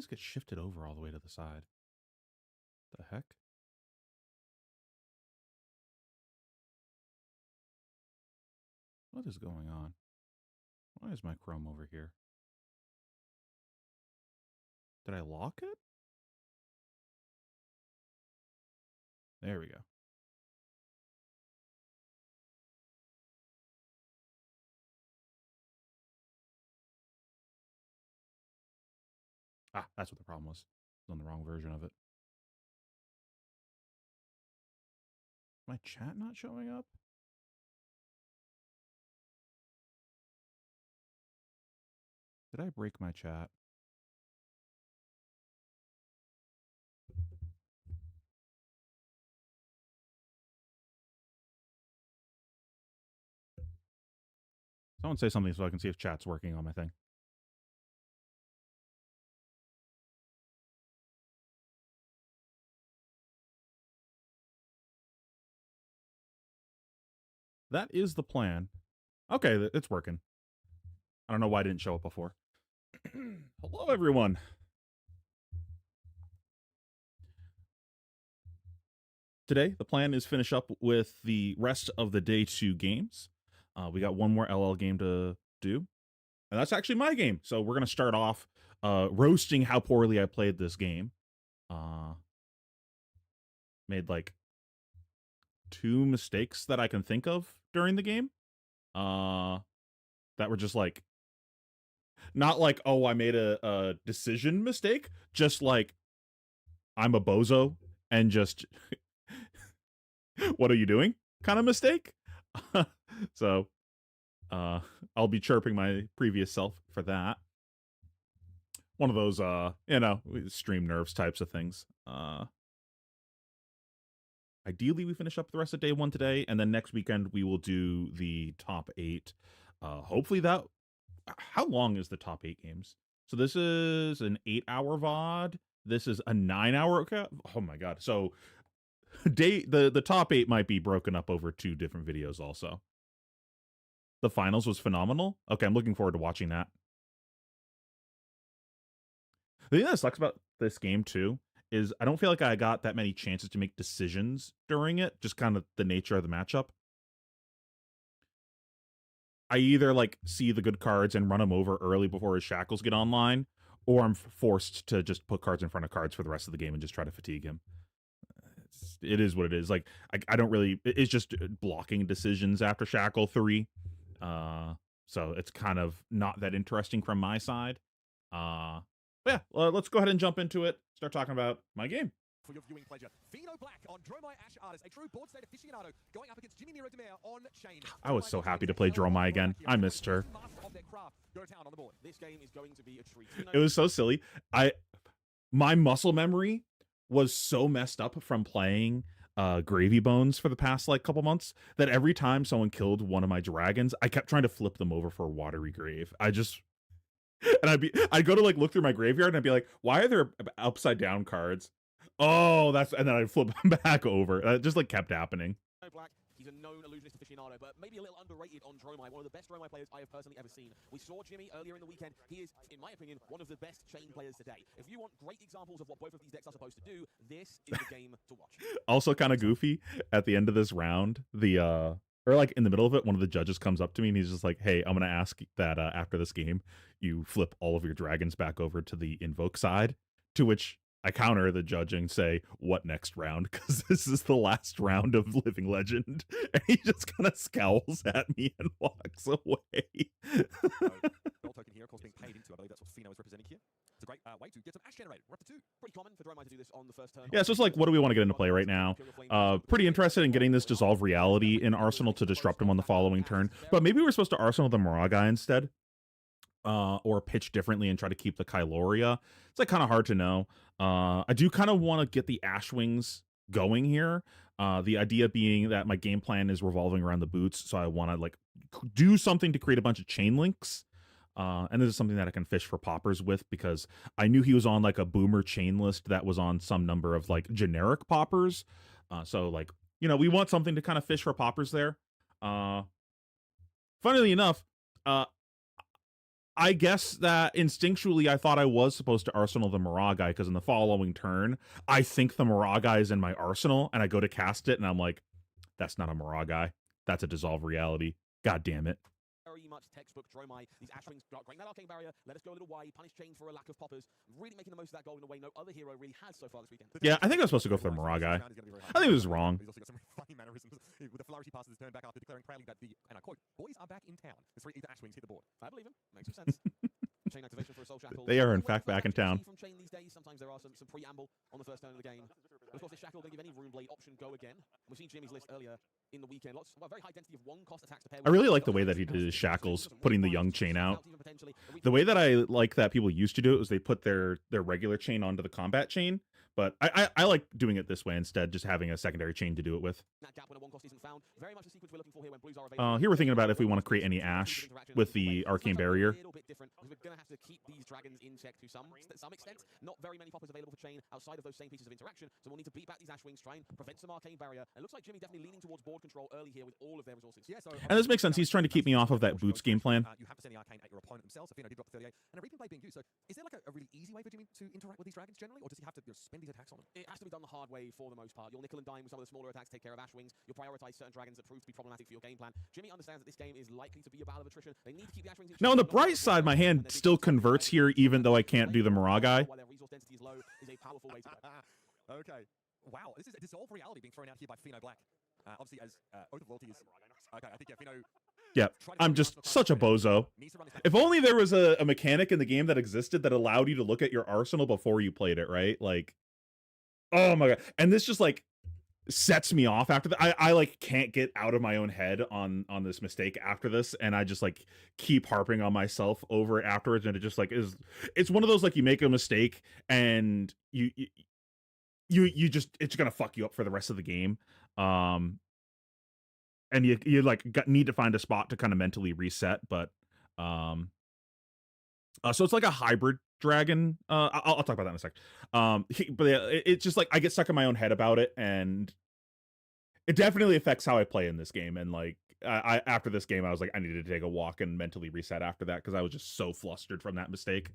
these get shifted over all the way to the side? The heck? What is going on? Why is my Chrome over here? Did I lock it? There we go. Ah, that's what the problem was. I was on the wrong version of it. My chat not showing up? Did I break my chat? Someone say something so I can see if chat's working on my thing. That is the plan. Okay, it's working. I don't know why I didn't show up before. Hello, everyone. Today, the plan is finish up with the rest of the day 2 games. We got one more LL game to do, and that's actually my game. So we're going to start off roasting how poorly I played this game. Made like 2 mistakes that I can think of during the game. That were just like, not like, oh, I made a decision mistake, just like, I'm a bozo and just, what are you doing? Kind of mistake. So, I'll be chirping my previous self for that. One of those, stream nerves types of things. Ideally, we finish up the rest of day 1 today, and then next weekend we will do the top 8. Hopefully that... How long is the top 8 games? So this is an 8-hour VOD. This is a 9-hour... Okay. Oh my god. So the top 8 might be broken up over 2 different videos also. The finals was phenomenal. Okay, I'm looking forward to watching that. The thing that sucks about this game too is I don't feel like I got that many chances to make decisions during it, just kind of the nature of the matchup. I either like see the good cards and run them over early before his shackles get online, or I'm forced to just put cards in front of cards for the rest of the game and just try to fatigue him. It is what it is. Like I don't really. It's just blocking decisions after Shackle 3, so it's kind of not that interesting from my side. But yeah, let's go ahead and jump into it. Start talking about my game. For your viewing pleasure, pheanoblack on Dromai Ash Artist, a true board state aficionado, going up against Jimmy Miro Demare on chain. I was so happy to play Dromai again. I missed her. This game is going to be a treat. It was so silly. My muscle memory was so messed up from playing Gravy Bones for the past like couple months that every time someone killed one of my dragons, I kept trying to flip them over for a watery grave. And I'd go to like look through my graveyard and I'd be like, why are there upside down cards? Oh, and then I'd flip them back over. It just like kept happening. Black, he's a known illusionist aficionado, but maybe a little underrated on Dromai. One of the best Dromai players I have personally ever seen. We saw Jimmy earlier in the weekend. He is, in my opinion, one of the best chain players today. If you want great examples of what both of these decks are supposed to do, this is the game to watch. Also kind of goofy, at the end of this round, or like in the middle of it, one of the judges comes up to me and he's just like, hey, I'm going to ask that after this game, you flip all of your dragons back over to the invoke side, to which I counter the judge and say, what next round? Because this is the last round of Living Legend. And he just kind of scowls at me and walks away. Token here, of course, being paid into. I believe that's what Pheno is representing here. It's a great way to get some Ash generated. We're up to 2. Pretty common for Dromai to do this on the first turn. Yeah, so it's like, what do we want to get into play right now? Pretty interested in getting this Dissolve Reality in Arsenal to disrupt him on the following turn. But maybe we're supposed to Arsenal the Moraga instead. Or pitch differently and try to keep the Kyloria. It's like kind of hard to know. I do kind of want to get the Ash Wings going here. The idea being that my game plan is revolving around the boots, so I want to like do something to create a bunch of chain links. And this is something that I can fish for poppers with, because I knew he was on like a boomer chain list that was on some number of like generic poppers. So like, we want something to kind of fish for poppers there. Funnily enough, I guess that instinctually I thought I was supposed to arsenal the Maragai, because in the following turn, I think the Maragai is in my arsenal, and I go to cast it, and I'm like, that's not a Maragai. That's a Dissolve Reality. God damn it. Very much textbook Dromai. These Ashwings bring that arcane barrier. Let us go a little wide. Punish chain for a lack of poppers. Really making the most of that goal in a way no other hero really has so far this weekend. Yeah, I think I was supposed to go for the Maragai. I think it was wrong. He's also got some funny mannerisms. With the flourish, he passes his turn back after declaring proudly that the, and I quote, boys are back in town. The three Ashwings hit the board. I believe him. Makes some sense. Chain activation for a Soul Shackle. They are in fact back in town. From chain these days, sometimes there are some preamble on the first turn of the game. But of course, this Shackle going to give any Rune Blade option go again. We've seen Jimmy's list earlier in the weekend. Very high density of one cost attacks to pair with. I really like the way that he did his Shackles, putting the Young chain out. The way that I like that people used to do it was they put their regular chain onto the combat chain. But I like doing it this way instead, just having a secondary chain to do it with. Here we're thinking about if we want to create any Ash with the Arcane Barrier. We're going to have to keep these dragons in check to some extent. Not very many poppers available for chain outside of those same pieces of interaction, so we'll need to beat back these Ashwings, try and prevent some Arcane Barrier. It looks like Jimmy definitely leaning towards board control early here with all of their resources. Yeah, so and this makes sense. He's trying to keep me off of that Boots game plan. You have to send the Arcane at your opponent themselves. Athena did drop the 38, and a Reaping Blade being used. So is there like a really easy way for Jimmy to interact with these dragons generally, or does he have to spend these attacks on them? It has to be done the hard way for the most part. You'll nickel and dime with some of the smaller attacks, take care of Ashwings. You'll prioritize certain dragons that prove to be problematic for your game plan. Jimmy understands that this game is likely to be a battle of attrition. They need to keep the Ashwings in check. Now, on the bright side, my hand still converts here, even though I can't do the Maragai. While their resource density is low, is a powerful way to go. Okay. Wow, this is a Dissolve Reality being thrown out here by pheanoblack. Obviously, as Oath of Loyalty is... Okay, I think, yeah, Pheano... Yeah, I'm just such a bozo. If only there was a mechanic in the game that existed that allowed you to look at your arsenal before you played it, right? Like, oh my god. And this just, like, sets me off after that. I like, can't get out of my own head on this mistake after this, and I just, like, keep harping on myself over it afterwards, and it just, like, it's one of those, like, you make a mistake, and you just, it's gonna fuck you up for the rest of the game. And you like need to find a spot to kind of mentally reset, but so it's like a hybrid dragon. I'll talk about that in a sec. But yeah, it's just like I get stuck in my own head about it, and it definitely affects how I play in this game. And like I after this game, I was like, I needed to take a walk and mentally reset after that, because I was just so flustered from that mistake.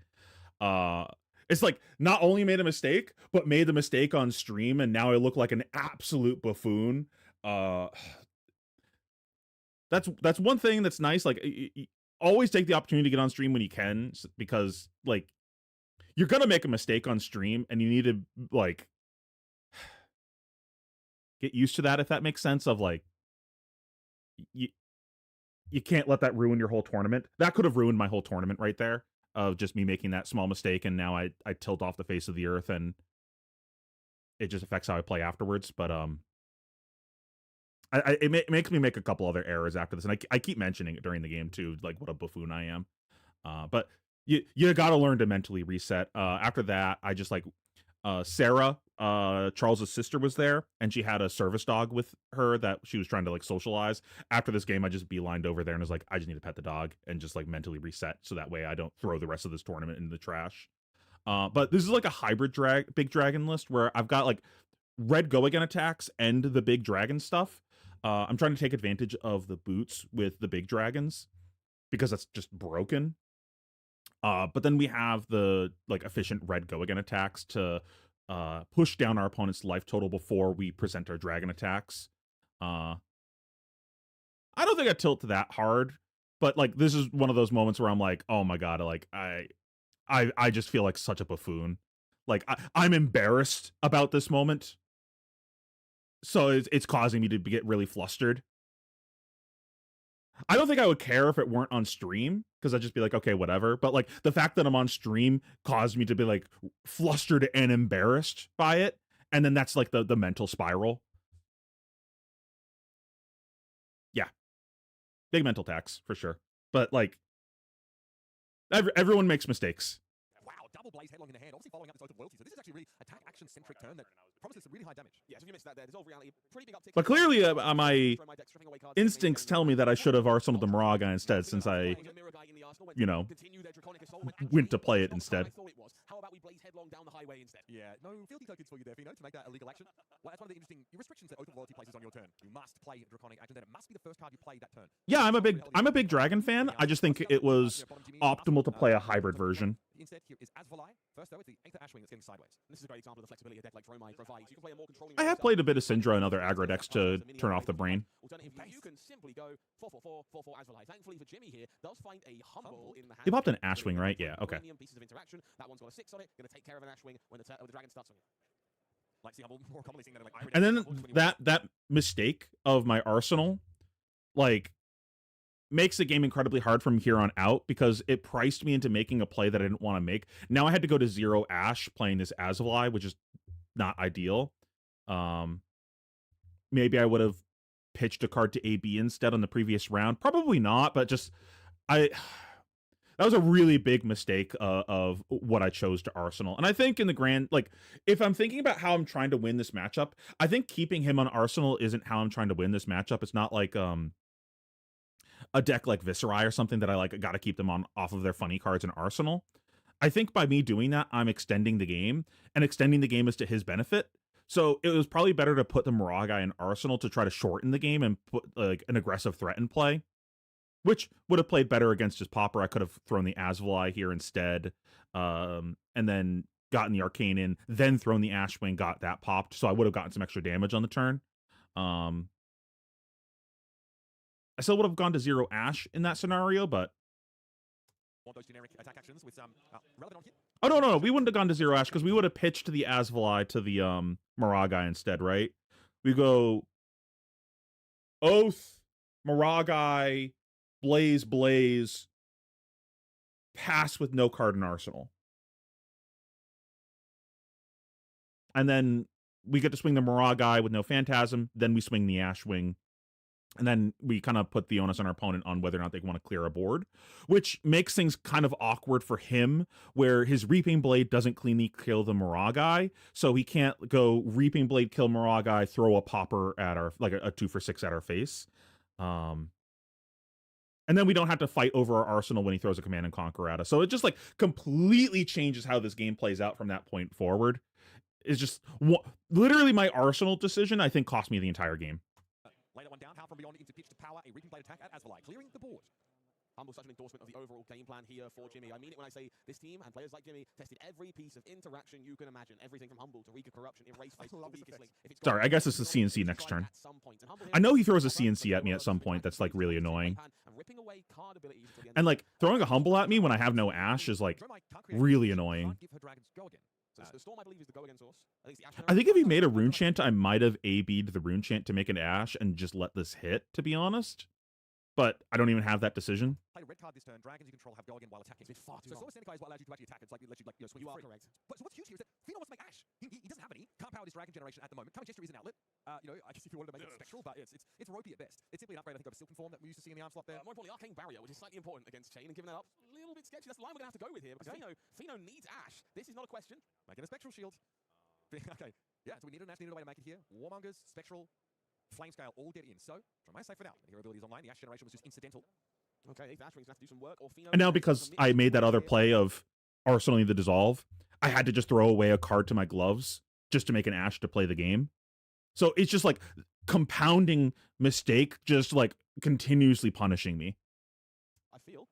It's like not only made a mistake, but made the mistake on stream, and now I look like an absolute buffoon. That's one thing that's nice. Like, always take the opportunity to get on stream when you can, because like you're gonna make a mistake on stream, and you need to like get used to that, if that makes sense. Of like, you can't let that ruin your whole tournament. That could have ruined my whole tournament right there, of just me making that small mistake, and now I tilt off the face of the earth, and it just affects how I play afterwards. But it makes me make a couple other errors after this, and I keep mentioning it during the game too, like what a buffoon I am. But you gotta learn to mentally reset. After that, I just like Sarah, Charles's sister, was there, and she had a service dog with her that she was trying to like socialize. After this game, I just beelined over there and was like, I just need to pet the dog and just like mentally reset, so that way I don't throw the rest of this tournament in the trash. But this is like a hybrid big dragon list where I've got like red go again attacks and the big dragon stuff. I'm trying to take advantage of the boots with the big dragons, because that's just broken. But then we have the like efficient red go again attacks to push down our opponent's life total before we present our dragon attacks. I don't think I tilt that hard, but like this is one of those moments where I'm like, oh my god, like I just feel like such a buffoon. Like I'm embarrassed about this moment. So it's causing me to get really flustered. I don't think I would care if it weren't on stream, because I'd just be like, okay, whatever. But like the fact that I'm on stream caused me to be like flustered and embarrassed by it. And then that's like the mental spiral. Yeah. Big mental tax for sure. But like everyone makes mistakes. Wow, double blaze headlong in the hand, obviously following up this Oath of Loyalty. So this is actually really attack action centric turn that promises some really high damage. Yeah, so if you missed that there, Dissolve Reality, pretty big uptick. But clearly, my instincts tell me that I should have arsenaled the Moraga instead, since I, you know, went to play it instead. How about we blaze headlong down the highway instead? Yeah, no fealty tokens for you there, Pheno, to make that a legal action. Well, that's one of the interesting restrictions that Oath of Loyalty places on your turn. You must play Draconic Action, then it must be the first card you play that turn. Yeah, I'm a big dragon fan. I just think it was optimal to play a hybrid version. Instead, here is Asvolai. First, though, it's the Aether Ashwing that's getting sideways. This is a great example of the flexibility a deck like Dromai provides. You can play a more controlling. I have played a bit of Syndra and other aggro decks to turn off the brain. Alternatively, you can simply go 4/4/4 4/4 Asvolai. Thankfully for Jimmy here, does find a humble in the hand. He popped an Ashwing, right? Yeah, okay. Pieces of interaction. That one's got a 6 on it. Going to take care of an Ashwing when the dragon starts swinging. Like, see, I'm more commonly seeing that in, like, Iron And then Emblem, that mistake of my arsenal, like, makes the game incredibly hard from here on out because it priced me into making a play that I didn't want to make. Now I had to go to 0 Ash playing this Asvolai, which is not ideal. Maybe I would have pitched a card to AB instead on the previous round. Probably not, but just that was a really big mistake of what I chose to Arsenal. And I think in the grand, like, if I'm thinking about how I'm trying to win this matchup, I think keeping him on Arsenal isn't how I'm trying to win this matchup. It's not like a deck like Viserai or something that I like got to keep them on off of their funny cards in Arsenal. I think by me doing that, I'm extending the game, and extending the game is to his benefit. So it was probably better to put the Moraga in Arsenal to try to shorten the game and put like an aggressive threat in play, which would have played better against his popper. I could have thrown the Asvolai here instead, and then gotten the Arcane in, then thrown the Ashwing, got that popped, so I would have gotten some extra damage on the turn. I still would have gone to 0 Ash in that scenario, but... Want those generic attack actions with relevant on hit? Oh, no. We wouldn't have gone to 0 Ash, because we would have pitched the Asvolai to the Moraga instead, right? We go... Oath, Moraga, Blaze, pass with no card in Arsenal. And then we get to swing the Moraga with no Phantasm, then we swing the Ashwing. And then we kind of put the onus on our opponent on whether or not they want to clear a board, which makes things kind of awkward for him, where his Reaping Blade doesn't cleanly kill the Moraga, so he can't go Reaping Blade, kill Moraga, throw a popper at our, like a 2-for-6 at our face. And then we don't have to fight over our arsenal when he throws a Command and Conquer at us. So it just like completely changes how this game plays out from that point forward. It's just literally my arsenal decision, I think, cost me the entire game. Lay that one down, Howl from Beyond into pitch to power, a Reaping Blade attack at Asvolai, clearing the board. Humble such an endorsement of the overall game plan here for Jimmy. I mean it when I say this team and players like Jimmy tested every piece of interaction you can imagine. Everything from Humble to Rika Corruption, Erase Face, the weakest link. Sorry, I guess it's the CNC next turn. I know he throws a CNC at me at some point. That's like really annoying. And like throwing a Humble at me when I have no Ash is like really annoying. The Storm, I believe, is the go-again source. I think if he made a Rune Chant, I might have AB'd the Rune Chant to make an Ash and just let this hit, to be honest. But I don't even have that decision. Play a red card this turn. Dragons you control have go again while attacking. It's far too so Seneca is what allows you to actually attack. It's like it lets you swing. You are free. correct. But so what's huge here is that Pheno wants to make Ash. He doesn't have any. Can't power this dragon generation at the moment. Current Gesture is an outlet. I guess if you wanted to make it spectral, but it's ropey at best. It's simply an upgrade, I think, of a Silken Form that we used to see in the arm slot there. More importantly, Arcane Barrier, which is slightly important against Chain, and giving that up a little bit sketchy. That's the line we're going to have to go with here, because Pheno needs Ash. This is not a question. Making a Spectral Shield. Okay, yeah, so we need an Ash, needed a way to make it here. Warmongers, Spectral, Flamescale, all get in. So, try my safe for now. And hero abilities online. The Ash generation was just incidental. Okay, Ash Wing's going to have to do some work. Or Pheno, And now because I made that other play of arsenaling the Dissolve, I had to just throw away a card to my gloves just to make an Ash to play the game. So it's just like compounding mistake, just like continuously punishing me. I feel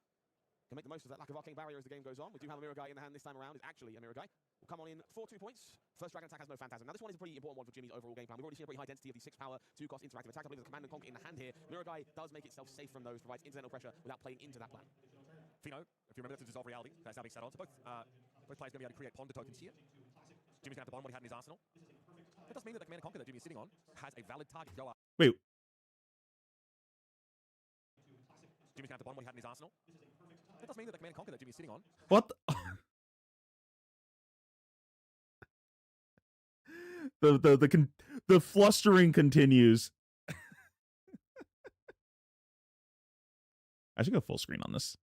can make the most of that lack of Arcane Barrier as the game goes on. We do have a Mirror Guy in the hand this time around. It's actually a Mirror Guy. Will come on in for 2 points. First Dragon attack has no Phantasm. Now this one is a pretty important one for Jimmy's overall game plan. We've already seen a pretty high density of the 6-power, 2-cost interactive attack. I believe there's a Command and Conquer in the hand here. Mirror Guy does make itself safe from those, provides incidental pressure without playing into that plan. Pheno, if you remember, that's a Dissolve Reality. That's now being sat on. So both players are going to be able to create Ponder tokens here. Jimmy's going to have to bond what he had in his arsenal. That does mean that the Command and Conquer that Jimmy is sitting on has a valid target. Go up. Wait. Jimmy's going to have to bond what he had in his arsenal. That does mean that the Command and Conquer that Jimmy's sitting on. What? The flustering continues. I should go full screen on this.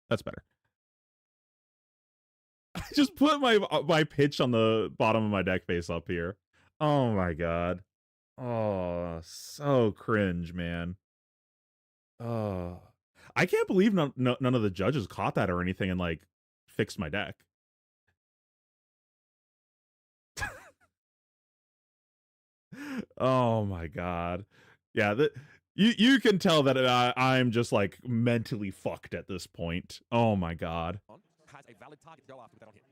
That's better. just put my pitch on the bottom of my deck face up here. Oh my god. Oh, so cringe, man. Oh, I can't believe none of the judges caught that or anything and like fixed my deck. Oh my god. Yeah, you can tell that I'm just like mentally fucked at this point. Oh my god. Has a valid target to go after with that on hit.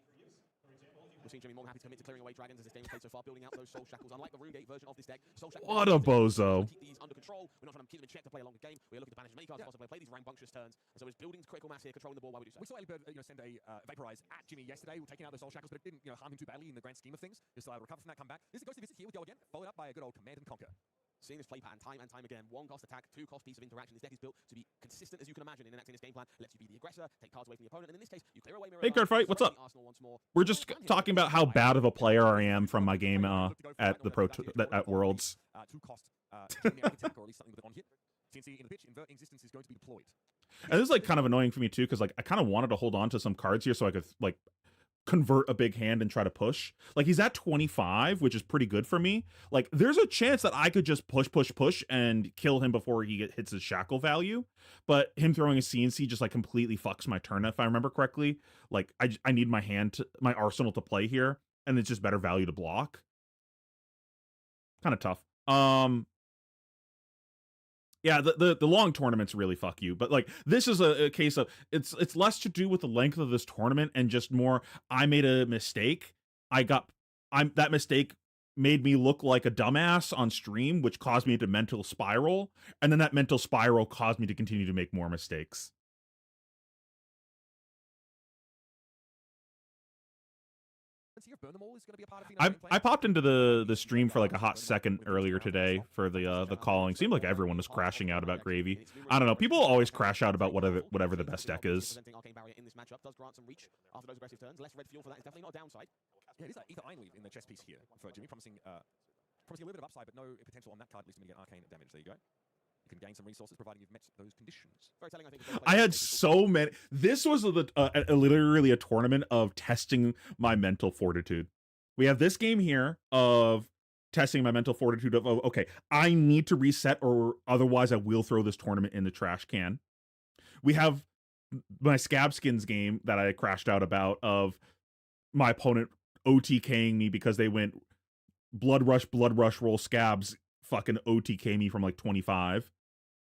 We're seeing Jimmy more than happy to commit to clearing away dragons as this game is played so far, building out those soul shackles. Unlike the RuneGate version of this deck, soul shackles. What a bozo. Keep these under control. We're not trying to keep them in check to play a longer game. We're looking to banish as many cards as possible, play these rambunctious turns. And so it's building critical mass here, controlling the ball while we do so. We saw Elibird, send a vaporize at Jimmy yesterday, taking out the soul shackles, but it didn't, harm him too badly in the grand scheme of things. Just recover from that, come back. This is a ghostly visit here with Go again, followed up by a good old command and conquer. Seeing this play pattern time and time again. 1 cost attack, 2 cost piece of interaction. This deck is built to be consistent as you can imagine in enacting this game plan. Lets you be the aggressor, take cards away from the opponent, and in this case, you clear away mirror. Hey, Card Fight, what's up? We're just talking about how bad of a player I am from my game at the at Worlds. 2 cost attack or at least something with it on hit. TNC in the pitch, invert existence is going to be deployed. And this is like kind of annoying for me too, because like I kind of wanted to hold on to some cards here so I could like convert a big hand and try to push. Like he's at 25, which is pretty good for me. Like there's a chance that I could just push and kill him before he hits his shackle value. But him throwing a CNC just like completely fucks my turn if I remember correctly. Like I need my my arsenal to play here, and it's just better value to block. Kind of tough. Yeah, the long tournaments really fuck you, but like this is a case of it's less to do with the length of this tournament and just more I made a mistake. That mistake made me look like a dumbass on stream, which caused me to mental spiral, and then that mental spiral caused me to continue to make more mistakes. I popped into the stream for like a hot second earlier today for the calling. Seemed like everyone was crashing out about Gravy. I don't know. People always crash out about whatever the best deck is. Yeah, it is Ether Iron Weave in the chess piece here for Jimmy, promising a little bit of upside, but no potential on that card, at least to mitigate arcane damage. There you go. You can gain some resources, providing you've met those conditions. Very telling, I think. I had so many. This was literally a tournament of testing my mental fortitude. We have this game here of testing my mental fortitude of, okay, I need to reset or otherwise I will throw this tournament in the trash can. We have my Scab Skins game that I crashed out about of my opponent OTKing me because they went blood rush, roll Scabs, fucking OTK me from like 25.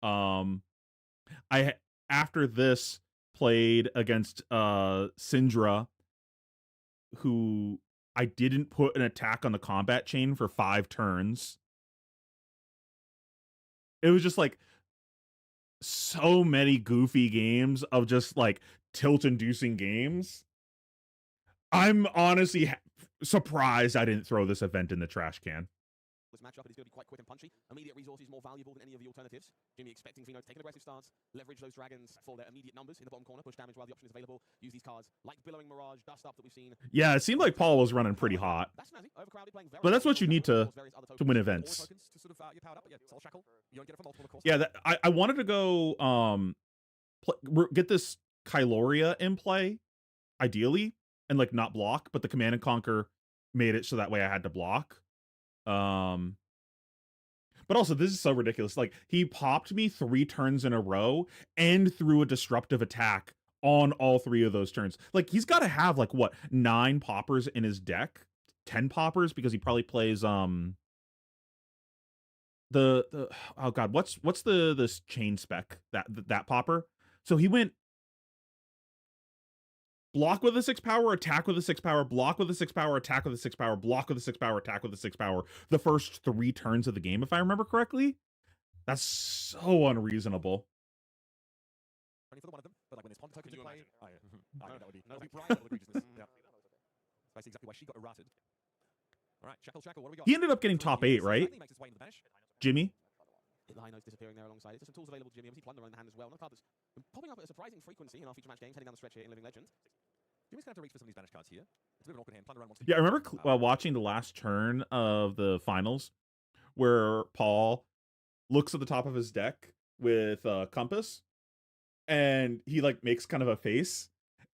I after this played against Syndra, who I didn't put an attack on the combat chain for 5 turns. It was just like so many goofy games of just like tilt-inducing games. I'm honestly surprised I didn't throw this event in the trash can. This matchup, it is going to be quite quick and punchy. Immediate resources more valuable than any of the alternatives. Jimmy expecting Pheno to take an aggressive stance, leverage those dragons for their immediate numbers in the bottom corner, push damage while the option is available. Use these cards like Billowing Mirage, Dust Up that we've seen. Yeah, it seemed like Paul was running pretty hot. That's snazzy. Overcrowded, playing very but that's what you need to win More events. tokens to sort of, powered up, but yeah, Soul Shackle, you don't get it for multiple, of course. Yeah, I wanted to go get this Kyloria in play, ideally, and like not block, but the Command and Conquer made it so that way I had to block. But also, this is so ridiculous. Like, he popped me 3 turns in a row and threw a disruptive attack on all 3 of those turns. Like, he's got to have, like, what, 9 poppers in his deck? 10 poppers? Because he probably plays, oh god, what's this chain spec, that popper? So he went block with a 6 power, attack with a 6 power, block with a 6 power, attack with a 6 power, block with a 6 power, attack with a 6 power, the first 3 turns of the game, if I remember correctly. That's so unreasonable. For the one of them, but like when there's pond tokens in play, I know that would be Brian level egregiousness. Yeah. I see exactly why she got errated. All right, Shackle, what do we got? He ended up getting top 8, right? Jimmy? The high notes disappearing there alongside it. Just some tools available to Jimmy. Obviously, Plunder in the hand as well. Another card that's been popping up at a surprising frequency in our feature match games, heading down the stretch here in Living Legend. Jimmy's going to have to reach for some of these banished cards here. It's a bit of an awkward hand. Plunder wants to... Yeah, I remember watching the last turn of the finals where Paul looks at the top of his deck with Compass, and he like makes kind of a face,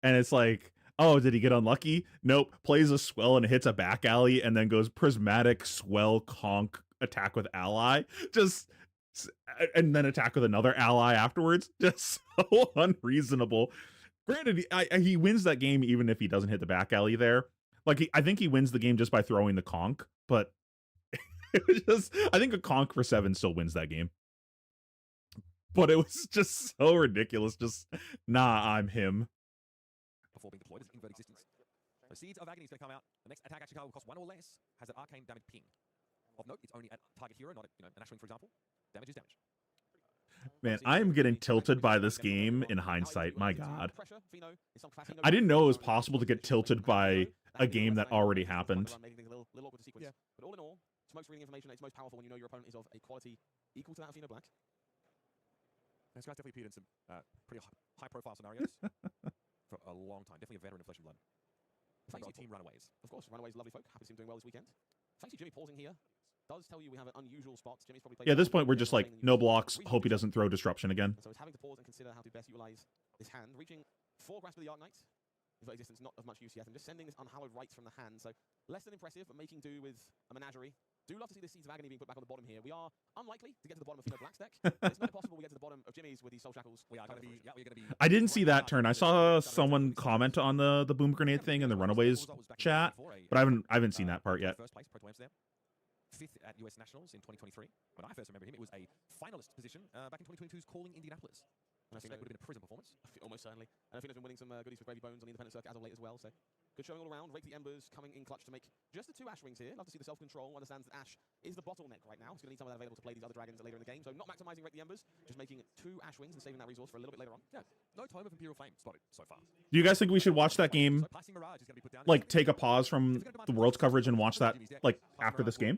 and it's like, Oh, did he get unlucky? Nope. Plays a swell and hits a back alley and then goes prismatic swell conk attack with ally. Just and then attack with another ally afterwards. Just so unreasonable. Granted, he wins that game even if he doesn't hit the back alley there. Like I think he wins the game just by throwing the conk, but it was just I think a conk for 7 still wins that game. But it was just so ridiculous. Just nah, I'm him. Before being deployed as invert existence. So Seeds of Agony is going to come out. The next attack action card will cost 1 or less. Has an arcane damage ping. Of note, it's only at target hero, not at, an Ashwing, for example. Damage is damage. Man, I am getting tilted by this game in hindsight. My God. I didn't know it was possible to get tilted by a game that already happened. Yeah. But all in all, Smoke's reading information at its most powerful when you know your opponent is of a quality equal to that of pheanoblack. This guy's definitely appeared in some pretty high-profile scenarios for a long time. Definitely a veteran of Flesh and Blood. Fancy team Runaways. Of course, Runaways, lovely folk. Happy to see him doing well this weekend. Fancy Jimmy pausing here. Does tell you we have an unusual spot. Jimmy's probably played. Yeah, at this point, we're just like, no blocks. Hope he doesn't throw disruption again. So it's having to pause and consider how to best utilize this hand. Reaching 4 Grasp of the Arc Knight. Invert existence, not of much use yet. And just sending this unhallowed rights from the hand. So less than impressive, but making do with a menagerie. Do love to see the Seeds of Agony being put back on the bottom here. We are unlikely to get to the bottom of pheanoblack's deck. It's not impossible we get to the bottom of Jimmy's with these Soul Shackles. We are going to be. Yeah, we're going to be. I didn't see that turn. I saw someone comment on the boom grenade thing in the Runaways chat, but I haven't seen that part yet. First place, Proto there. 5th at US Nationals in 2023. When I first remember him, it was a finalist position back in 2022's Calling Indianapolis. And I think that would have been a prison performance. Almost certainly. And I think he's been winning some goodies with Bravely Bones on the independent circuit as of late as well. So good showing all around. Rake the Embers coming in clutch to make just the 2 Ash Wings here. Love to see the self-control. Understands that Ash is the bottleneck right now. He's going to need some of that available to play these other dragons later in the game. So not maximizing Rake the Embers, just making 2 Ash Wings and saving that resource for a little bit later on. Yeah, no Tome of Imperial Flame spotted so far. Do you guys think we should watch that game, like take a pause from the World's coverage and watch that like after this game?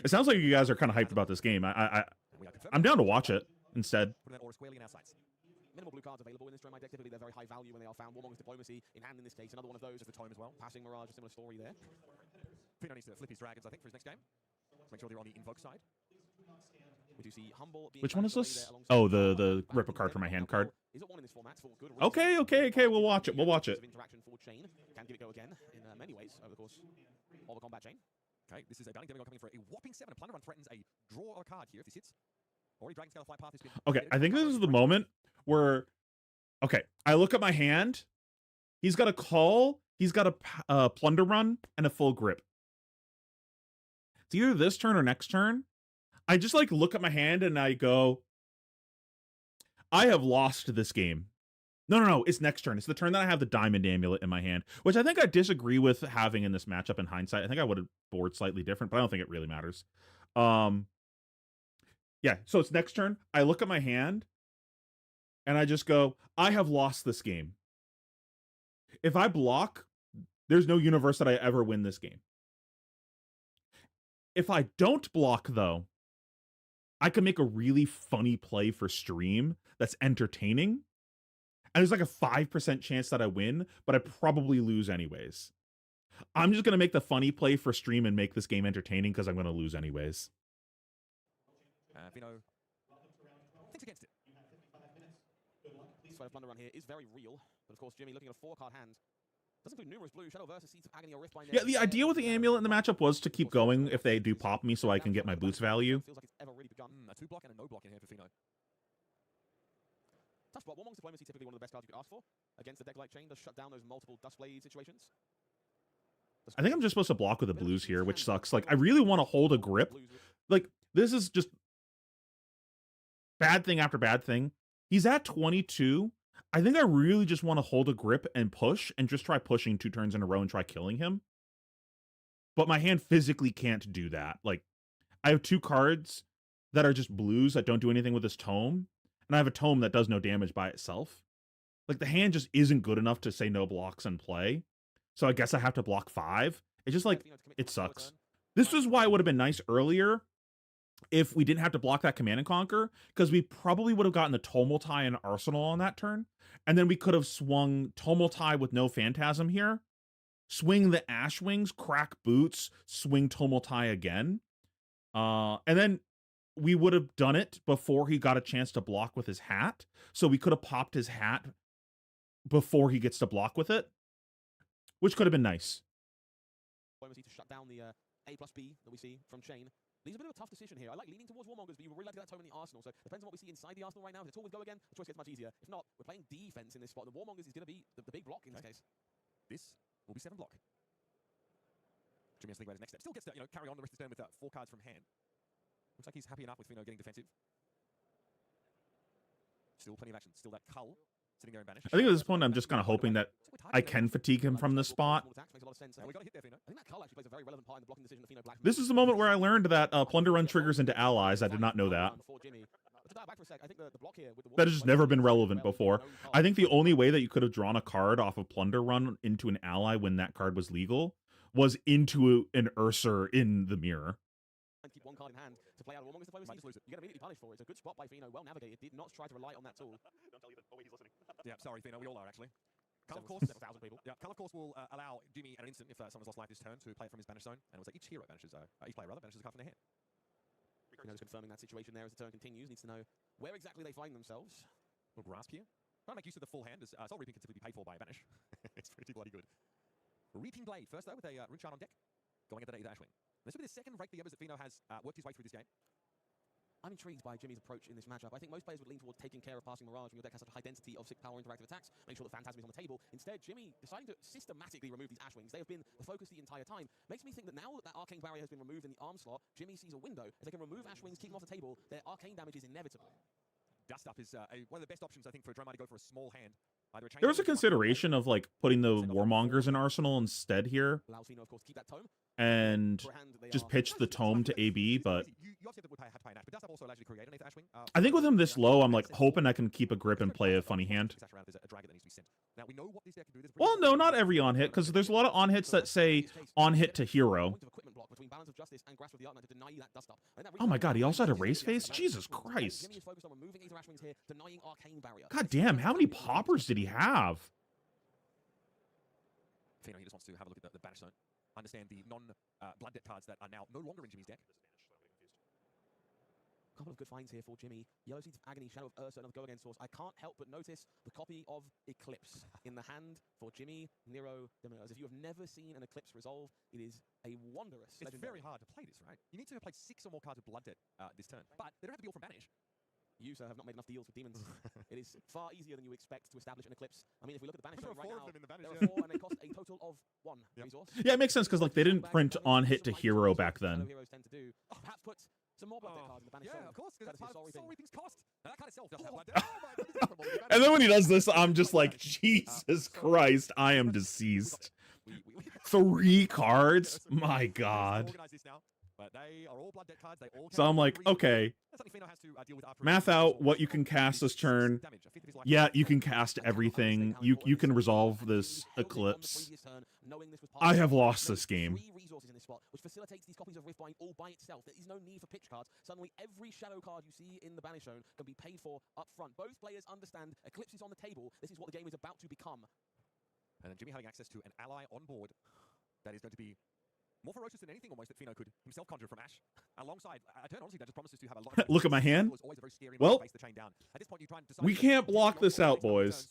It sounds like you guys are kind of hyped about this game. I'm down to watch it instead. Minimal blue cards available in this Dromai deck. Typically, they're very high value when they are found. Warmong's Diplomacy in hand in this case. Another one of those. Just the Tome as well. Passing Mirage, a similar story there. Pheno needs to flip his dragons, I think, for his next game. Make sure they're on the Invoke side. We do see Humble being Which one is this? Oh, the rip a card from my hand card. Is it one in this format for good Okay. We'll watch it. We'll watch it. Interaction for chain. Can give it go again in many ways over the course of the combat chain. Okay, this is a Bounty Demigod coming for a whopping 7. A Plunder Run threatens a draw of a card here if this hits. Already Dragon Scale Flight Path has been. Okay, I think this is the moment where. Okay, I look at my hand. He's got a call. He's got a plunder run and a full grip. It's either this turn or next turn. I just like look at my hand and I go, I have lost this game. No, it's next turn. It's the turn that I have the Diamond Amulet in my hand, which I think I disagree with having in this matchup in hindsight. I think I would have board slightly different, but I don't think it really matters. Yeah, so it's next turn. I look at my hand and I just go, I have lost this game. If I block, there's no universe that I ever win this game. If I don't block, though, I can make a really funny play for stream that's entertaining. And there's like a 5% chance that I win, but I probably lose anyways. I'm just going to make the funny play for stream and make this game entertaining because I'm going to lose anyways. Pheno thinks against it. This Plunder Run here is very real, but of course Jimmy looking at a 4-card hand. Does include numerous blue, Shadow versus Seeds of Agony or Riftbind. Yeah, the idea with the amulet in the matchup was to keep going if they do pop me so I can get my boots value. Feels like it's ever really begun. A 2-block and a no-block in here for Pheno. Tough spot. Warmong's Diplomacy, typically one of the best cards you could ask for. Against the deck like chain, does shut down those multiple Dustblade situations. I think I'm just supposed to block with the blues here, which sucks. Like, I really want to hold a grip. Like, this is just bad thing after bad thing. He's at 22. I think I really just want to hold a grip and push and just try pushing 2 turns in a row and try killing him. But my hand physically can't do that. Like, I have 2 cards that are just blues that don't do anything with this tome. And I have a tome that does no damage by itself. Like, the hand just isn't good enough to say no blocks and play. So I guess I have to block 5. It's just like, it sucks. This is why it would have been nice earlier if we didn't have to block that Command and Conquer, because we probably would have gotten the Tumultai and Arsenal on that turn. And then we could have swung Tumultai with no Phantasm here, swing the Ash Wings, crack boots, swing Tumultai again. And then we would have done it before he got a chance to block with his hat. So we could have popped his hat before he gets to block with it. which could have been nice. To shut down the A+B that we see from Chain. Leaves a bit of a tough decision here. I like leaning towards Warmongers, but you really like to get that tome in the Arsenal. So it depends on what we see inside the Arsenal right now. If it's always go again, the choice gets much easier. If not, we're playing defense in this spot. The Warmongers is going to be the big block in this case. This will be 7 block. Jimmy has to think about his next step. Still gets to carry on the rest of his turn with 4 cards from hand. Looks like he's happy enough with Pheano getting defensive. Still plenty of action. Still that Cull sitting there in Banish. I think at this point, I'm just kind of hoping that I can fatigue him from this spot. This is the moment where I learned that Plunder Run triggers into allies. I did not know that. That has just never been relevant before. I think the only way that you could have drawn a card off of Plunder Run into an ally when that card was legal was into an Urser in the mirror. Keep one card in hand to play out of Warmongers diplomacy. You get immediately punished for it. It's a good spot by Pheano, well navigated. Did not try to rely on that tool. Don't tell you that. Oh wait, he's listening. Yeah, sorry, Pheano. We all are actually. Cull, of course, several thousand people. Yeah, Cull, of course, will allow Jimmy at an instant if someone's lost life this turn to play it from his banish zone, and it was like each hero banishes, each player rather banishes a card from their hand. Pheano's confirming that situation there as the turn continues. Needs to know where exactly they find themselves. Little grasp here. Trying to make use of the full hand, as Soul Reaping can typically be paid for by a banish. It's pretty bloody good. Reaping Blade first though with a rune shard on deck, going into the Ashwing. This will be the second break the Ebbers that Pheano has worked his way through this game. I'm intrigued by Jimmy's approach in this matchup. I think most players would lean towards taking care of passing Mirage when your deck has such a high density of 6 power interactive attacks, make sure that Phantasm is on the table. Instead, Jimmy deciding to systematically remove these Ashwings. They have been the focus the entire time. Makes me think that now that that Arcane Barrier has been removed in the arm slot, Jimmy sees a window. As they can remove Ashwings, keep them off the table, their arcane damage is inevitable. Dust Up is one of the best options, I think, for a Dromai to go for a small hand. There was a consideration of like putting the Warmongers in Arsenal instead here. Allows Pheano, of course, to keep that tome. And just pitch the tome to AB, but I think with him this low, I'm like hoping I can keep a grip and play a funny hand. Well, no, not every on hit, because there's a lot of on hits that say on hit to hero. Oh my god, he also had a race face? Jesus Christ. God damn, how many poppers did he have? Pheano, he just wants to have a look at the banish zone. Understand the non-blood debt cards that are now no longer in Jimmy's deck. A couple of good finds here for Jimmy. Yellow Seeds of Agony, Shadow of Ursa, another go-again source. I can't help but notice the copy of Eclipse in the hand for Jimmy Nero Demirez. If you have never seen an Eclipse resolve, it is a wondrous. It's very hard to play this, right? You need to have played 6 or more cards of blood debt this turn, but they don't have to be all from banish. You, sir, have not made enough deals with demons. It is far easier than you expect to establish an Eclipse. I mean, if we look at the banish zone right now, there are 4 and they cost a total of 1 resource. Yeah, it makes sense because like they didn't print on hit to hero back then. Heroes tend to do. Perhaps put some more blood debt cards in the banish zone. Yeah, of course, because that's Soul Reaping's cost. And that card itself doesn't have blood debt. And then when he does this, I'm just like, Jesus Christ, I am deceased. 3 cards? My god. So I'm like, okay, math out what you can cast this turn. Yeah, you can cast everything. You can resolve this Eclipse. I have lost this game. Which facilitates these copies of Riftbind all by itself. There is no need for pitch cards. Suddenly, every shadow card you see in the banish zone can be paid for up front. Both players understand Eclipse is on the table. This is what the game is about to become. And then Jimmy having access to an ally on board that is going to be more ferocious than anything almost that Pheano could himself conjure from Ash. Alongside, I turn honestly that just promises to have a lot of look at my hand. Well, we can't block this out, boys.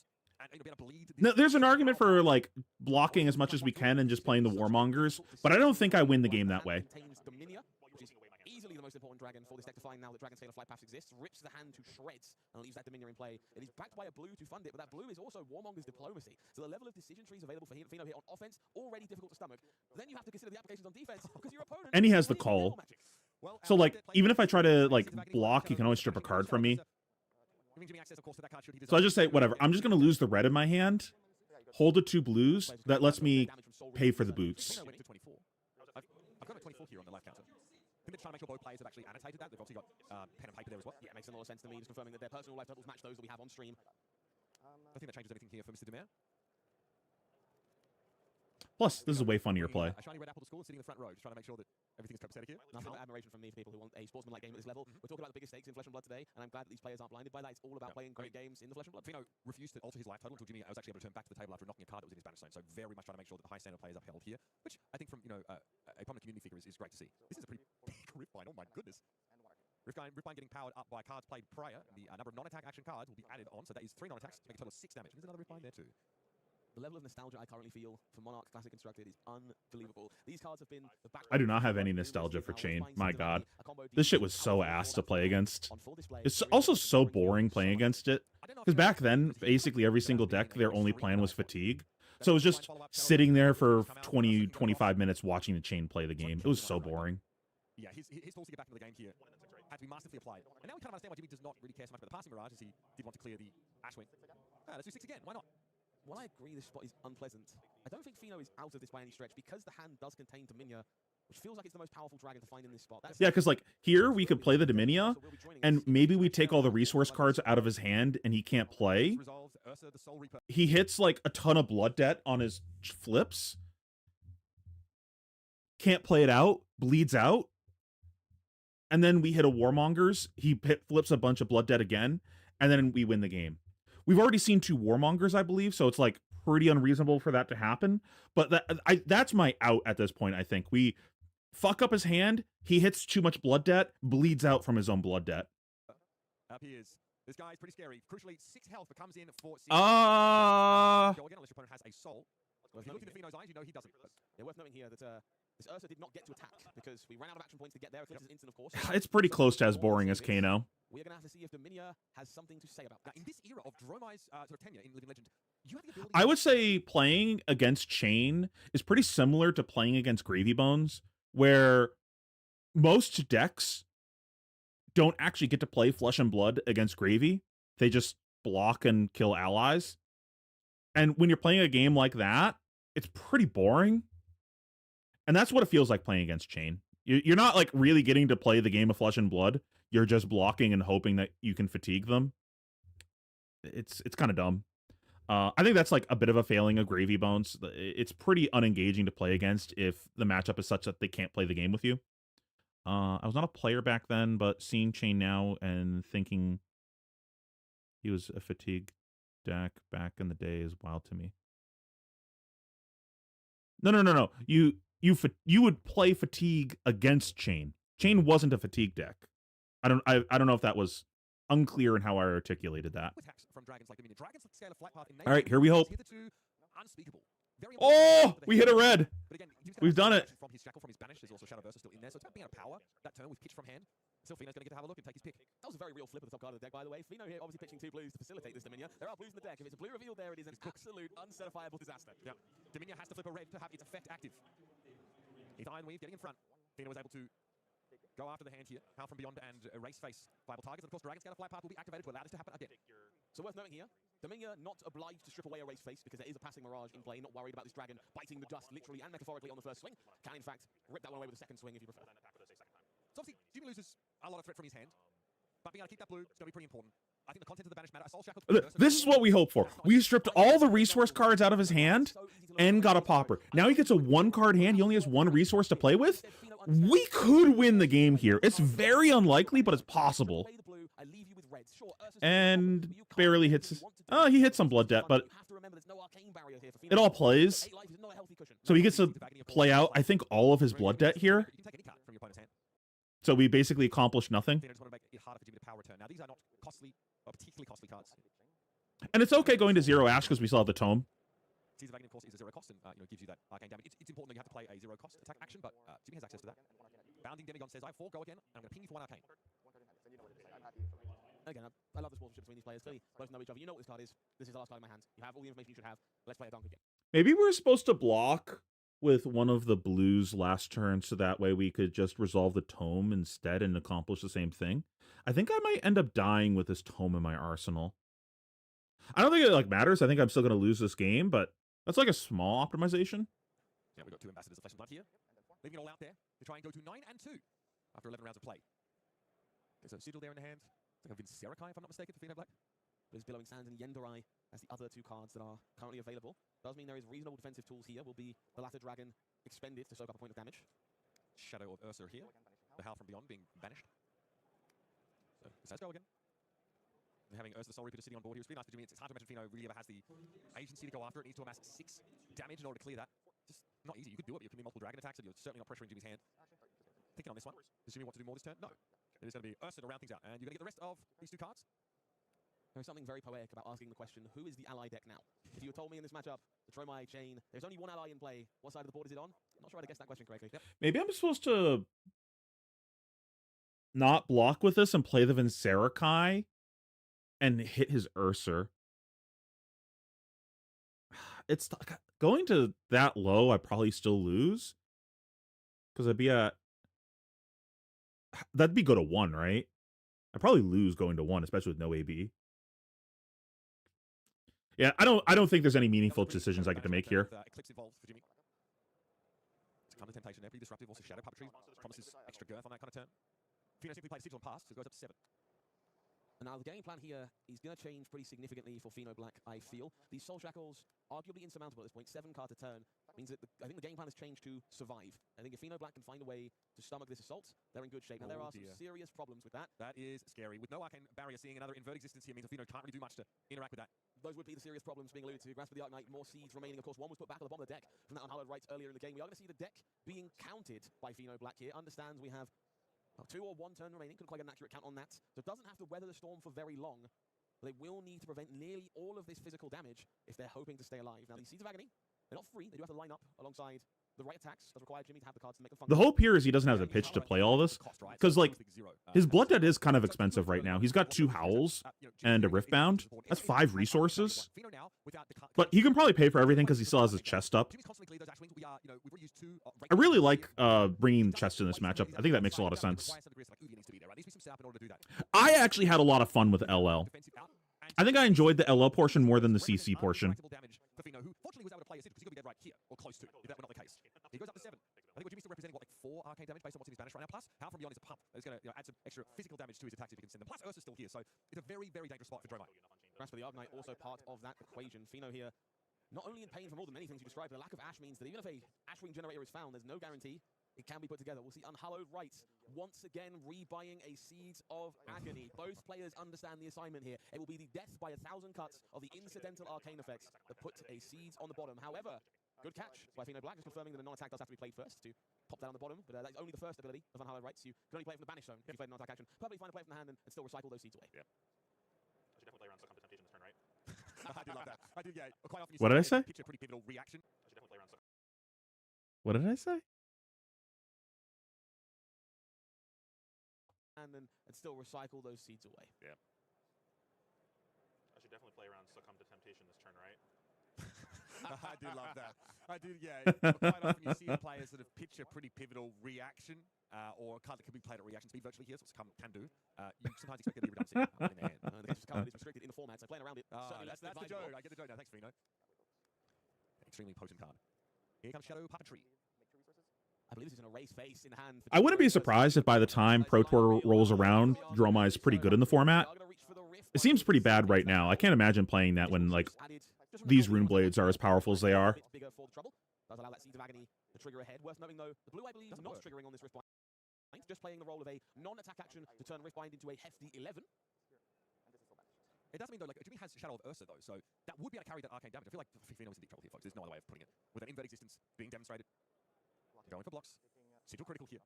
Now, there's an argument for like blocking as much as we can and just playing the Warmongers, but I don't think I win the game that way. Easily the most important dragon for this deck to find now that Dragon Scalar Flight Paths exists. Rips the hand to shreds and leaves that Dominion in play. It is backed by a blue to fund it, but that blue is also Warmonger's diplomacy. So the level of decision trees available for Pheano here on offense already difficult to stomach. Then you have to consider the applications on defense because your opponent. And he has the call. So like even if I try to like block, he can always strip a card from me. So I just say whatever. I'm just gonna lose the red in my hand. Hold the 2 blues. That lets me pay for the boots. I've got a 24 here on the life counter. I think they're trying to make sure both players have actually annotated that. They've obviously got pen and paper there as well. Yeah, it makes a lot of sense to me. Just confirming that their personal life totals match those that we have on stream. I don't think that changes anything here for Mr. Demir. Plus, this is a way funnier play. A shiny red apple to school sitting in the front row, just trying to make sure that everything's copacetic here. Nothing but admiration from me for people who want a sportsman-like game at this level. We're talking about the biggest stakes in Flesh and Blood today, and I'm glad that these players aren't blinded by that. It's all about playing great games in the Flesh and Blood. Pheano refused to alter his life total until Jimmy was actually able to turn back to the table after knocking a card that was in his banish zone. So very much trying to make sure that the high standard play is upheld here, which I think from a prominent community figure is great to see. This is a pretty big Riftbind. Oh my goodness. Riftbind getting powered up by cards played prior. The number of non-attack action cards will be added on, so that is 3 non-attacks to make a total of 6 damage. And there's another Riftbind there too. The level of nostalgia I currently feel for Monarch Classic Constructed is unbelievable. These cards have been the I do not have any nostalgia for Chain. My God. This shit was so ass to play against. It's also so boring playing against it. Because back then, basically every single deck, their only plan was fatigue. So it was just sitting there for 20, 25 minutes watching the Chain play the game. It was so boring. Yeah, his tools to get back into the game here had to be masterfully applied. And now we kind of understand why Jimmy does not really care so much about the passing Mirage, as he did want to clear the Ashwing. Let's do 6 again, why not? While I agree this spot is unpleasant, I don't think Pheno is out of this by any stretch, because the hand does contain Dominia, which feels like it's the most powerful dragon to find in this spot. Yeah, because like here we could play the Dominia, and maybe we take all the resource cards out of his hand and he can't play. He hits like a ton of blood debt on his flips. Can't play it out, bleeds out. And then we hit a Warmongers, he flips a bunch of blood debt again, and then we win the game. We've already seen 2 Warmongers, I believe, so it's like pretty unreasonable for that to happen. But that's my out at this point, I think. We fuck up his hand, he hits too much blood debt, bleeds out from his own blood debt. Up he is. This guy is pretty scary. Crucially, 6 health, but comes in for 6. Go again, unless your opponent has a soul. Well, if you look into Pheno's eyes, you know he doesn't. Yeah, worth noting here that this Ursa did not get to attack because we ran out of action points to get there. Eclipse is instant, of course. It's pretty close to as boring as Kano. We're going to have to see if Dominia has something to say about that. Now, in this era of Dromai's sort of tenure in Living Legend, you have the ability... I would say playing against Chain is pretty similar to playing against Gravy Bones, where most decks don't actually get to play Flesh and Blood against Gravy. They just block and kill allies. And when you're playing a game like that, it's pretty boring. And that's what it feels like playing against Chain. You're not like really getting to play the game of Flesh and Blood. You're just blocking and hoping that you can fatigue them. It's kind of dumb. I think that's like a bit of a failing of Gravy Bones. It's pretty unengaging to play against if the matchup is such that they can't play the game with you. I was not a player back then, but seeing Chain now and thinking he was a fatigue deck back in the day is wild to me. No. You would play fatigue against Chain. Chain wasn't a fatigue deck. I don't know if that was unclear in how I articulated that. From dragons like Dominion. Dragons scale of flight path in All right, here we hope. Unspeakable. Oh, we hit a red. But again, we've done it. From his shackle, from his banish, there's also Shadow Versa still in there. So it's about being able to power that turn with pitch from hand. Still, Pheno's going to get to have a look and take his pick. That was a very real flip of the top card of the deck, by the way. Pheno here obviously pitching 2 blues to facilitate this Dominia. There are blues in the deck. If it's a blue reveal there, it is an absolute uncertifiable disaster. Yeah. Dominia has to flip a red to have its effect active. If Iron Weave getting in front, Pheno was able to go after the hand here. Howl from Beyond and Race Face viable targets. And of course, Dragon Scale of Flight Path will be activated to allow this to happen again. So worth noting here, Dominia not obliged to strip away a Race Face because there is a passing Mirage in play, not worried about this dragon biting the dust literally and metaphorically on the first swing. Can in fact rip that one away with a second swing if you prefer. So obviously, Jimmy loses a lot of threat from his hand, but being able to keep that blue is going to be pretty important. I think the content of the banish matter. Soul Shackle. This is what we hope for. We stripped all the resource cards out of his hand and got a popper. Now he gets a 1-card hand. He only has 1 resource to play with. We could win the game here. It's very unlikely, but it's possible. And barely hits. Oh, he hits some blood debt, but it all plays. So he gets to play out, I think, all of his blood debt here. So we basically accomplished nothing. Now these are not costly or particularly costly cards. And it's okay going to 0 Ash because we still have the Tome. Season Wagon, of course, is a 0 cost and gives you that arcane damage. It's important that you have to play a 0 cost attack action, but Jimmy has access to that. Bounding Demigod says, I have 4, go again, and I'm going to ping you for 1 arcane. Again, I love the sportsmanship between these players. Clearly, both know each other. You know what this card is. This is the last card in my hand. You have all the information you should have. Let's play a dunk again. Maybe we're supposed to block with one of the blues last turn so that way we could just resolve the Tome instead and accomplish the same thing. I think I might end up dying with this Tome in my arsenal. I don't think it like matters. I think I'm still going to lose this game, but that's like a small optimization. Yeah, we've got 2 ambassadors of Flesh and Blood here. Leaving it all out there to try and go to 9 and 2 after 11 rounds of play. There's a Sigil there in the hand. I think I've been Serakai, if I'm not mistaken, for pheanoblack. There's Billowing Sands and Yendorai as the other 2 cards that are currently available. Does mean there is reasonable defensive tools here. Will be the latter dragon expended to soak up a point of damage. Shadow of Ursa here. The Howl from Beyond being banished. So let's go again. And having Ursa the Soul Reaper sitting on board here is really nice for Jimmy. It's hard to imagine Pheno really ever has the agency to go after it. It needs to amass 6 damage in order to clear that. Just not easy. You could do it, but you can be multiple dragon attacks, and you're certainly not pressuring Jimmy's hand. Thinking on this one. Does Jimmy want to do more this turn? No. It is going to be Ursa to round things out. And you're going to get the rest of these 2 cards. There's something very poetic about asking the question, who is the ally deck now? If you had told me in this matchup, the Tromai chain, there's only one ally in play, what side of the board is it on? I'm not sure how to guess that question correctly. Yep. Maybe I'm supposed to not block with this and play the Vincerakai and hit his Ursa. It's going to that low, I probably still lose. Because I'd be at... That'd be go to 1, right? I'd probably lose going to 1, especially with no AB. Yeah, I don't think there's any meaningful decisions I get to make here. Eclipse involved for Jimmy. It's kind of temptation there, pretty disruptive. Also, Shadow Puppetry promises extra girth on that kind of turn. Pheno simply played a 6 on pass, so it goes up to 7. And now the game plan here is going to change pretty significantly for pheanoblack, I feel. These Soul Shackles, arguably insurmountable at this point, 7 card to turn, means that I think the game plan has changed to survive. I think if pheanoblack can find a way to stomach this assault, they're in good shape. Now, there are some serious problems with that. That is scary. With no Arcane Barrier, seeing another invert existence here means Pheno can't really do much to interact with that. Those would be the serious problems being alluded to. Grasp of the Arknight, more seeds remaining. Of course, one was put back at the bottom of the deck from that unhallowed rights earlier in the game. We are going to see the deck being counted by pheanoblack here. Understands we have 2 or 1 turn remaining. Couldn't quite get an accurate count on that. So it doesn't have to weather the storm for very long. But they will need to prevent nearly all of this physical damage if they're hoping to stay alive. Now, these Seeds of Agony, they're not free. They do have to line up alongside the right attacks. Does require Jimmy to have the cards to make them function. The hope here is he doesn't have the pitch to play all this. Because, like, his Blood Debt is kind of expensive right now. He's got 2 Howls and a Riftbound. That's 5 resources. But he can probably pay for everything because he still has his chest up. I really like bringing chest in this matchup. I think that makes a lot of sense. I actually had a lot of fun with LL. I think I enjoyed the LL portion more than the CC portion. Who fortunately was able to play a Sid because he could be dead right here, or close to, if that were not the case. He goes up to 7. I think Jimmy's still representing, what, like 4 arcane damage based on what's in his banish right now. Plus, How from Beyond is a pump. It's going to add some extra physical damage to his attacks if he can send them. Plus, Ursa's still here, so it's a very, very dangerous spot for Dromai. Grasp of the Arknight also part of that equation. Pheno here, not only in pain from all the many things you described, but a lack of Ash means that even if a Ash Ring generator is found, there's no guarantee it can be put together. We'll see Unhallowed Rights once again rebuying a Seeds of Agony. Both players understand the assignment here. It will be the death by 1,000 cuts of the incidental arcane effects that put a Seeds on the bottom. However, good catch by pheanoblack, just confirming that the non-attack does have to be played first to pop that on the bottom. But that's only the first ability of Unhallowed Rights. You can only play it from the banish zone if you played a non-attack action. Probably find a play from the hand and still recycle those seeds away. Yeah. I should definitely play around Succumb to Temptation this turn, right? I do love that. I do, yeah. Quite often you What did I say? Picture pretty pivotal reaction. I should definitely play around Succumb. What did I say? And still recycle those seeds away. Yeah. I should definitely play around Succumb to Temptation this turn, right? I do love that. I do, yeah. Quite often you see players sort of pitch a pretty pivotal reaction, or a card that can be played at reaction speed virtually here, so Succumb can do. You sometimes expect there to be redundancy in their hand. The game Succumb is restricted in the format, so playing around it. That's the joke. I get the joke now. Thanks, Pheno. Extremely potent card. Here comes Shadow Puppetry. I believe this is an erase face in hand. I wouldn't be surprised if by the time Pro Tour rolls around, Dromai is pretty good in the format. It seems pretty bad right now. I can't imagine playing that when, like, these Rune Blades are as powerful as they are. Does allow that Seeds of Agony to trigger ahead. Worth noting, though, the blue, I believe, is not triggering on this Riftbind. Just playing the role of a non-attack action to turn Riftbind into a hefty 11. It does mean, though, like, Jimmy has Shadow of Ursa, though, so that would be able to carry that arcane damage. I feel like Pheno is in deep trouble here, folks. There's no other way of putting it. With an invert existence being demonstrated. Going for blocks. Sigil critical here.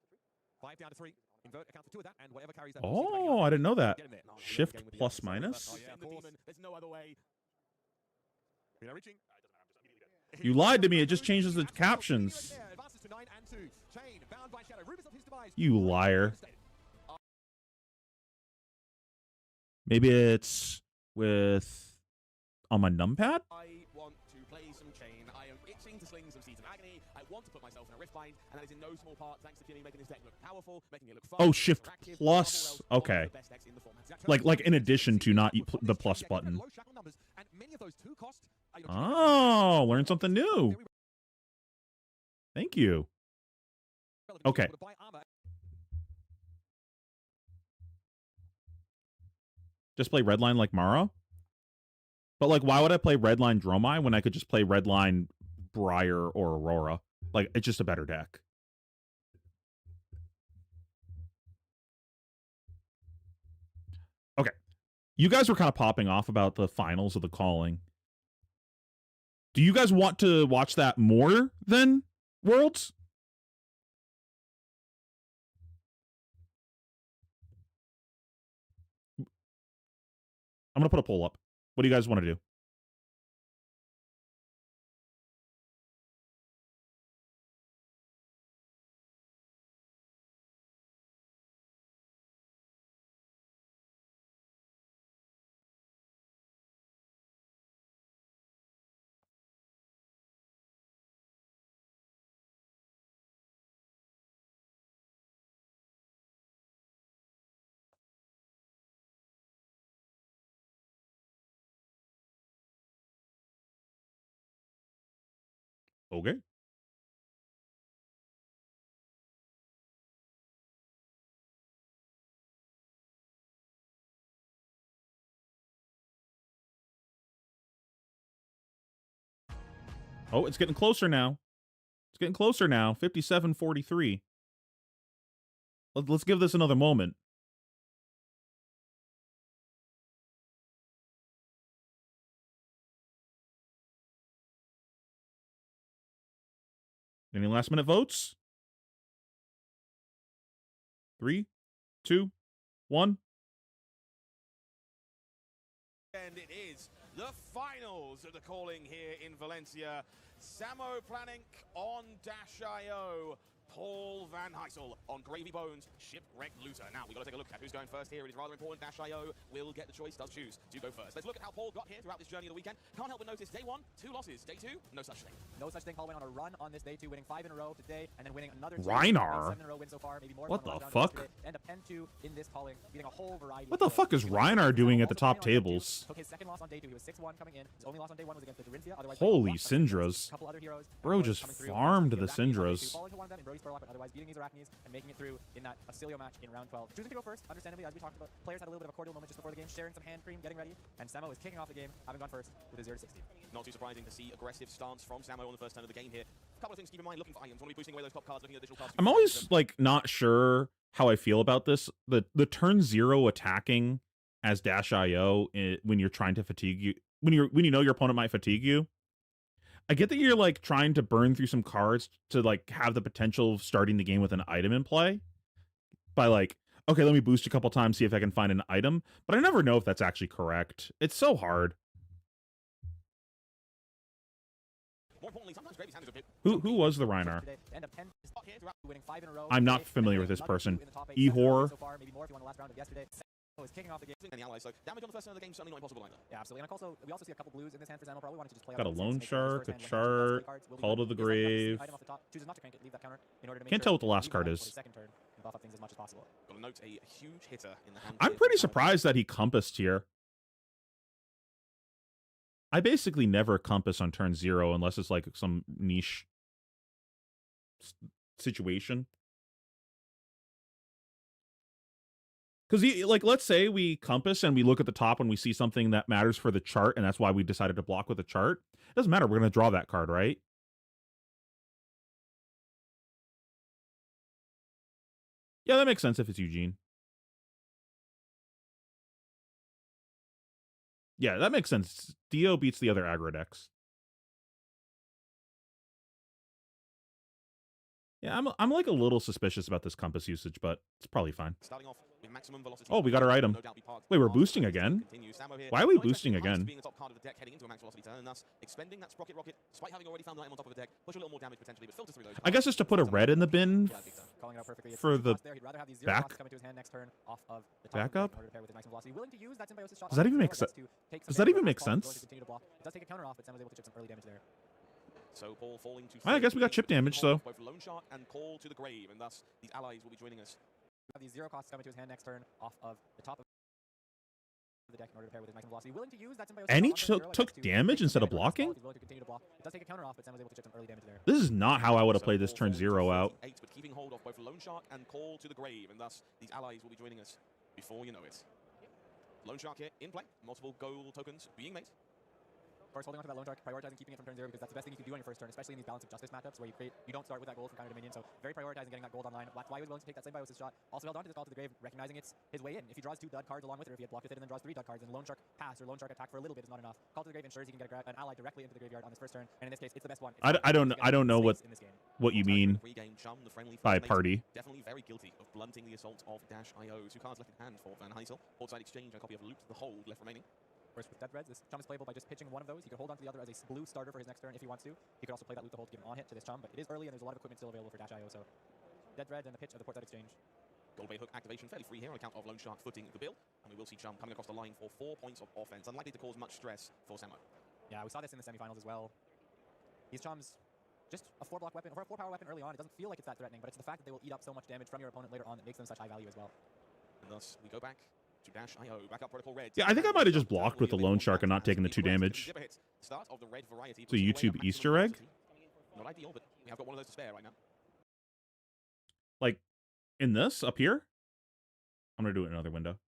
5 down to 3. Invert accounts for 2 of that, and whatever carries that. Oh, I didn't know that. No, Shift plus minus? Oh, yeah, of course. There's no other way. Pheno reaching. You lied to me. It just changes the captions. Advances to 9 and 2. Chain, bound by Shadow. Rubis of his demise. You liar. Maybe it's with on my numpad? I want to play some Chain. I am itching to sling some Seeds of Agony. I want to put myself in a Riftbind, and that is in no small part thanks to Jimmy making his deck look powerful, making it look fun. Oh, shift plus. Okay. Like in addition to not the plus button. Oh, learn something new. Thank you. Okay. Just play Redline like Mara? But, like, why would I play Redline Dromai when I could just play Redline Briar or Aurora? Like, it's just a better deck. Okay. You guys were kind of popping off about the finals of the Calling. Do you guys want to watch that more than Worlds? I'm gonna put a poll up. What do you guys want to do? Okay. Oh, it's getting closer now. It's getting closer now. 57-43. Let's give this another moment. Any last minute votes? 3, 2, 1. And it is the finals of the calling here in Valencia. Samo Planink on Dash.io. Paul Van Heysel on Gravy Bones, Shipwrecked Looter. Now, we've got to take a look at who's going first here. It is rather important. Dash.io will get the choice, does choose to go first. Let's look at how Paul got here throughout this journey of the weekend. Can't help but notice day 1, 2 losses. Day 2, no such thing. No such thing. Paul went on a run on this day 2, winning 5 in a row today, and then winning another 2. Reinar. 7 in a row win so far, maybe more. What the fuck? And a pen 2 in this calling, beating a whole variety. What the fuck is Reinar doing at the top tables? Took his second loss on day 2. He was 6-1 coming in. His only loss on day 1 was against the Dorinthia. Otherwise, Holy Syndras. couple other heroes. Bro just farmed the Syndras. Falling to one of them in Brody's Spurlock, but otherwise beating these Arachnes and making it through in that Acilio match in round 12. Choosing to go first, understandably, as we talked about, players had a little bit of a cordial moment just before the game, sharing some hand cream, getting ready, and Samo is kicking off the game, having gone first with a 0-60. Not too surprising to see aggressive stance from Samo on the first turn of the game here. A couple of things to keep in mind, looking for items, want to be boosting away those top cards, looking at additional cards. I'm always like not sure how I feel about this. The turn 0 attacking as Dash.io when you're trying to fatigue you, when you know your opponent might fatigue you. I get that you're like trying to burn through some cards to like have the potential of starting the game with an item in play. By like, okay, let me boost a couple times, see if I can find an item. But I never know if that's actually correct. It's so hard. More importantly, sometimes Gravy's hand is a bit... Who was the Reinar? I'm not familiar with this person. Ehor. Is kicking off the game. And the allies, so damage on the first turn of the game certainly not impossible either. Yeah, absolutely. And we also see a couple blues in this hand for Samo. Probably wanted to just play Got a out Loan make Shark, a first hand, chart, Call to the Grave. Item off the top, chooses not to crank it, leave that counter in order to make Can't sure tell what the last leave card that is. for his second turn and buff up things as much as possible. Got to note a huge hitter in the hand. I'm pretty surprised that he compassed here. I basically never compass on turn 0 unless it's like some niche situation. Because, like, let's say we compass and we look at the top and we see something that matters for the chart, and that's why we decided to block with the chart. It doesn't matter. We're going to draw that card, right? Yeah, that makes sense if it's Eugene. Yeah, that makes sense. Dio beats the other aggro decks. Yeah, I'm like a little suspicious about this compass usage, but it's probably fine. Starting off with maximum velocity. Oh, we got our item. No doubt be parked. Wait, we're boosting again? Why are we boosting again? Being the top card of the deck, heading into a max velocity turn, and thus expending that sprocket rocket, despite having already found the item on top of the deck, push a little more damage potentially, but filter through those. I guess just to put a red in the bin Calling it out perfectly. for the back. Coming to his hand next turn off of the Backup? in order to pair with his maximum velocity. Willing to use that symbiosis shot. Does that even make sense? Does that even make sense? It does take a counter off, but Sam was able to chip some early damage there. So Paul falling to I guess we got chip damage, so. both Loan Shark and Call to the Grave, and thus these allies will be joining us. Have these 0 costs coming to his hand next turn off of the top of the deck in order to pair with his maximum velocity. Willing to use that symbiosis. And he took damage instead of blocking? He's willing to continue to block. It does take a counter off, but Sam was able to chip some early damage there. This is not how I would have So played this Paul turn falling 0 to out. 48, but keeping hold of both Loan Shark and Call to the Grave, and thus these allies will be joining us before you know it. Loan Shark here in play, multiple gold tokens being made. Of course, holding on to that Lone Shark, prioritizing keeping it from turn 0 because that's the best thing you can do on your first turn, especially in these balance of justice matchups where you don't start with that gold from counter dominion. So very prioritizing getting that gold online. That's why he was willing to take that symbiosis shot. Also held on to this Call to the Grave, recognizing it's his way in. If he draws 2 dud cards along with it, or if he had blocked with it and then draws 3 dud cards, then Lone Shark pass or Lone Shark attack for a little bit is not enough. Call to the Grave ensures he can get an ally directly into the graveyard on his first turn, and in this case, it's the best one. I don't know what you mean by party. Definitely very guilty of blunting the assault of Dash.io. 2 cards left in hand for Van Heysel. Board side exchange, a copy of Loot the Hold left remaining. course, with Dead Reds, this Chum is playable by just pitching one of those. He could hold on to the other as a blue starter for his next turn if he wants to. He could also play that Loot the Hold to give an on-hit to this Chum, but it is early and there's a lot of equipment still available for Dash.io, so Dead Red and the pitch of the Port Dead Exchange. Goldbait Hook activation fairly free here on account of Lone Shark footing the bill, and we will see Chum coming across the line for 4 points of offense, unlikely to cause much stress for Samo. Yeah, we saw this in the semifinals as well. These Chums, just a 4-block weapon, or a 4-power weapon early on. It doesn't feel like it's that threatening, but it's the fact that they will eat up so much damage from your opponent later on that makes them such high value as well. And thus, we go back to Dash.io, back up Protocol Red. Yeah, I think I might have just blocked with the Lone Shark and not taken the 2 damage. Start of the red variety. It's a YouTube Easter egg? Not ideal, but we have got one of those to spare right now. Like, in this, up here? I'm going to do it in another window.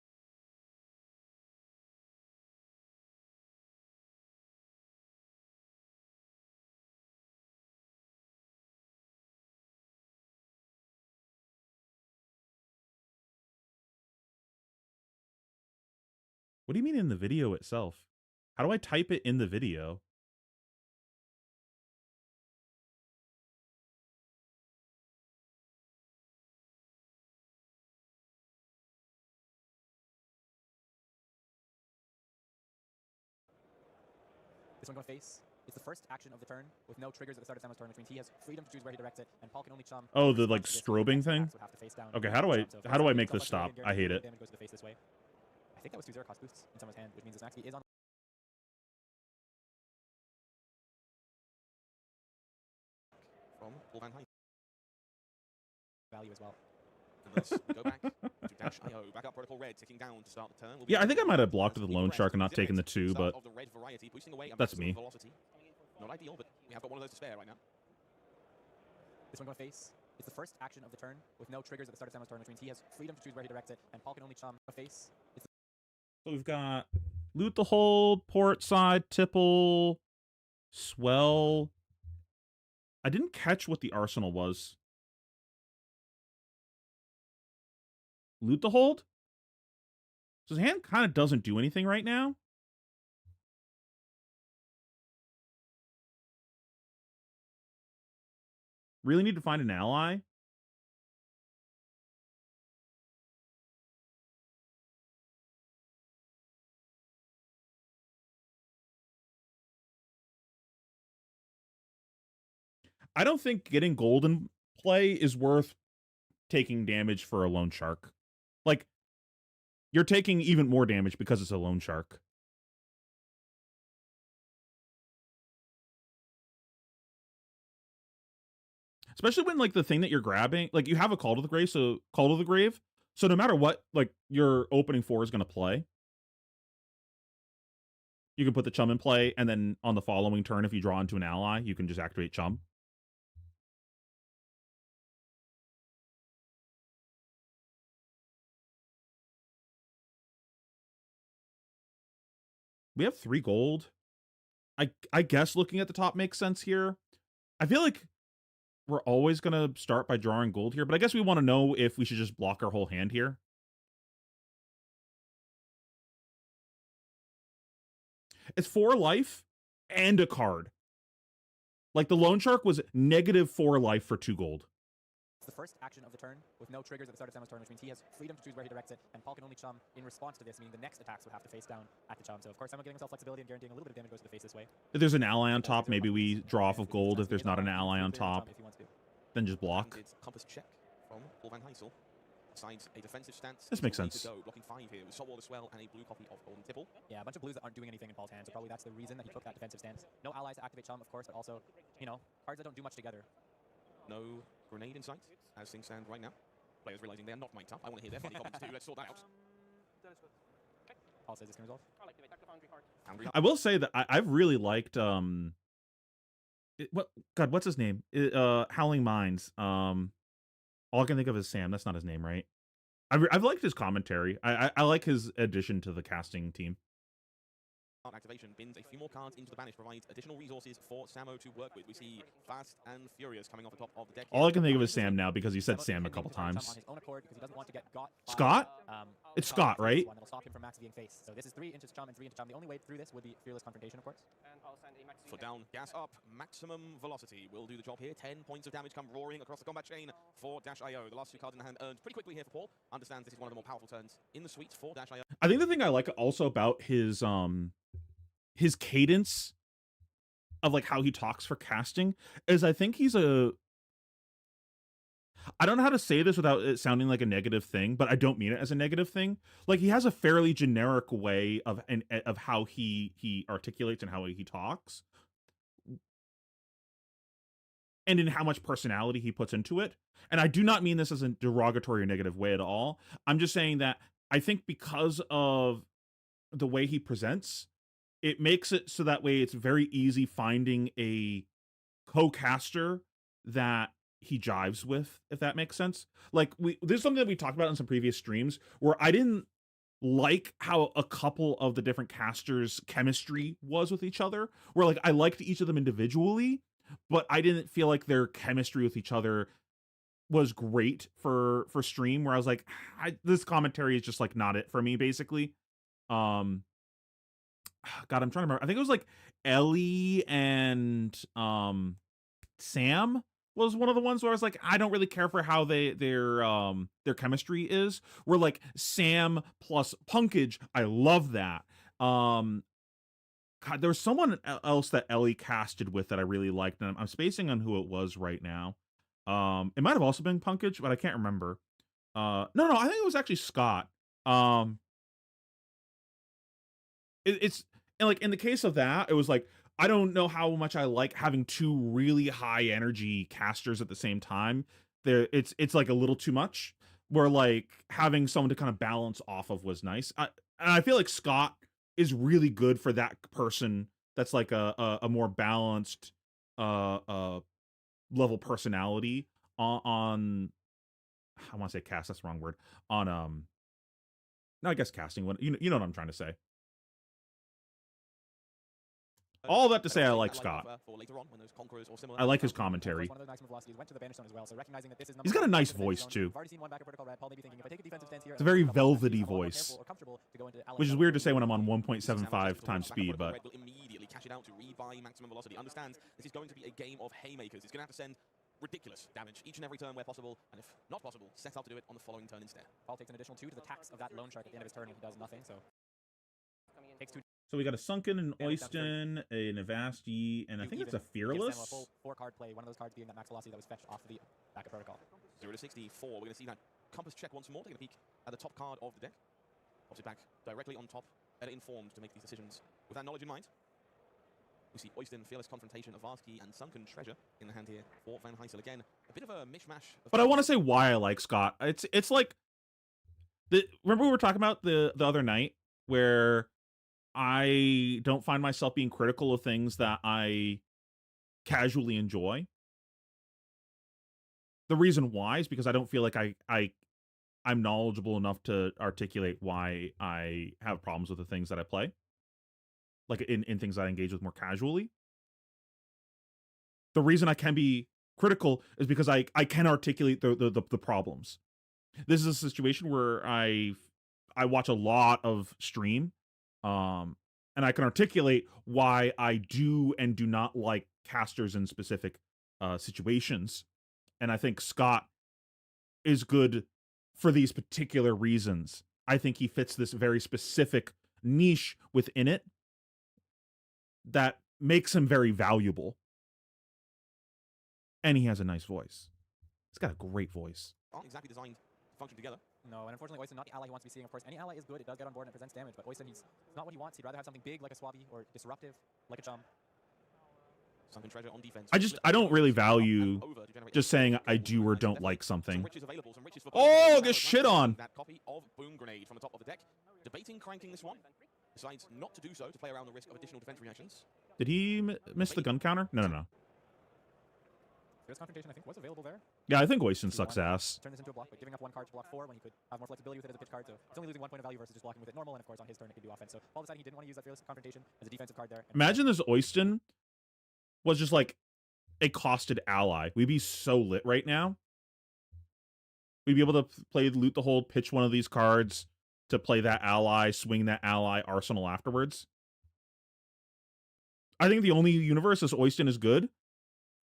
What do you mean in the video itself? How do I type it in the video? This one going to face. It's the first action of the turn with no triggers at the start of Samo's turn, which means he has freedom to choose where he directs it, and Paul can only Chum. Oh, the like strobing thing? Okay, how do I make this stop? I hate it. Damage goes to the face this way. I think that was 2 0 cost boosts in someone's hand, which means this next is on From Paul Van Heijn. value as well. And thus, we go back to Dash.io, back up Protocol Red, ticking down to start the turn. Yeah, I think I might have blocked with the Lone Shark and not taken the 2, but of the red variety, boosting away that's me. Velocity. Not ideal, but we have got one of those to spare right now. This one going to face. It's the first action of the turn with no triggers at the start of Samo's turn, which means he has freedom to choose where he directs it, and Paul can only Chum a face. So we've got Loot the Hold, Port Side, Tipple, Swell. I didn't catch what the arsenal was. Loot the Hold? So his hand kind of doesn't do anything right now. Really need to find an ally. I don't think getting golden play is worth taking damage for a Lone Shark. Like, you're taking even more damage because it's a Lone Shark. Especially when, like, the thing that you're grabbing, like, you have a Call to the Grave, so no matter what, like, your opening 4 is going to play, you can put the Chum in play, and then on the following turn, if you draw into an ally, you can just activate Chum. We have 3 gold. I guess looking at the top makes sense here. I feel like we're always going to start by drawing gold here, but I guess we want to know if we should just block our whole hand here. It's 4 life and a card. Like, the Lone Shark was -4 life for 2 gold. It's the first action of the turn with no triggers at the start of Samo's turn, which means he has freedom to choose where he directs it, and Paul can only Chum in response to this, meaning the next attacks would have to face down at the Chum. So, of course, Samo giving himself flexibility and guaranteeing a little bit of damage goes to the face this way. If there's an ally on top, maybe we draw off of gold. If there's not an ally on top, then just block. Compass check from Paul Van Heijn. Signs a defensive stance. This makes sense. Blocking 5 here with Saltwater Swell and a blue copy of Golden Tipple. Yeah, a bunch of blues that aren't doing anything in Paul's hand, so probably that's the reason that he took that defensive stance. No allies to activate Chum, of course, but also, you know, cards that don't do much together. No grenade in sight, as things stand right now. Players realizing they are not mic'd up. I want to hear their funny comments too. Let's sort that out. Paul says this can resolve. I will say that I've really liked what's his name? Howling Minds. All I can think of is Sam. That's not his name, right? I've liked his commentary. I like his addition to the casting team. Activation bins a few more cards into the banish, provides additional resources for Samo to work with. We see Fast and Furious coming off the top of the deck. All I can think of is Sam now because he said Sam a couple times. Scott? It's Scott, right? That'll stop him from max being faced. So this is 3 inches chum and 3 inches chum. The only way through this would be Fearless Confrontation, of course. Foot down, gas up, maximum velocity will do the job here. 10 points of damage come roaring across the combat chain for Dash.io. The last 2 cards in the hand earned pretty quickly here for Paul. Understands this is one of the more powerful turns in the suite for Dash.io. I think the thing I like also about his cadence of like how he talks for casting is I think he's a, I don't know how to say this without it sounding like a negative thing, but I don't mean it as a negative thing. Like he has a fairly generic way of how he articulates and how he talks, and in how much personality he puts into it. And I do not mean this as a derogatory or negative way at all. I'm just saying that I think because of the way he presents, it makes it so that way it's very easy finding a co-caster that he jives with, if that makes sense. Like there's something that we talked about in some previous streams where I didn't like how a couple of the different casters' chemistry was with each other, where like I liked each of them individually, but I didn't feel like their chemistry with each other was great for stream, where I was like, this commentary is just like not it for me, basically. God, I'm trying to remember. I think it was like Ellie and Sam was one of the ones where I was like, I don't really care for how their chemistry is. Where like Sam plus Punkage, I love that. God, there was someone else that Ellie casted with that I really liked, and I'm spacing on who it was right now. It might have also been Punkage, but I can't remember. No, I think it was actually Scott. It's and like in the case of that, it was like I don't know how much I like having 2 really high energy casters at the same time. It's like a little too much. Where like having someone to kind of balance off of was nice. And I feel like Scott is really good for that person that's like a more balanced level personality on I want to say cast, that's the wrong word. On no, I guess casting, when you know what I'm trying to say. All that to say, I like Scott. I like his commentary. He's got a nice voice too. It's a very velvety voice, which is weird to say when I'm on 1.75 times speed, but immediately cash it out to rebuy maximum velocity. Understands this is going to be a game of haymakers. He's going to have to send ridiculous damage each and every turn where possible, and if not possible, set up to do it on the following turn instead. Paul takes an additional 2 to the tax of that loan shark at the end of his turn when he does nothing, so takes 2. So we got a Sunken, an Oyston, a Navasti, and I think it's a Fearless. A full 4-card play, one of those cards being that max velocity that was fetched off the back of Protocol. 0 to 64, we're going to see that compass check once more, taking a peek at the top card of the deck. Pops it back directly on top, better informed to make these decisions with that knowledge in mind. We see Oyston, Fearless Confrontation, Avarsky, and Sunken Treasure in the hand here for Van Heysel. Again, a bit of a mishmash. But I want to say why I like Scott. It's like remember we were talking about the other night where I don't find myself being critical of things that I casually enjoy. The reason why is because I don't feel like I'm knowledgeable enough to articulate why I have problems with the things that I play. Like in things I engage with more casually. The reason I can be critical is because I can articulate the problems. This is a situation where I watch a lot of stream, and I can articulate why I do and do not like casters in specific situations. And I think Scott is good for these particular reasons. I think he fits this very specific niche within it that makes him very valuable. And he has a nice voice. He's got a great voice. Aren't exactly designed to function together. No, and unfortunately, Oyston not the ally he wants to be seeing. Of course, any ally is good. It does get on board and it presents damage, but Oyston, it's not what he wants. He'd rather have something big like a Swabby or disruptive like a Chum. Sunken Treasure on defense. I don't really value just saying I do or don't like something. Oh, get shit on. That copy of Boom Grenade from the top of the deck. Debating cranking this one. Decides not to do so to play around the risk of additional defense reactions. Did he miss the gun counter? No. Fearless Confrontation, I think, was available there. Yeah, I think Oyston sucks ass. Turn this into a block, but giving up 1 card to block 4 when he could have more flexibility with it as a pitch card. So it's only losing 1 point of value versus just blocking with it normal. And of course, on his turn, it could do offense. So Paul decided he didn't want to use that Fearless Confrontation as a defensive card there. Imagine this Oyston was just like a costed ally. We'd be so lit right now. We'd be able to play Loot the Hold, pitch one of these cards, to play that ally, swing that ally arsenal afterwards. I think the only universe this Oyston is good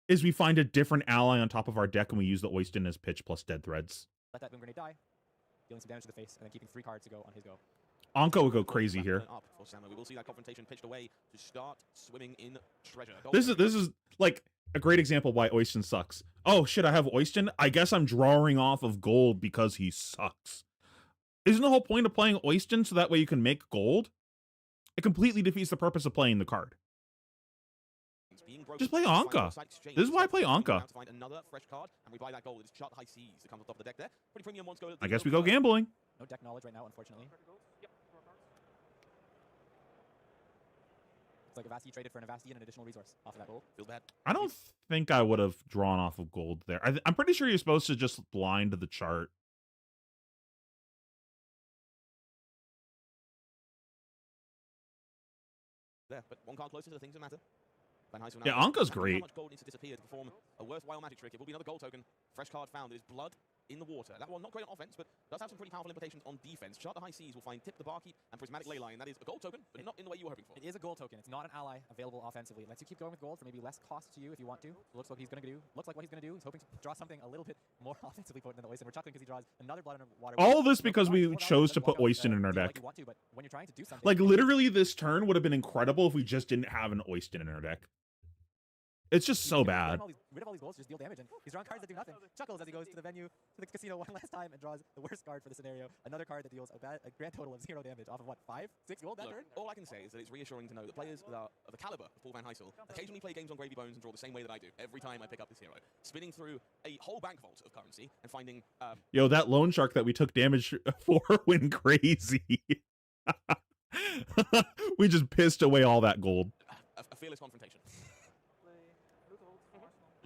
is we find a different ally on top of our deck and we use the Oyston as pitch plus dead threads. Let that Boom Grenade die, dealing some damage to the face, and then keeping 3 cards to go on his go. Anka would go crazy here. We will see that confrontation pitched away to start swimming in treasure. This is like a great example why Oyston sucks. Oh shit, I have Oyston. I guess I'm drawing off of gold because he sucks. Isn't the whole point of playing Oyston so that way you can make gold? It completely defeats the purpose of playing the card. Just play Anka. This is why I play Anka. I guess we go gambling. No deck knowledge right now, unfortunately. It's like Avasti traded for an Avasti and an additional resource off of that gold. Feel bad. I don't think I would have drawn off of gold there. I'm pretty sure you're supposed to just blind the chart. There, but one card closer to the things that matter. Yeah, Anka's great. How much gold needs to disappear to perform a worthwhile magic trick? It will be another gold token. Fresh card found. It is blood in the water. That one not great on offense, but does have some pretty powerful implications on defense. Chart the High Seas will find Tip the Barkeep and Prismatic Leyline. That is a gold token, but not in the way you were hoping for. It is a gold token. It's not an ally available offensively. It lets you keep going with gold for maybe less cost to you if you want to. Looks like he's going to do. Looks like what he's going to do. He's hoping to draw something a little bit more offensively potent than the Oyston. We're chuckling because he draws another blood underwater. All this because we chose to put Oyston in our deck. Like literally, this turn would have been incredible if we just didn't have an Oyston in our deck. It's just so bad. Rid of all these goals, just deal damage, and he's drawing cards that do nothing. Chuckles as he goes to the venue, to the casino one last time, and draws the worst card for the scenario. Another card that deals a grand total of 0 damage off of what, 5, 6 gold that turn? All I can say is that it's reassuring to know that players that are of the caliber of Paul Van Heysel occasionally play games on Gravy Bones and draw the same way that I do every time I pick up this hero, spinning through a whole bank vault of currency and finding. Yo, that loan shark that we took damage for went crazy. We just pissed away all that gold. A fearless confrontation.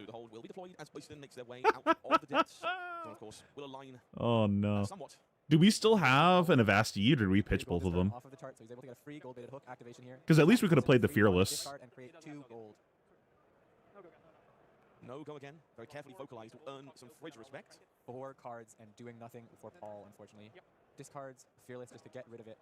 The hold will be deployed as Oyston makes their way out of the depths. So, of course, will align. Oh no. Somewhat. Do we still have an Avasti, or did we pitch both of them? Off of the chart, so he's able to get a free gold-baited hook activation here. Because at least we could have played the Fearless. And create 2 gold. No go again. Very carefully focalized to earn some fridge respect. 4 cards and doing nothing for Paul, unfortunately. Discards Fearless just to get rid of it.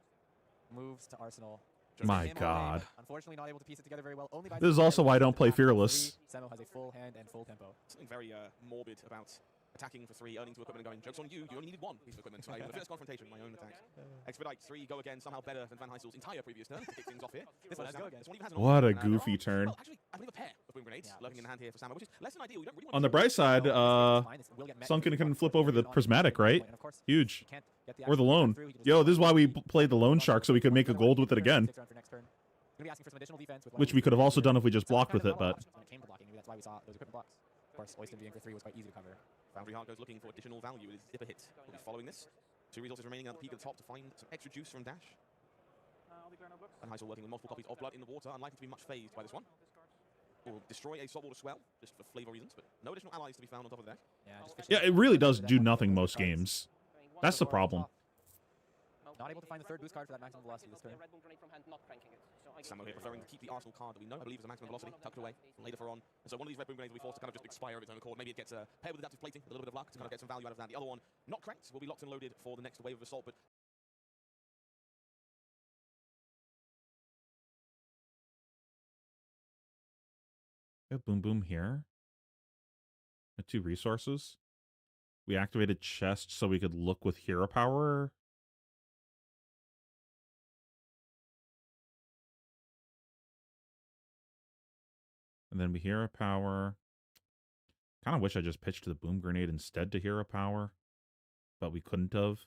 Moves to Arsenal. My God. Unfortunately, not able to piece it together very well. Only by this is also why I don't play Fearless. Semo has a full hand and full tempo. Something very morbid about attacking for 3, earning 2 equipment and going, joke's on you, you only needed 1 piece of equipment. So the first confrontation, my own attack. Expedite 3, go again, somehow better than Van Heysel's entire previous turn to kick things off here. This one has go again. What a goofy turn. Well, actually, I believe a pair of boom grenades lurking in the hand here for Samo, which is less than ideal. We don't really want on the bright side, Sunken can flip over the Prismatic, right? Huge. Or the loan. Yo, this is why we played the loan shark, so we could make a gold with it again. Which we could have also done if we just blocked with it, but... That's why we saw those equipment blocks. Of course, Oyston being for 3 was quite easy to cover. Foundry Heart goes looking for additional value. It is Zipper hit. We'll be following this. 2 resources remaining at the peak at the top to find some extra juice from Dash. And Heysel working with multiple copies of Blood in the Water, unlikely to be much phased by this one. We'll destroy a saltwater swell, just for flavor reasons, but no additional allies to be found on top of the deck. Yeah, it really does do nothing most games. That's the problem. Not able to find the 3rd boost card for that maximum velocity this turn. Samo here preferring to keep the Arsenal card that we know, I believe, is the maximum velocity, tucked away later for on. And so one of these red boom grenades will be forced to kind of just expire of its own accord. Maybe it gets paired with adaptive plating, a little bit of luck to kind of get some value out of that. The other one, not cracked, will be locked and loaded for the next wave of assault, but boom boom here. 2 resources. We activated chest so we could look with hero power. And then we hero power. Kind of wish I just pitched the boom grenade instead to hero power, but we couldn't have.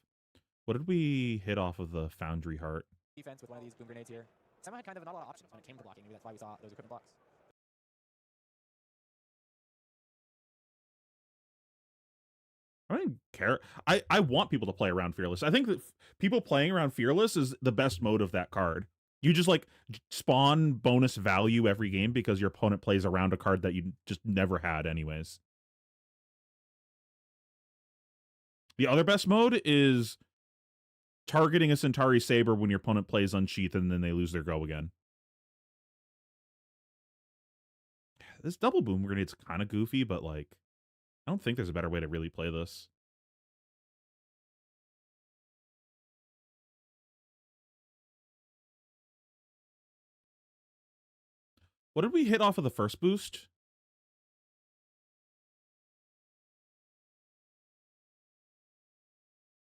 What did we hit off of the Foundry Heart? Defense with one of these boom grenades here. Somehow had kind of not a lot of options when it came to blocking. Maybe that's why we saw those equipment blocks. I don't care. I want people to play around Fearless. I think that people playing around Fearless is the best mode of that card. You just like spawn bonus value every game because your opponent plays around a card that you just never had anyways. The other best mode is targeting a Centauri Saber when your opponent plays Unsheath and then they lose their go again. This double boom grenade's kind of goofy, but like, I don't think there's a better way to really play this. What did we hit off of the first boost?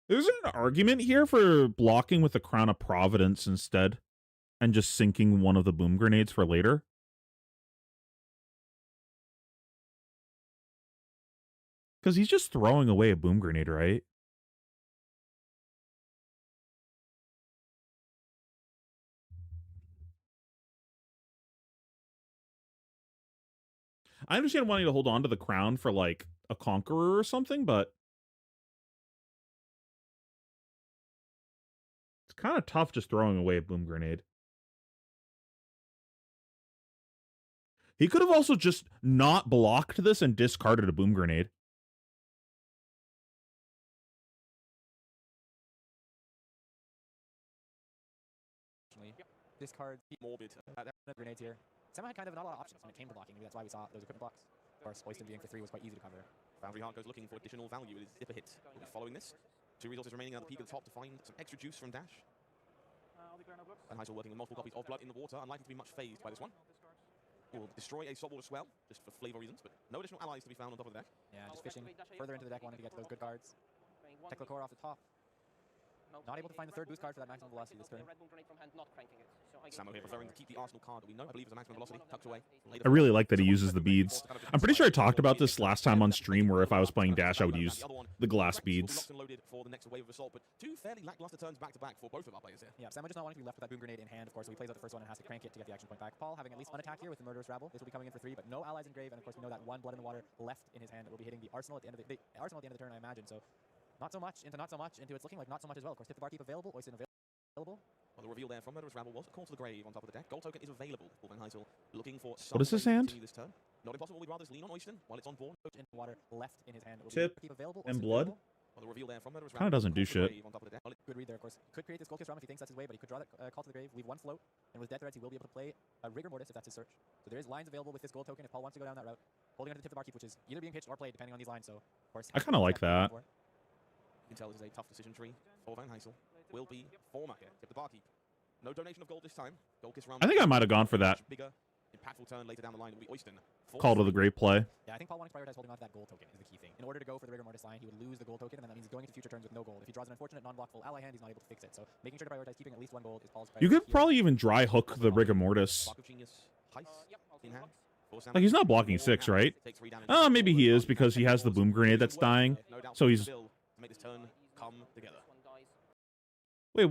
There's an argument here for blocking with the Crown of Providence instead and just sinking one of the boom grenades for later. Because he's just throwing away a boom grenade, right? I understand wanting to hold on to the crown for, like, a conqueror or something, but it's kind of tough just throwing away a boom grenade. He could have also just not blocked this and discarded a boom grenade. Discard Morbid. grenades here. Sema had kind of not a lot of options when it came to blocking. Maybe that's why we saw those equipment blocks. Of course, Oyster being for 3 was quite easy to cover. Foundry Heart goes looking for additional value with his zipper hit. We'll be following this. 2 resources remaining at the peak at the top to find some extra juice from Dash. Van Heysel working with multiple copies of Blood in the Water, unlikely to be much phased by this one. Will destroy a sideboard as well, just for flavor reasons, but no additional allies to be found on top of the deck. Yeah, just fishing further into the deck, wanting to get to those good cards. Core off the top. Not able to find the 3rd boost card for that maximum velocity this turn. Samo here preferring to keep the Arsenal card that we know, I believe, is a maximum velocity, tucked away. I really like that he uses the beads. I'm pretty sure I talked about this last time on stream, where if I was playing Dash, I would use the glass beads. For the next wave of assault, but 2 fairly lackluster turns back to back for both of our players here. Yeah, Samo just not wanting to be left with that boom grenade in hand, of course, so he plays out the first one and has to crank it to get the action point back. Paul having at least 1 attack here with the Murderous Rabble. This will be coming in for 3, but no allies in grave, and of course we know that 1 Blood in the Water left in his hand that will be hitting the Arsenal at the end of the turn, I imagine. So not so much into it's looking like not so much as well. Of course, Tip the Barkeep available, Oyster available. Well, the reveal there from Murderous Rabble was a call to the grave on top of the deck. Gold token is available. Van Heysel looking for some What is his way to hand? continue this turn. Not impossible. We'd rather lean on Oyster while it's on board. In water left in his hand. Tip available, and blood. Well, the reveal there from Murderous Kind Rabble of doesn't do shit. Good read there, of course. Could create this Gold Kiss Ram if he thinks that's his way, but he could draw that call to the grave, leave 1 float, and with Death Threats he will be able to play a Rigor Mortis if that's his search. So there is lines available with this gold token if Paul wants to go down that route. Holding under the Tip the Barkeep, which is either being pitched or played depending on these lines. So of course, I kind of like that. You can tell this is a tough decision tree for Van Heysel. Will be former here. Tip the Barkeep. No donation of gold this time. Gold Kiss Ram. I think I might have gone for that. Bigger, impactful turn later down the line will be Oyster. Call to the great play. Yeah, I think Paul wanting to prioritize holding on to that gold token is the key thing. In order to go for the Rigor Mortis line, he would lose the gold token, and then that means he's going into future turns with no gold. If he draws an unfortunate non-blockable ally hand, he's not able to fix it. So making sure to prioritize keeping at least 1 gold is Paul's priority. You could probably even dry hook the Rigor Mortis. Like, he's not blocking 6, right? Maybe he is, because he has the boom grenade that's dying. So he's... Wait,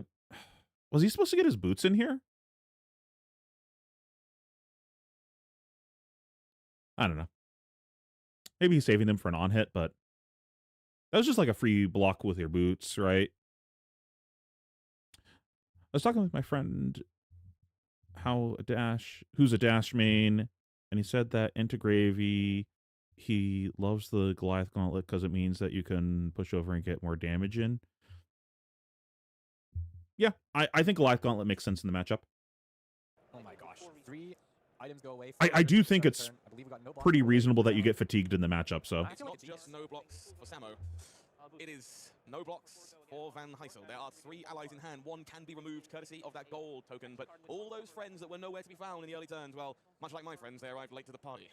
was he supposed to get his boots in here? I don't know. Maybe he's saving them for an on-hit, but that was just like a free block with your boots, right? I was talking with my friend who's a Dash main, and he said that into Gravy, he loves the Goliath Gauntlet because it means that you can push over and get more damage in. Yeah, I think Goliath Gauntlet makes sense in the matchup. Oh my gosh. 3 items go away. I do think it's pretty reasonable that you get fatigued in the matchup, so. It's not just no blocks for Samo. It is no blocks for Van Heysel. There are 3 allies in hand. 1 can be removed courtesy of that gold token, but all those friends that were nowhere to be found in the early turns, well, much like my friends, they arrived late to the party.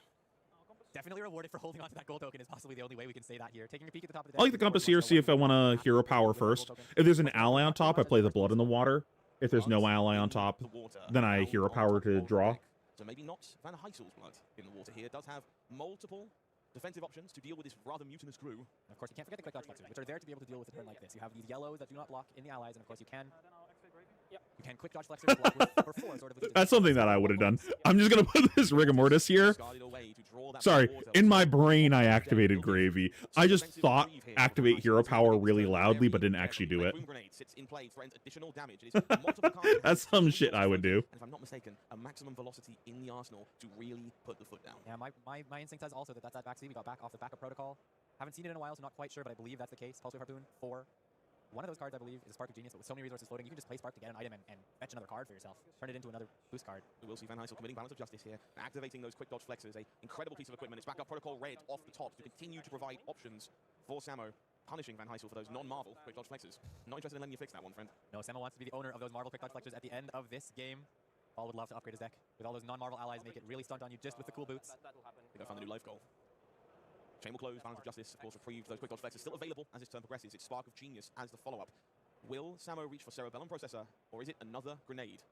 Definitely rewarded for holding on to that gold token is possibly the only way we can say that here. Taking a peek at the top of the deck. I like the compass here, see if I want to hero power first. If there's an ally on top, I play the Blood in the Water. If there's no ally on top, then I hero power to draw. So maybe not Van Heysel's Blood in the Water here. Does have multiple defensive options to deal with this rather mutinous crew. And of course, you can't forget the quick dodge flexors, which are there to be able to deal with a turn like this. You have these yellows that do not block in the allies, and of course you can quick dodge flexors block with for 4 sort of. That's something that I would have done. I'm just gonna put this Rigor Mortis here. Sorry, in my brain I activated Gravy. I just thought activate hero power really loudly, but didn't actually do it. That's some shit I would do. And if I'm not mistaken, a maximum velocity in the arsenal to really put the foot down. Yeah, my instinct says also that's that backseat. We got back off the backup protocol. Haven't seen it in a while, so not quite sure, but I believe that's the case. Pulse Wave Harpoon 4. One of those cards, I believe, is Spark of Genius, but with so many resources floating, you can just play Spark to get an item and fetch another card for yourself. Turn it into another boost card. We will see Van Heysel committing balance of justice here, activating those quick dodge flexors, a incredible piece of equipment. It's backup protocol red off the top to continue to provide options for Samo, punishing Van Heysel for those non-Marvel quick dodge flexors. Not interested in letting you fix that one, friend. No, Samo wants to be the owner of those Marvel quick dodge flexors at the end of this game. Paul would love to upgrade his deck. With all those non-Marvel allies, make it really stunt on you just with the cool boots. That will happen. They go find the new life goal. Chain will close, Balance of Justice, of course, reprieves those quick dodge flexes. Still available as this turn progresses. It's Spark of Genius as the follow-up. Will Samo reach for Cerebellum Processor, or is it another grenade?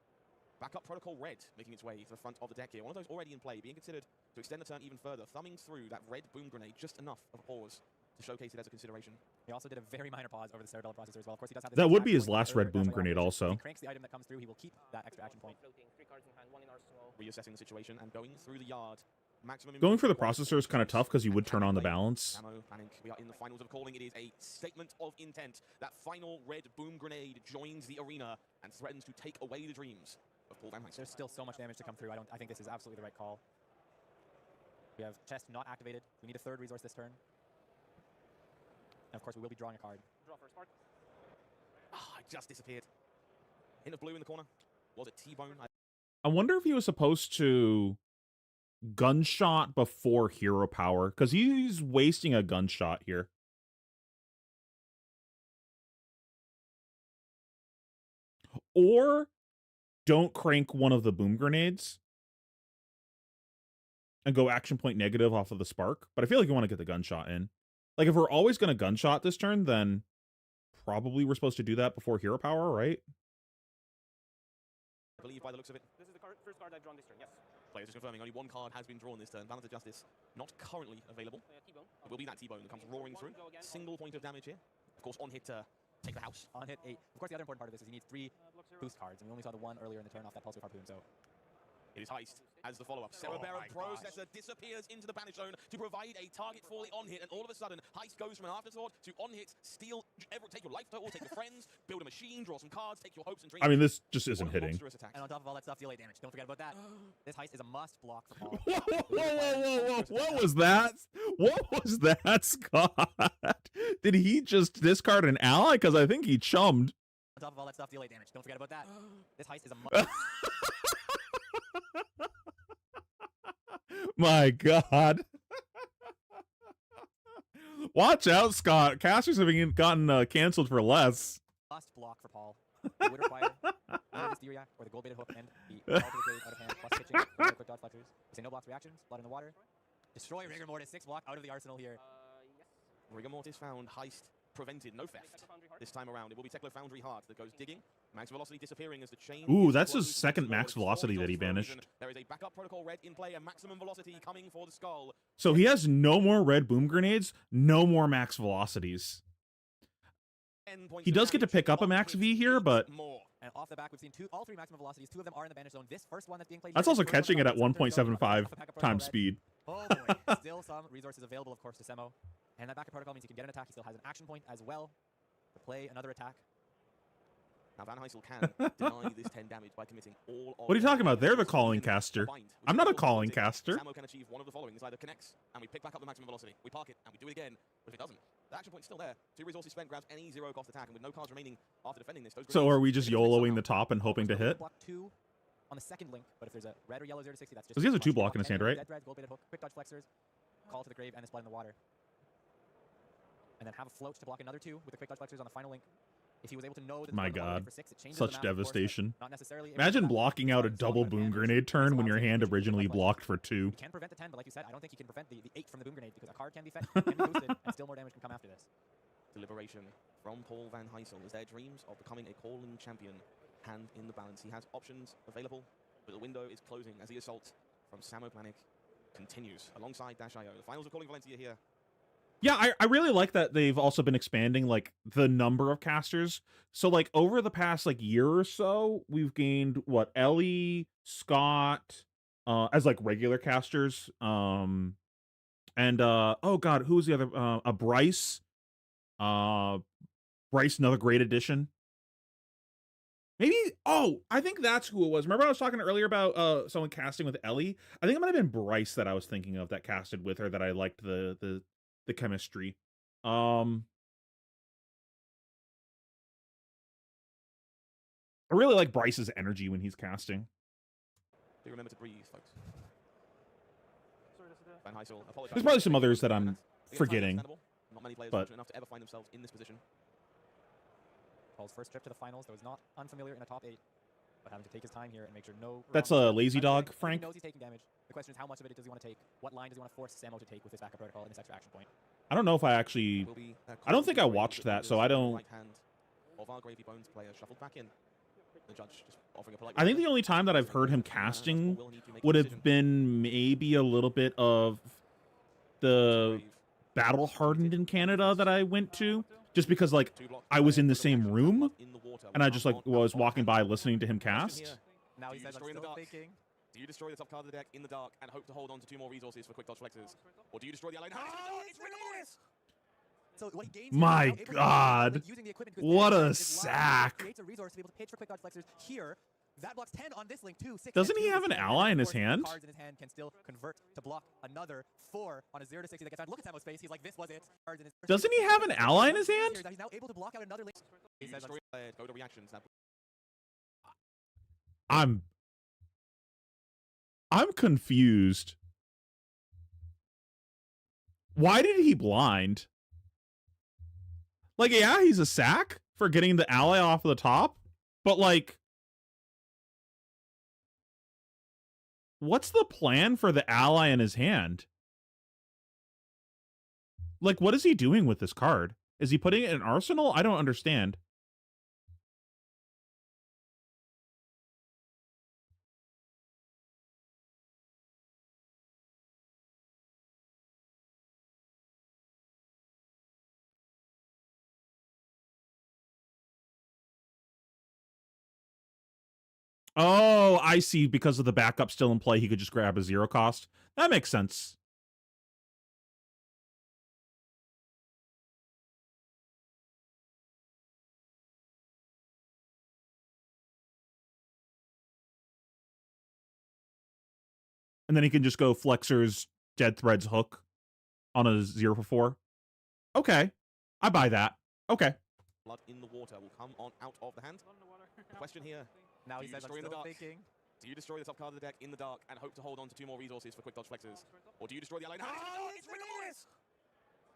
Backup Protocol Red making its way to the front of the deck here. One of those already in play, being considered to extend the turn even further, thumbing through that red boom grenade just enough of a pause to showcase it as a consideration. He also did a very minor pause over the Cerebellum Processor as well. Of course, he does have this That would attack be his point last earlier red boom dash grenade action. also. If he cranks the item that comes through, he will keep that extra action point. Floating, 3 cards in hand, 1 in arsenal. Reassessing the situation and going through the yard. Maximum Going for the processor is kind of tough because you would turn on the balance. Samo planning. We are in the finals of calling. It is a statement of intent. That final red boom grenade joins the arena and threatens to take away the dreams of Paul Van Heist. There's still so much damage to come through. I think this is absolutely the right call. We have chest not activated. We need a 3rd resource this turn. And of course, we will be drawing a card. Draw first spark. Ah, it just disappeared. Hint of blue in the corner. Was it T-Bone? I wonder if he was supposed to gunshot before hero power, because he's wasting a gunshot here. Or don't crank one of the boom grenades and go action point negative off of the spark. But I feel like you want to get the gunshot in. Like, if we're always going to gunshot this turn, then probably we're supposed to do that before hero power, right? I believe by the looks of it. This is the first card I've drawn this turn, yes. Players just confirming only 1 card has been drawn this turn. Balance of Justice not currently available. So, yeah, T-bone. It will be that T-Bone that comes roaring through. Single point of damage here. Of course, on hit to take the house. On hit 8. Of course, the other important part of this is he needs 3 Block 0. boost cards, and we only saw the 1 earlier in the turn off that Pulse Wave Harpoon, so... It is Heist as the follow-up. Cerebellum Processor disappears into the banish zone to provide a target for the on-hit, and all of a sudden, Heist goes from an afterthought to on-hit, steal, take your life total, take your friends, build a machine, draw some cards, take your hopes and dreams. I mean, this just isn't What a hitting. monstrous attack. And on top of all that stuff, deal 8 damage. Don't forget about that. This Heist is a must block for Paul. Whoa. What was that? What was that, Scott? Did he just discard an ally? Because I think he chummed. On top of all that stuff, deal 8 damage. Don't forget about that. This Heist is a must. My God. Watch out, Scott. Casters have gotten canceled for less. Must block for Paul. It would require either this D-React or the gold baited hook and the call to the grave out of hand plus pitching for the quick dodge flexors. We say no blocks reactions, blood in the water. Destroy Rigor Mortis, 6 block out of the arsenal here. Yes. Rigor Mortis found. Heist prevented. No theft. This time around, it will be Tekla Foundry Heart that goes digging. Max velocity disappearing as the chain. Ooh, is that's his closed second towards max velocity that he Forge banished. Explosion. There is a backup protocol red in play, and maximum velocity coming for the skull. So he has no more red boom grenades, no more max velocities. 10 points He of does get to damage. pick up a On max hit V here, needs but more. And off the back, we've seen all 3 maximum velocities. 2 of them are in the banish zone. This first one that's being played that's here also is the first catching one it at that comes through. 1.75 Off the backup times protocol red. speed. Oh boy. Still some resources available, of course, to Semo. And that backup protocol means he can get an attack. He still has an action point as well to play another attack. Now Van Heysel can deny this 10 damage by committing all of What are you talking about? They're the the calling caster. I'm not a calling caster. Samo can achieve one of the following. It either connects and we pick back up the maximum velocity. We park it and we do it again. But if it doesn't, the action point's still there. 2 resources spent, grabs any 0 cost attack, and with no cards remaining after defending this, those So grenades are we just can be defended YOLOing the somehow. top and hoping to hit? Block 2 on the second link, but if there's a red or yellow 0 to 60, that's just... Because he has a too 2 block much. in his hand, Any right? Dead red, gold baited hook, quick dodge flexors, call to the grave, and this blood in the water. And then have a float to block another 2 with the quick dodge flexors on the final link. If he was able to know that My this was God. for 6, it changes Such the map, of course, but devastation. not necessarily. If Imagine it's not- blocking out a it's not double an boom advantage. grenade turn This when your allows him hand to use originally quick dodge blocked for 2. He can prevent the 10, but like you said, I don't think he can prevent the 8 from the boom grenade because a card can be fed, can be boosted, and still more damage can come after this. Deliberation from Paul Van Heysel as their dreams of becoming a calling champion hand in the balance. He has options available, but the window is closing as the assault from Samo Panic continues alongside Dash.io. The finals of Calling Valencia here. Yeah, I really like that they've also been expanding like the number of casters. So like over the past like year or so, we've gained what, Ellie, Scott, as like regular casters. And oh god, who was the other Bryce? Bryce, another great addition. Maybe, oh, I think that's who it was. Remember I was talking earlier about someone casting with Ellie? I think it might have been Bryce that I was thinking of that casted with her that I liked the chemistry. I really like Bryce's energy when he's casting. Do remember to breathe, folks. Sorry, this is the... Van Heysel apologizes. There's probably some others that I'm Again, forgetting. understandable. Not many players but- fortunate enough to ever find themselves in this position. Paul's first trip to the finals that was not unfamiliar in a top 8. but having to take his time here and make sure no. That's a lazy dog, He Frank. knows he's taking damage. The question is, how much of it does he want to take? What line does he want to force Samo to take with this backup protocol in this extra action point? I don't know if I actually... Will be, I don't think I watched that, so I don't... Right hand of our Gravy Bones player shuffled back in. The judge just offering a polite I think the only time that I've heard him casting would have been maybe a little bit of the Battle Hardened in Canada that I went to, just because like I was in the same room and I just like was walking by listening to him cast. Now he says, I'm still thinking. Do you destroy the top card of the deck in the dark and hope to hold on to 2 more resources for quick dodge flexes? Or do you destroy the allied hand? Oh, it's Rigorous! So what he gains My here is now able to God. using the equipment because What Dead a Threads is live. sack. Creates a resource to be able to pitch for quick dodge flexers here. That blocks 10 on this link too. 6 Doesn't and he 2 have an is 10, ally and in of his course, hand? Cards in his hand can still convert to block another 4 on a 0 to 60 that gets out. Look at Samo's face. He's like, this was it. Cards in his Doesn't he have an ally in his hand? He's now able to block out another link. He You says, destroy go to reactions. I'm confused. Why did he blind? Like, yeah, he's a sack for getting the ally off of the top, but like, what's the plan for the ally in his hand? Like, what is he doing with this card? Is he putting it in Arsenal? I don't understand. Oh, I see. Because of the backup still in play, he could just grab a 0 cost. That makes sense. And then he can just go Flexer's Dead Threads hook on a 0 for 4. Okay. I buy that. Okay. Blood in the water will come on out of the hand. The question here. now Do he you says, I'm destroy in the still dark? thinking. Do you destroy the top card of the deck in the dark and hope to hold on to 2 more resources for quick dodge flexes? Or do you destroy the allied hand? Oh, it's Rigorous!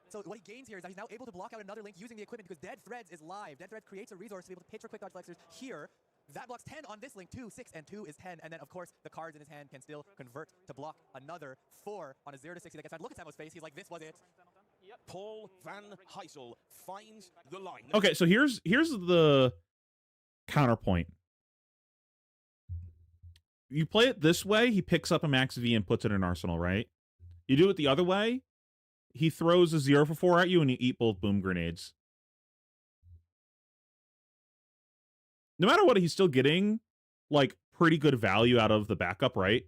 So what he gains here is that he's now able to block out another link using the equipment because Dead Threads is live. Dead Threads creates a resource to be able to pitch for quick dodge flexers here. That blocks 10 on this link too. 6 and 2 is 10. And then, of course, the cards in his hand can still convert to block another 4 on a 0 to 60 that gets out. Look at Samo's face. He's like, this was it. Paul Van Heysel finds the line. Okay, so here's the counterpoint. You play it this way, he picks up a max V and puts it in Arsenal, right? You do it the other way, he throws a 0 for 4 at you and you eat both boom grenades. No matter what, he's still getting, like, pretty good value out of the backup, right?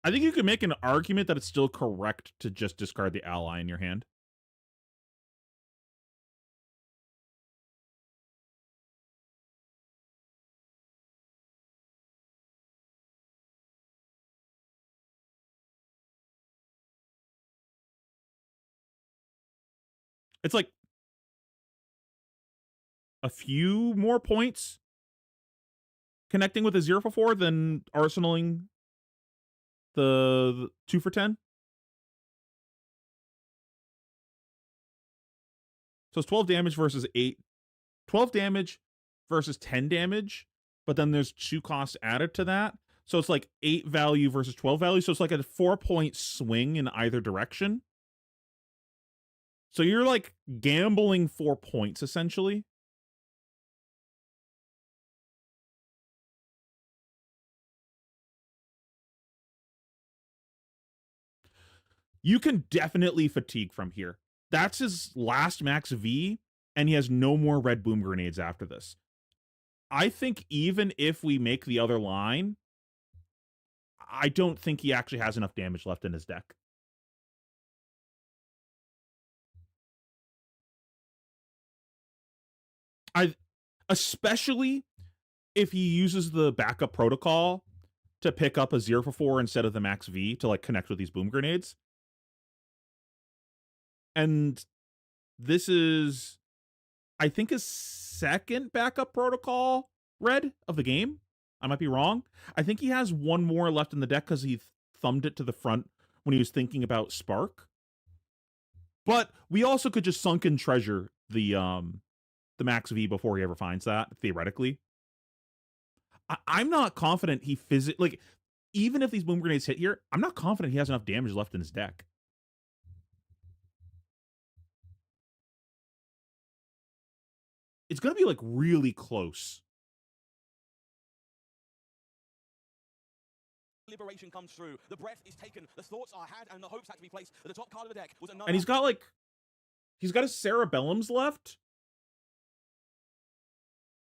I think you could make an argument that it's still correct to just discard the ally in your hand. It's like a few more points connecting with a 0 for 4 than arsenaling the 2 for 10. So it's 12 damage versus 8. 12 damage versus 10 damage, but then there's 2 costs added to that. So it's like 8 value versus 12 value. So it's like a 4-point swing in either direction. So you're like gambling 4 points essentially. You can definitely fatigue from here. That's his last max V, and he has no more red boom grenades after this. I think even if we make the other line, I don't think he actually has enough damage left in his deck. Especially if he uses the backup protocol to pick up a 0 for 4 instead of the max V to like connect with these boom grenades. And this is, I think, his second backup protocol red of the game. I might be wrong. I think he has one more left in the deck because he thumbed it to the front when he was thinking about Spark. But we also could just sunken treasure the max V before he ever finds that, theoretically. I'm not confident he like, even if these boom grenades hit here, I'm not confident he has enough damage left in his deck. It's going to be, like, really close. Liberation comes through. The breath is taken. The thoughts are had, and the hopes had to be placed. At the top card of the deck was another. And he's got, like, he's got his Cerebellums left.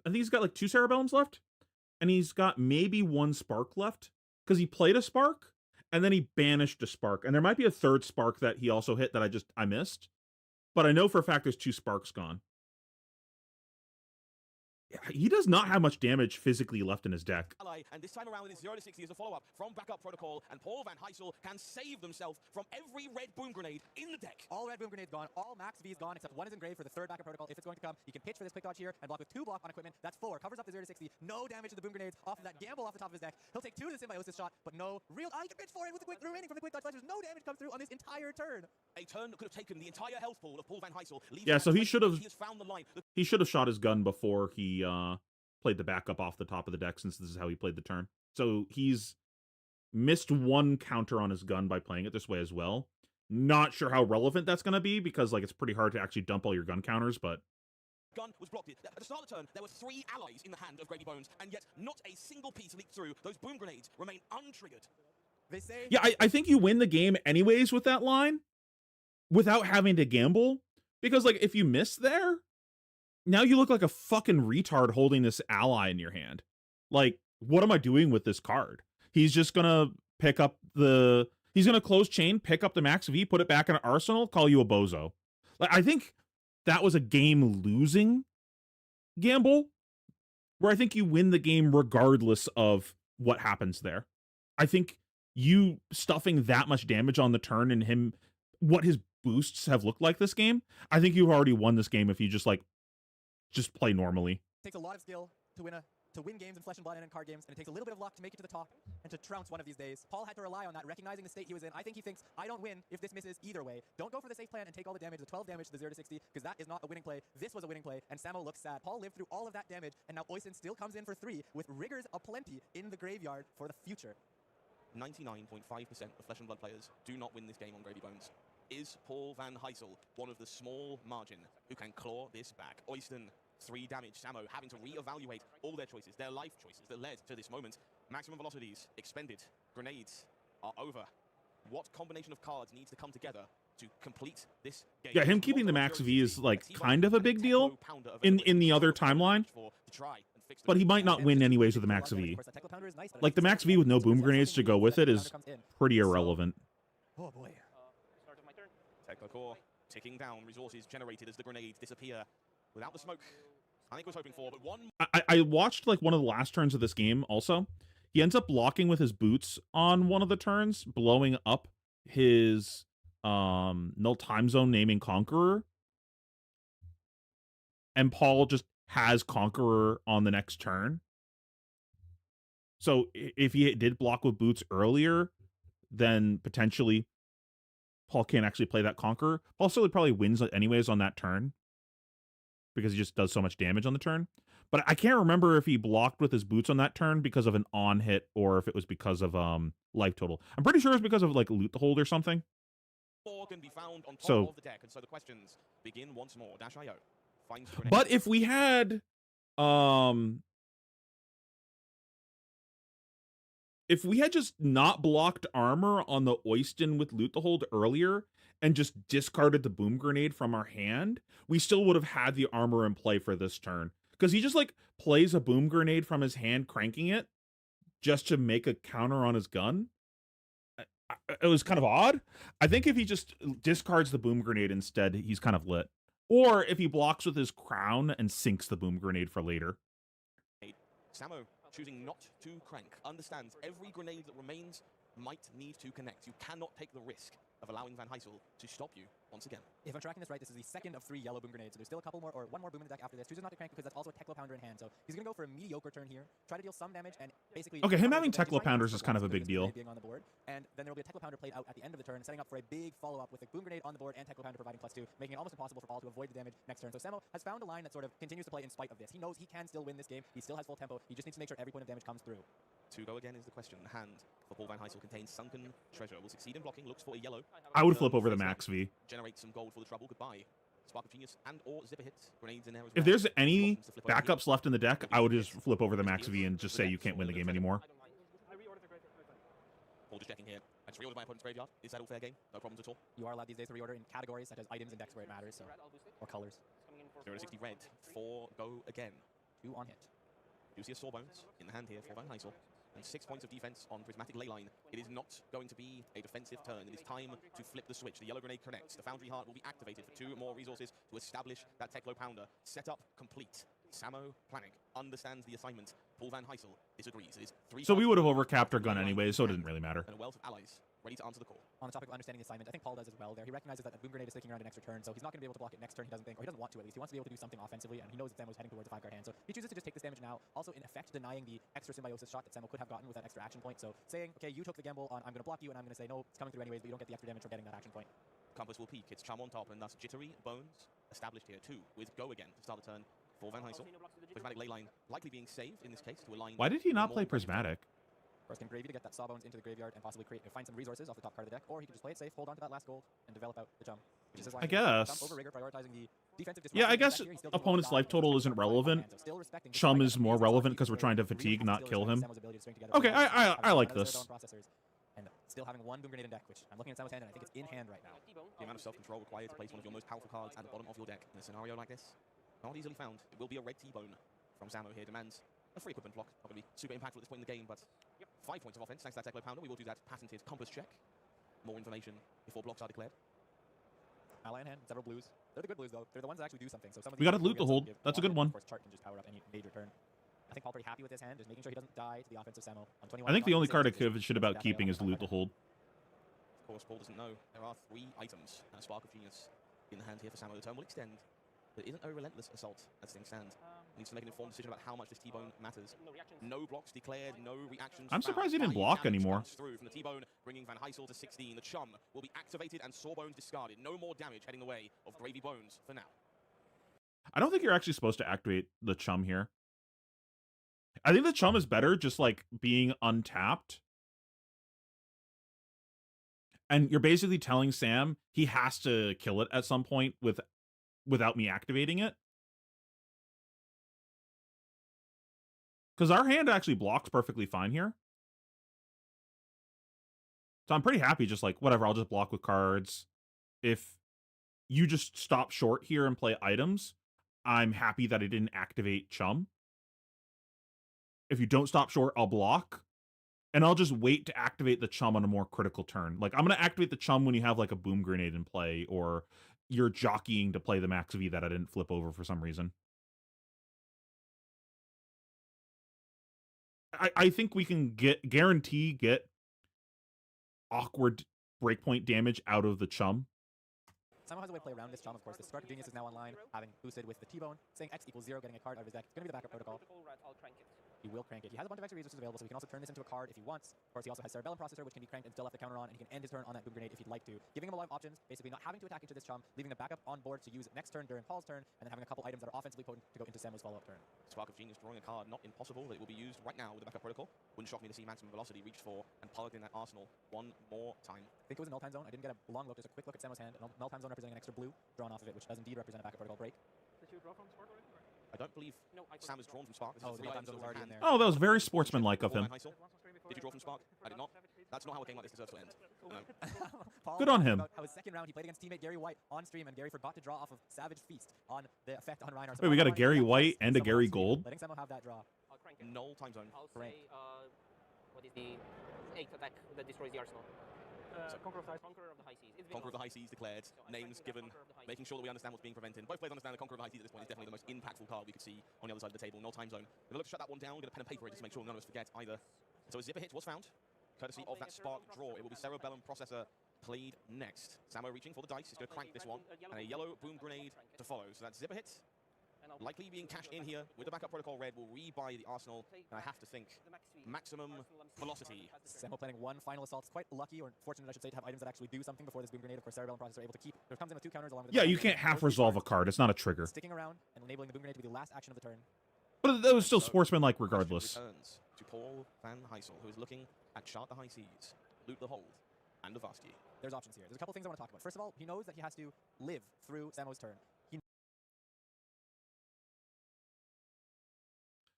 I think he's got, like, 2 Cerebellums left. And he's got maybe 1 Spark left. Because he played a Spark, and then he banished a Spark. And there might be a 3rd Spark that he also hit that I missed. But I know for a fact there's 2 Sparks gone. He does not have much damage physically left in his deck. And this time around with his 0 to 60 as a follow-up from Backup Protocol, and Paul Van Heysel can save themselves from every red boom grenade in the deck. All red boom grenades gone, all max V is gone, except 1 is engraved for the 3rd Backup Protocol if it's going to come. You can pitch for this quick dodge here and block with 2 block on equipment. That's 4. Covers up the 0 to 60. No damage to the boom grenades off of that gamble off the top of his deck. He'll take 2 to the symbiosis shot, but no real. He can pitch for it with the remaining from the quick dodge. There's no damage comes through on this entire turn. A turn that could have taken the entire health pool of Paul Van Heysel. Yeah, so he should have. He has found the line. He should have shot his gun before he played the backup off the top of the deck, since this is how he played the turn. So he's missed 1 counter on his gun by playing it this way as well. Not sure how relevant that's going to be, because, like, it's pretty hard to actually dump all your gun counters, but... Gun was blocked. At the start of the turn, there were 3 allies in the hand of Grady Bones, and yet not a single piece leaked through. Those boom grenades remain untriggered. They say... Yeah, I think you win the game anyways with that line, without having to gamble, because, like, if you miss there... Now you look like a fucking retard holding this ally in your hand. Like, what am I doing with this card? He's just gonna pick up the... He's gonna close chain, pick up the max V, put it back in an arsenal, call you a bozo. Like, I think that was a game-losing gamble, where I think you win the game regardless of what happens there. I think you stuffing that much damage on the turn and him... What his boosts have looked like this game, I think you've already won this game if you just, like, just play normally. It takes a lot of skill to win games in Flesh and Blood and in card games, and it takes a little bit of luck to make it to the top and to trounce one of these days. Paul had to rely on that, recognizing the state he was in. I think he thinks, I don't win if this misses either way. Don't go for the safe plan and take all the damage, the 12 damage to the 0 to 60, because that is not a winning play. This was a winning play, and Samo looks sad. Paul lived through all of that damage, and now Oisin still comes in for 3 with rigors aplenty in the graveyard for the future. 99.5% of Flesh and Blood players do not win this game on Grady Bones. Is Paul Van Heysel one of the small margin who can claw this back? Oyston, 3 damage. Samo having to reevaluate all their choices, their life choices that led to this moment. Maximum velocities expended. Grenades are over. What combination of cards needs to come together to complete this game? Yeah, him keeping the max V is, like, kind of a big deal in the other timeline. But he might not win anyways with the max V. Like, the max V with no boom grenades to go with it is pretty irrelevant. Oh boy. Technocore ticking down, resources generated as the grenades disappear without the smoke I think was hoping for, but one... I watched, like, one of the last turns of this game also. He ends up blocking with his boots on one of the turns, blowing up his null time zone naming Conqueror. And Paul just has Conqueror on the next turn. So if he did block with boots earlier, then potentially Paul can't actually play that Conqueror. Paul still probably wins anyways on that turn, because he just does so much damage on the turn. But I can't remember if he blocked with his boots on that turn because of an on hit or if it was because of life total. I'm pretty sure it's because of, like, loot hold or something. Can be found on top of the deck, and so the questions begin once more. Dash.io finds grenades. But if we had just not blocked armor on the Oyston with loot hold earlier and just discarded the boom grenade from our hand, we still would have had the armor in play for this turn. Because he just, like, plays a boom grenade from his hand, cranking it, just to make a counter on his gun. It was kind of odd. I think if he just discards the boom grenade instead, he's kind of lit. Or if he blocks with his crown and sinks the boom grenade for later. Samo choosing not to crank, understands every grenade that remains might need to connect. You cannot take the risk of allowing Van Heysel to stop you once again. If I'm tracking this right, this is the second of 3 yellow boom grenades, so there's still a couple more, or one more boom in the deck after this. Chooses not to crank because that's also a Teklo Pounder in hand, so he's going to go for a mediocre turn here, try to deal some damage, and basically... Okay, him having Teklo Pounders is kind of a big deal. Being on the board, and then there will be a Teklo Pounder played out at the end of the turn, setting up for a big follow-up with a boom grenade on the board and Teklo Pounder providing +2, making it almost impossible for Paul to avoid the damage next turn. So Samo has found a line that sort of continues to play in spite of this. He knows he can still win this game, he still has full tempo, he just needs to make sure every point of damage comes through. To go again is the question. The hand for Paul Van Heysel contains Sunken Treasure. Will succeed in blocking, looks for a yellow. I would flip over the Max V. Generate some gold for the trouble. Goodbye. Spark of Genius and or Zipper hits. Grenades in there as well. If there's any backups left in the deck, I would just flip over the Max V and just say you can't win the game anymore. Paul just checking here. I just reordered my opponent's graveyard. Is that all fair game? No problems at all. You are allowed these days to reorder in categories such as items and decks where it matters, so, or colors. 0-60 red. 4 go again. 2 on hit. You see a Sawbones in the hand here for Van Heysel. And 6 points of defense on Prismatic Leyline. It is not going to be a defensive turn. It is time to flip the switch. The yellow grenade connects. The Foundry Heart will be activated for 2 more resources to establish that Teklo Pounder. Setup complete. Samo planning. Understands the assignment. Paul Van Heysel disagrees. It is 3 So we would have overcapped our gun anyway, so it didn't really matter. and a wealth of allies ready to answer the call. On the topic of understanding the assignment, I think Paul does as well there. He recognizes that a boom grenade is sticking around an extra turn, so he's not going to be able to block it next turn, he doesn't think, or he doesn't want to at least. He wants to be able to do something offensively, and he knows that Samo's heading towards a 5-card hand, so he chooses to just take this damage now, also in effect denying the extra symbiosis shot that Samo could have gotten with that extra action point, so saying, okay, you took the gamble on I'm going to block you, and I'm going to say, no, it's coming through anyways, but you don't get the extra damage from getting that action point. Compass will peak. It's Charm on top, and thus Jittery Bones established here too, with Go again to start the turn for Van Heysel. Prismatic Leyline likely being saved in this case to align. Why did he not play Prismatic? First, can Gravy to get that Sawbones into the graveyard and possibly find some resources off the top card of the deck, or he could just play it safe, hold on to that last gold, and develop out the Chum. Which is his line. I guess. Chum over Rigor, prioritizing the defensive Yeah, I disruption. guess Here, he still opponent's does life not total die, isn't so relevant. still respecting Chum the is more relevant because we're trying to fatigue, not kill him. Okay, I like this. And still having 1 boom grenade in deck, which I'm looking at Samo's hand, and I think it's in hand right now. The amount of self-control required to place one of your most powerful cards at the bottom of your deck in a scenario like this, not easily found. It will be a red T-bone from Samo here. Demands a free equipment block. Not going to be super impactful at this point in the game, but 5 points of offense thanks to that Teklo Pounder. We will do that patented compass check. More information before blocks are declared. Ally in hand, several blues. They're the good blues, though. They're the ones that actually do something. So some of We these gotta loot the hold. That's a good one. Of course, Chart can just power up any major turn. I think Paul pretty happy with his hand, just making sure he doesn't die to the offensive Samo. On 21, I think the only card I could give a shit about keeping is Loot the Hold. Of course, Paul doesn't know. There are 3 items and a Spark of Genius in the hand here for Samo. The turn will extend. There isn't a relentless assault as things stand. Needs to make an informed decision about how much this T-bone matters. No blocks declared, no reactions. I'm surprised he found. didn't block Damage anymore. comes through from the T-bone, bringing Van Heysel to 16. The Chum will be activated and Sawbones discarded. No more damage heading the way of Gravy Bones for now. I don't think you're actually supposed to activate the Chum here. I think the Chum is better just like being untapped. And you're basically telling Sam he has to kill it at some point without me activating it. Because our hand actually blocks perfectly fine here. So I'm pretty happy just like, whatever, I'll just block with cards. If you just stop short here and play items, I'm happy that I didn't activate Chum. If you don't stop short, I'll block. And I'll just wait to activate the Chum on a more critical turn. Like, I'm going to activate the Chum when you have, like, a Boom Grenade in play, or you're jockeying to play the Max V that I didn't flip over for some reason. I think we can guarantee get awkward breakpoint damage out of the Chum. Samo has a way to play around this Chum, of course. The Spark of Genius is now online, having boosted with the T-Bone, saying X equals 0, getting a card out of his deck. It's going to be the backup protocol. He will crank it. He has a bunch of extra resources available, so he can also turn this into a card if he wants. Of course, he also has Cerebellum Processor, which can be cranked and still have the counter on, and he can end his turn on that Boom Grenade if he'd like to. Giving him a lot of options, basically not having to attack into this Chum, leaving the backup on board to use next turn during Paul's turn, and then having a couple items that are offensively potent to go into Samu's follow-up turn. Spark of Genius drawing a card not impossible, that it will be used right now with the backup protocol. Wouldn't shock me to see maximum velocity reached for and plugged in that arsenal one more time. I think it was a null time zone. I didn't get a long look, just a quick look at Samu's hand. Null time zone representing an extra blue drawn off of it, which does indeed represent a backup protocol break. Did you draw from Spark already? I don't believe Sam is drawn from Spark. This is the 3 null time items zone was that already were in hand. there. Oh, that was very sportsmanlike of him. Did you draw from Spark? I did not. That's not how a game like this deserves to end. No. Paul Good on talked him. about how his second round he played against teammate Gary White on stream, and Gary forgot to draw off of Savage Feast on the effect on Reinhardt. Wait, we got a Gary White and a Gary Gold? Letting Samo have that draw. I'll crank it. Null time zone. I'll Rank. say, what is the 8th attack that destroys the arsenal? Conqueror of the High Seas. It's been Conqueror of the lost. High Seas declared. So I'm Names cranking that given. Conqueror of the High Making sure that we understand what's being prevented. Both players understand the Conqueror of the High Seas at this point is definitely the most impactful card we could see on the other side of the table. Null time zone. We're going to look to shut that one down. We're going to pen and paper it just to make sure none of us forget either. So a zipper hit was found, courtesy of that Spark draw. It will be Cerebellum Processor played next. Samo reaching for the dice. He's going to crank this one. And a yellow boom grenade to follow. So that's zipper hits. Likely being cashed in here with the backup protocol red. Will rebuy the Arsenal. And I have to think maximum velocity. Samo planning one final assault. It's quite lucky, or fortunate, I should say, to have items that actually do something before this boom grenade. Of course, Cerebellum Processor are able to keep. There comes in with 2 counters along with. Yeah, you can't half resolve a card. It's not a trigger. Sticking around and enabling the boom grenade to be the last action of the turn. But that was still sportsmanlike regardless. Returns to Paul Van Heysel, who is looking at chart the high seas, loot the hold, and the Vasti. There's options here. There's a couple things I want to talk about. First of all, he knows that he has to live through Samo's turn.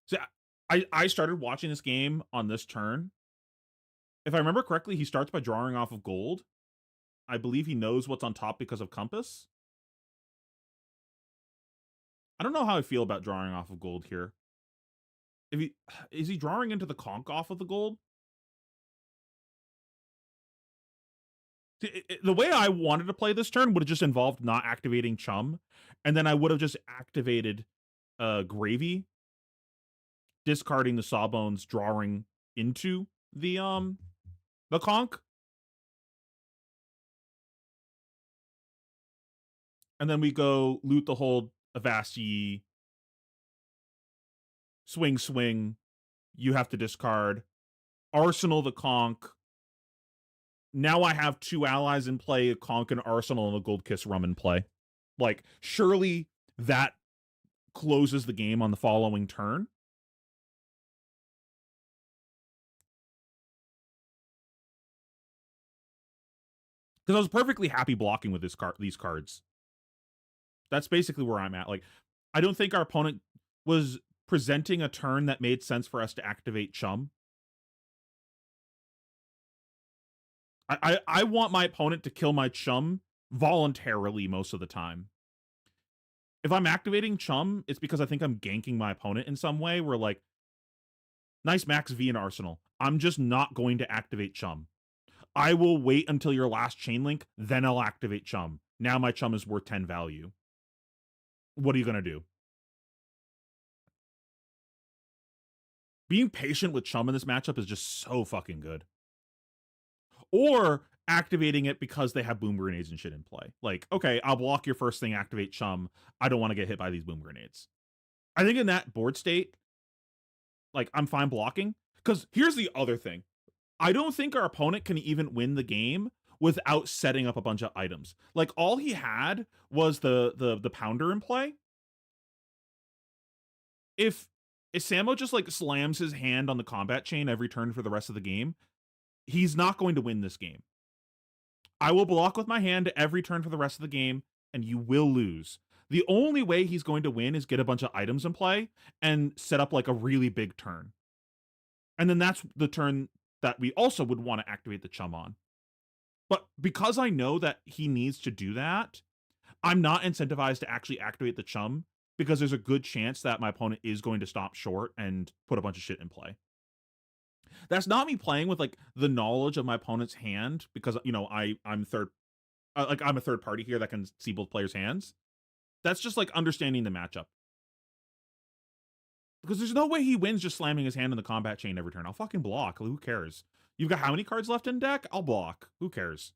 See, I started watching this game on this turn. If I remember correctly, he starts by drawing off of gold. I believe he knows what's on top because of Compass. I don't know how I feel about drawing off of gold here. Is he drawing into the conch off of the gold? The way I wanted to play this turn would have just involved not activating Chum, and then I would have just activated Gravy, discarding the Sawbones, drawing into the conch. And then we go loot the hold, Avasti, swing, you have to discard, Arsenal the conch. Now I have 2 allies in play, a conch and Arsenal, and a Gold Kiss Rum in play. Like, surely that closes the game on the following turn. Because I was perfectly happy blocking with these cards. That's basically where I'm at. Like, I don't think our opponent was presenting a turn that made sense for us to activate Chum. I want my opponent to kill my Chum voluntarily most of the time. If I'm activating Chum, it's because I think I'm ganking my opponent in some way. Where, like, nice Max V in Arsenal. I'm just not going to activate Chum. I will wait until your last chain link, then I'll activate Chum. Now my Chum is worth 10 value. What are you going to do? Being patient with Chum in this matchup is just so fucking good. Or activating it because they have boom grenades and shit in play. Like, okay, I'll block your first thing, activate Chum. I don't want to get hit by these boom grenades. I think in that board state, like, I'm fine blocking. Because here's the other thing. I don't think our opponent can even win the game without setting up a bunch of items. Like, all he had was the pounder in play. If Samo just, like, slams his hand on the combat chain every turn for the rest of the game, he's not going to win this game. I will block with my hand every turn for the rest of the game, and you will lose. The only way he's going to win is get a bunch of items in play and set up, like, a really big turn. And then that's the turn that we also would want to activate the Chum on. But because I know that he needs to do that, I'm not incentivized to actually activate the Chum, because there's a good chance that my opponent is going to stop short and put a bunch of shit in play. That's not me playing with, like, the knowledge of my opponent's hand, because, you know, I'm a third party here that can see both players' hands. That's just, like, understanding the matchup. Because there's no way he wins just slamming his hand in the combat chain every turn. I'll fucking block. Who cares? You've got how many cards left in deck? I'll block. Who cares?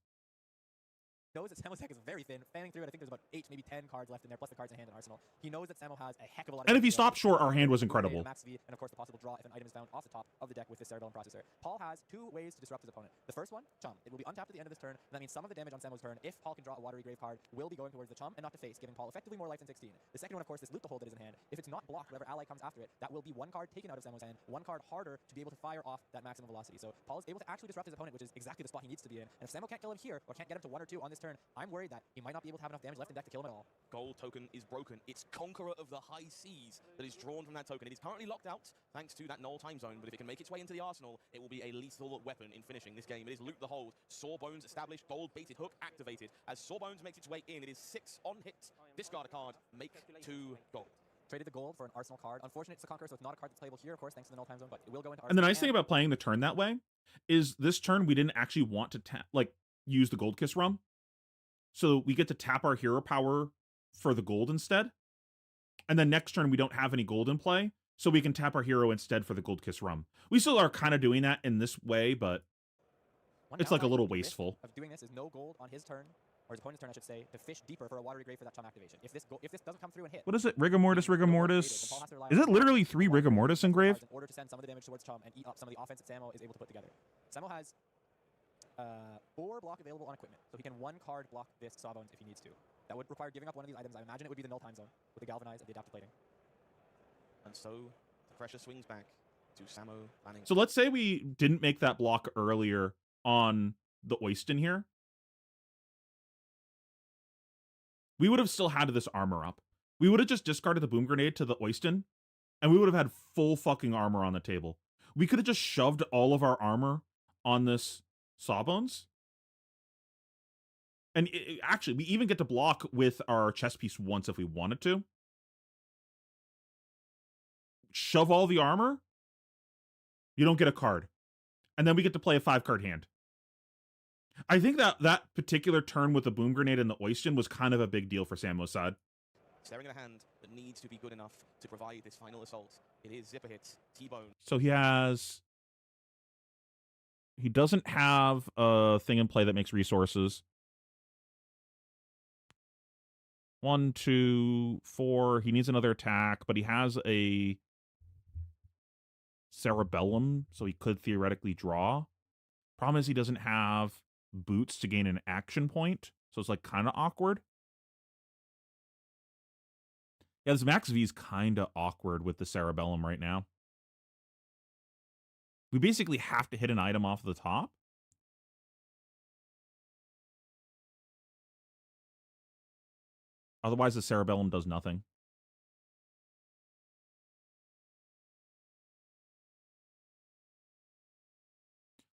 Knows that Samo's deck is very thin. Fanning through it, I think there's about 8, maybe 10 cards left in there, plus the cards in hand in Arsenal. He knows that Samo has a heck of a lot of... And if he stopped short, our hand was incredible. Max V, and of course the possible draw if an item is found off the top of the deck with this Cerebellum Processor. Paul has 2 ways to disrupt his opponent. The first one, Chum. It will be untapped at the end of this turn, and that means some of the damage on Samo's turn, if Paul can draw a watery grave card, will be going towards the Chum and not to face, giving Paul effectively more life than 16. The second one, of course, is loot the hold that is in hand. If it's not blocked, whatever ally comes after it, that will be 1 card taken out of Samo's hand, 1 card harder to be able to fire off that maximum velocity. So Paul is able to actually disrupt his opponent, which is exactly the spot he needs to be in. And if Samo can't kill him here, or can't get him to 1 or 2 on this turn, I'm worried that he might not be able to have enough damage left in deck to kill him at all. Gold token is broken. It's Conqueror of the High Seas that is drawn from that token. It is currently locked out thanks to that null time zone, but if it can make its way into the arsenal, it will be a lethal weapon in finishing this game. It is loot the hold. Sawbones established. Gold baited hook activated. As Sawbones makes its way in, it is 6 on hit. Discard a card. Make 2 gold. Traded the gold for an Arsenal card. Unfortunately, it's a Conqueror, so it's not a card that's playable here, of course, thanks to the null time zone, but it will go into Arsenal. And the nice thing about playing the turn that way is this turn we didn't actually want to use the Gold Kiss Rum. So we get to tap our hero power for the gold instead. And then next turn we don't have any gold in play, so we can tap our hero instead for the Gold Kiss Rum. We still are kind of doing that in this way, but It's like a downside, little the risk wasteful. of doing this is no gold on his turn, or his opponent's turn, I should say, to fish deeper for a watery grave for that chum activation. If this doesn't come through and hit, What is it? Rigor Mortis, Rigor no gold Mortis. created, then Paul has to rely Is on it literally 3 Rigor Mortis in grave? in order to send some of the damage towards chum and eat up some of the offense that Samo is able to put together. Samo has 4 block available on equipment, so he can 1 card block this Sawbones if he needs to. That would require giving up one of these items. I imagine it would be the Null Time Zone with the Galvanize and the Adaptive Plating. And so the pressure swings back to Samo planning. So let's say we didn't make that block earlier on the Oyston here. We would have still had this armor up. We would have just discarded the Boom Grenade to the Oyston, and we would have had full fucking armor on the table. We could have just shoved all of our armor on this Sawbones. And actually, we even get to block with our chess piece once if we wanted to. Shove all the armor. You don't get a card. And then we get to play a 5-card hand. I think that particular turn with the Boom Grenade and the Oyston was kind of a big deal for Samo's side. Staring at a hand that needs to be good enough to provide this final assault. It is Zipper Hits, T-Bone. So he doesn't have a thing in play that makes resources. 1, 2, 4. He needs another attack, but he has a Cerebellum, so he could theoretically draw. Problem is he doesn't have boots to gain an action point, so it's like kind of awkward. Yeah, this Max V is kind of awkward with the Cerebellum right now. We basically have to hit an item off the top. Otherwise, the Cerebellum does nothing.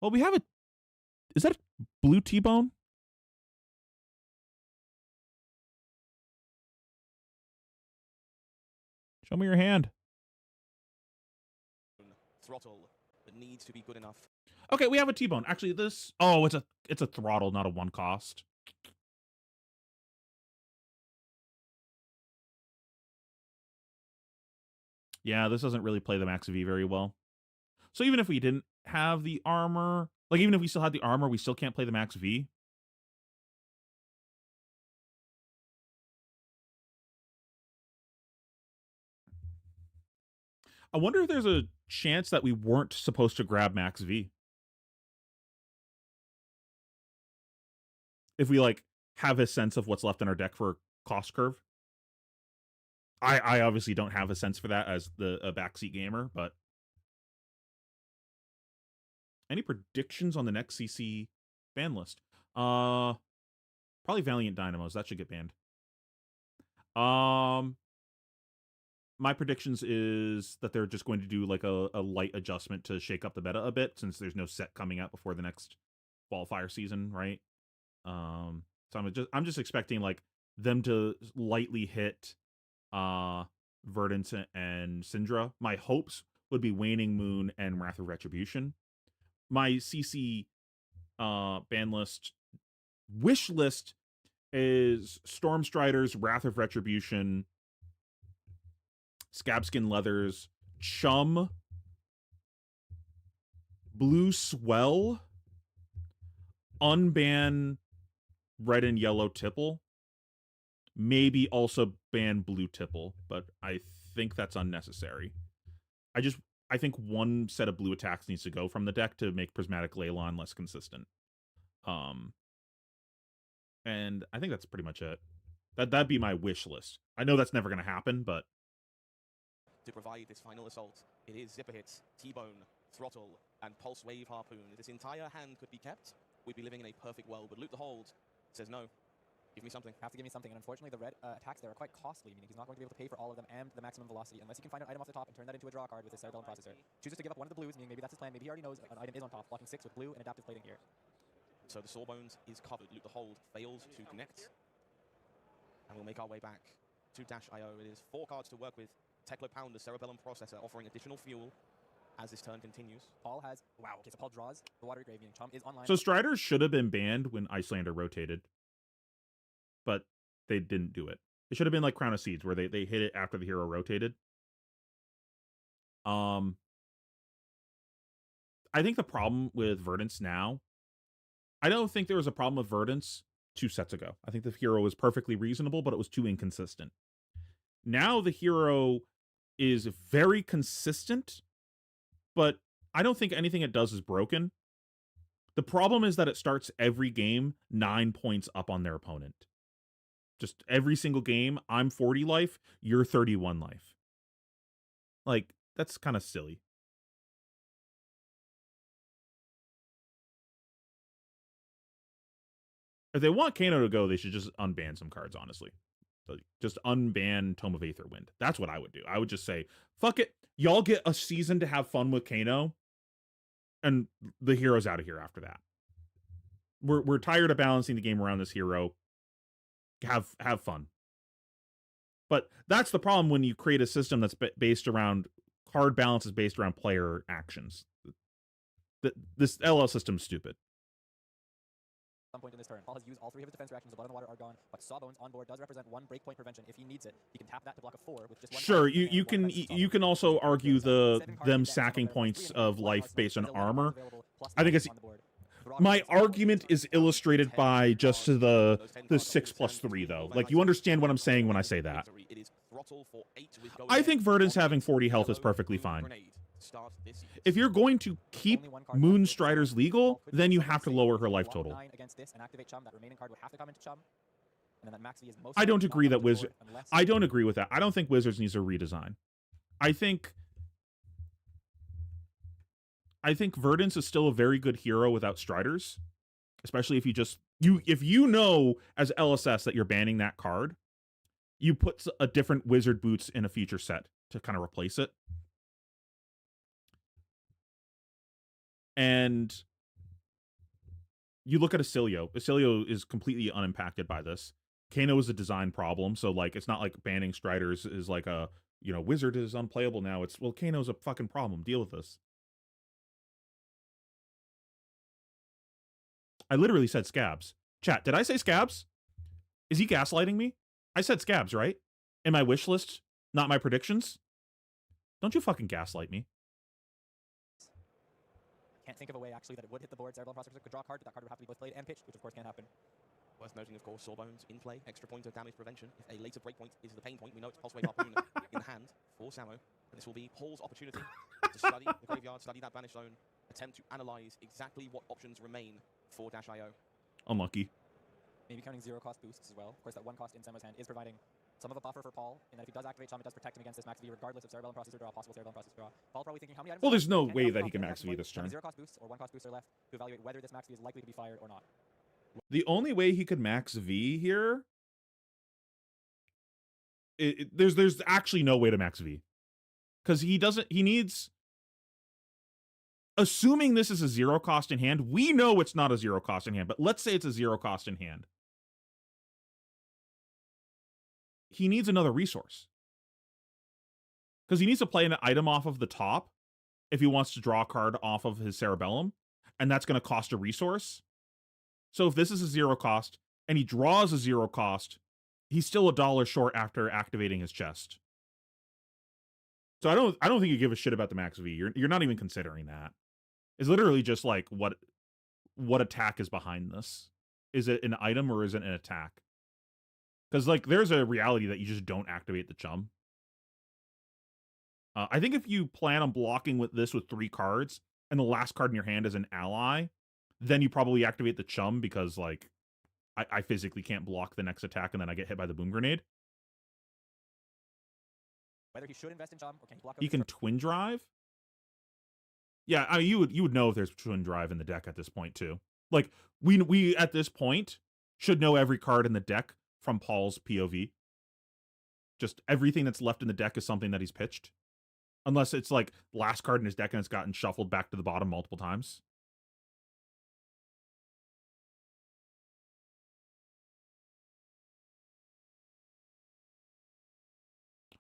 Well, we have a... Is that a blue T-Bone? Show me your hand. Throttle that needs to be good enough. Okay, we have a T-Bone. Actually, this... Oh, it's a throttle, not a 1 cost. Yeah, this doesn't really play the Max V very well. So even if we didn't have the armor... Like, even if we still had the armor, we still can't play the Max V. I wonder if there's a chance that we weren't supposed to grab Max V. If we, like, have a sense of what's left in our deck for cost curve. I obviously don't have a sense for that as a backseat gamer, but... Any predictions on the next CC ban list? Probably Valiant Dynamos. That should get banned. My predictions is that they're just going to do like a light adjustment to shake up the meta a bit, since there's no set coming out before the next qualifier season, right? So I'm just expecting like them to lightly hit Verdance and Syndra. My hopes would be Waning Moon and Wrath of Retribution. My CC ban list wish list is Stormstriders, Wrath of Retribution, Scabskin Leathers, Chum, Blue Swell, unban Red and Yellow Tipple, maybe also ban Blue Tipple, but I think that's unnecessary. I think one set of blue attacks needs to go from the deck to make Prismatic Leylon less consistent. And I think that's pretty much it. That'd be my wish list. I know that's never going to happen, but... To provide this final assault, it is Zipper Hits, T-Bone, Throttle, and Pulse Wave Harpoon. If this entire hand could be kept, we'd be living in a perfect world. But Loot the Hold says no. Give me something. Have to give me something, and unfortunately the red attacks there are quite costly, meaning he's not going to be able to pay for all of them and the maximum velocity unless he can find an item off the top and turn that into a draw card with his Cerebellum Processor. Chooses to give up one of the blues, meaning maybe that's his plan. Maybe he already knows an item is on top, blocking 6 with blue and Adaptive Plating here. So the Sawbones is covered. Loot the Hold fails to connect. And we'll make our way back to Dash.io. It is 4 cards to work with. Teklo Pounder, Cerebellum Processor, offering additional fuel as this turn continues. Paul has... Wow, okay, so Paul draws the Watery Grave, meaning Chum is online. So Striders should have been banned when Icelander rotated. But they didn't do it. It should have been like Crown of Seeds, where they hit it after the hero rotated. I think the problem with Verdance now I don't think there was a problem with Verdance 2 sets ago. I think the hero was perfectly reasonable, but it was too inconsistent. Now the hero is very consistent, but I don't think anything it does is broken. The problem is that it starts every game 9 points up on their opponent. Just every single game, I'm 40 life, you're 31 life. Like, that's kind of silly. If they want Kano to go, they should just unban some cards, honestly. Just unban Tome of Aether Wind. That's what I would do. I would just say, fuck it. Y'all get a season to have fun with Kano, and the hero's out of here after that. We're tired of balancing the game around this hero. Have fun. But that's the problem when you create a system that's based around card balance is based around player actions. This LL system's stupid. Some point in this turn, Paul has used all 3 of his defense reactions. The blood and water are gone, but Sawbones on board does represent 1 breakpoint prevention. If he needs it, he can tap that to block a 4 with just 1. Sure, you can also argue them sacking points of life based on armor. I think it's my argument is illustrated by just the 6+3 though. Like, you understand what I'm saying when I say that. I think Verdance having 40 health is perfectly fine. If you're going to keep Moonstriders legal, then you have to lower her life total. I don't agree that Wizard. I don't agree with that. I don't think Wizards needs a redesign. I think Verdance is still a very good hero without Striders, especially if you know as LSS that you're banning that card, you put a different Wizard Boots in a future set to kind of replace it. And you look at Acilio. Acilio is completely unimpacted by this. Kano is a design problem, so like it's not like banning Striders is like a, you know, Wizard is unplayable now. It's, well, Kano's a fucking problem. Deal with this. I literally said Scabs. Chat, did I say Scabs? Is he gaslighting me? I said Scabs, right? In my wish list, not my predictions? Don't you fucking gaslight me. Can't think of a way, actually, that it would hit the board. Cerebellum Processor could draw a card, but that card would have to be both played and pitched, which of course can't happen. Worth noting, of course, Sawbones in play, extra point of damage prevention. If a later breakpoint is the pain point, we know it's Pulse Wave Harpoon in the hand for Samo. And this will be Paul's opportunity to study the graveyard, study that banished zone, attempt to analyze exactly what options remain for Dash.io. Unlucky. Maybe counting 0-cost boosts as well. Of course, that 1 cost in Samo's hand is providing some of a buffer for Paul, and that if he does activate Chum, it does protect him against this Max V, regardless of Cerebellum Processor draw, possible Cerebellum Processor draw. Paul probably thinking, how many items... Well, there's no way that he can Max V this turn. 0-cost boosts or 1-cost boosts are left to evaluate whether this Max V is likely to be fired or not. The only way he could Max V here... there's actually no way to Max V. Because he needs... Assuming this is a 0 cost in hand, we know it's not a 0 cost in hand, but let's say it's a 0 cost in hand. He needs another resource. Because he needs to play an item off of the top if he wants to draw a card off of his Cerebellum, and that's going to cost a resource. So if this is a 0 cost, and he draws a 0 cost, he's still $1 short after activating his chest. So I don't think you give a shit about the Max V. You're not even considering that. It's literally just like what attack is behind this. Is it an item or is it an attack? Because like there's a reality that you just don't activate the Chum. I think if you plan on blocking with this with 3 cards and the last card in your hand is an ally, then you probably activate the Chum because like I physically can't block the next attack and then I get hit by the Boom Grenade. Whether he should invest in Chum or can he block? He can Twin Drive. Yeah, I mean, you would know if there's Twin Drive in the deck at this point too. Like we at this point should know every card in the deck from Paul's POV. Just everything that's left in the deck is something that he's pitched, unless it's like last card in his deck and it's gotten shuffled back to the bottom multiple times.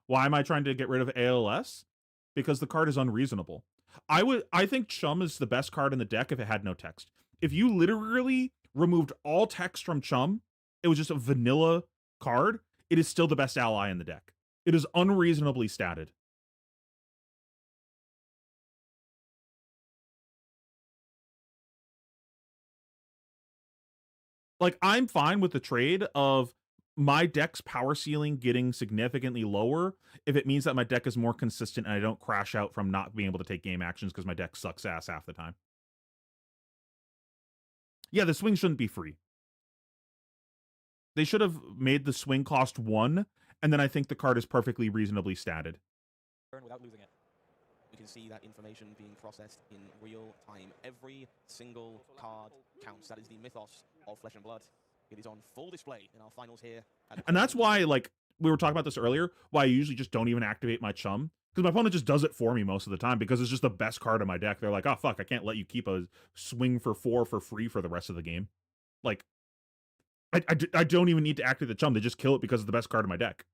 Why am I trying to get rid of ALS? Because the card is unreasonable. I think Chum is the best card in the deck if it had no text. If you literally removed all text from Chum, it was just a vanilla card, it is still the best ally in the deck. It is unreasonably statted. Like, I'm fine with the trade of my deck's power ceiling getting significantly lower if it means that my deck is more consistent and I don't crash out from not being able to take game actions because my deck sucks ass half the time. Yeah, the swing shouldn't be free. They should have made the swing cost 1, and then I think the card is perfectly reasonably statted. Without losing it. You can see that information being processed in real time. Every single card counts. That is the mythos of Flesh and Blood. It is on full display in our finals here. And that's why, like, we were talking about this earlier, why I usually just don't even activate my Chum. Because my opponent just does it for me most of the time because it's just the best card in my deck. They're like, oh, fuck, I can't let you keep a swing for 4 for free for the rest of the game. Like, I don't even need to activate the Chum. They just kill it because it's the best card in my deck.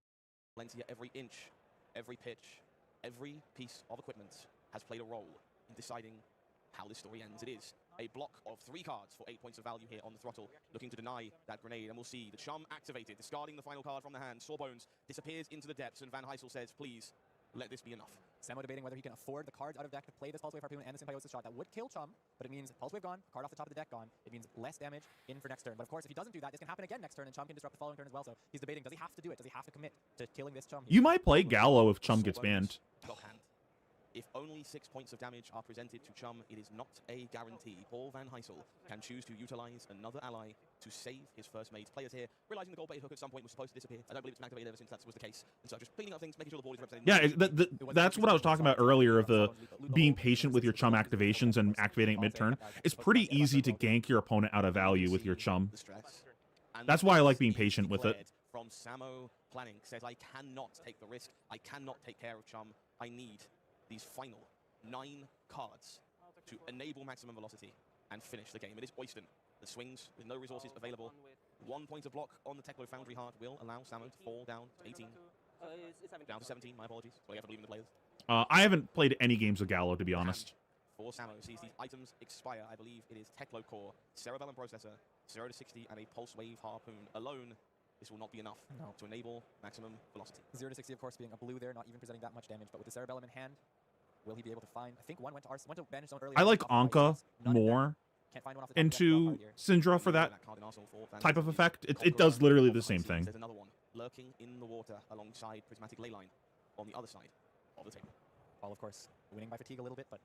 Valencia, every inch, every pitch, every piece of equipment has played a role in deciding how this story ends. It is a block of 3 cards for 8 points of value here on the throttle, looking to deny that grenade, and we'll see the Chum activated, discarding the final card from the hand. Sawbones disappears into the depths, and Van Heysel says, please, let this be enough. Samo debating whether he can afford the cards out of deck to play this Pulse Wave Harpoon and the Symbiosis shot. That would kill Chum, but it means Pulse Wave gone, card off the top of the deck gone. It means less damage in for next turn. But of course, if he doesn't do that, this can happen again next turn, and Chum can disrupt the following turn as well. So he's debating, does he have to do it? Does he have to commit to killing this Chum? You might play Gallo if Chum gets banned. Dockhand. If only 6 points of damage are presented to Chum, it is not a guarantee. Paul Van Heysel can choose to utilize another ally to save his first mate. Players here, realizing the gold bait hook at some point was supposed to disappear. I don't believe it's been activated ever since that was the case. And so just cleaning up things, making sure the board is represented. Yeah, that's what I was talking about earlier of the being patient with your Chum activations and activating it mid-turn. It's pretty easy to gank your opponent out of value with your Chum. That's why I like being patient with it. From Samo Planning says, I cannot take the risk. I cannot take care of Chum. I need these final 9 cards to enable maximum velocity and finish the game. It is Oyston. The swings with no resources available. 1 point of block on the Teklo Foundry Heart will allow Samo to fall down to 18. Down to 17, my apologies. So you have to believe in the players. I haven't played any games with Gallo, to be honest. For Samo, sees these items expire. I believe it is Teklo Core, Cerebellum Processor, 0 to 60, and a Pulse Wave Harpoon. Alone, this will not be enough to enable maximum velocity. 0 to 60, of course, being a blue there, not even presenting that much damage, but with the Cerebellum in hand, will he be able to find? I think one went to Banish Zone earlier. I like Anka more into Syndra for that type of effect. It does literally the same thing. There's another one lurking in the water alongside Prismatic Leyline on the other side of the table. Paul, of course, winning by fatigue a little bit, but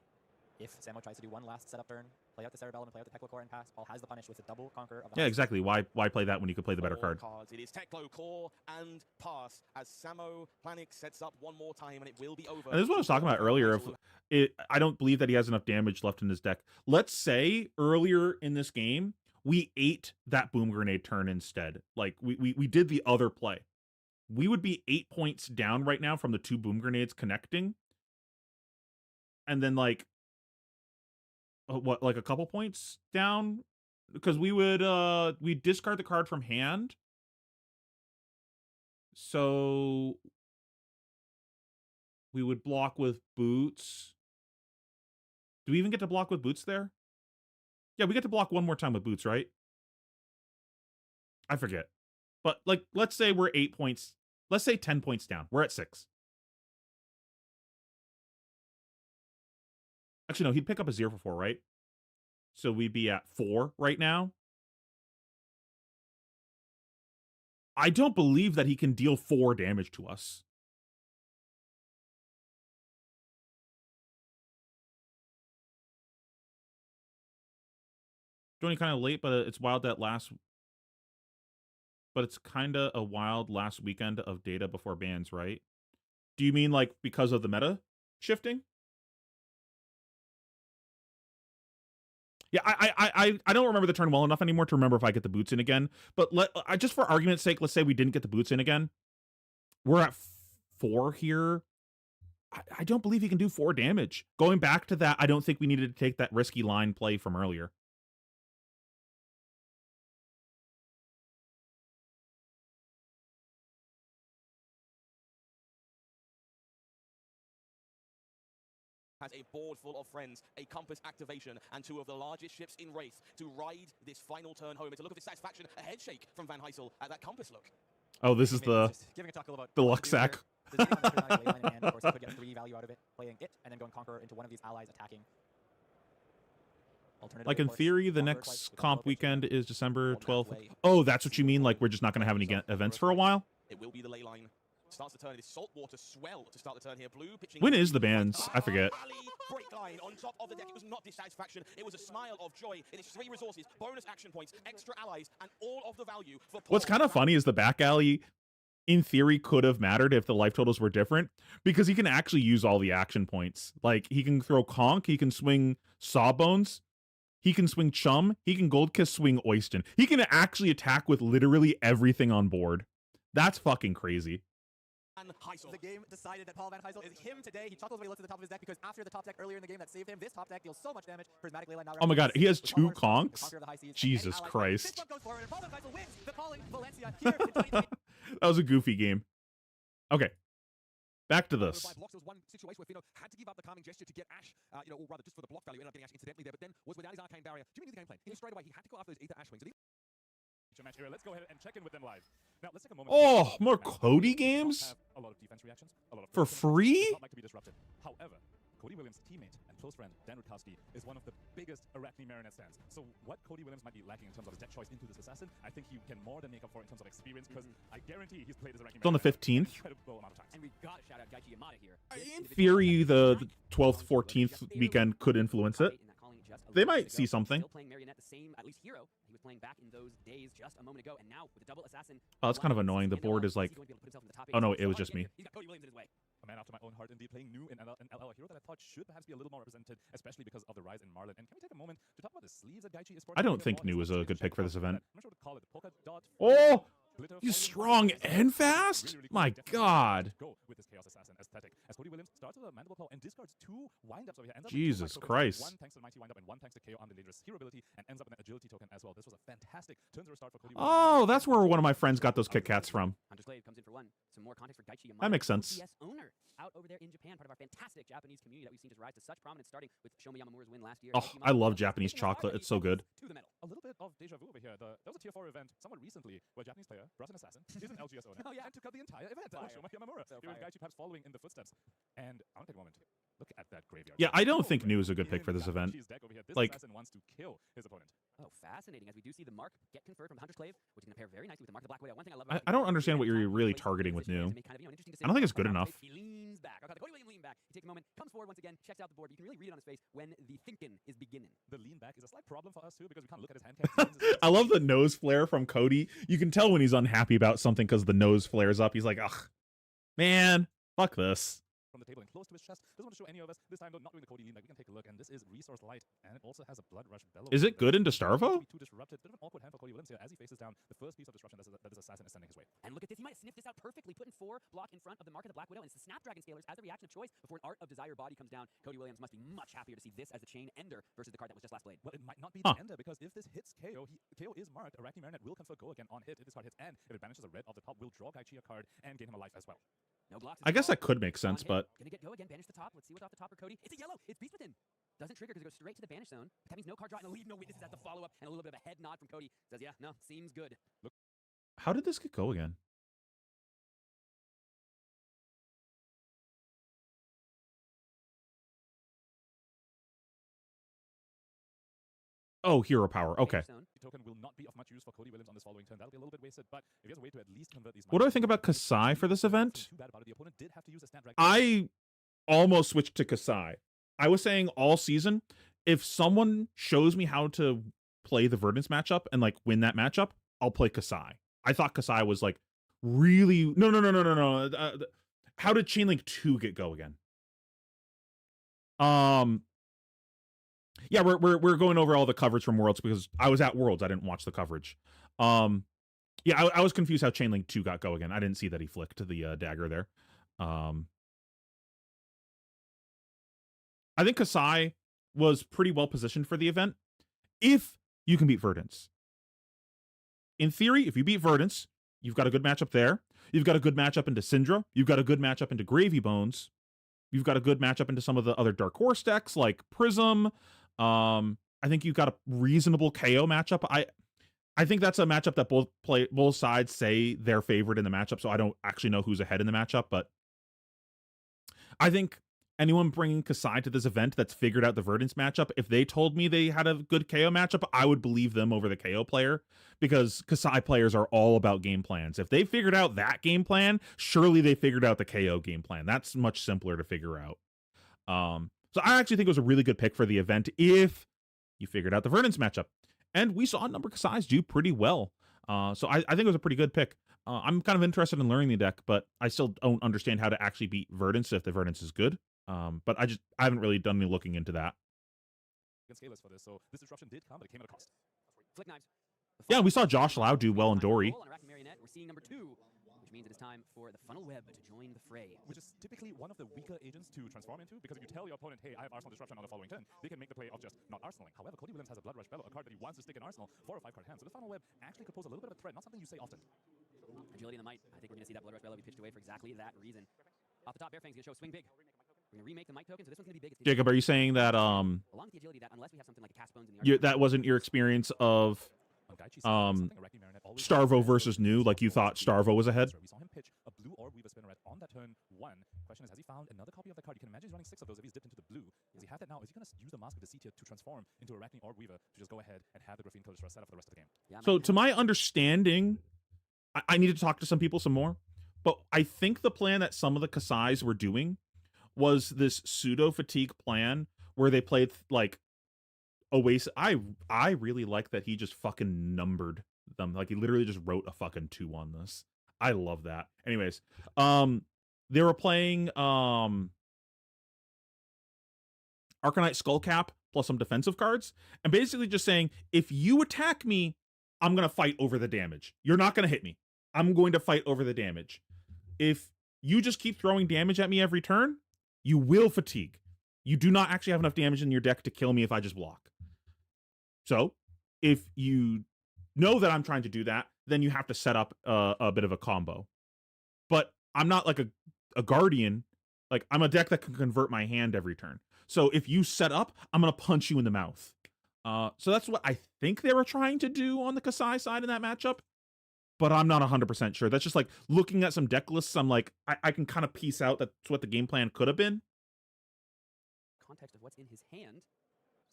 if Samo tries to do one last setup turn, play out the Cerebellum and play out the Teklo Core and pass, Paul has the punish with the double conquer of the Yeah, exactly. Why play that when you could play the better card? Cards. It is Teklo Core and pass as Samo Planix sets up one more time, and it will be over. And this is what I was talking about earlier. I don't believe that he has enough damage left in his deck. Let's say earlier in this game, we ate that Boom Grenade turn instead. Like, we did the other play. We would be 8 points down right now from the 2 Boom Grenades connecting. And then, like, like a couple points down? Because we would, we discard the card from hand. So we would block with Boots. Do we even get to block with Boots there? Yeah, we get to block one more time with Boots, right? I forget. But, like, let's say we're 8 points. Let's say 10 points down. We're at 6. Actually, no, he'd pick up a 0 for 4, right? So we'd be at 4 right now. I don't believe that he can deal 4 damage to us. Joining kind of late, but it's wild that last... But it's kind of a wild last weekend of data before bans, right? Do you mean, like, because of the meta shifting? Yeah, I don't remember the turn well enough anymore to remember if I get the boots in again. But just for argument's sake, let's say we didn't get the boots in again. We're at 4 here. I don't believe he can do 4 damage. Going back to that, I don't think we needed to take that risky line play from earlier. Has a board full of friends, a compass activation, and 2 of the largest ships in Wraith to ride this final turn home. It's a look of his satisfaction, a head shake from Van Heysel at that compass look. Oh, this is the luck sack. Of course, he could get 3 value out of it, playing it, and then going Conqueror into one of these allies attacking. Alternatively, Like of in course, theory, the longer next twice with comp the weekend is December On that 12th. way. Oh, that's what you mean? Like we're just not going to have any events for a while? It will be the ley line. Starts the turn. It is saltwater swell to start the turn here. Blue pitching. When is the right bans? side. I forget. Ali, break line on top of the deck. It was not dissatisfaction. It was a smile of joy. It is 3 resources, bonus action points, extra allies, and all of the value for. What's kind of funny is the back alley, in theory, could have mattered if the life totals were different, because he can actually use all the action points. Like, he can throw Conk, he can swing Sawbones, he can swing Chum, he can Gold Kiss swing Oyston. He can actually attack with literally everything on board. That's fucking crazy. The game decided that Paul Van Heysel is him today. He chuckles when he looks at the top of his deck because after the top deck earlier in the game that saved him, this top deck deals so much damage. Prismatic Leyline now. Oh my god, he has with 2 Palmer, the Conks? conqueror of the high seas, and Jesus any ally. Christ. This one goes forward, and Paul Van Heysel wins the Calling Valencia here in 2020. That was a goofy game. Okay. Back to this. By blocks, there was one situation where Pheno had to give up the calming gesture to get Ash, or rather just for the block value, ended up getting Ash incidentally there, but then was without his arcane barrier. Jimmy knew the game plan. He knew straight away he had to go after those Aether Ash Wings. Match here. Let's go ahead and check in with them live. Now, let's take a moment. Oh, more Cody games? A lot of defense reactions, a lot of For free? Does not like to be disrupted. However, Cody Williams' teammate and close friend Dan Rutkowski is one of the biggest Arachne Marionette stands. So what Cody Williams might be lacking in terms of his deck choice into this assassin, I think he can more than make up for in terms of experience, because I guarantee he's played this Arachne It's on the Marionette 15th. an incredible amount of times. And we got to shout out Gaichi Yamada here. In theory, the 12th, 14th weekend could influence it. They might see something. Still playing Marionette, the same, at least hero he was playing back in those days just a moment ago, and now with the double assassin. Oh, it's kind of annoying. The board is like, oh no, it was just me. He's got Cody Williams in his way. A man after my own heart, indeed, playing new in LL, a hero that I thought should perhaps be a little more represented, especially because of the rise in Marlin. And can we take a moment to talk about the sleeves that Gaichi is sporting? I don't think new is a good pick for this event. I'm not sure what to call it. Polka dot. Oh! Glitter He's foiling strong is and really fast? cool. My Definitely god. go with this Chaos Assassin aesthetic. As Cody Williams starts with a Mandible Claw and discards 2 windups over here. Ends up with 2 Jesus might tokens, Christ. 1 thanks to the Mighty Windup and 1 thanks to KO on the Dangerous Hero ability, and ends up with an Agility token as well. This was a fantastic turn zero start for Cody Williams. Oh, that's where one of my friends got those Kit Kats from. Hunter's Glaive comes in for 1. Some more context for Gaichi Yamada. That makes sense. OCS owner out over there in Japan, part of our fantastic Japanese community that we've seen just rise to such prominence, starting with Shomi Yamamura's win last year. Oh, Gaichi I Yamada love was Japanese taking a chocolate. hard It's so good. to the metal. A little bit of deja vu over here. There was a tier 4 event somewhat recently where a Japanese player, brought an assassin, is an LGS owner, Oh, yeah. and took out the entire event. That was Fire. Shoma Yamamura. So Here is fire. Gaichi perhaps following in the footsteps. And I want to take a moment. Look at that graveyard. Yeah, I don't think Over new is a good pick for in this event. Gaichi's deck over here. This Like- assassin wants to kill his opponent. Oh, fascinating. As we do see the mark get conferred from the Hunter's Glaive, which is going to pair very nicely with the mark of the Black Widow. One thing I love about I don't understand what you're really targeting with new. I don't think it's good enough. He leans back. Okay, Cody Williams leaning back. He takes a moment, comes forward once again, checks out the board. You can really read it on his face when the thinking is beginning. The lean back is a slight problem for us too, because we can't look at his hand caps. I love the nose flare from Cody. You can tell when he's unhappy about something because the nose flares up. He's like, ugh, man, fuck this. From the table and close to his chest. Doesn't want to show any of us. This time, though, not doing the Cody lean back. We can take a look, and this is Resource Light, and it also has a Blood Rush Bellow. Is it good in Destarvo? Too disrupted. Bit of an awkward hand for Cody Williams here as he faces down the first piece of disruption that this assassin is sending his way. And look at this. He might have sniffed this out perfectly, putting 4 block in front of the mark of the Black Widow. And it's the Snapdragon Scalers as the reaction of choice before an Art of Desire body comes down. Cody Williams must be much happier to see this as a chain ender versus the card that was just last played. Well, it might not be Huh. the ender, because if this hits KO, KO is marked. Arachne Marionette will confer go again on hit if this card hits, and if it banishes a red off the top, will draw Gaichi a card and gain him a life as well. No blocks. I guess that could make sense, but Gonna get go again, banish the top. Let's see what's off the top for Cody. It's a yellow. It's Beast Within. Doesn't trigger because it goes straight to the banish zone. But that means no card draw and leave no witnesses as the follow-up, and a little bit of a head nod from Cody. Says, yeah, no, seems good. how did this get go again? Oh, hero power. Okay. Banish zone. The token will not be of much use for Cody Williams on this following turn. That'll be a little bit wasted, but if he has a way to at least convert these. What do I think about Kasai for this event? Too bad about it. The opponent did have to use a Snapdragon. I almost switched to Kasai. I was saying all season, if someone shows me how to play the Verdance matchup and like win that matchup, I'll play Kasai. I thought Kasai was like really no. How did Chainlink 2 get go again? Yeah, we're going over all the coverage from Worlds because I was at Worlds. I didn't watch the coverage. Yeah, I was confused how Chainlink 2 got go again. I didn't see that he flicked the dagger there. I think Kasai was pretty well positioned for the event if you can beat Verdance. In theory, if you beat Verdance, you've got a good matchup there. You've got a good matchup into Syndra. You've got a good matchup into Gravy Bones. You've got a good matchup into some of the other Dark Horse decks like Prism. I think you've got a reasonable KO matchup. I think that's a matchup that both sides say they're favored in the matchup, so I don't actually know who's ahead in the matchup, but I think anyone bringing Kasai to this event that's figured out the Verdance matchup, if they told me they had a good KO matchup, I would believe them over the KO player, because Kasai players are all about game plans. If they figured out that game plan, surely they figured out the KO game plan. That's much simpler to figure out. So I actually think it was a really good pick for the event if you figured out the Verdance matchup. And we saw a number of Kasai's do pretty well. So I think it was a pretty good pick. I'm kind of interested in learning the deck, but I still don't understand how to actually beat Verdance if the Verdance is good. But I haven't really done any looking into that. Scalers for this, so this disruption did come, but it came at a cost. Flick knives. Yeah, we saw Josh Lau do well in Dory. We're seeing number 2, which means it is time for the funnel web to join the fray. Which is typically one of the weaker agents to transform into, because if you tell your opponent, hey, I have Arsenal Disruption on the following turn, they can make the play of just not Arsenaling. However, Cody Williams has a Blood Rush Bellow, a card that he wants to stick in Arsenal for a 5-card hand. So the funnel web actually could pose a little bit of a threat, not something you say often. Agility and the might. I think we're going to see that Blood Rush Bellow be pitched away for exactly that reason. Off the top, Bearfang's going to show swing big. We're going to remake the might token, so this one's going to be big. Jacob, are you saying that along with the agility, that unless we have something like a cast bones in the that wasn't your experience of Starvo versus New? Like you thought Starvo was ahead? We saw him pitch a blue orb weaver spinner on that turn 1. Question is, has he found another copy of that card? You can imagine he's running 6 of those if he's dipped into the blue. Does he have that now? Is he going to use the Mask of Deceit here to transform into a Arachne Orb Weaver to just go ahead and have the Graphene Code set up for the rest of the game? Yeah, so to my understanding, I need to talk to some people some more, but I think the plan that some of the Kasai's were doing was this pseudo fatigue plan where they played like Oasis. I really like that he just fucking numbered them. Like he literally just wrote a fucking 2 on this. I love that. Anyways, they were playing Arcanite Skullcap plus some defensive cards, and basically just saying, if you attack me, I'm gonna fight over the damage. You're not gonna hit me. I'm going to fight over the damage. If you just keep throwing damage at me every turn, you will fatigue. You do not actually have enough damage in your deck to kill me if I just block. So, if you know that I'm trying to do that, then you have to set up a bit of a combo. But I'm not like a Guardian. Like, I'm a deck that can convert my hand every turn. So, if you set up, I'm going to punch you in the mouth. So, that's what I think they were trying to do on the Kasai side in that matchup. But I'm not 100% sure. That's just like looking at some deck lists. I'm like, I can kind of piece out that's what the game plan could have been. Context of what's in his hand.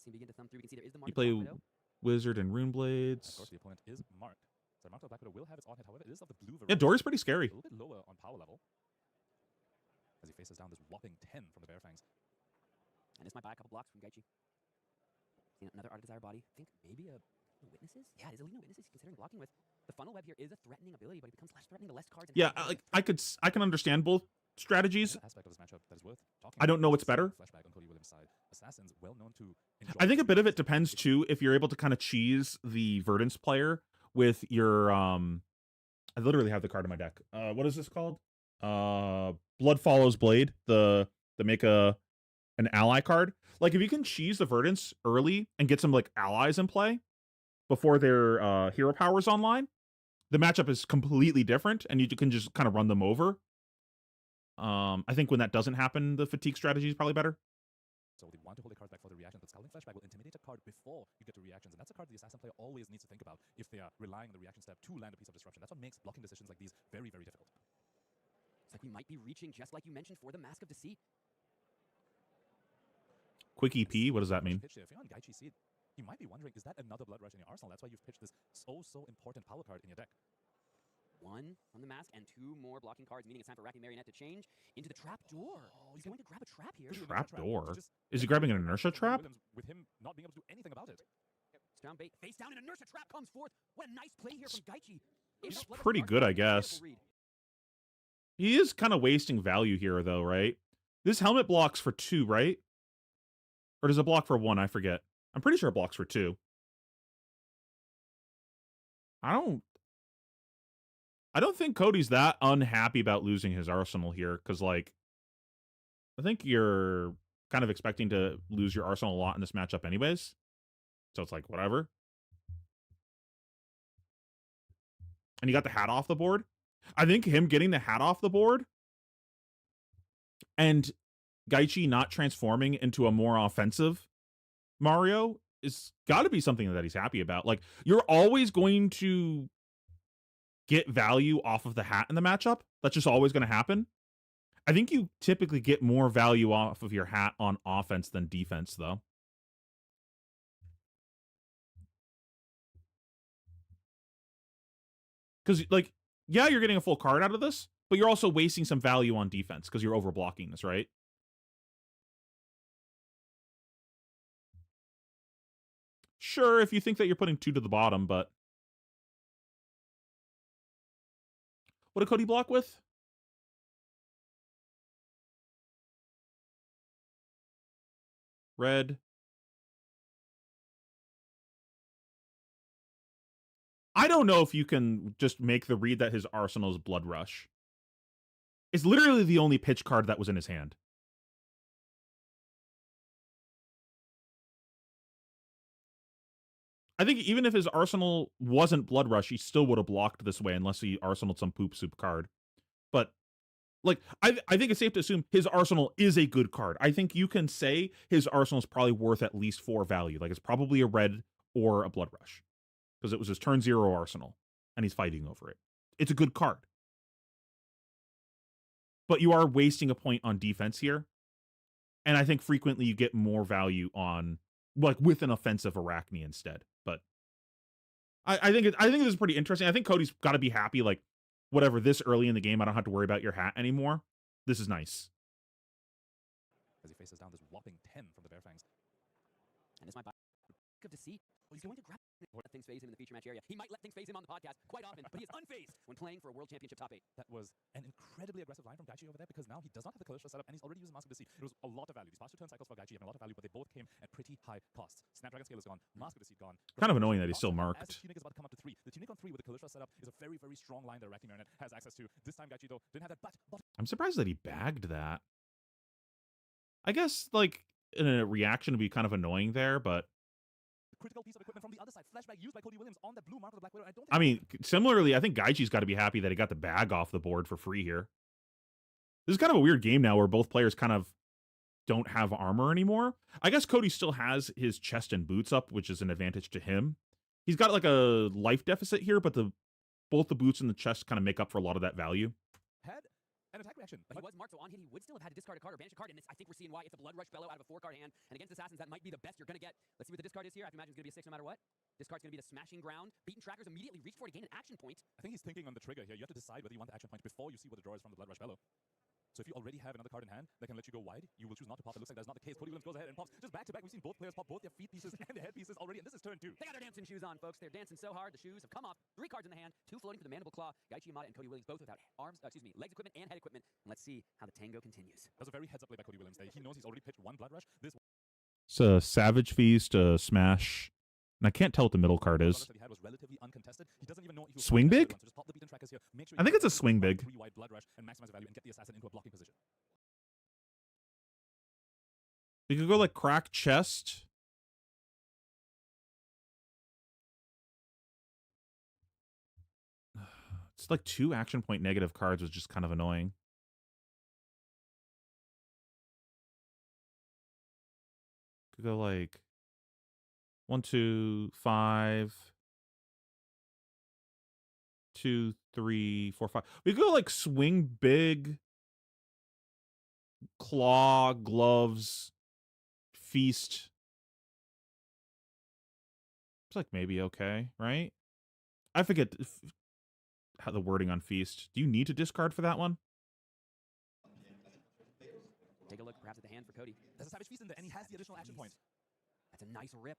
So begin to thumb through. We can see there is the mark. You play Wizard and Rune Blades. Of course, the opponent is marked. So marked Black Widow will have its on hit. However, it is of the blue variety. Yeah, Dory's pretty scary. A little bit lower on power level as he faces down this whopping 10 from the Bearfangs. And this might buy a couple blocks from Gaichi. See another Art of Desire body. Think maybe a Witnesses? Yeah, it is a Lino Witnesses considering blocking with. The funnel web here is a threatening ability, but it becomes less threatening the less cards. Yeah, like I can understand both strategies. Aspect of this matchup that is worth talking I don't know what's better. Flashback on Cody Williams' side. Assassins well known to I think a bit of it depends too if you're able to kind of cheese the Verdance player with your I literally have the card in my deck. What is this called? Blood Follows Blade, the make an ally card. Like if you can cheese the Verdance early and get some like allies in play before their hero powers online, the matchup is completely different and you can just kind of run them over. I think when that doesn't happen, the fatigue strategy is probably better. So they want to hold the cards back for the reactions, but Scalding Flashback will intimidate a card before you get to reactions, and that's a card the Assassin player always needs to think about if they are relying on the reaction step to land a piece of disruption. That's what makes blocking decisions like these very, very difficult. It's like we might be reaching, just like you mentioned, for the Mask of Deceit. Quick EP, what does that mean? If you're on Gaichi Seed, you might be wondering, is that another Blood Rush in your arsenal? That's why you've pitched this so important power card in your deck. 1 from the Mask and 2 more blocking cards, meaning it's time for Arachne Marionette to change into the trap door. He's going to grab a trap here. Trap door? Is he grabbing an inertia trap? With him not being able to do anything about it. Down bait, face down, and inertia trap comes forth. What a nice play here from Gaichi. It's pretty good, I guess. He is kind of wasting value here, though, right? This helmet blocks for 2, right? Or does it block for 1? I forget. I'm pretty sure it blocks for 2. I don't think Cody's that unhappy about losing his arsenal here, because, like, I think you're kind of expecting to lose your arsenal a lot in this matchup anyways. So it's like, whatever. And you got the hat off the board. I think him getting the hat off the board and Gaichi not transforming into a more offensive Mario is got to be something that he's happy about. Like, you're always going to get value off of the hat in the matchup. That's just always going to happen. I think you typically get more value off of your hat on offense than defense, though. Because, like, yeah, you're getting a full card out of this, but you're also wasting some value on defense because you're overblocking this, right? Sure, if you think that you're putting 2 to the bottom, but... What did Cody block with? Red. I don't know if you can just make the read that his arsenal is Blood Rush. It's literally the only pitch card that was in his hand. I think even if his arsenal wasn't Blood Rush, he still would have blocked this way unless he arsenaled some poop soup card. But, like, I think it's safe to assume his arsenal is a good card. I think you can say his arsenal is probably worth at least 4 value. Like, it's probably a red or a Blood Rush. Because it was his turn 0 arsenal, and he's fighting over it. It's a good card. But you are wasting a point on defense here. And I think frequently you get more value on, like, with an offensive Arachne instead. But I think this is pretty interesting. I think Cody's got to be happy, like, whatever, this early in the game, I don't have to worry about your hat anymore. This is nice. As he faces down this whopping 10 from the Bear Fangs. And this might be good to see. He's going to grab let things phase him in the feature match area. He might let things phase him on the podcast quite often, but he is unfazed when playing for a World Championship top 8. That was an incredibly aggressive line from Gaichi over there because now he does not have the Kalishra setup and he's already using Mask of Deceit. It was a lot of value. These past 2 turn cycles for Gaichi have a lot of value, but they both came at pretty high costs. Snapdragon Scale is gone. Mask of Deceit gone. Kind of annoying that he's still marked. As the Tunic is about to come up to 3. The Tunic on 3 with the Kalishra setup is a very, very strong line that Arachne Marinette has access to. This time Gaichi, though, didn't have that, but I'm surprised that he bagged that. I guess, like, in a reaction to be kind of annoying there, but... critical piece of equipment from the other side. Flashback used by Cody Williams on that blue mark of the Black Widow. I mean, similarly, I think Gaichi's got to be happy that he got the bag off the board for free here. This is kind of a weird game now where both players kind of don't have armor anymore. I guess Cody still has his chest and boots up, which is an advantage to him. He's got like a life deficit here, but both the boots and the chest kind of make up for a lot of that value. Head an attack reaction. But he was marked, so on hit, he would still have had to discard a card or banish a card, and I think we're seeing why. It's a Blood Rush Bellow out of a 4-card hand, and against Assassins, that might be the best you're going to get. Let's see what the discard is here. I have to imagine it's going to be a 6 no matter what. Discard's going to be the Smashing Ground. Beaten Trackers immediately reach for it to gain an action point. I think he's thinking on the trigger here. You have to decide whether you want the action point before you see what the draw is from the Blood Rush Bellow. So if you already have another card in hand that can let you go wide, you will choose not to pop. It looks like that's not the case. Cody Williams goes ahead and pops just back to back. We've seen both players pop both their feet pieces and their head pieces already, and this is turn 2. They got their dancing shoes on, folks. They're dancing so hard. The shoes have come off. 3 cards in the hand, 2 floating for the Mandible Claw. Gaichi Yamada and Cody Williams both without legs equipment and head equipment. And let's see how the tango continues. That was a very heads-up play by Cody Williams there. He knows he's already pitched 1 Blood Rush. This It's a Savage Feast, a Smash, and I can't tell what the middle card is. that he had was relatively uncontested. He doesn't even know he was Swing big? So just pop the beaten trackers here. Make sure I think it's a swing big. 3 wide Blood Rush and maximize the value and get the assassin into a blocking position. You could go like crack chest. It's like 2 action point negative cards, which is just kind of annoying. Could go like 1, 2, 5, 2, 3, 4, 5. We could go like swing big, claw, gloves, feast. It's like maybe okay, right? I forget how the wording on feast. Do you need to discard for that one? Take a look perhaps at the hand for Cody. There's a Savage Feast in there, and he has the additional action point. That's a nice rip.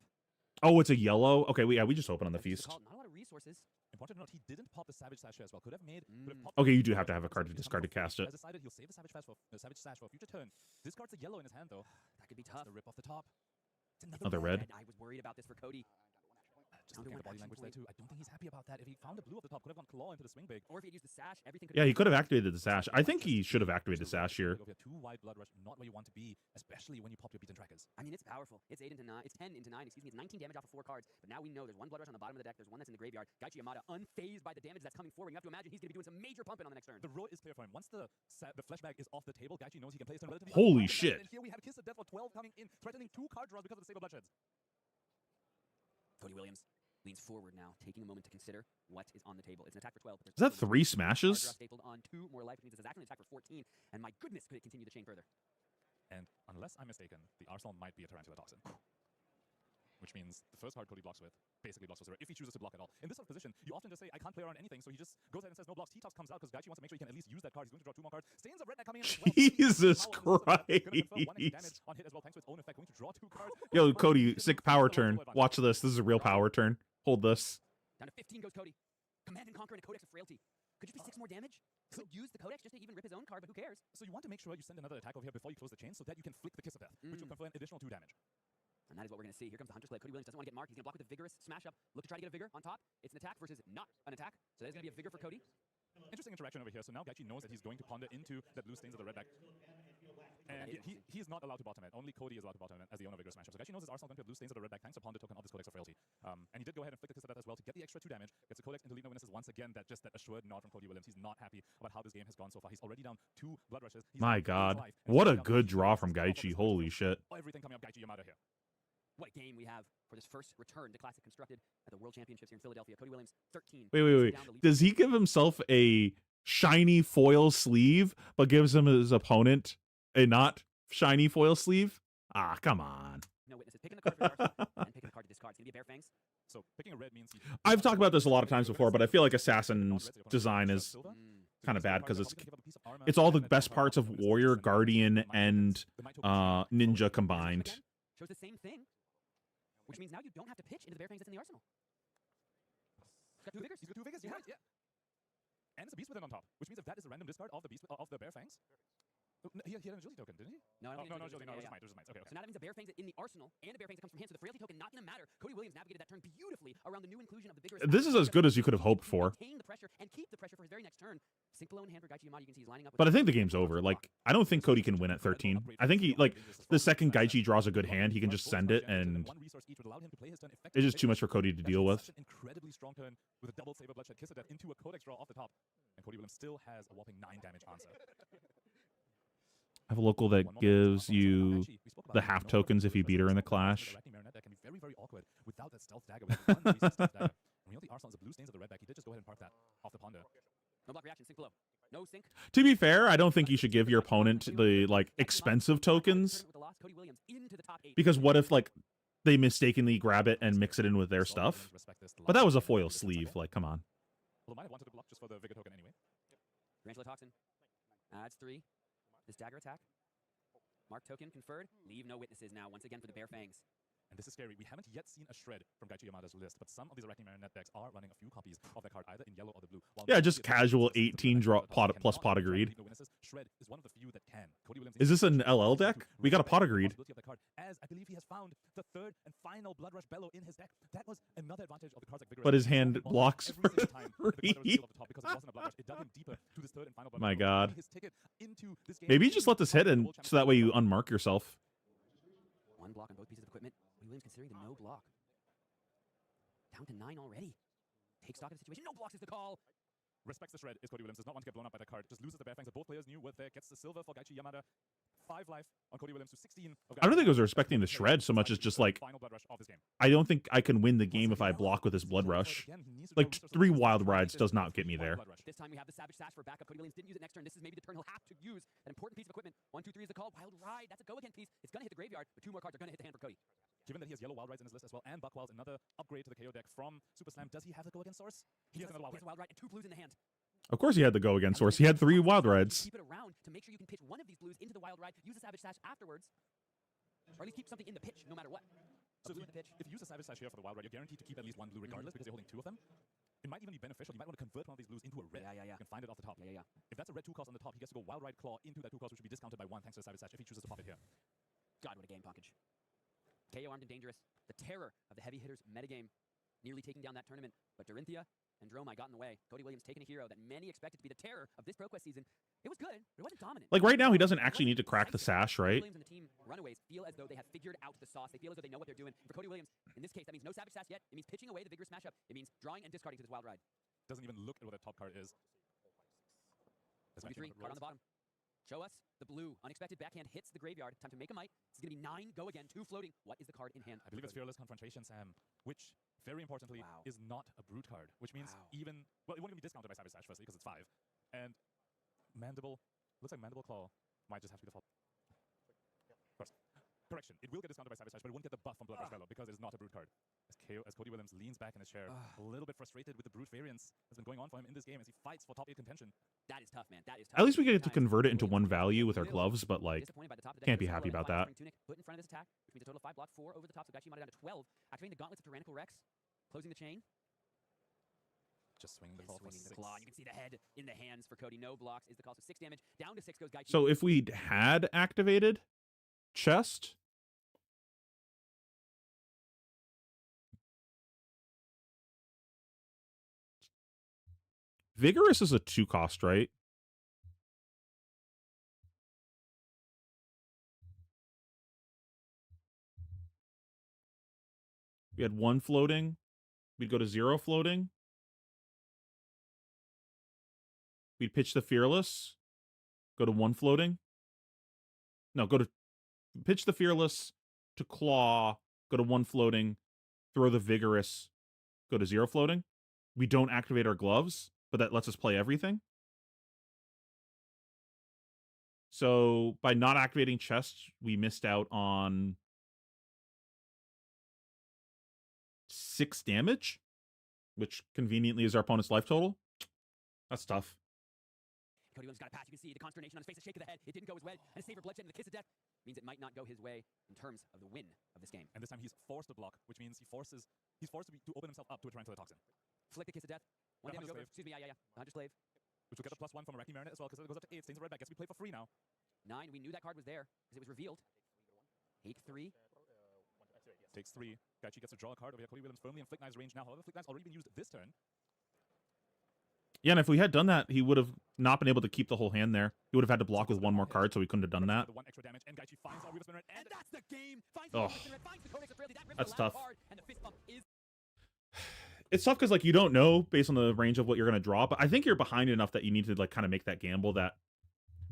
Oh, it's a yellow? Okay, we just open on the That's just feast. a call. Not a lot of resources. Important to note, he didn't pop the Savage Sash here as well. Could have made. Popped Okay, you do have to have a card to discard to cast it. Has decided he'll save the Savage Sash for a future turn. This card's a yellow in his hand, though. That could be tough. The rip off the top. It's Another red. I was worried about this for Cody. Just looking at the body language there, too. I don't think he's happy about that. If he found a blue off the top, could have gone claw into the swing big. Or if he had used the sash, everything could Yeah, he could have activated the sash. I think he should have activated the sash here. Go for 2 wide Blood Rush, not where you want to be, especially when you pop your beaten trackers. I mean, it's powerful. It's 8 into 9. It's 10 into 9. Excuse me. It's 19 damage off of 4 cards. But now we know there's 1 Blood Rush on the bottom of the deck. There's 1 that's in the graveyard. Gaichi Yamada unfazed by the damage that's coming forward. You have to imagine he's going to be doing some major pumping on the next turn. The row is clear for him. Once the flashback is off the table, Gaichi knows he can play his turn relatively. Holy shit. And here we have Kiss of Death for 12 coming in, threatening 2 card draws because of the Saber Bloodshed. Cody Williams. Leans forward now, taking a moment to consider what is on the table. It's an attack for 12. But Is that 3 smashes? Stapled on 2 more life, which means it's exactly an attack for 14. And my goodness, could it continue the chain further? And unless I'm mistaken, the Arsenal might be a Tarantula Toxin. Which means the first card Cody blocks with basically blocks with zero if he chooses to block at all. In this sort of position, you often just say, I can't play around anything, so he just goes ahead and says no blocks. T-Tox comes out because Daichi wants to make sure he can at least use that card. He's going to draw 2 more cards. Stains of Redneck coming in as well. Jesus Christ. Damage on hit as well, thanks to its own effect. Going to draw 2 cards. Yo, Cody, sick power turn. Watch this. This is a real power turn. Hold this. Down to 15 goes Cody. Command and Conquer and a Codex of Frailty. Could just be 6 more damage? Could use the Codex just to even rip his own card, but who cares? So you want to make sure you send another attack over here before you close the chain so that you can flick the Kiss of Death, which will confer an additional 2 damage. And that is what we're going to see. Here comes the Hunter's Blade. Cody Williams doesn't want to get marked. He's going to block with a vigorous smash up. Look to try to get a vigor on top. It's an attack versus not an attack. So there's going to be a vigor for Cody. Interesting interaction over here. So now Daichi knows that he's going to ponder into that blue Stains of the Redback. And he is not allowed to bottom it. Only Cody is allowed to bottom it as the owner of Vigorous Smash. So Daichi knows his Arsenal going to have blue Stains of the Redback thanks to ponder token of this Codex of Frailty. And he did go ahead and flick the Kiss of Death as well to get the extra 2 damage. Gets a Codex into lead no witnesses once again. That assured nod from Cody Williams. He's not happy about how this game has gone so far. He's already down 2 blood rushes. My God. What a good draw from Gaethje. Holy shit. Everything coming up Gaethje Yamada here. What a game we have for this first return to Classic Constructed at the World Championships here in Philadelphia. Cody Williams, 13. Wait. Does he give himself a shiny foil sleeve, but gives him his opponent a not shiny foil sleeve? Ah, come on. No witnesses. Picking the card for the Arsenal and picking the card to discard. It's going to be a Bare Fangs. So picking a red means... I've talked about this a lot of times before, but I feel like Assassin's design is kind of bad because it's all the best parts of Warrior, Guardian, and Ninja combined. Shows the same thing, which means now you don't have to pitch into the Bare Fangs that's in the Arsenal. He's got 2 vigors. He's got 2 vigors, you're right, yeah. And it's a Beast Within on top, which means if that is a random discard of the Bare Fangs... He had an agility token, didn't he? No, agility, no, it was Might, Okay. So now that means a Bare Fangs in the Arsenal and a Bare Fangs that comes from hand, so the Frailty token not going to matter. Cody Williams navigated that turn beautifully around the new inclusion of the vigorous... This is as good as you could have hoped for. Maintain the pressure and keep the pressure for his very next turn. Sink below in hand for Gaethje Yamada. You can see he's lining up... But I think the game's over. Like, I don't think Cody can win at 13. I think he, like, the second Gaethje draws a good hand, he can just send it, and it's just too much for Cody to deal with. Incredibly strong turn with a double Saber Bloodshed Kiss of Death into a Codex draw off the top. And Cody Williams still has a whopping 9 damage answer. I have a local that gives you the half tokens if you beat her in the clash. That can be very, very awkward without that stealth dagger. And we know the Arsenal is the blue Stains of the Redback. He did just go ahead and park that off the ponder. No block reaction, sink below. No sink. To be fair, I don't think you should give your opponent the, like, expensive tokens. Because what if, like, they mistakenly grab it and mix it in with their stuff? But that was a foil sleeve. Like, come on. Well, might have wanted to block just for the Vigor token anyway. Tarantula Toxin. Adds 3. This dagger attack. Mark token conferred. Leave no witnesses now, once again for the Bare Fangs. And this is scary. We haven't yet seen a shred from Gaethje Yamada's list, but some of these Arachne Marionette decks are running a few copies of that card, either in yellow or the blue. Yeah, just casual 18 draw plus pot agreed. Shred is one of the few that can. Is this an LL deck? We got a pot agreed. As I believe he has found the 3rd and final Blood Rush Bellow in his deck. That was another advantage of the cards like Vigorous. But his hand blocks for 3. My God. Maybe you just let this hit, and so that way you unmark yourself. 1 block on both pieces of equipment. Williams considering the no block. Down to 9 already. Take stock of the situation. No blocks is the call. Respects the shred is Cody Williams. Does not want to get blown up by that card. Just loses the Bare Fangs that both players knew were there. Gets the silver for Gaethje Yamada. 5 life on Cody Williams to 16. I don't think it was respecting the shred so much as just like, I don't think I can win the game if I block with this Blood Rush. Like, 3 Wild Rides does not get me there. This time we have the Savage Sash for backup. Cody Williams didn't use it next turn. This is maybe the turn he'll have to use an important piece of equipment. 1, 2, 3 is the call. Wild Ride. That's a go again piece. It's going to hit the graveyard, but 2 more cards are going to hit the hand for Cody. Given that he has yellow Wild Rides in his list as well, and Buck Wilds, another upgrade to the KO deck from Super Slam, does he have the go against source? He has another Wild Ride and 2 blues in the hand. Of course he had the go against source. He had 3 Wild Rides. Keep it around to make sure you can pitch one of these blues into the Wild Ride, use the Savage Sash afterwards, or at least keep something in the pitch, no matter what. So if you use a Savage Sash here for the Wild Ride, you're guaranteed to keep at least 1 blue regardless because you're holding 2 of them. It might even be beneficial. You might want to convert one of these blues into a red. You can find it off the top. If that's a red 2 cost on the top, he gets to go Wild Ride Claw into that 2 cost, which would be discounted by 1 thanks to the Savage Sash if he chooses to pop it here. God, what a game package. KO armed and dangerous. The terror of the heavy hitters metagame. Nearly taking down that tournament, but Dorinthia and Dromai got in the way. Cody Williams taking a hero that many expected to be the terror of this ProQuest season. It was good, but it wasn't dominant. Like, right now, he doesn't actually need to crack the sash, right? Williams and the team runaways feel as though they have figured out the sauce. They feel as though they know what they're doing. For Cody Williams, in this case, that means no Savage Sash yet. It means pitching away the Vigorous Smash Up. It means drawing and discarding to this Wild Ride. Doesn't even look at what that top card is. 23, card on the bottom. Show us the blue. Unexpected backhand hits the graveyard. Time to make a might. This is going to be 9, go again, 2 floating. What is the card in hand? I believe it's Fearless Confrontation, Sam, which very importantly, Wow. is not a brute card, which means Wow. even, well, it won't even be discounted by Savage Sash, firstly, because it's 5. And Mandible, looks like Mandible Claw might just have to be default. Of course. Correction, it will get discounted by Savage Sash, but it won't get the buff from Bloodrush Fellow because it is not a brute card. As Cody Williams leans back in his chair, a little bit frustrated with the brute variance that's been going on for him in this game as he fights for top 8 contention. That is tough, man. That is tough. At least we get to Times, convert it into Williams one value with our will gloves, but like, disappointed by the top of the deck. can't be There's a happy little about bit of that. Spring Tunic put in front of this attack, which means a total of 5 block, 4 over the top, so Gachi mounted down to 12. Activating the gauntlets of Tyrannical Rex, closing the chain. Just swinging the And claw for swinging the 6. claw. You can see the head in the hands for Cody. No blocks is the cost of 6 damage. Down to 6 goes Gachi. So if we had activated chest, Vigorous is a 2 cost, right? We had 1 floating. We'd go to 0 floating. We'd pitch the Fearless. Go to 1 floating. No, go to pitch the Fearless to Claw. Go to 1 floating. Throw the Vigorous. Go to 0 floating. We don't activate our gloves, but that lets us play everything. So by not activating chest, we missed out on 6 damage, which conveniently is our opponent's life total. That's tough. Cody Williams got a pass. You can see the consternation on his face, a shake of the head. It didn't go his way. And a save for bloodshed and the kiss of death means it might not go his way in terms of the win of this game. And this time he's forced to block, which means he's forced to open himself up to a Tarantula Toxin. Flick the kiss of death. One The damage over. Hunter's Excuse me, yeah. The Hunter Slave. Which will get the +1 from Arachne Marinette as well, because it goes up to 8. Stains of red back. Gets to be played for free now. 9. We knew that card was there because it was revealed. Take 3. Takes 3. Gachi gets to draw a card over here. Cody Williams firmly in Flick Knife's range now. However, Flick Knife's already been used this turn. Yeah, and if we had done that, he would have not been able to keep the whole hand there. He would have had to block with 1 more card, so he couldn't have done that. The 1 extra damage, and Gachi finds our Weaver Spinner, And that's the game. Finds Oh. the Codex of Frailty. That rips That's the last tough. card, and the fist bump is It's tough because like you don't know based on the range of what you're gonna draw, but I think you're behind enough that you need to like kind of make that gamble. That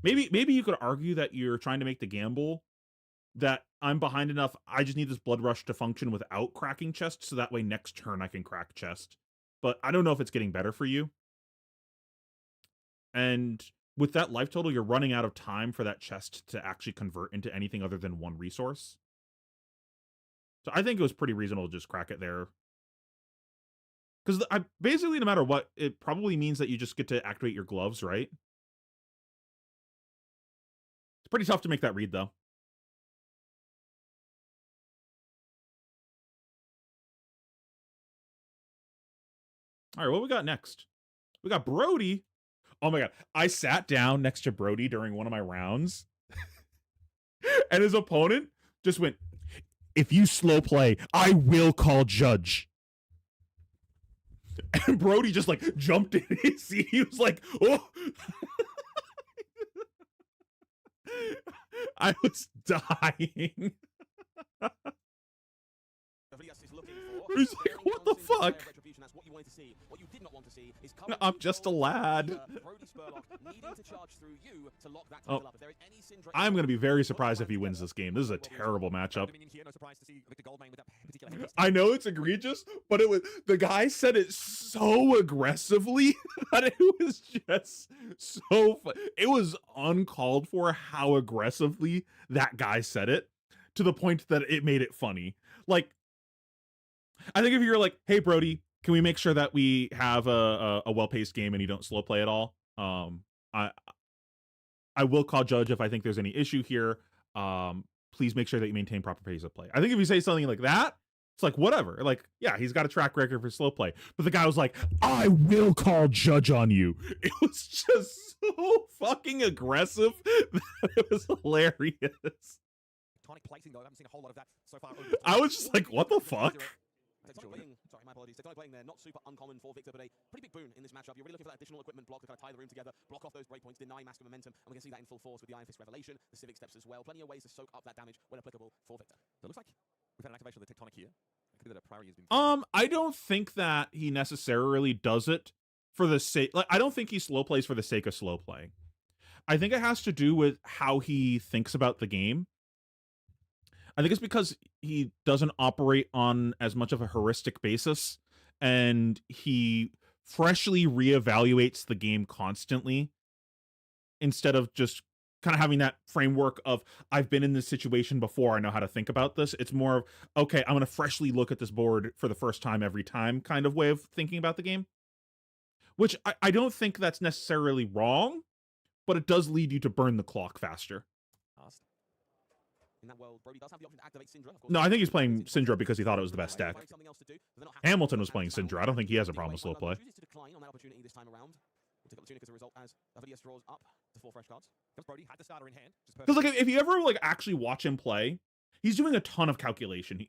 maybe you could argue that you're trying to make the gamble that I'm behind enough. I just need this Blood Rush to function without cracking chest, so that way next turn I can crack chest. But I don't know if it's getting better for you. And with that life total, you're running out of time for that chest to actually convert into anything other than 1 resource. So I think it was pretty reasonable to just crack it there. Because basically, no matter what, it probably means that you just get to activate your gloves, right? It's pretty tough to make that read, though. All right, what we got next? We got Brody. Oh my god, I sat down next to Brody during one of my rounds, and his opponent just went, "If you slow play, I will call judge." And Brody just like jumped in his seat. He was like, "Oh." I was dying. He's like, what the fuck? I'm just a lad. Oh, I'm going to be very surprised if he wins this game. This is a terrible matchup. I know it's egregious, but the guy said it so aggressively that it was just so fun. It was uncalled for how aggressively that guy said it, to the point that it made it funny. Like, I think if you're like, "Hey Brody, can we make sure that we have a well-paced game and you don't slow play at all? I will call judge if I think there's any issue here. Please make sure that you maintain proper pace of play." I think if you say something like that, it's like, whatever. Like, yeah, he's got a track record for slow play. But the guy was like, "I will call judge on you." It was just so fucking aggressive that it was hilarious. I was just like, what the fuck? Sorry, my apologies. Tectonic playing there, not super uncommon for Victor, but a pretty big boon in this matchup. You're really looking for that additional equipment block to kind of tie the room together, block off those breakpoints, deny masculine momentum, and we can see that in full force with the Iron Fist Revelation, the Civic Steps as well. Plenty of ways to soak up that damage when applicable for Victor. So it looks like we've had an activation of the Tectonic here. It could be that a priority has been... I don't think that he necessarily does it for the sake... Like, I don't think he slow plays for the sake of slow playing. I think it has to do with how he thinks about the game. I think it's because he doesn't operate on as much of a heuristic basis, and he freshly reevaluates the game constantly instead of just kind of having that framework of I've been in this situation before, I know how to think about this. It's more of, okay, I'm going to freshly look at this board for the first time every time kind of way of thinking about the game, which I don't think that's necessarily wrong, but it does lead you to burn the clock faster. In that world, Brody does have the option to activate Syndra. Of course, No, I think he's playing Syndra because he thought it was the best deck. Hamilton was playing Syndra. I don't think he has a problem with slow play. To decline on that opportunity this time around. We'll take up the Tunic as a result as Avidius draws up to 4 fresh cards. Brody had the starter in hand. Because like if you ever like actually watch him play, he's doing a ton of calculation.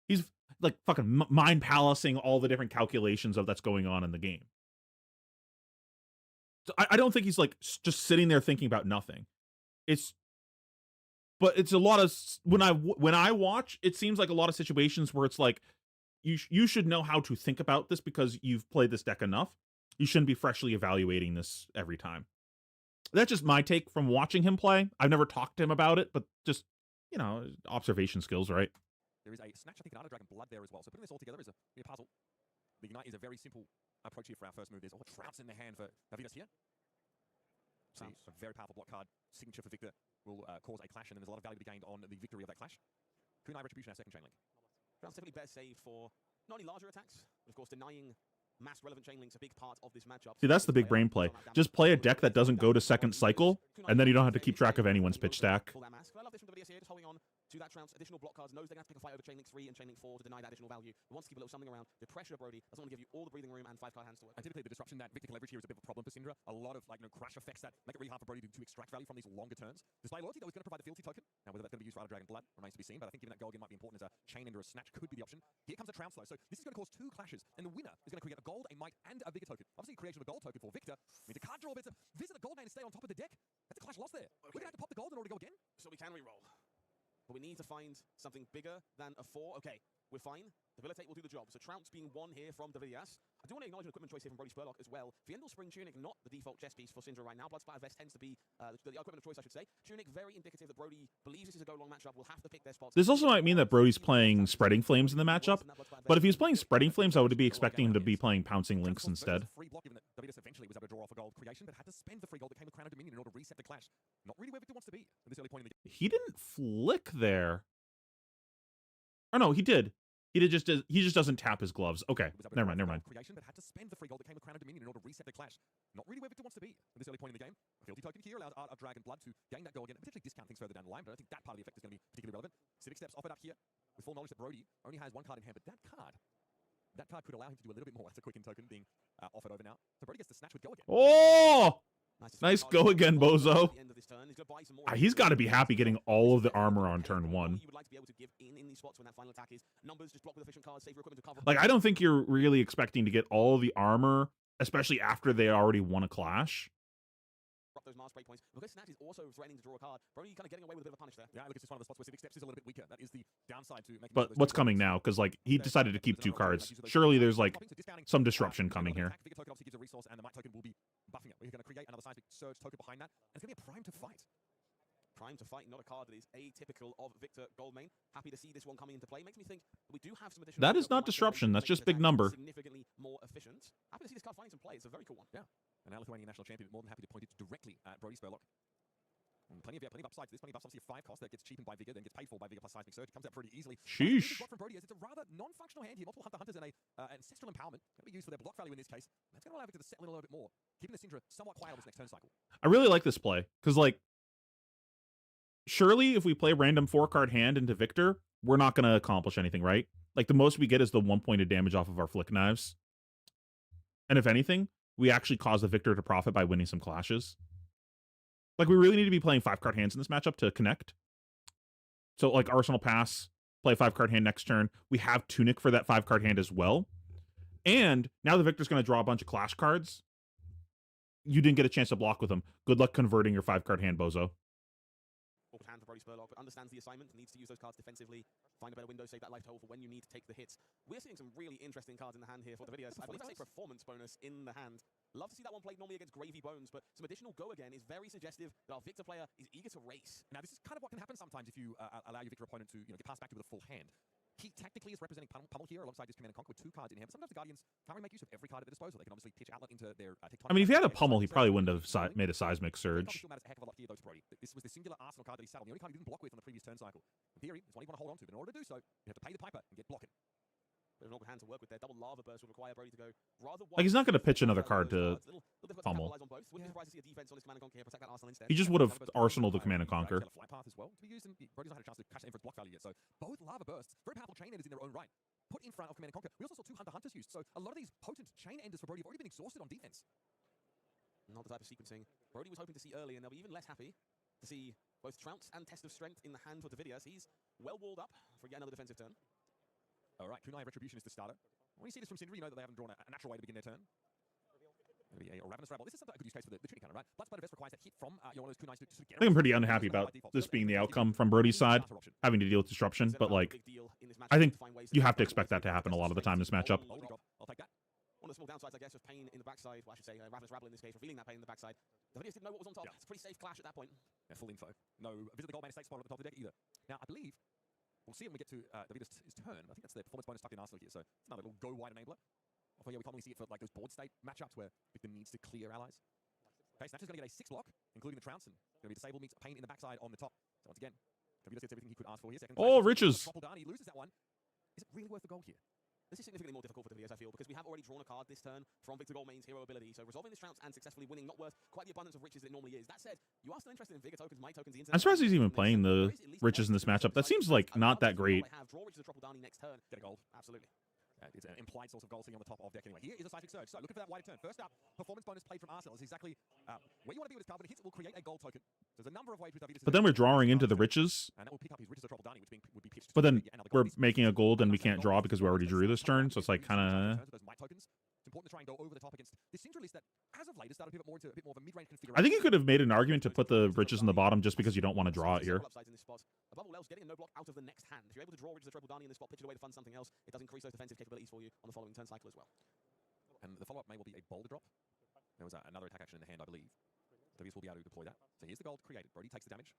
He's like fucking mind palacing all the different calculations of that's going on in the game. So I don't think he's like just sitting there thinking about nothing. But it's a lot of when I watch, it seems like a lot of situations where it's like you should know how to think about this because you've played this deck enough. You shouldn't be freshly evaluating this every time. That's just my take from watching him play. I've never talked to him about it, but just, you know, observation skills, right? There is a Snatch, I think, an Dragon Blood there as well. So putting this all together is a puzzle. The Ignite is a very simple approach here for our first move. There's all the Trouts in the hand for Avidius here. See, a very powerful block card. Signature for Victor will cause a clash, and then there's a lot of value to be gained on the victory of that clash. Kunai Retribution, our second chain link. Trouts typically better saved for not only larger attacks, but of course denying mass relevant chain links a big part of this matchup. See, that's the big brain play. Just play a deck that doesn't go to second cycle, and then you don't have to keep track of anyone's pitch stack. I love this from Avidius here, just holding on to that Trouts. Additional block cards, knows they're going to have to pick a fight over chain link 3 and chain link 4 to deny that additional value. But wants to keep a little something around. The pressure of Brody doesn't want to give you all the breathing room and 5-card hands to work. And typically the disruption that Victor can leverage here is a bit of a problem for Syndra. A lot of crash effects that make it really hard for Brody to extract value from these longer turns. Display Loyalty, though, is going to provide the fealty token. Now, whether that's going to be used for Dragon Blood remains to be seen, but I think given that Golgan might be important as a chain ender or a Snatch could be the option. Here comes a Trouts, though. So this is going to cause 2 clashes, and the winner is going to create a gold, a might, and a bigger token. Obviously, creation of a gold token for Victor means a card draw, but it's a visit a gold man to stay on top of the deck. That's a clash lost there. Okay. We're going to have to pop the gold in order to go again. So we can reroll. But we need to find something bigger than a 4. Okay, we're fine. Debilitate will do the job. So Trouts being 1 here from Davidius. I do want to acknowledge an equipment choice here from Brody Spurlock as well. Fiendal Spring Tunic, not the default chess piece for Syndra right now. Blood Splatter Vest tends to be the equipment of choice, I should say. Tunic, very indicative that Brody believes this is a go-long matchup. We'll have to pick their spots. This also might mean that Brody's playing Spreading Flames in the matchup, but if he's playing Spreading Flames, I would be expecting him to be playing Pouncing Links instead. Free block, given that Davidius eventually was able to draw off a gold creation, but had to spend the free gold that came with Crown of Dominion in order to reset the clash. Not really where Victor wants to be at this early point in the game. He didn't flick there. Oh no, he did. He just doesn't tap his gloves. Okay, never mind. Creation, but had to spend the free gold that came with Crown of Dominion in order to reset the clash. Not really where Victor wants to be at this early point in the game. A fealty token here allows Art of Dragon Blood to gain that gold again and potentially discount things further down the line, but I don't think that part of the effect is going to be particularly relevant. Civic Steps offered up here with full knowledge that Brody only has 1 card in hand, but that card could allow him to do a little bit more. That's a quicken token being offered over now. So Brody gets the Snatch with go again. Oh! Nice go again, Bozo. He's got to be happy getting all of the armor on turn 1. Like, I don't think you're really expecting to get all of the armor, especially after they already won a clash. Those mass break points. Because Snatch is also threatening to draw a card, Brody kind of getting away with a bit of a punish there. Yeah, look, it's just one of the spots where Civic Steps is a little bit weaker. That is the downside to making. But what's coming now? Because like he decided to keep 2 cards. Surely there's like some disruption coming here. Victor token obviously gives a resource, and the might token will be buffing it. We're going to create another seismic surge token behind that, and it's going to be a prime to fight. Prime to fight, not a card that is atypical of Victor Goldmane. Happy to see this one coming into play. Makes me think we do have some additional. That is not disruption. That's just big number. Significantly more efficient. Happy to see this card finding some play. It's a very cool one. Yeah. And our Lithuanian national champion, more than happy to point it directly at Brody Spurlock. And plenty of upsides to this. Plenty of upsides. Obviously a 5 cost that gets cheapened by Vigor, then gets paid for by Vigor plus Seismic Surge. It comes out pretty easily. Sheesh. From Brody is it's a rather non-functional hand here. Multiple Hunters and a Ancestral Empowerment. Going to be used for their block value in this case. That's going to allow Victor to settle in a little bit more, keeping the Syndra somewhat quiet on this next turn cycle. I really like this play because like, surely if we play random 4-card hand into Victor, we're not going to accomplish anything, right? Like the most we get is the 1 point of damage off of our Flick Knives. And if anything, we actually cause the Victor to profit by winning some clashes. Like, we really need to be playing 5-card hands in this matchup to connect. So, like, Arsenal pass, play a 5-card hand next turn. We have Tunic for that 5-card hand as well. And now the Victor's going to draw a bunch of clash cards. You didn't get a chance to block with him. Good luck converting your 5-card hand, Bozo. Hand for Brody Brody Spurlock, but understands the assignment, needs to use those cards defensively, find a better window, save that life total for when you need to take the hits. We're seeing some really interesting cards in the hand here for the videos. I believe I say performance bonus in the hand. Love to see that one played normally against Gravy Bones, but some additional go again is very suggestive that our Victor player is eager to race. Now, this is kind of what can happen sometimes if you allow your Victor opponent to get passed back to with a full hand. He technically is representing Pummel here alongside this Command and Conquer with 2 cards in hand, but sometimes the Guardians can't really make use of every card at their disposal. They can obviously pitch outlet into their tectonic. I mean, if he had a Pummel, he probably wouldn't have made a Seismic Surge. Still matters a heck of a lot here, though, to Brody. This was the singular Arsenal card that he saddled, the only card he didn't block with on the previous turn cycle. In theory, it's one you want to hold on to, but in order to do so, you have to pay the piper and get blocking. Bit of an awkward hand to work with there. Double Lava Burst would require Brody to go rather wide. Like, he's not going to pitch another card to Pummel. He just would have Arsenal to Command and Conquer. Fly path as well to be used, and Brody's not had a chance to cash that in for block value yet. So both Lava Bursts, very powerful chain enders in their own right, put in front of Command and Conquer. We also saw 2 Hunters used, so a lot of these potent chain enders for Brody have already been exhausted on defense. Not the type of sequencing Brody was hoping to see early, and they'll be even less happy to see both Trounce and Test of Strength in the hand for Davidius. He's well walled up for yet another defensive turn. All right, Kunai Retribution is the starter. When you see this from Syndra, you know that they haven't drawn a natural way to begin their turn. Going to be a Ravenous Rabble. This is a good use case for the Trinity counter, right? Bloodsplattered Vest requires that hit from one of those Kunais to sort of get I think I'm pretty unhappy about this being the outcome from Brody's side, having to deal with disruption, but like, I think you have to expect that to happen a lot of the time in this matchup. I'll take that. One of the small downsides, I guess, of pain in the backside. Well, I should say Ravenous Rabble in this case, revealing that pain in the backside. The Davidius didn't know what was on top. Yeah. It's a pretty safe clash at that point. Yeah, full info. No, visit the Goldman Estate spot at the top of the deck either. Now, I believe we'll see it when we get to Davidius' turn. I think that's the performance bonus tucked in Arsenal here, so it's another little go wide enabler. Although, yeah, we commonly see it for like those board state matchups where Victor needs to clear allies. Okay, Snatcher's going to get a 6 block, including the Trounce, and going to be disabled, meets a pain in the backside on the top. So once again, Davidius gets everything he could ask for here. Second Oh, riches! He loses that one. Is it really worth the gold here? This is significantly more difficult for Davidius, I feel, because we have already drawn a card this turn from Victor Goldmane's hero ability, so resolving this Trounce and successfully winning not worth quite the abundance of riches that it normally is. That said, you are still interested in Vigor tokens, Might tokens, the I'm surprised he's even playing the riches in this matchup. That seems like not that great. Draw riches to Tropple Dani next turn. Get a gold. Absolutely. It's an implied source of gold sitting on the top of deck anyway. Here is a Seismic Surge. So looking for that wider turn. First up, performance bonus played from Arsenal is exactly where you want to be with this card, but it hits it will create a gold token. So there's a number of ways with Davidius. But then we're drawing into the riches. And that will pick up his riches of Tropple Dani, which would be pitched. But then we're making a gold and we can't draw because we already drew this turn, so it's like kind of... Those Might tokens. It's important to try and go over the top against this Syndra list that, as of late, has started to pivot more into a bit more of a mid-range configuration. I think you could have made an argument to put the riches in the bottom just because you don't want to draw it here. Above all else, getting a no block out of the next hand. If you're able to draw riches of Tropple Dani in this spot, pitch it away to fund something else, it does increase those defensive capabilities for you on the following turn cycle as well. And the follow-up may well be a boulder drop. There was another attack action in the hand, I believe. Davidius will be able to deploy that. So here's the gold created. Brody takes the damage.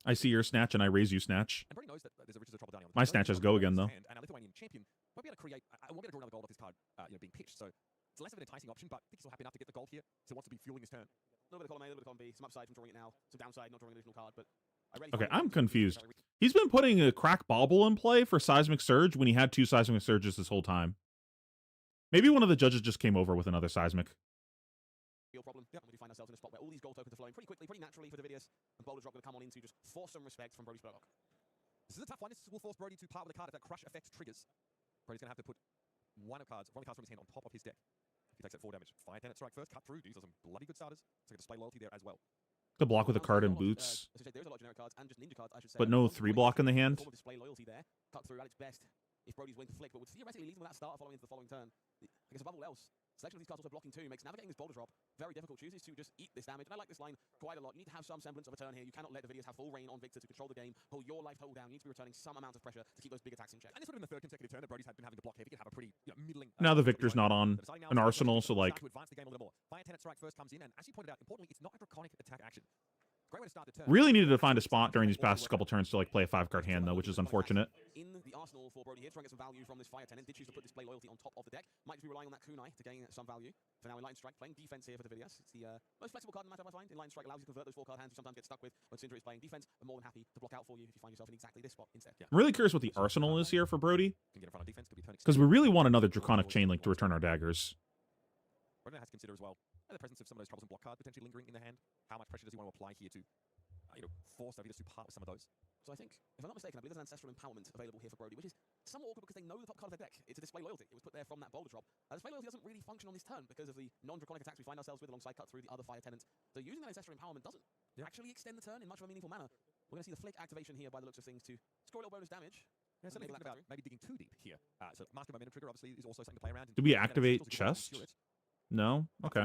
I see your snatch and I raise you snatch. And Brody knows that there's a riches of Tropple Dani on the My snatch has go again, though. And our Lithuanian champion won't be able to create... I won't be able to draw another gold off this card being pitched. So it's less of an enticing option, but I think he's still happy enough to get the gold here. So he wants to be fueling his turn. A little bit of column A, a little bit of column B. Some upside from drawing it now. Some downside, not drawing an additional card, but... Okay, I'm confused. He's been putting a crack bauble in play for Seismic Surge when he had 2 Seismic Surges this whole time. Maybe one of the judges just came over with another Seismic. Real problem. Yep. We do find ourselves in a spot where all these gold tokens are flowing pretty quickly, pretty naturally for Davidius, and Boulder Drop going to come on in to just force some respect from Brody Spurlock. This is a tough one. This will force Brody to part with a card if that crush effect triggers. Brody's going to have to put one of the cards from his hand on top of his deck. He takes that 4 damage. Fire Tenant Strike first, cut through. These are some bloody good starters. So display loyalty there as well. The block with a card and boots. There's a lot of generic cards and just ninja cards, I should say. But no 3 block in the hand. Display loyalty there. Cut through at its best if Brody's willing to flick, but would theoretically lead him with that starter following into the following turn. I guess above all else, selection of these cards also blocking too makes navigating this boulder drop very difficult. Chooses to just eat this damage. And I like this line quite a lot. You need to have some semblance of a turn here. You cannot let Davidius have full reign on Victor to control the game, pull your life total down. You need to be returning some amount of pressure to keep those big attacks in check. And this would have been the 3rd consecutive turn that Brody's been having to block heavy. He could have a pretty middling... Now the Victor's not on an Arsenal, so like... To advance the game a little more. Fire Tenant Strike first comes in, and as you pointed out, importantly, it's not a draconic attack action. Great way to start the turn. Really needed to find a spot during these past couple turns to like play a 5-card hand though, which is unfortunate. In the arsenal for Brody here, trying to get some value from this Fire Tenant. Did choose to put Display Loyalty on top of the deck. Might just be relying on that Kunai to gain some value. For now, Enlightened Strike playing defense here for Davidius. It's the most flexible card in the matchup, I find. Enlightened Strike allows you to convert those 4-card hands you sometimes get stuck with when Syndra is playing defense. I'm more than happy to block out for you if you find yourself in exactly this spot instead. I'm really curious what the arsenal is here for Brody, Can get in front of defense, could be turn because we really want another Draconic Chain Link to return our daggers. Brody has to consider as well the presence of some of those troublesome block cards potentially lingering in the hand. How much pressure does he want to apply here to force Davidius to part with some of those? So I think, if I'm not mistaken, I believe there's an Ancestral Empowerment available here for Brody, which is somewhat awkward because they know the top card of their deck. It's a Display Loyalty. It was put there from that Boulder Drop. Display Loyalty doesn't really function on this turn because of the non-draconic attacks we find ourselves with alongside cut through the other Fire Tenants. So using that Ancestral Empowerment doesn't actually extend the turn in much of a meaningful manner. We're going to see the Flick activation here by the looks of things to score a little bonus damage. Yeah, so thinking about maybe digging too deep here. So Master Momentum Trigger obviously is also something to play around. Did we activate Chest? No? Okay.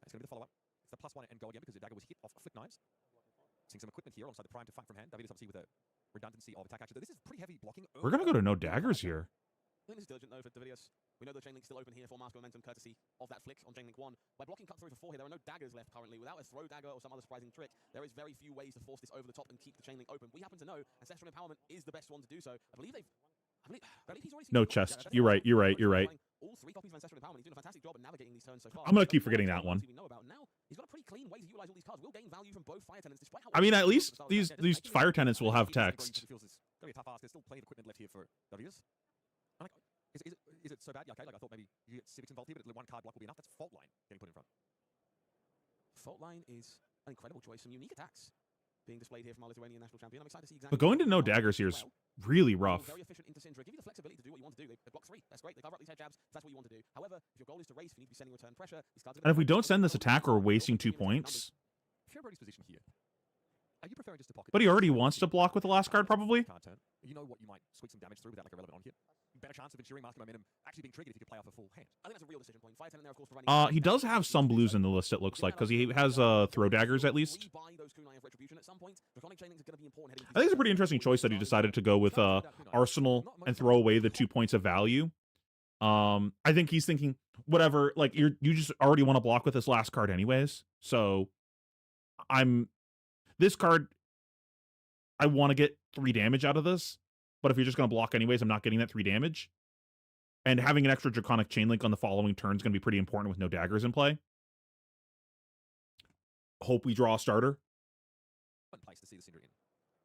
It's going to be the follow-up. It's the +1 and go again because the dagger was hit off Flick Knives. Seeing some equipment here alongside the Prime to fight from hand. David is obviously with a redundancy of attack action. This is pretty heavy blocking. We're gonna go to no daggers here. I think this is diligent though for Davidius. We know the chain link's still open here for Master Momentum, courtesy of that flick on chain link 1. By blocking cut through for 4 here, there are no daggers left currently. Without a throw dagger or some other surprising trick, there is very few ways to force this over the top and keep the chain link open. We happen to know Ancestral Empowerment is the best one to do so. I believe he's already seen No chest. You're right. You're right. You're right. All 3 copies of Ancestral Empowerment. He's doing a fantastic job at navigating these turns so far. I'm gonna keep forgetting that one. We know about now. He's got a pretty clean way to utilize all these cards. We'll gain value from both Fire Tenants, despite how I mean, at least these Fire Tenants will have text. Feels it's gonna be a tough ask. There's still plenty of equipment left here for Davidius. Is it so bad? Yeah, okay, like I thought maybe you get Civics involved here, but one card block will be enough. That's Fault Line getting put in front. Fault Line is an incredible choice. Some unique attacks being displayed here from our Lithuanian national champion. I'm excited to see exactly. But going to no daggers here is really rough. Very efficient into Syndra. Give you the flexibility to do what you want to do. They block 3. That's great. They cover up these head jabs. If that's what you want to do. However, if your goal is to race, you need to be sending return pressure. These cards And if we don't send this attack, we're wasting 2 points. If you're Brody's position here, are you preferring just to pocket? But he already wants to block with the last card, probably. Card turn. You know what you might sweep some damage through without like a relevant on hit. Better chance of ensuring Master Momentum actually being triggered if you could play off a full hand. I think that's a real decision point. Fire Tenant there, of course, providing He does have some blues in the list, it looks like, because he has throw daggers at least. I think it's a pretty interesting choice that he decided to go with Arsenal and throw away the 2 points of value. I think he's thinking, whatever, like you just already want to block with this last card anyways. So this card, I want to get 3 damage out of this. But if you're just going to block anyways, I'm not getting that 3 damage. And having an extra Draconic Chain Link on the following turn is going to be pretty important with no daggers in play. Hope we draw a starter. One place to see the Syndra in.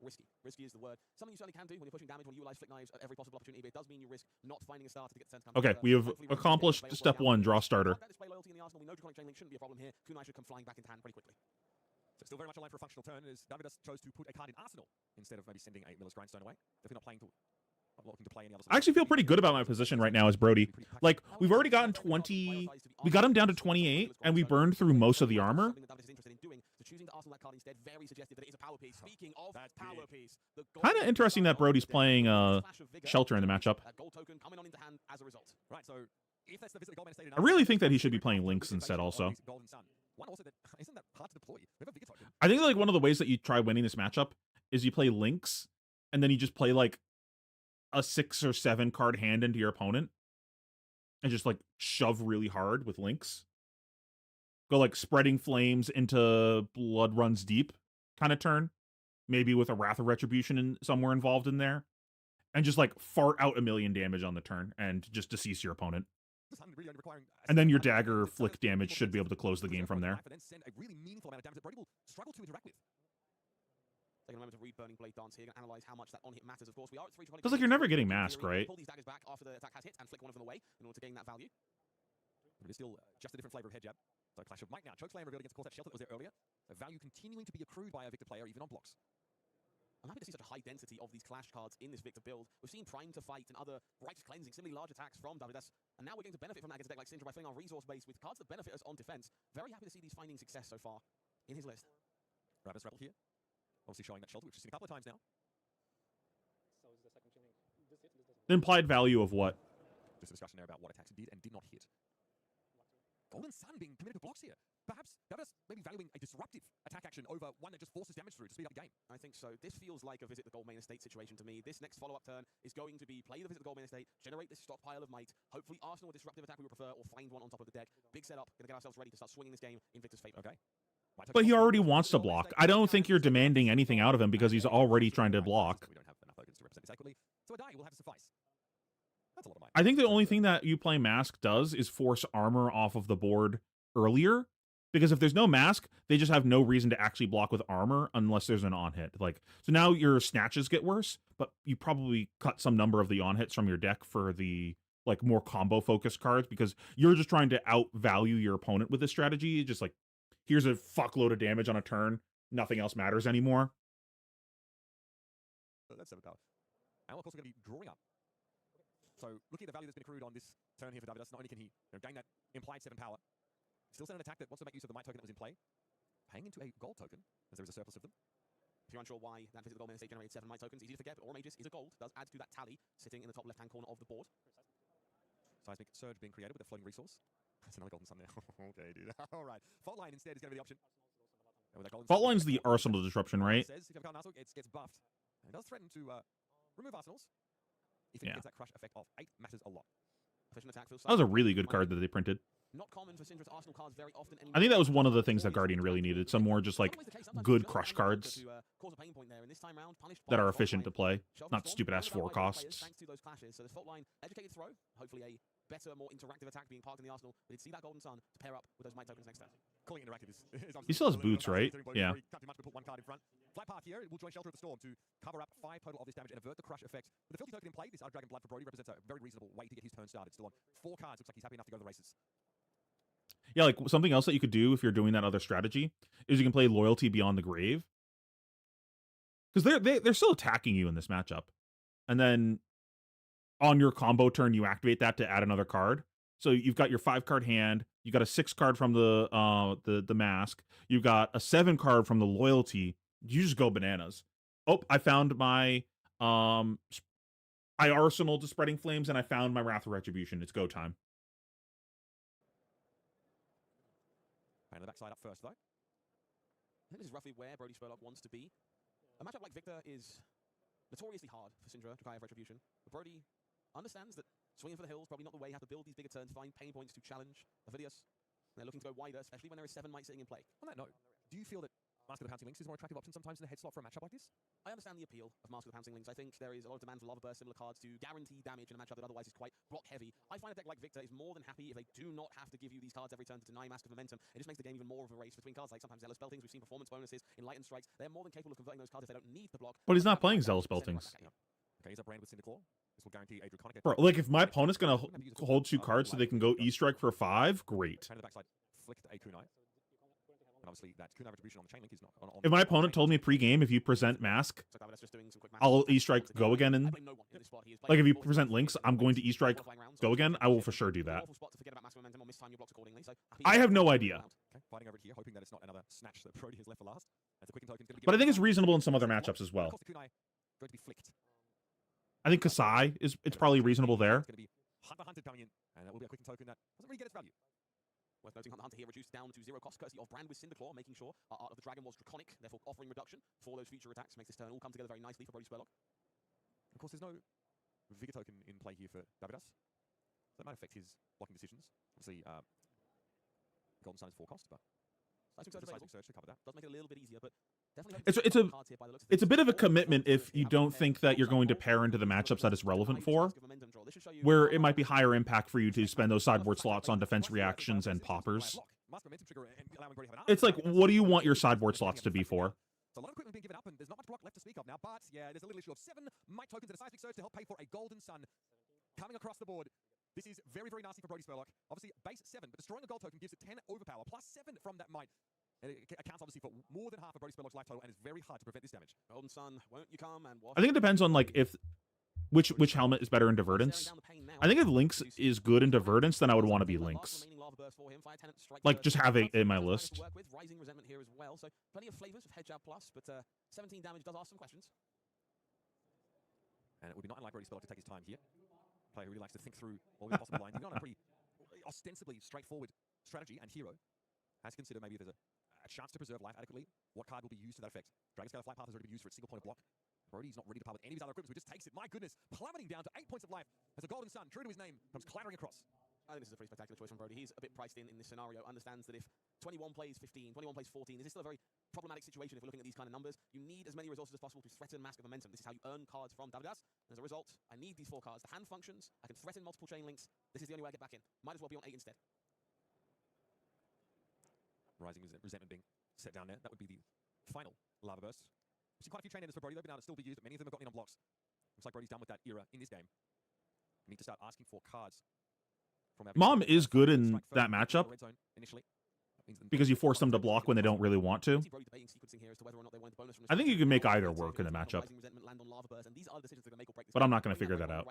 Risky. Risky is the word. Something you certainly can do when you're pushing damage, when you utilize Flick Knives at every possible opportunity, but it does mean you risk not finding a starter to get the sense. Okay, we have accomplished step 1, draw starter. Display loyalty in the arsenal. We know Draconic Chain Link shouldn't be a problem here. Kunai should come flying back into hand pretty quickly. So still very much aligned for a functional turn as Davidius chose to put a card in Arsenal instead of maybe sending a Miller's Grindstone away. Definitely not looking to play any other. I actually feel pretty good about my position right now as Brody. Like, we've already gotten 20... We got him down to 28, and we burned through most of the armor. Kind of interesting that Brody's playing Shelter in the matchup. Right, so if that's the visit gold I really think that he should be playing Lynx instead also. One also that isn't that hard to deploy. We have a bigger token. I think like one of the ways that you try winning this matchup is you play Lynx, and then you just play like a 6 or 7 card hand into your opponent, and just like shove really hard with Lynx. Go like Spreading Flames into Blood Runs Deep kind of turn, maybe with a Wrath of Retribution somewhere involved in there, and just like fart out 1,000,000 damage on the turn and just decease your opponent. And then your dagger flick damage should be able to close the game from there. Then send a really meaningful amount of damage that Brody will struggle to interact with. Taking a moment to read Burning Blade Dance here, analyze how much that on-hit matters. Of course, we are at 3. Because like you're never getting mask, right? Pull these daggers back after the attack has hit and flick one of them away in order to gain that value. But it's still just a different flavor of head jab. So Clash of Might now. Chokeslam revealed against that Shelter that was there earlier. So value continuing to be accrued by a Victor player even on blocks. I'm happy to see such a high density of these Clash cards in this Victor build. We've seen Prime to Fight and other Righteous Cleansing, similarly large attacks from Davidius. And now we're going to benefit from that against a deck like Syndra by filling our resource base with cards that benefit us on defense. Very happy to see these finding success so far in his list. Rabbit's Rebel here. Obviously showing that Shelter, which we've seen a couple of times now. So is the second chain link. This hit, this doesn't. The implied value of what? Just a discussion there about what attacks it did and did not hit. Golden Sun being committed to blocks here. Perhaps Davidius maybe valuing a disruptive attack action over one that just forces damage through to speed up the game. I think so. This feels like a Visit the Gold Main Estate situation to me. This next follow-up turn is going to be play the Visit the Gold Main Estate, generate this stockpile of might, hopefully Arsenal a disruptive attack we would prefer, or find one on top of the deck. Big setup, gonna get ourselves ready to start swinging this game in Victor's favor. Okay. But he already wants to block. I don't think you're demanding anything out of him because he's already trying to block. We don't have enough tokens to represent this adequately, so a die will have to suffice. That's a lot of might. I think the only thing that you play Mask does is force armor off of the board earlier. Because if there's no mask, they just have no reason to actually block with armor unless there's an on-hit. Like, so now your snatches get worse, but you probably cut some number of the on-hits from your deck for the like more combo-focused cards because you're just trying to outvalue your opponent with this strategy. Just like, here's a fuckload of damage on a turn. Nothing else matters anymore. That's 7 power. And we're also going to be drawing up. So looking at the value that's been accrued on this turn here for Davidius, not only can he gain that implied 7 power, still send an attack that wants to make use of the might token that was in play, paying into a gold token, as there is a surplus of them. If you're unsure why that Visit the Gold Main Estate generated 7 might tokens, easy to forget, but Aura Mages is a gold, does add to that tally sitting in the top left-hand corner of the board. Seismic Surge being created with a floating resource. That's another Golden Sun there. Okay, dude. All right. Fault Line instead is going to be the option. And with that golden Fault sun, line's the what Arsenal disruption, right? Says, if you have a card Arsenal, it gets buffed. And it does threaten to remove Arsenals. If it Yeah. gets that crush effect off. 8 matters a lot. Efficient attack feels That was a slightly really good minor. card that they printed. Not common for Syndra's Arsenal cards very often I think that was anymore. one of the things that Guardian really needed. Some more just like Not always the case, sometimes good it's crush just around the cards to, cause a pain point there, and this time round, punished that by are Fault efficient Line. to play, Shelf not Storm, stupid ass rounded out 4 by both players costs. Thanks to those clashes. So the Fault Line educated throw, hopefully a better, more interactive attack being parked in the Arsenal. But he'd see that Golden Sun to pair up with those Might tokens next turn. Calling it interactive is He still has boots, right? Yeah. Can't do much but put one card in front. Flat path here, it will join Shelter of the Storm to cover up 5 total of this damage and avert the crush effect. With the Filthy Token in play, this Dragon Blood for Brody represents a very reasonable way to get his turn started. Still on 4 cards, looks like he's happy enough to go to the races. Yeah, like something else that you could do if you're doing that other strategy is you can play Loyalty Beyond the Grave. Because they're still attacking you in this matchup. And then on your combo turn, you activate that to add another card. So you've got your 5-card hand, you got a 6 card from the mask, you got a 7 card from the Loyalty. You just go bananas. Oh, I found my I Arsenal to Spreading Flames, and I found my Wrath of Retribution. It's go time. And the backside up first, though. I think this is roughly where Brody Spurlock wants to be. A matchup like Victor is notoriously hard for Syndra to have Retribution. But Brody understands that swinging for the hills probably not the way. You have to build these bigger turns, find pain points to challenge Avidius. They're looking to go wider, especially when there is 7 Might sitting in play. On that note, do you feel that Mask of the Pouncing Lynx is a more attractive option sometimes in the head slot for a matchup like this? I understand the appeal of Mask of the Pouncing Lynx. I think there is a lot of demand for Lava Burst, similar cards to guarantee damage in a matchup that otherwise is quite block heavy. I find a deck like Victor is more than happy if they do not have to give you these cards every turn to deny Mask of Momentum. It just makes the game even more of a race between cards like sometimes Zealous Beltings. We've seen performance bonuses, Enlightened Strikes. They're more than capable of converting those cards if they don't need the block. But he's not playing Zealous Beltings. Okay, he's a brand with Cinderclaw. This will guarantee a Draconic. Bro, like if my opponent's gonna hold 2 cards so they can go E-Strike for 5, great. Kind of the backside flicked a kunai. And obviously that kunai retribution on the chain link is not on If my opponent told me pre-game, if you present Mask, So Davidas just doing some quick math. I'll E-Strike go again. I And blame no one in this spot. He is like if playing you full present full Links, full I'm going to full E-Strike qualifying rounds. go again. I will for sure do An that. awful spot to forget about Mask of Momentum or miss time your blocks accordingly. So I have no idea. Okay, fighting over it here, hoping that it's not another snatch that Brody has left for last. As the quick token's going to be But I think it's reasonable in some other matchups as well. Cost the kunai going to be flicked. I think Kasai it's probably reasonable there. It's going to be Hunted coming in, and that will be a quick token that doesn't really get its value. Worth noting, Hunter here reduced down to 0 cost, courtesy of Brand with Cinderclaw, making sure our Art of the Dragon was draconic, therefore offering reduction for those future attacks. Makes this turn all come together very nicely for Brody Spurlock. Of course, there's no Vigor token in play here for Davidas. So that might affect his blocking decisions. Obviously, Golden Sun is 4 cost, but Seismic there's Surge a available. seismic surge to cover that. Does make it a little bit easier, but definitely It's a bit of a commitment if you don't think that you're going to pair into the matchups that it's relevant for, where it might be higher impact for you to spend those sideboard slots on defense reactions and poppers. It's like, what do you want your sideboard slots to be for? So a lot of equipment being given up, and there's not much block left to speak of now. But yeah, there's a little issue of 7 Might tokens and a seismic surge to help pay for a Golden Sun coming across the board. This is very, very nasty for Brody Spurlock. Obviously, base 7, but destroying a gold token gives it 10 overpower, plus 7 from that Might. And it accounts obviously for more than half of Brody Spurlock's life total, and it's very hard to prevent this damage. Golden Sun, won't you come and watch? I think it depends on like if which helmet is better in Divergence. I think if Lynx is good in Divergence, then I would want to be Lynx. Like just have it in my list. Rising Resentment here as well, so plenty of flavors of Head Jab Plus, but 17 damage does ask some questions. And it would be not unlike Brody Spurlock to take his time here. Player who really likes to think through all the possible lines. Even on a pretty ostensibly straightforward strategy and hero, has to consider maybe if there's a chance to preserve life adequately, what card will be used to that effect. Dragon Scale Flight Path has already been used for its single point of block. Brody's not ready to power with any of his other equipment, so he just takes it. My goodness, plummeting down to 8 points of life as a Golden Sun, true to his name, comes clattering across. I think this is a pretty spectacular choice from Brody. He's a bit priced in this scenario, understands that if 21 plays 15, 21 plays 14, this is still a very problematic situation if we're looking at these kind of numbers. You need as many resources as possible to threaten Mask of Momentum. This is how you earn cards from Davidas. And as a result, I need these 4 cards. The hand functions, I can threaten multiple chain links. This is the only way I get back in. Might as well be on 8 instead. Rising Resentment being set down there. That would be the final Lava Burst. We've seen quite a few chain enders for Brody. They've been able to still be used, but many of them have gotten in on blocks. Looks like Brody's done with that era in this game. We need to start asking for cards. Mom is good in that matchup because you force them to block when they don't really want to. I think you can make either work in the matchup, but I'm not going to figure that out.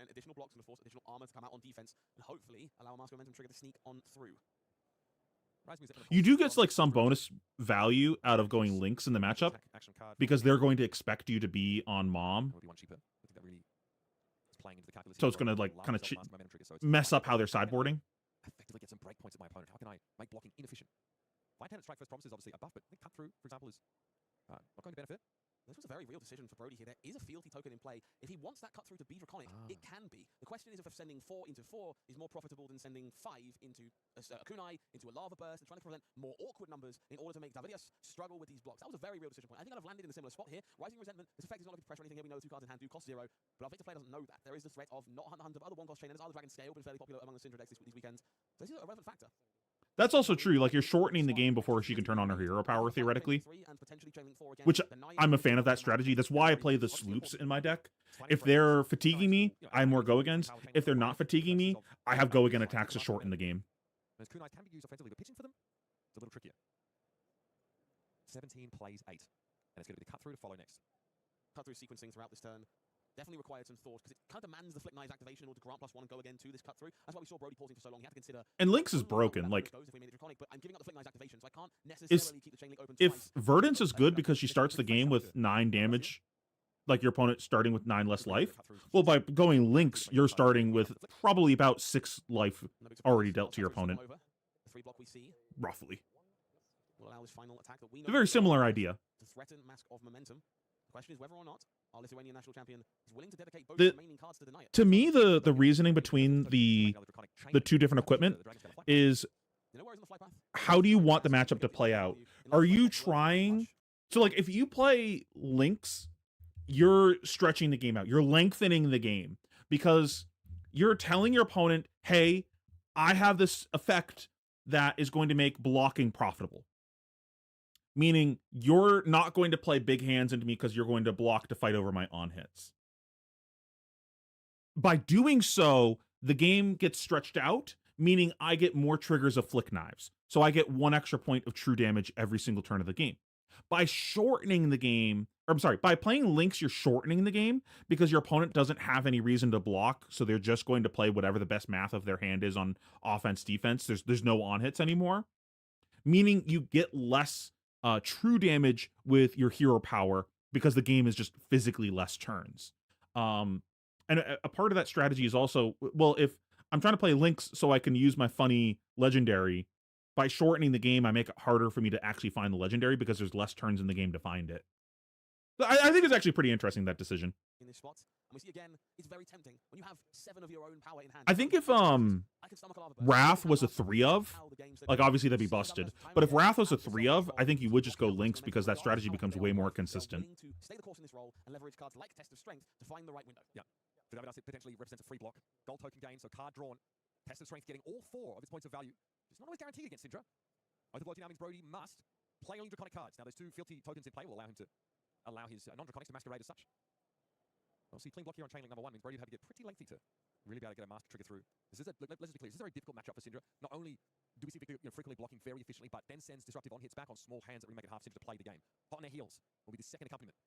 Additional blocks and force additional armor to come out on defense, and hopefully allow Mask of Momentum trigger to sneak on through. You do get like some bonus value out of going Lynx in the matchup because they're going to expect you to be on Mom. So it's going to like kind of mess up how they're sideboarding. Effectively get some breakpoints at my opponent. How can I make blocking inefficient? Fine-handed strike first promises obviously a buff, but I think cut through, for example, is not going to benefit. This was a very real decision for Brody here. There is a fealty token in play. If he wants that cut through to be draconic, it can be. The question is if sending 4 into 4 is more profitable than sending 5 into a kunai, into a lava burst, and trying to prevent more awkward numbers in order to make Davilius struggle with these blocks. That was a very real decision point. I think I'd have landed in a similar spot here. Rising Resentment, this effect is not looking for pressure or anything here. We know the 2 cards in hand do cost 0, but our Victor player doesn't know that. There is the threat of not Hunter Hunter, but other 1-cost chain, and Dragon Scale, been fairly popular among the Syndra decks these weekends. So this is a relevant factor. That's also true. Like, you're shortening the game before she can turn on her hero power, theoretically. Which, I'm a fan of that strategy. That's why I play the sloops in my deck. If they're fatiguing me, I have more go-agains. If they're not fatiguing me, I have go-again attacks to shorten the game. Those kunais can be used offensively, but pitching for them, it's a little trickier. 17 plays 8. And it's going to be the cut through to follow next. Cut through sequencing throughout this turn. Definitely required some thought, because it kind of demands the Flick Knives activation in order to grant +1 and go again to this cut through. That's why we saw Brody pausing for so long. He had to consider. And Lynx is broken. Like, but I'm giving up the Flick Knives activation, so I can't necessarily keep the chain link open if twice. Verdance is good because she starts the game with 9 damage, like your opponent starting with 9 less life, well, by going Lynx, you're starting with probably about 6 life already dealt to your opponent. The 3 block we see Roughly. will allow this final attack that we know A very similar idea. to threaten Mask of Momentum. The question is whether or not our Lithuanian national champion is willing to dedicate both The- remaining cards to deny it. To me, the reasoning between the 2 different equipment is, You know where he's on the flight path? how do you want the matchup to play out? Are you trying... So, like, if you play Lynx, you're stretching the game out. You're lengthening the game. Because you're telling your opponent, hey, I have this effect that is going to make blocking profitable. Meaning, you're not going to play big hands into me because you're going to block to fight over my on-hits. By doing so, the game gets stretched out, meaning I get more triggers of Flick Knives. So I get 1 extra point of true damage every single turn of the game. By shortening the game, or I'm sorry, by playing Lynx, you're shortening the game because your opponent doesn't have any reason to block, so they're just going to play whatever the best math of their hand is on offense, defense. There's no on-hits anymore. Meaning you get less true damage with your hero power because the game is just physically less turns. And a part of that strategy is also, well, if I'm trying to play Lynx so I can use my funny legendary, by shortening the game, I make it harder for me to actually find the legendary because there's less turns in the game to find it. I think it's actually pretty interesting, that decision. In this spot, and we see again, it's very tempting when you have 7 of your own power in hand. I think if Wrath was a 3 of, like, obviously that'd be busted. But if Wrath was a 3 of, I think you would just go Lynx because that strategy becomes way more consistent. To stay the course in this role and leverage cards like Test of Strength to find the right window. Yeah. For Davidas, it potentially represents a free block. Gold token gain, so card drawn. Test of Strength getting all 4 of its points of value. It's not always guaranteed against Syndra. Oath of Loyalty now means Brody must play only Draconic cards. Now, those 2 fealty tokens in play will allow him to allow his non-Draconics to masquerade as such. Obviously, clean block here on chain link number 1 means Brody would have to get pretty lengthy to really be able to get a master trigger through. Let's just be clear, this is a very difficult matchup for Syndra. Not only do we see Victor frequently blocking very efficiently, but then sends disruptive on hits back on small hands that really make it half Syndra to play the game. Hot on their heels will be the second accompaniment.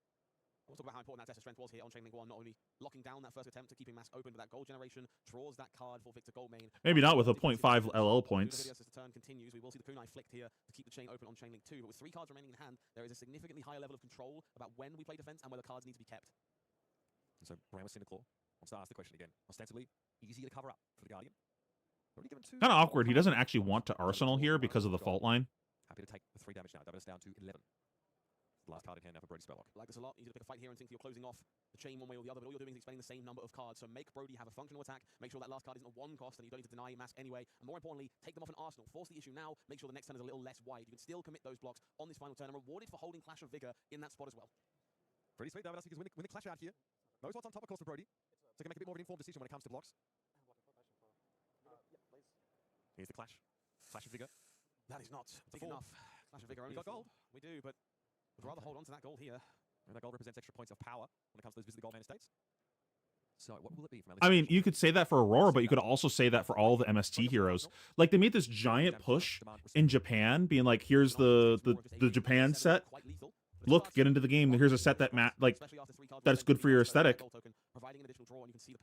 We'll talk about how important that Test of Strength was here on Chain Link 1, not only locking down that first attempt to keeping Mask open, but that gold generation draws that card for Victor Goldmain. Maybe not with a 0.5 LL points. As the turn continues, we will see the kunai flicked here to keep the chain open on Chain Link 2, but with 3 cards remaining in hand, there is a significantly higher level of control about when we play defense and whether cards need to be kept. And so Brian with Cynical wants to ask the question again. Ostensibly, easy to cover up for the Guardian. Already given 2. Kind of awkward. He doesn't actually want to Arsenal here because of the fault line. Happy to take the 3 damage now. Davidas down to 11. Last card in hand now for Brody Spelllock. I like this a lot. Easy to pick a fight here and think you're closing off the chain one way or the other, but all you're doing is expending the same number of cards. So make Brody have a functional attack, make sure that last card isn't a 1 cost and you don't need to deny Mask anyway. And more importantly, take them off an arsenal. Force the issue now, make sure the next turn is a little less wide. You can still commit those blocks on this final turn and rewarded for holding Clash of Vigor in that spot as well. Pretty sweet, Davidas, because win the clash out here. Knows what's on top, of course, for Brody. So he can make a bit more of an informed decision when it comes to blocks. Here's the clash. Clash of Vigor. That is not big enough. Clash of Vigor only got gold. We do, but we'd rather hold on to that gold here. And that gold represents extra points of power when it comes to those Visit the Goldman estates. So what will it be from I mean, you could say that for Aurora, but you could also say that for all the MST heroes. Like, they made this giant push in Japan, being like, here's the Japan set. Look, get into the game. Here's a set that that's good for your aesthetic.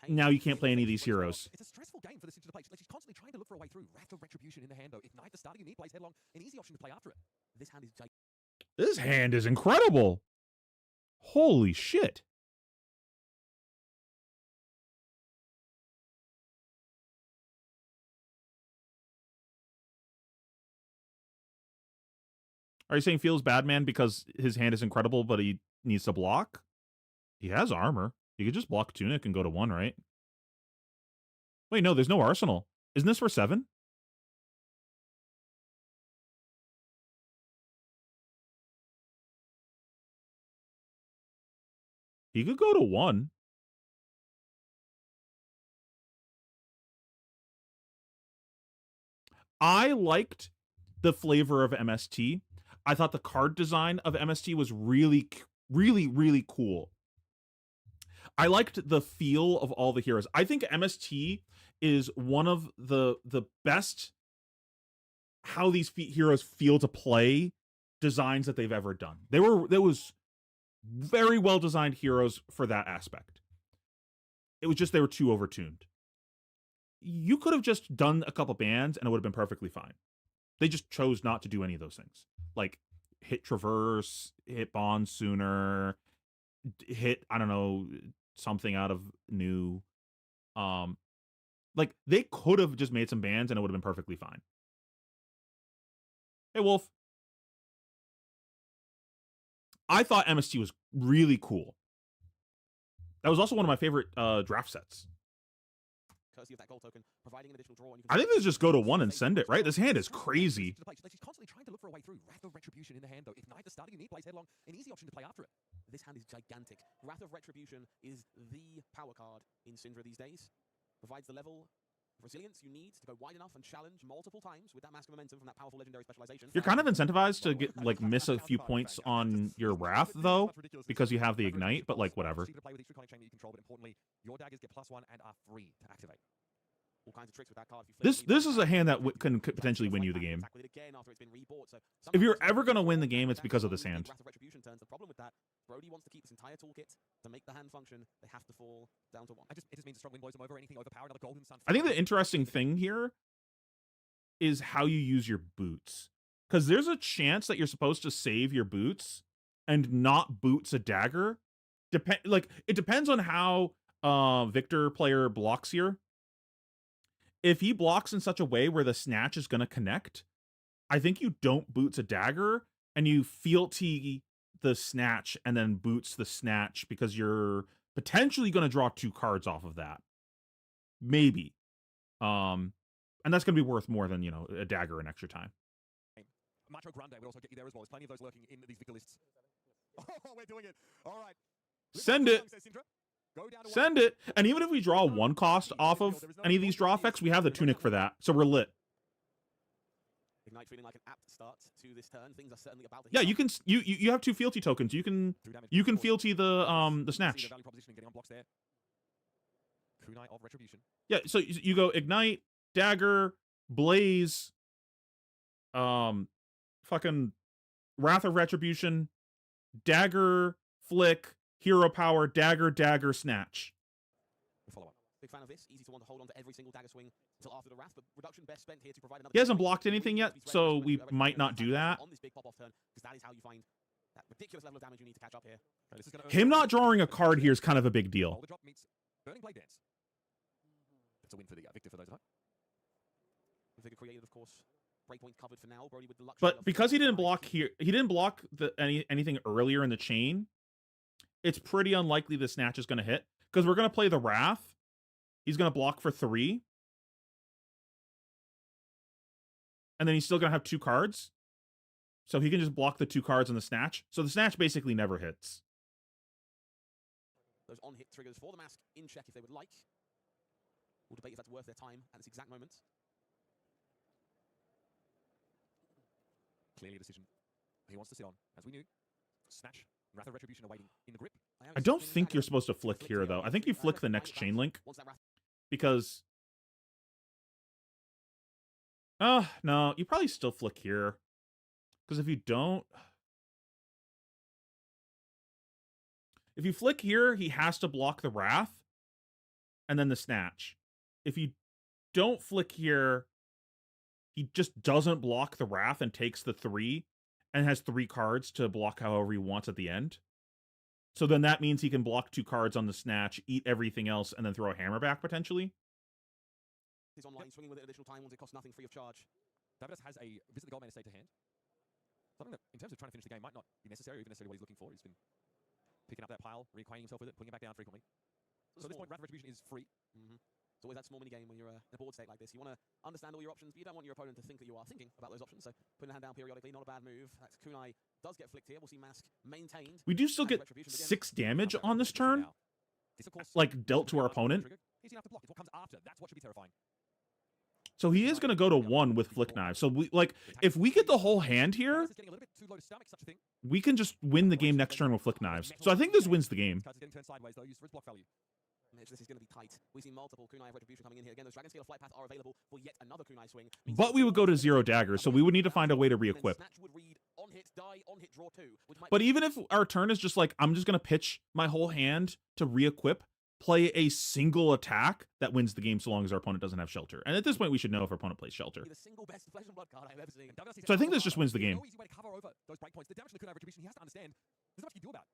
Now you can't play any of these heroes. It's a stressful game for the Syndra to play. She's constantly trying to look for a way through. Wrath of Retribution in the hand, though. Ignite the starting unit, plays headlong. An easy option to play after it. This hand is incredible. Holy shit. Are you saying feels bad, man, because his hand is incredible, but he needs to block? He has armor. You could just block Tunic and go to 1, right? Wait, no, there's no Arsenal. Isn't this for 7? He could go to 1. I liked the flavor of MST. I thought the card design of MST was really, really, really cool. I liked the feel of all the heroes. I think MST is one of the best how these heroes feel to play designs that they've ever done. There was very well designed heroes for that aspect. It was just they were too overtuned. You could have just done a couple bands and it would have been perfectly fine. They just chose not to do any of those things. Like hit Traverse, hit Bond sooner, hit, I don't know, something out of new. Like they could have just made some bands and it would have been perfectly fine. Hey, Wolf. I thought MST was really cool. That was also one of my favorite draft sets. Courtesy of that gold token, providing an additional draw. And you I think let's just go to 1 and send it, right? This hand is crazy. She's constantly trying to look for a way through. Wrath of Retribution in the hand, though. Ignite the starting you need, plays headlong. An easy option to play after it. This hand is gigantic. Wrath of Retribution is the power card in Syndra these days. Provides the level of resilience you need to go wide enough and challenge multiple times with that Mask of Momentum from that powerful legendary specialization. You're kind of incentivized to get like miss a few points on your Wrath though, because you have the Ignite, but like whatever. Play with each iconic chain that you control, but importantly, your daggers get +1 and are free to activate. All kinds of tricks with that card. If you This is a hand that can potentially win you the game. If you're ever going to win the game, it's because of this hand. The problem with that, Brody wants to keep this entire toolkit to make the hand function. They have to fall down to 1. It just means a strong wind blows them over. Anything overpower another Golden Sun. I think the interesting thing here is how you use your boots, because there's a chance that you're supposed to save your boots and not boots a dagger. It depends on how Victor player blocks here. If he blocks in such a way where the snatch is going to connect, I think you don't boots a dagger and you fealty the snatch and then boots the snatch because you're potentially going to draw 2 cards off of that. Maybe. And that's going to be worth more than, you know, a dagger in extra time. Macho Grande would also get you there as well. There's plenty of those lurking in these Victor lists. Oh, we're doing it. All right. Send it. Send it. And even if we draw 1 cost off of any of these draw effects, we have the Tunic for that. So we're lit. Ignite feeling like an apt start to this turn. Things are certainly about to yeah, you can you have 2 fealty tokens. You can fealty the snatch. Kunai of Retribution. Yeah, so you go Ignite, Dagger, Blaze, fucking Wrath of Retribution, Dagger, Flick, Hero Power, Dagger, Snatch. Follow up. Big fan of this. Easy to want to hold on to every single dagger swing until after the Wrath, but reduction best spent here to provide another. He hasn't blocked anything yet, so we might not do that. On this big pop-off turn, because that is how you find that ridiculous level of damage you need to catch up here. Him not drawing a card here is kind of a big deal. The drop meets Burning Blade Dance. It's a win for the Victor for those at home. Victor created, of course. Breakpoint covered for now. Brody with the luxury. But because he didn't block here, he didn't block anything earlier in the chain. It's pretty unlikely the snatch is going to hit because we're going to play the Wrath. He's going to block for 3. And then he's still going to have 2 cards. So he can just block the 2 cards on the snatch. So the snatch basically never hits. Those on-hit triggers for the Mask in check if they would like. We'll debate if that's worth their time at this exact moment. Clearly a decision he wants to sit on. As we knew, Snatch, Wrath of Retribution awaiting in the grip. I don't think you're supposed to flick here, though. I think you flick the next chain link. Because... no, you probably still flick here. Because if you don't... If you flick here, he has to block the Wrath. And then the Snatch. If you don't flick here, he just doesn't block the Wrath and takes the 3. And has 3 cards to block however he wants at the end. So then that means he can block 2 cards on the Snatch, eat everything else, and then throw a hammer back, potentially. He's online, swinging with it additional time once it costs nothing free of charge. Davidas has a Visit the Goldman estate to hand. Something that, in terms of trying to finish the game, might not be necessary or even necessarily what he's looking for. He's been picking up that pile, reacquainting himself with it, putting it back down frequently. So at this point, Wrath of Retribution is free. It's always that small mini game when you're in a board state like this. You want to understand all your options, but you don't want your opponent to think that you are thinking about those options. So putting the hand down periodically, not a bad move. That's Kunai does get flicked here. We'll see Mask maintained. We do still get 6 damage on this turn, This, of course, like dealt to our opponent. Easy enough to block. It's what comes after. That's what should be terrifying. So he is going to go to 1 with Flick Knives. So we like if we get the whole hand here, It's getting a little bit too low to stomach such a thing. we can just win the game next turn with Flick Knives. So I think this wins the game. Cards is getting turned sideways though, used for its block value. Mitch, this is going to be tight. We see multiple Kunai of Retribution coming in here. Again, those Dragon Scale Flight Path are available for yet another Kunai swing. But we would go to 0 daggers, so we would need to find a way to re-equip. Snatch would read on hit, die, on hit, draw 2. Which might But even if our turn is just like, I'm just going to pitch my whole hand to re-equip, play a single attack, that wins the game so long as our opponent doesn't have Shelter. And at this point, we should know if our opponent plays Shelter. be the single best Flesh and Blood card I've ever seen. So I think this just wins the game. No easy way to cover over those breakpoints. The damage to the Kunai of Retribution, he has to understand there's not much you can do about it.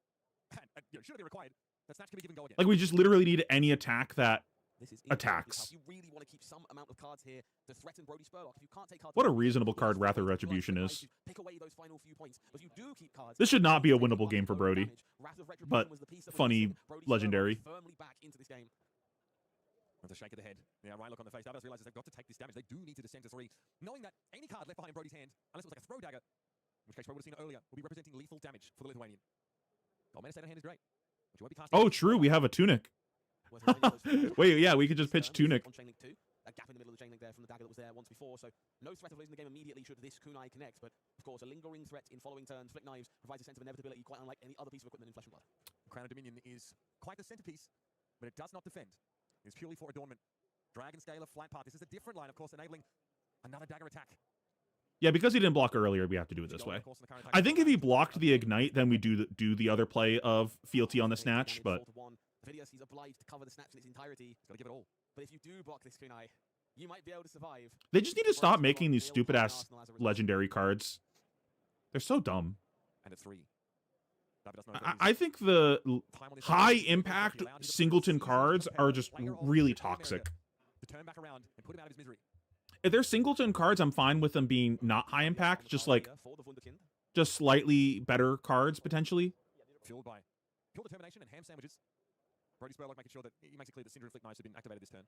And you know, should it be required, that snatch can be given go again. Like, we just literally need any attack that This is attacks. You really want to keep some amount of cards here to threaten Brody Spurlock. If you can't take cards, What a reasonable card Wrath of Retribution is. Pick away those final few points. If you do keep cards, This should not be a winnable game for Brody, but funny, legendary. Firmly back into this game. With a shake of the head. Yeah, right look on the face. Davos realizes they've got to take this damage. They do need to descend to 3, knowing that any card left behind Brody's hand, unless it was like a throw dagger, in which case we would have seen it earlier, will be representing lethal damage for the Lithuanian. Gold State of hand is great. But you won't be casting Oh, true, we have a Tunic. Wait, yeah, we could just pitch Tunic. On chain link 2. A gap in the middle of the chain link there from the dagger that was there once before, so no threat of losing the game immediately should this Kunai connect, but of course a lingering threat in following turns. Flick Knives provides a sense of inevitability quite unlike any other piece of equipment in Flesh and Blood. Crown of Dominion is quite the centerpiece, but it does not defend. It's purely for adornment. Dragon Scaler, Flight Path. This is a different line, of course, enabling another dagger attack. Yeah, because he didn't block earlier, we have to do it this way. I think if he blocked the Ignite, then we do the other play of Fealty on the Snatch, but... Vidius, he's obliged to cover the Snatch in its entirety. He's got to give it all. But if you do block this Kunai, you might be able to survive. They just need to stop making these stupid-ass legendary cards. They're so dumb. And it's 3. I think the high-impact singleton cards are just really toxic. To turn back around and put him out of his misery. If they're singleton cards, I'm fine with them being not high-impact, just like, just slightly better cards, potentially. Fueled by pure determination and ham sandwiches. Brody Spurlock making sure that he makes it clear that Syndra and Flick Knives have been activated this turn.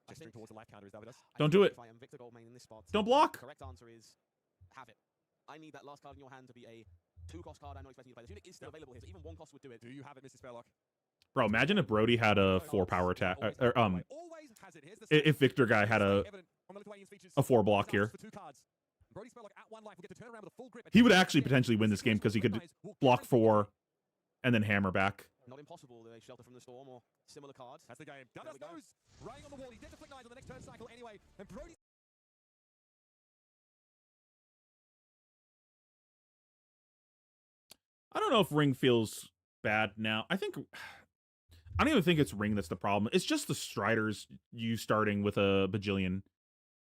Gesturing towards the life counter is Davidas. Don't do it. If I am Victor Goldmain in this spot, Don't block. the correct answer is have it. I need that last card in your hand to be a 2-cost card. I'm not expecting you to play. The Tunic is still available here, so even 1 cost would do it. Do you have it, Mr. Spurlock? Bro, imagine if Brody had a 4-power attack, if Victor guy had a 4-block here. He would actually potentially win this game because he could block 4 and then hammer back. Not impossible. They Shelter from the Storm or similar cards. That's the game. Davidas knows. Raying on the wall. He's dead to Flick Knives on the next turn cycle anyway. And Brody... I don't know if Ring feels bad now. I don't even think it's Ring that's the problem. It's just the Striders, you starting with a bajillion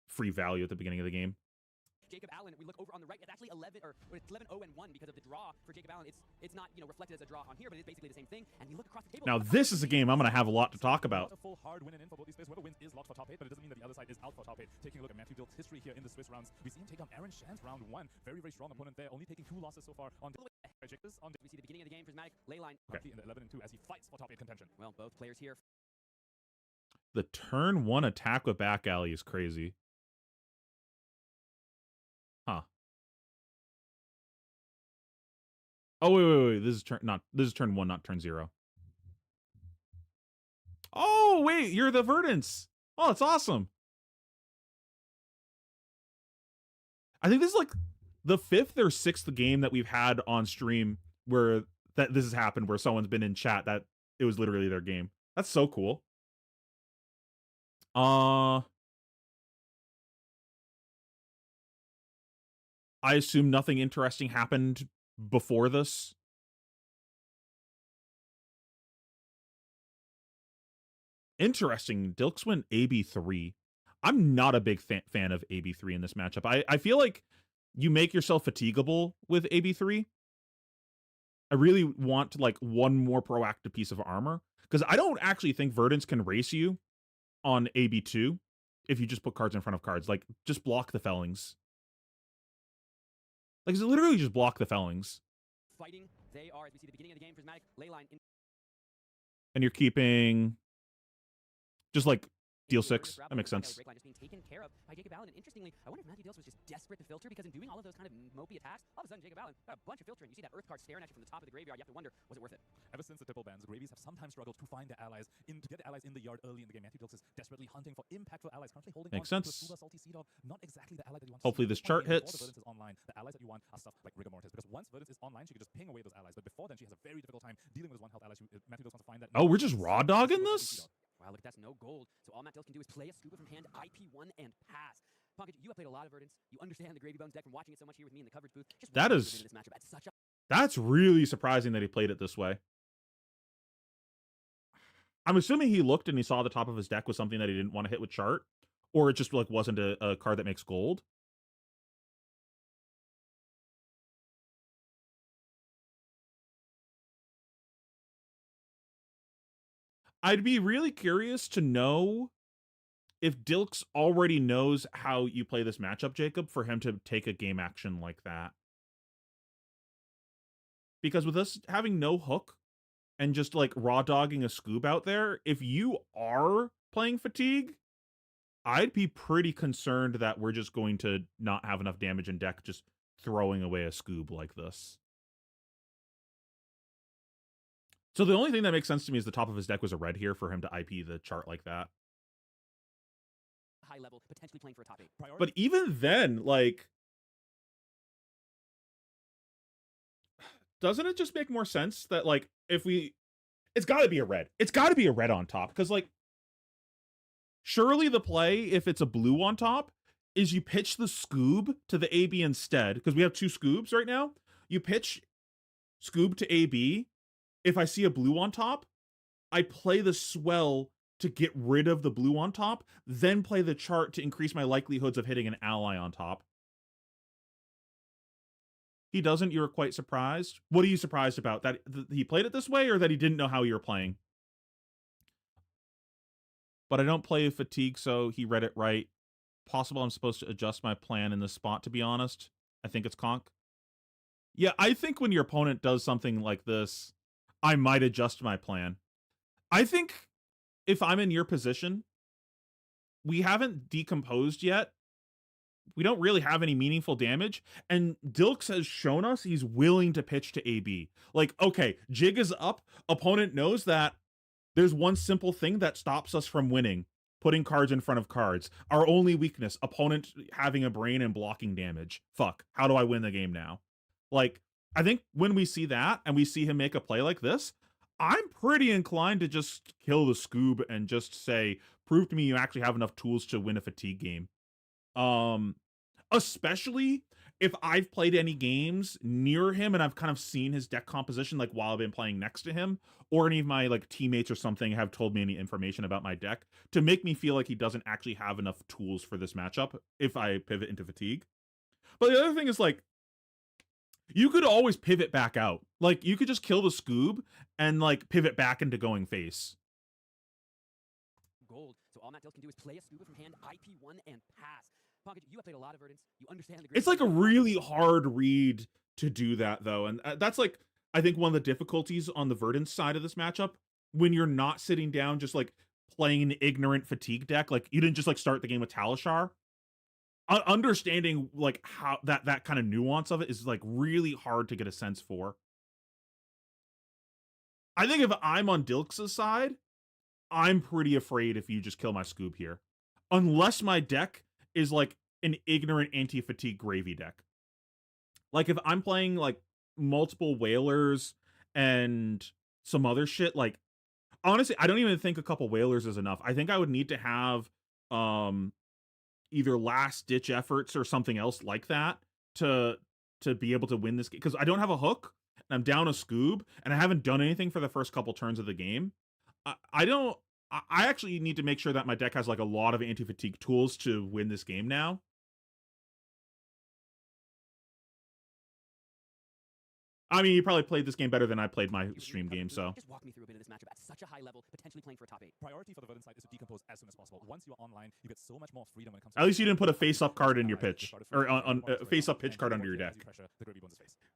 free value at the beginning of the game. Jacob Allen, we look over on the right, it's actually 11 or it's 11-0 and 1 because of the draw for Jacob Allen. It's not, you know, reflected as a draw on here, but it's basically the same thing. And you look across the table. Now this is a game I'm going to have a lot to talk about. A full hard win and in for both these players. Whoever wins is locked for top 8, but it doesn't mean that the other side is out for top 8. Taking a look at Matthew Dilt's history here in the Swiss rounds, we see him take on Aaron Shantz round 1. Very, very strong opponent there, only taking 2 losses so far on we see the beginning of the game, prismatic leyline. Okay. In the 11 and 2 as he fights for top 8 contention. Well, both players here. The turn 1 attack with back alley is crazy. Huh. Oh wait. This is turn 1, not turn 0. Oh wait, you're the Verdance. Oh, that's awesome. I think this is like the 5th or 6th game that we've had on stream where this has happened, where someone's been in chat that it was literally their game. That's so cool. I assume nothing interesting happened before this. Interesting. Dilks went AB3. I'm not a big fan of AB3 in this matchup. I feel like you make yourself fatigable with AB3. I really want like one more proactive piece of armor, because I don't actually think Verdance can race you on AB2 if you just put cards in front of cards. Like, just block the Fellings. Like, it's literally just block the Fellings. Fighting, they are, as we see the beginning of the game, prismatic leyline in And you're keeping just like deal into the 6. Root of That makes Grapple, sense. Breakline just being taken care of by Jacob Allen. And interestingly, I wonder if Matthew Dilks was just desperate to filter, because in doing all of those kind of mopey attacks, all of a sudden Jacob Allen got a bunch of filtering. You see that Earth card staring at you from the top of the graveyard. You have to wonder, was it worth it? Ever since the triple bans, Gravies have sometimes struggled to find their allies, to get the allies in the yard early in the game. Matthew Dilks is desperately hunting for impactful allies, currently holding Makes on to sense. a Salty Sea Dog, not exactly the ally that you want. Hopefully to this see. At chart this point in the game, hits. before the Verdance is online, the allies that you want are stuff like Rigor Mortis, because once Verdance is online, she can just ping away those allies, but before then she has a very difficult time dealing with those 1 health allies. Matthew Dilks wants to find that. Oh, we're just raw dogging this? Wow, look, that's no gold. So all Matt Dilks can do is play a scuba from hand, IP1, and pass. Punkage, you have played a lot of Verdance. You understand the Gravy Bones deck from watching it so much here with me in the coverage booth. Just That what is- in this matchup at such a That's really surprising that he played it this way. I'm assuming he looked and he saw the top of his deck was something that he didn't want to hit with chart, or it just like wasn't a card that makes gold. I'd be really curious to know if Dilks already knows how you play this matchup, Jacob, for him to take a game action like that. Because with us having no hook and just like raw dogging a Scoob out there, if you are playing Fatigue, I'd be pretty concerned that we're just going to not have enough damage in deck just throwing away a Scoob like this. So the only thing that makes sense to me is the top of his deck was a red here for him to IP the chart like that. high level, potentially playing for a top 8. But even then, like, doesn't it just make more sense that, like, if we... It's got to be a red. It's got to be a red on top. Because, like, surely the play, if it's a blue on top, is you pitch the Scoob to the AB instead. Because we have 2 Scoobs right now. You pitch Scoob to AB. If I see a blue on top, I play the Swell to get rid of the blue on top, then play the chart to increase my likelihoods of hitting an ally on top. He doesn't? You were quite surprised? What are you surprised about? That he played it this way, or that he didn't know how you were playing? But I don't play Fatigue, so he read it right. Possible I'm supposed to adjust my plan in this spot, to be honest. I think it's conk. Yeah, I think when your opponent does something like this, I might adjust my plan. I think if I'm in your position, we haven't decomposed yet. We don't really have any meaningful damage. And Dilks has shown us he's willing to pitch to AB. Like, okay, Jig is up. Opponent knows that there's one simple thing that stops us from winning. Putting cards in front of cards. Our only weakness, opponent having a brain and blocking damage. Fuck, how do I win the game now? Like, I think when we see that and we see him make a play like this, I'm pretty inclined to just kill the Scoob and just say, prove to me you actually have enough tools to win a Fatigue game. Especially if I've played any games near him and I've kind of seen his deck composition, like while I've been playing next to him, or any of my like teammates or something have told me any information about my deck to make me feel like he doesn't actually have enough tools for this matchup if I pivot into Fatigue. But the other thing is, like, you could always pivot back out. Like, you could just kill the Scoob and, like, pivot back into going face. Gold. So all Matt Dilks can do is play a scuba from hand, IP1, and pass. Punkage, you have played a lot of Verdance. You understand the... It's, like, a really hard read to do that, though. And that's, like, I think one of the difficulties on the Verdance side of this matchup, when you're not sitting down just, like, playing an ignorant Fatigue deck. Like, you didn't just, like, start the game with Talishar. Understanding like how that kind of nuance of it is like really hard to get a sense for. I think if I'm on Dilks' side, I'm pretty afraid if you just kill my Scoob here. Unless my deck is like an ignorant anti-fatigue gravy deck. Like if I'm playing like multiple whalers and some other shit, like honestly, I don't even think a couple whalers is enough. I think I would need to have either last ditch efforts or something else like that to be able to win this game, because I don't have a hook and I'm down a Scoob and I haven't done anything for the first couple turns of the game. I actually need to make sure that my deck has like a lot of anti-fatigue tools to win this game now. I mean, you probably played this game better than I played my stream game, so. Just walk me through a bit of this matchup at such a high level, potentially playing for a top 8. Priority for the Verdant side is to decompose as soon as possible. Once you're online, you get so much more freedom when it comes At least you didn't put a face-up card in your pitch. Or on face-up pitch card under your deck.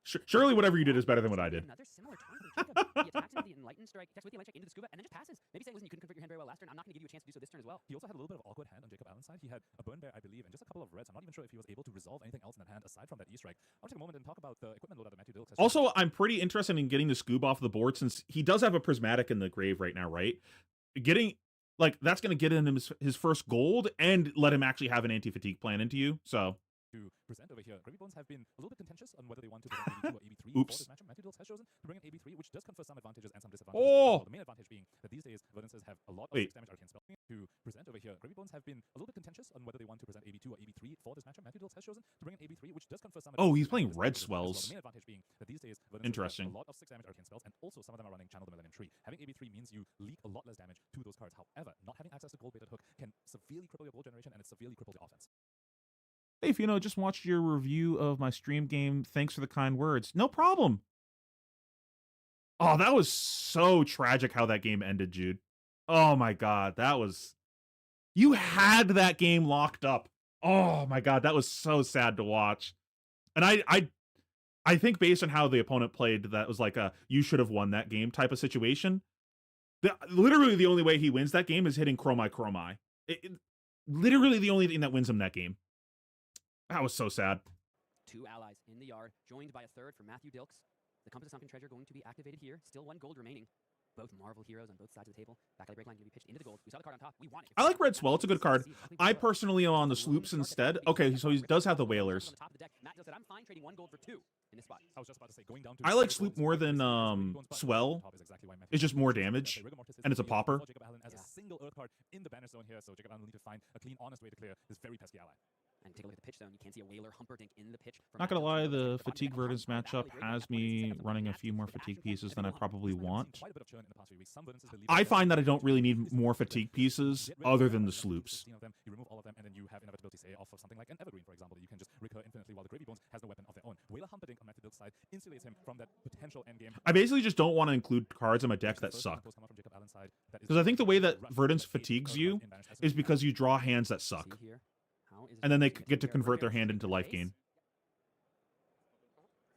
Surely whatever you did is better than what I did. Another similar turn from Jacob. He attacks into the Enlightened Strike, attacks with the Enlightened Strike into the Scuba, and then just passes. Maybe saying, listen, you couldn't convert your hand very well last turn. I'm not going to give you a chance to do so this turn as well. He also had a little bit of awkward hand on Jacob Allen's side. He had a Burn Bear, I believe, and just a couple of reds. I'm not even sure if he was able to resolve anything else in that hand aside from that E-Strike. I'll take a moment and talk about the equipment loader that Matthew Dilks has. Also, I'm pretty interested in getting the Scoob off the board since he does have a Prismatic in the grave right now, right? Getting, like, that's going to get him his first gold and let him actually have an anti-fatigue plan into you, so. To present over here, Gravy Bones have been a little bit contentious on whether they want to present AB2 or AB3 for this matchup. Matthew Dilks has chosen to bring in AB3, which does confer some advantages and some disadvantages. Oh! The main advantage being that these days, Verdances have a lot of 6 damage arcane spells. To present over here, Gravy Bones have been a little bit contentious on whether they want to present AB2 or AB3 for this matchup. Matthew Dilks has chosen to bring in AB3, which does confer some Oh, he's playing advantages red swells. The main advantage being that these days, Verdances Interesting. have a lot of 6 damage arcane spells, and also some of them are running Channel the Millennium Tree. Having AB3 means you leak a lot less damage to those cards. However, not having access to Gold Baited Hook can severely cripple your gold generation, and it severely cripples your offense. Hey, Pheano, just watched your review of my stream game. Thanks for the kind words. No problem. Oh, that was so tragic how that game ended, Jude. Oh my god, that was... You had that game locked up. Oh my god, that was so sad to watch. And I think based on how the opponent played, that was like a you should have won that game type of situation. Literally the only way he wins that game is hitting Chromai. Literally the only thing that wins him that game. That was so sad. 2 allies in the yard, joined by a third for Matthew Dilks. The Compass of Sunken Treasure going to be activated here. Still 1 gold remaining. Both Marvel heroes on both sides of the table. Back of the break line going to be pitched into the gold. We saw the card on top. We want it. I like Red Swell. It's a good card. I personally am on the Sloops instead. Okay, so he does have the Whalers. Matt said, I'm fine trading 1 gold for 2 in this spot. I was just about to say, going down to I like Sloop more than Swell. It's just more damage, and it's a popper. Jacob Allen as a single Earth card in the banner zone here, so Jacob Allen will need to find a clean, honest way to clear this very pesky ally. And take a look at the pitch zone. You can't see a Whaler Humperdinck in the pitch. Not gonna lie, the Fatigue Verdance matchup has me running a few more Fatigue pieces than I probably want. I find that I don't really need more Fatigue pieces other than the Sloops. You remove all of them, and then you have inevitability, say, off of something like an Evergreen, for example. You can just recur infinitely while the Gravy Bones has no weapon of their own. Whaler Humperdinck on Matthew Dilks' side insulates him from that potential endgame. I basically just don't want to include cards in my deck that suck. Because I think the way that Verdance fatigues you is because you draw hands that suck. And then they get to convert their hand into life gain.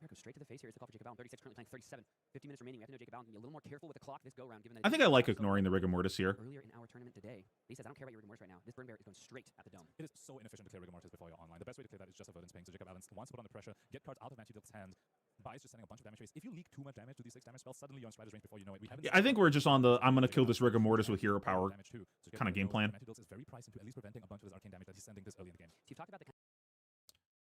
Go straight to the face here. It's the call for Jacob Allen. 36, currently playing 37. 50 minutes remaining. We have to know Jacob Allen can be a little more careful with the clock this go round. Given that I think I like ignoring the Rigor Mortis here. Earlier in our tournament today, he says, I don't care about your Rigor Mortis right now. This Burn Bear is going straight at the dome. It is so inefficient to clear Rigor Mortis before you're online. The best way to clear that is just a Verdance ping. So Jacob Allen wants to put on the pressure, get cards out of Matthew Dilks' hand. Buys just sending a bunch of damage trace. If you leak too much damage to these 6 damage spells, suddenly you're on Strider's range before you know it. Yeah, I think we're just on the I'm going to kill this Rigor Mortis with hero power kind of game plan. Matthew Dilks is very priced into at least preventing a bunch of his arcane damage that he's sending this early in the game. So you've talked about the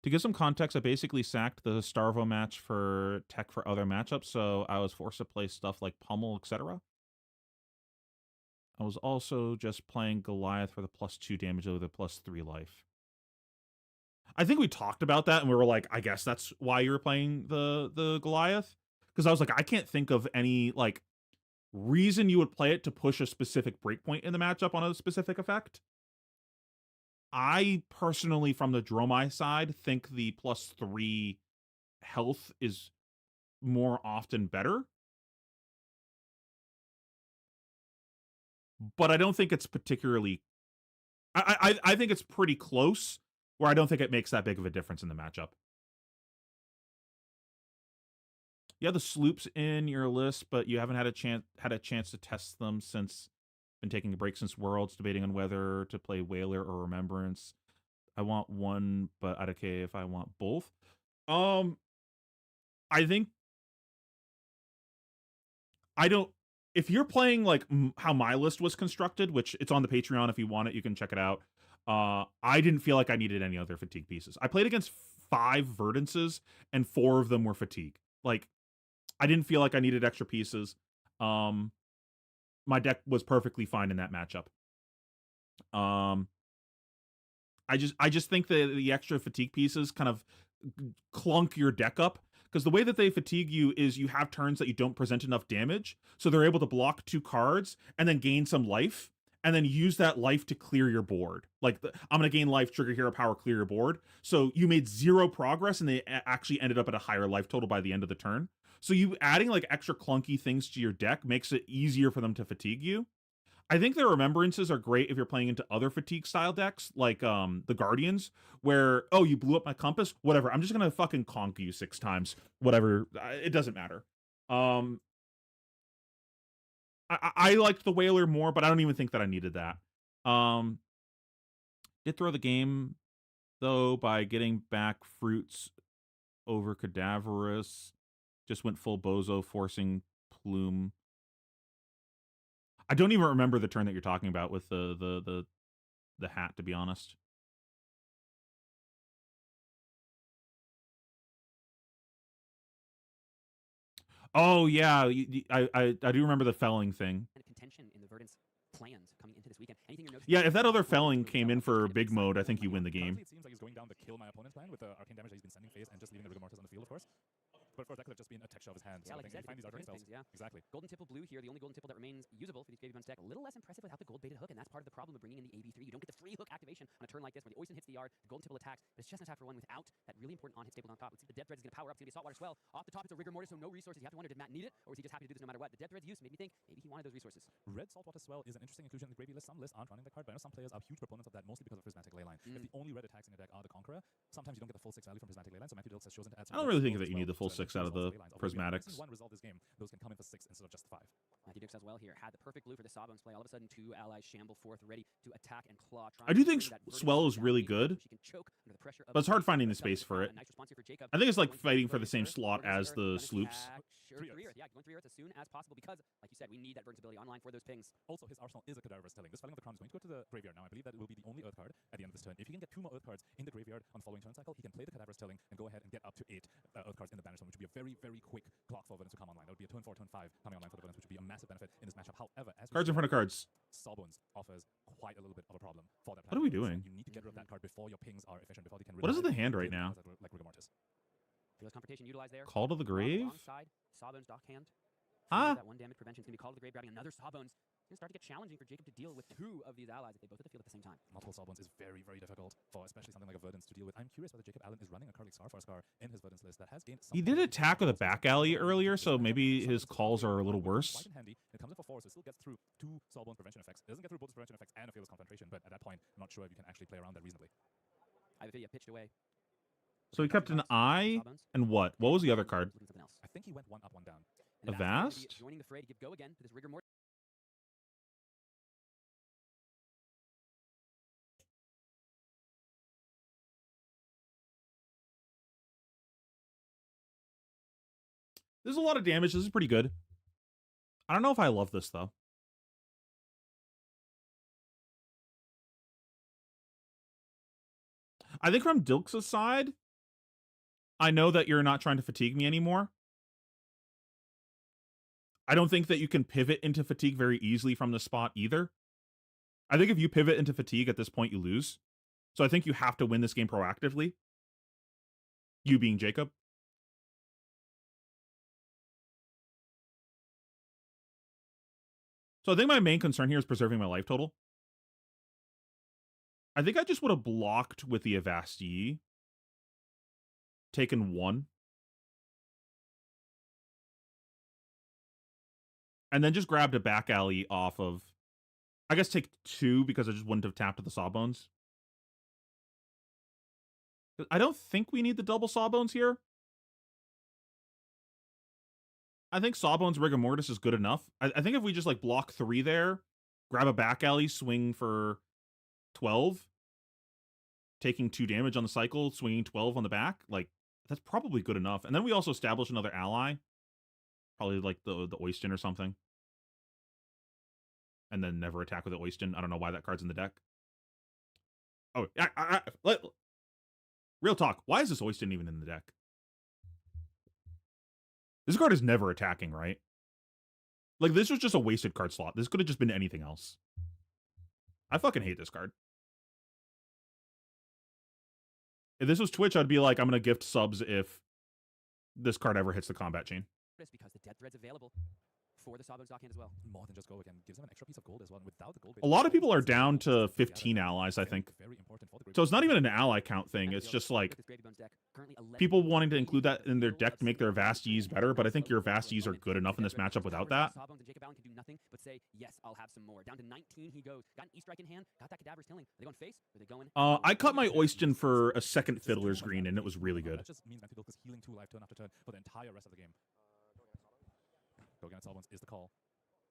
To give some context, I basically sacked the Starvo match for tech for other matchups, so I was forced to play stuff like Pummel, etc. I was also just playing Goliath for the +2 damage over the +3 life. I think we talked about that, and we were like, I guess that's why you were playing the Goliath. Because I was like, I can't think of any, like, reason you would play it to push a specific breakpoint in the matchup on a specific effect. I personally, from the Dromai side, think the +3 health is more often better. But I don't think it's particularly... I think it's pretty close, where I don't think it makes that big of a difference in the matchup. You have the Sloops in your list, but you haven't had a chance to test them since... Been taking a break since Worlds, debating on whether to play Whaler or Remembrance. I want one, but I'd okay if I want both. I think I don't. If you're playing like how my list was constructed, which it's on the Patreon if you want it, you can check it out. I didn't feel like I needed any other fatigue pieces. I played against 5 Verdances, and 4 of them were fatigue. Like, I didn't feel like I needed extra pieces. My deck was perfectly fine in that matchup. I just think that the extra fatigue pieces kind of clunk your deck up, because the way that they fatigue you is you have turns that you don't present enough damage, so they're able to block 2 cards and then gain some life, and then use that life to clear your board. Like, I'm going to gain life, trigger hero power, clear your board. So you made 0 progress, and they actually ended up at a higher life total by the end of the turn. So you adding like extra clunky things to your deck makes it easier for them to fatigue you. I think the remembrances are great if you're playing into other fatigue style decks, like the Guardians, where, oh, you blew up my compass, whatever. I'm just gonna fucking conk you 6 times, whatever. It doesn't matter. I liked the Whaler more, but I don't even think that I needed that. Did throw the game though by getting back fruits over Cadaverous. Just went full bozo, forcing Plume. I don't even remember the turn that you're talking about with the hat, to be honest. Oh yeah, I do remember the felling thing. Contention in the Verdant's plans coming into this weekend. Anything you're Yeah, if that other felling came in for big mode, I think you win the game. It seems like he's going down the kill my opponent's plan with the arcane damage that he's been sending phase and just leaving the rigor mortis on the field, of course. But of course, that could have just been a texture of his hand. Yeah, So like I think you said, if you find these arcane spells. things, yeah. Exactly. Golden Tipple Blue here, the only Golden Tipple that remains usable for these KV Buns deck. A little less impressive without the gold baited hook, and that's part of the problem of bringing in the AB3. You don't get the free hook activation on a turn like this where the Oyston hits the yard, the Golden Tipple attacks, but it's just an attack for 1 without that really important on-hit staple on top. Let's see if the Dead Thread is going to power up. It's going to be a Saltwater Swell. Off the top, it's a Rigor Mortis, so no resources. You have to wonder, did Matt need it, or was he just happy to do this no matter what? The Dead Thread's use made me think maybe he wanted those resources. Red Saltwater Swell is an interesting inclusion in the gravy list. Some lists aren't running that card, but I know some players are huge proponents of that, mostly because of Prismatic Leyline. If the only red attacks in your deck are the Conqueror, sometimes you don't get the full 6 value from Prismatic Leyline, so Matthew Dilks has chosen to add some. I don't really think that you need the full 6 out of the Prismatics. One result this game, those can come in for 6 instead of just 5. Matthew Dix as well here had the perfect blue for the Sawbones play. All of a sudden, 2 allies shamble forth, ready to attack and claw. I do think Swell is really good, but it's hard finding the space for it. I think it's like fighting for the same slot as the Sloops. Yeah, going 3 Earths as soon as possible because, like you said, we need that versatility online for those pings. Also, his arsenal is a Cadaverous Telling. This Felling of the Crown is going to go to the graveyard now. I believe that it will be the only Earth card at the end of this turn. If he can get 2 more Earth cards in the graveyard on the following turn cycle, he can play the Cadaverous Telling and go ahead and get up to 8 Earth cards in the Banish Zone, which would be a very, very quick clock for Villains to come online. That would be a turn 4, turn 5 coming online for the Villains, which would be a massive benefit in this matchup. However, as Cards in front of cards. Sawbones offers quite a little bit of a problem for that. What are we doing? You need to get rid of that card before your pings are efficient, before they can. What is in the hand right now? Like Rigor Mortis. Fearless Confrontation utilized there. Call to the Grave? Alongside Sawbones dock hand. Huh? That 1 damage prevention is going to be called to the grave, grabbing another Sawbones. It's going to start to get challenging for Jacob to deal with 2 of these allies if they both hit the field at the same time. Multiple Sawbones is very, very difficult for especially something like a Verdance to deal with. I'm curious whether Jacob Allen is running a Karlik Starfire in his Verdance list that has gained some. He did attack with a back alley earlier, so maybe his calls are a little worse. Quite handy. It comes in for 4, so it still gets through 2 Sawbones prevention effects. It doesn't get through both prevention effects and a Fearless Confrontation, but at that point, I'm not sure if you can actually play around that reasonably. Ivavidia pitched away. So he kept an eye, and what? What was the other card? I think he went 1 up, 1 down. A Vast? Joining the fray to give go again to this Rigor Mortis. There's a lot of damage. This is pretty good. I don't know if I love this, though. I think from Dilks' side, I know that you're not trying to fatigue me anymore. I don't think that you can pivot into fatigue very easily from this spot either. I think if you pivot into fatigue at this point, you lose. So I think you have to win this game proactively. You being Jacob. So I think my main concern here is preserving my life total. I think I just would have blocked with the Avasti. Taken 1. And then just grabbed a back alley off of... I guess take 2 because I just wouldn't have tapped to the Sawbones. I don't think we need the double Sawbones here. I think Sawbones Rigor Mortis is good enough. I think if we just like block 3 there, grab a back alley, swing for 12, taking 2 damage on the cycle, swinging 12 on the back, like that's probably good enough. And then we also establish another ally, probably like the Oyston or something, and then never attack with the Oyston. I don't know why that card's in the deck. Oh, real talk. Why is this Oyston even in the deck? This card is never attacking, right? Like, this was just a wasted card slot. This could have just been anything else. I fucking hate this card. If this was Twitch, I'd be like, I'm going to gift subs if this card ever hits the combat chain. Because the Dead Thread's available for the Sawbones dockhand as well. More than just go again, gives him an extra piece of gold as well. And without the gold, A lot of people are down to 15 allies, I think. So it's not even an ally count thing. It's just like people wanting to include that in their deck to make their Vasties better, but I think your Vasties are good enough in this matchup without that. Sawbones and Jacob Allen can do nothing but say, yes, I'll have some more. Down to 19 he goes. Got an E-Strike in hand, got that Cadaver's Tilling. Are they going face? Or are they going... I cut my Oyston for a second Fiddler's Green, and it was really good. That just means Mantidoke is healing 2 life turn after turn for the entire rest of the game. Go against Sawbones is the call.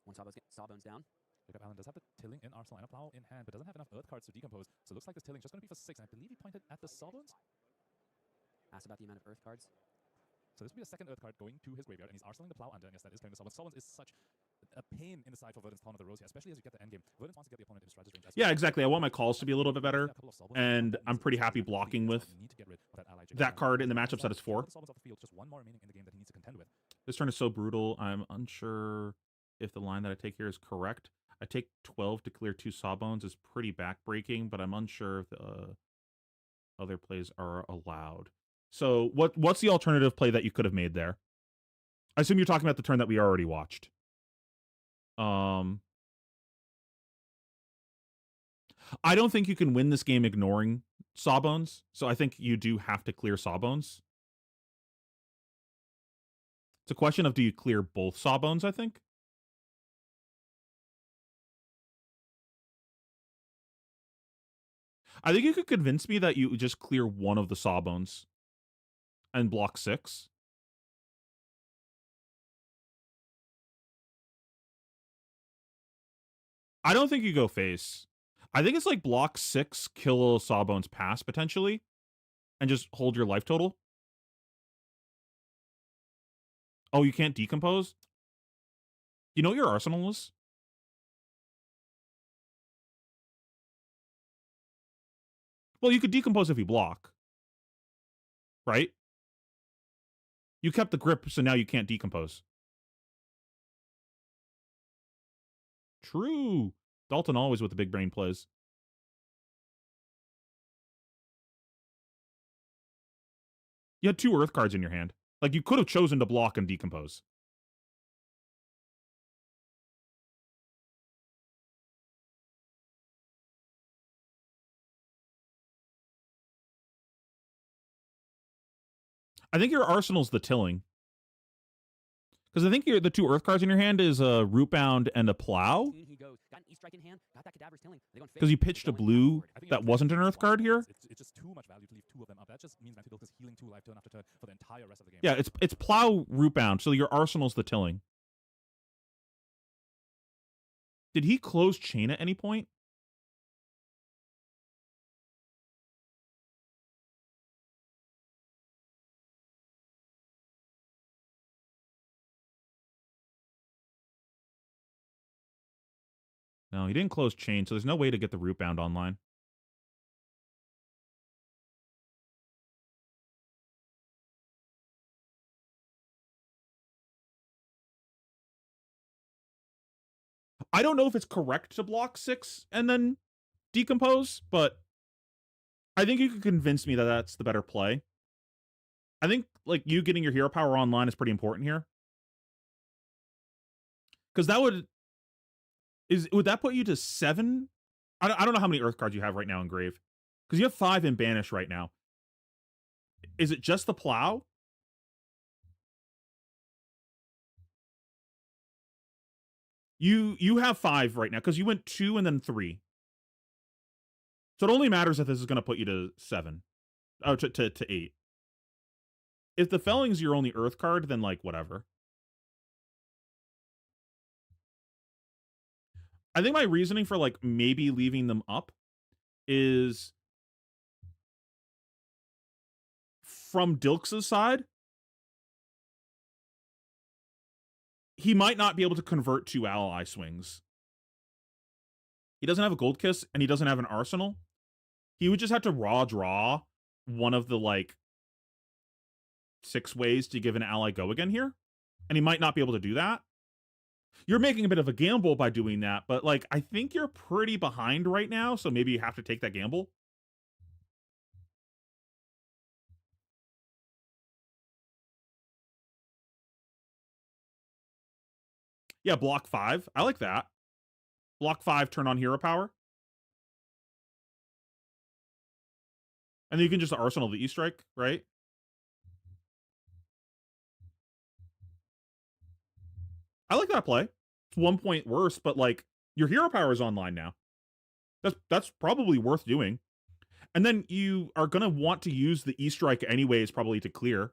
One Sawbones down. Jacob Allen does have the Tilling in arsenal and a Plow in hand, but doesn't have enough Earth cards to decompose. So it looks like this Tilling just going to be for 6, and I believe he pointed at the Sawbones. Asked about the amount of Earth cards. So this will be a second Earth card going to his graveyard, and he's arsenaling the Plow under, and yes, that is playing the Sawbones. Sawbones is such a pain in the side for Verdant's Pawn of the Rose here, especially as you get the endgame. Verdant wants to get the opponent in strategy range. Yeah, exactly. I want my calls to be a little bit better, and I'm pretty happy blocking with that card in the matchups that it's for. This turn is so brutal. I'm unsure if the line that I take here is correct. I take 12 to clear 2 Sawbones is pretty backbreaking, but I'm unsure if the other plays are allowed. So what's the alternative play that you could have made there? I assume you're talking about the turn that we already watched. I don't think you can win this game ignoring Sawbones, so I think you do have to clear Sawbones. It's a question of do you clear both Sawbones, I think. I think you could convince me that you just clear one of the Sawbones and block 6. I don't think you go face. I think it's like block 6, kill Sawbones pass potentially, and just hold your life total. Oh, you can't decompose? You know what your arsenal is? Well, you could decompose if you block. Right? You kept the grip, so now you can't decompose. True. Dalton always with the big brain plays. You had 2 Earth cards in your hand. Like, you could have chosen to block and decompose. I think your arsenal's the Tilling. Because I think the 2 Earth cards in your hand is a Rootbound and a Plow. Because you pitched a blue that wasn't an Earth card here. It's just too much value to leave 2 of them up. That just means Mantidoke is healing 2 life turn after turn for the entire rest of the game. Yeah, it's Plow, Rootbound, so your arsenal's the Tilling. Did he close chain at any point? No, he didn't close chain, so there's no way to get the Rootbound online. I don't know if it's correct to block 6 and then decompose, but I think you could convince me that that's the better play. I think like you getting your hero power online is pretty important here. Because that would that put you to 7? I don't know how many Earth cards you have right now in Grave. Because you have 5 in Banish right now. Is it just the Plow? You have 5 right now, because you went 2 and then 3. So it only matters if this is going to put you to 7. Oh, to 8. If the Felling's your only Earth card, then, like, whatever. I think my reasoning for, like, maybe leaving them up is from Dilks' side, he might not be able to convert 2 ally swings. He doesn't have a Gold Kiss, and he doesn't have an arsenal. He would just have to raw draw one of the, like, 6 ways to give an ally go again here. And he might not be able to do that. You're making a bit of a gamble by doing that, but, like, I think you're pretty behind right now, so maybe you have to take that gamble. Yeah, block 5. I like that. Block 5, turn on hero power. And then you can just arsenal the E-Strike, right? I like that play. It's 1 point worse, but like your hero power is online now. That's probably worth doing. And then you are gonna want to use the E-Strike anyways, probably to clear.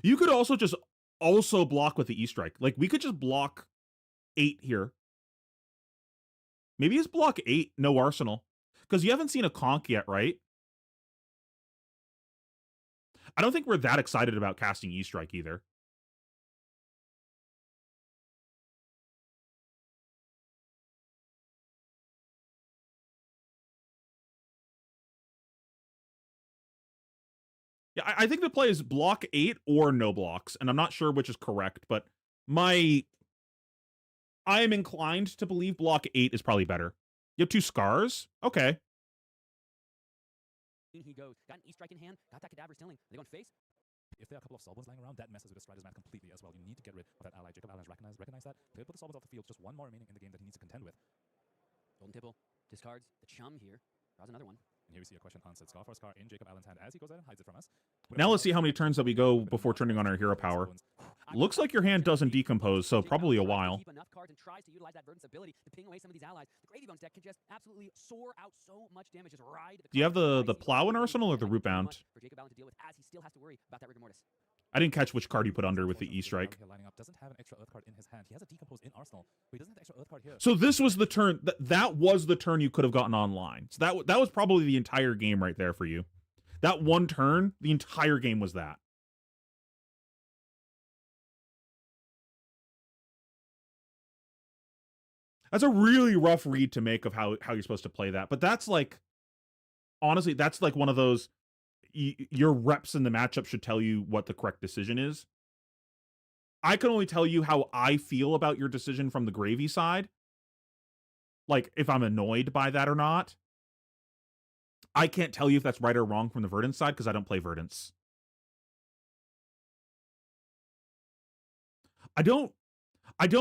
You could also just block with the E-Strike. Like we could just block 8 here. Maybe it's block 8, no arsenal. Because you haven't seen a conk yet, right? I don't think we're that excited about casting E-Strike either. Yeah, I think the play is block 8 or no blocks, and I'm not sure which is correct, but I am inclined to believe block 8 is probably better. You have 2 scars? Okay. In he goes. Got an E-Strike in hand. Got that Cadaver's Tilling. Are they going face? If there are a couple of Soulbones lying around, that messes with the Strider's math completely as well. You need to get rid of that ally. Jacob Allen's recognize that. Clear put the Soulbones off the field. Just one more remaining in the game that he needs to contend with. Golden Tipple discards the Chum here. Draws another one. And here we see a question answered. Scar for Scar in Jacob Allen's hand as he goes out and hides it from us. Now let's see how many turns that we go before turning on our hero power. Looks like your hand doesn't decompose, so probably a while. Keep enough cards and tries to utilize that Verdant's ability to ping away some of these allies. The Gravy Bones deck can just absolutely soar out so much damage. Just ride the Do you have the plow in arsenal or the root bound? For Jacob Allen to deal with, as he still has to worry about that rigor mortis. I didn't catch which card you put under with the E-Strike. Doesn't have an extra Earth card in his hand. He has a decompose in arsenal, but he doesn't have the extra Earth card here. So this was the turn that was the turn you could have gotten online. So that was probably the entire game right there for you. That one turn, the entire game was that. That's a really rough read to make of how you're supposed to play that. But that's like, honestly, that's like one of those, your reps in the matchup should tell you what the correct decision is. I can only tell you how I feel about your decision from the Gravy side. Like, if I'm annoyed by that or not. I can't tell you if that's right or wrong from the Verdant side, because I don't play Verdants. I don't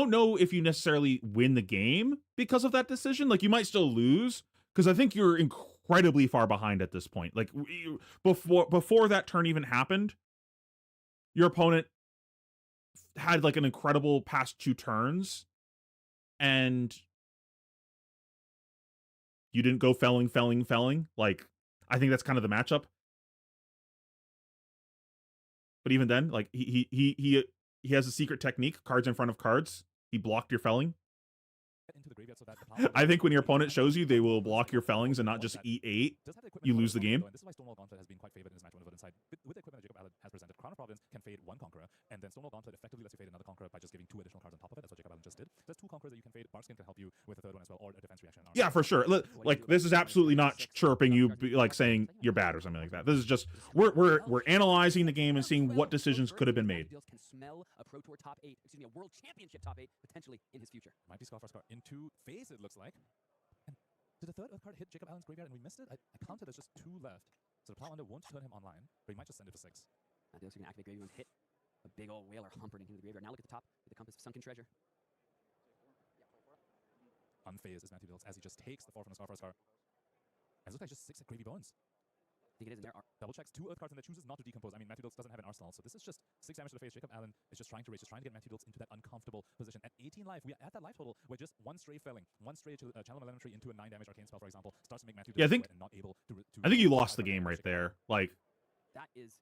know if you necessarily win the game because of that decision. Like, you might still lose, because I think you're incredibly far behind at this point. Like, before that turn even happened, your opponent had like an incredible past 2 turns, and you didn't go felling. Like, I think that's kind of the matchup. But even then, like, he has a secret technique, cards in front of cards. He blocked your felling. Into the graveyard so that the I think when your opponent shows you, they will block your fellings and not just E8. You lose the game. And this is why Stonewall Gauntlet has been quite favored in this match on the Verdant side. With the equipment that Jacob Allen has presented, Crown of Providence can fade 1 Conqueror, and then Stonewall Gauntlet effectively lets you fade another Conqueror by just giving 2 additional cards on top of it. That's what Jacob Allen just did. There's 2 Conquerors that you can fade. Barskin can help you with the 3rd one as well, or a defense reaction. Yeah, for sure. Like, this is absolutely not chirping you, like saying you're bad or something like that. This is just we're analyzing the game and seeing what decisions could have been made. Can smell a Pro Tour top 8, excuse me, a World Championship top 8 potentially in his future. Might be Scar for Scar into phase, it looks like. And did the 3rd Earth card hit Jacob Allen's graveyard and we missed it? I counted there's just 2 left. So the Plow Under won't turn him online, but he might just send it for 6. Now they're going to activate Gravy Bones, hit a big old whaler humpered into the graveyard. Now look at the top with the Compass of Sunken Treasure. Unphased is Matthew Bills as he just takes the 4 from the Scar for Scar. And it looks like just 6 at Gravy Bones. I think it is in there. Double checks 2 Earth cards and then chooses not to decompose. I mean, Matthew Bills doesn't have an arsenal, so this is just 6 damage to the face. Jacob Allen is just trying to raise, just trying to get Matthew Bills into that uncomfortable position. At 18 life, we are at that life total where just 1 stray felling, 1 stray to channel elementary into a 9 damage arcane spell, for example, starts to make Matthew Bills not able to. I think you lost the game right there. Like, that is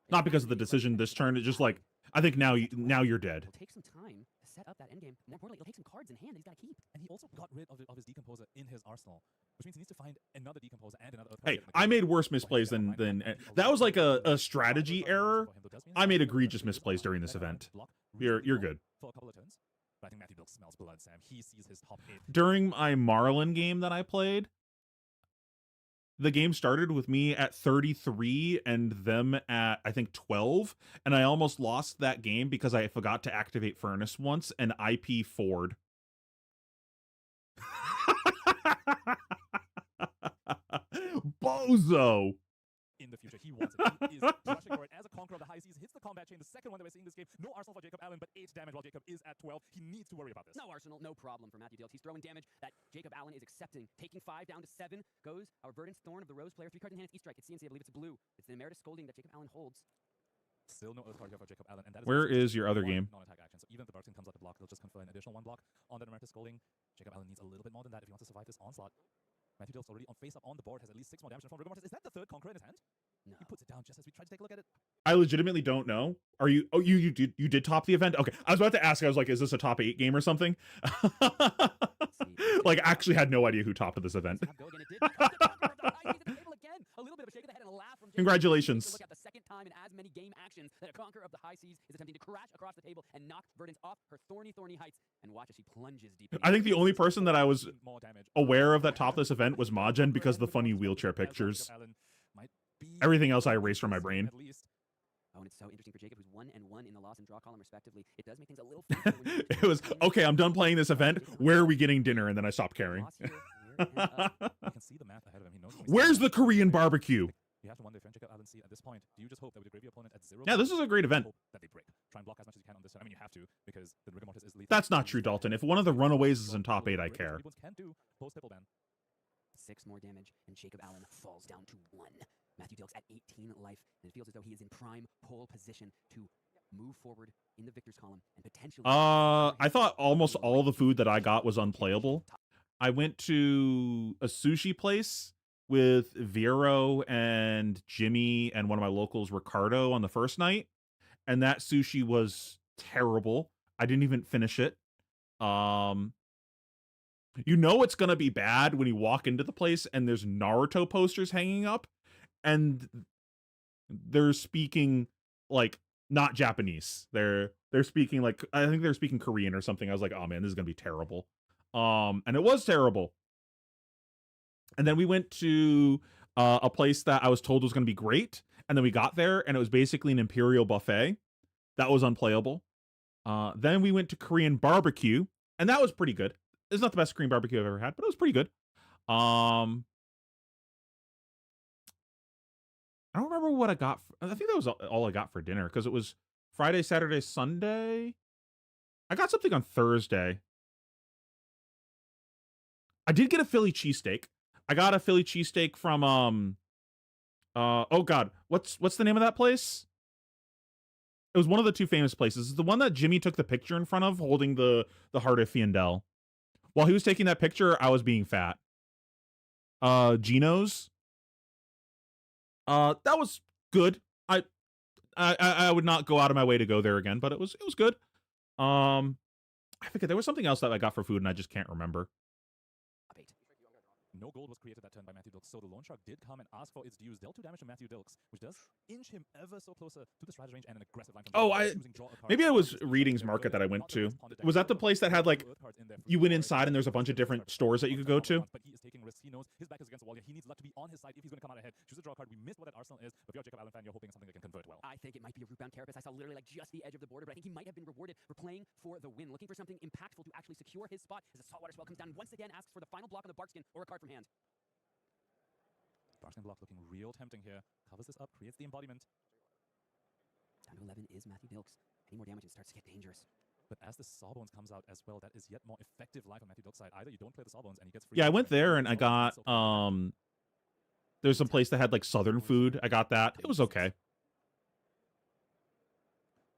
not because of the decision this turn. It's just like, I think now you're dead. It'll take some time to set up that endgame. More importantly, it'll take some cards in hand that he's got to keep. And he also got rid of his decomposer in his arsenal, which means he needs to find another decomposer and another. Hey, I made worse misplays than that was like a strategy error. I made egregious misplays during this event. You're good. For a couple of turns. But I think Matthew Bills smells blood, Sam. He sees his top 8. During my Marlin game that I played, the game started with me at 33 and them at, I think, 12. And I almost lost that game because I forgot to activate Furnace once and IP Ford. Bozo! In the future, he wants it. He is rushing for it. the second one that we're seeing this game. No Arsenal for Jacob Allen, but 8 damage while Jacob is at 12. He needs to worry about this. No Arsenal, no problem for Matthew Dilks. He's throwing damage that Jacob Allen is accepting. Taking 5 down to 7 goes our Verdant Thorn of the Rose player. 3 cards in hand. E-Strike. It's CNC. I believe it's blue. It's the Emeritus Scolding that Jacob Allen holds. Still no other card here for Jacob Allen. And that is Where also is your other one game? Non-attack action. So even if the Barkskin comes out to block, he'll just confer an additional 1 block on that Emeritus Scolding. Jacob Allen needs a little bit more than that if he wants to survive this onslaught. Matthew Dilks already on face-up on the board, has at least 6 more damage from Rigor Mortis. Is that the third Conqueror in his hand? No. He puts it down just as we try to take a look at it. I legitimately don't know. Are you? Oh, you did top the event? Okay, I was about to ask. I was like, is this a top 8 game or something? Like, actually had no idea who topped this event. A little bit of a shake of the head and a laugh from Jacob. Congratulations. Look at the second time in as many game actions that a Conqueror of the High Seas is attempting to crash across the table and knock Verdant off her thorny heights. And watch as she plunges deep. I think the only person that I was More damage. aware of that topped this event was Majen because of the funny wheelchair pictures. Everything else I erased from my brain. At least. Oh, and it's so interesting for Jacob, who's 1 and 1 in the loss and draw column, respectively. It does make things a little funny when you It was, okay, I'm done playing this event. Where are we getting dinner? And then I stopped caring. Loss here, and up. You can see the math ahead of him. He knows when he's Where's starting. the Korean barbecue? You have to wonder if Jacob Allen see at this point. Do you just hope that with your gravy opponent at 0? Yeah, this is a great event. Hope that they break. Try and block as much as you can on this side. I mean, you have to because the Rigor Mortis is lethal. That's not true, Dalton. If one of the runaways is in top 8, I care. Can do post triple ban. 6 more damage, and Jacob Allen falls down to 1. Matthew Dilks at 18 life, and it feels as though he is in prime pole position to move forward in the victor's column and potentially. I thought almost all the food that I got was unplayable. I went to a sushi place with Vero and Jimmy and one of my locals, Ricardo, on the first night, and that sushi was terrible. I didn't even finish it. You know it's gonna be bad when you walk into the place and there's Naruto posters hanging up, and they're speaking like not Japanese. They're speaking like, I think they're speaking Korean or something. I was like, oh man, this is gonna be terrible. And it was terrible. And then we went to a place that I was told was gonna be great, and then we got there and it was basically an imperial buffet. That was unplayable. Then we went to Korean barbecue, and that was pretty good. It's not the best Korean barbecue I've ever had, but it was pretty good. I don't remember what I got. I think that was all I got for dinner because it was Friday, Saturday, Sunday. I got something on Thursday. I did get a Philly cheesesteak. I got a Philly cheesesteak from oh god, what's the name of that place? It was one of the 2 famous places. It's the one that Jimmy took the picture in front of, holding the heart of Fiendel. While he was taking that picture, I was being fat. Gino's. That was good. I would not go out of my way to go there again, but it was good. I forget, there was something else that I got for food and I just can't remember. No gold was created that turn by Matthew Dilks, so the Loan Shark did come and ask for its dues. Dealt 2 damage to Matthew Dilks, which does inch him ever so closer to the strategy range and an aggressive line. Oh, maybe I was Readings Market that I went to. Was that the place that had like, you went inside and there's a bunch of different stores that you could go to? But he is taking risks. He knows his back is against the wall. He needs luck to be on his side if he's going to come out ahead. Choose a draw card. We missed what that Arsenal is, but if you're a Jacob Allen fan, you're hoping something that can convert well. I think it might be a root-bound carapace. I saw literally like just the edge of the border, but I think he might have been rewarded for playing for the win, looking for something impactful to actually secure his spot as the saltwater spell comes down once again, asks for the final block on the Barkskin or a card from hand. Barkskin block looking real tempting here. Covers this up, creates the embodiment. Down to 11 is Matthew Dilks. Any more damage and it starts to get dangerous. But as the Sawbones comes out as well, that is yet more effective life on Matthew Dilks' side. Either you don't play the Sawbones and he gets free. Yeah, I went there and I got there's some place that had like southern food. I got that. It was okay.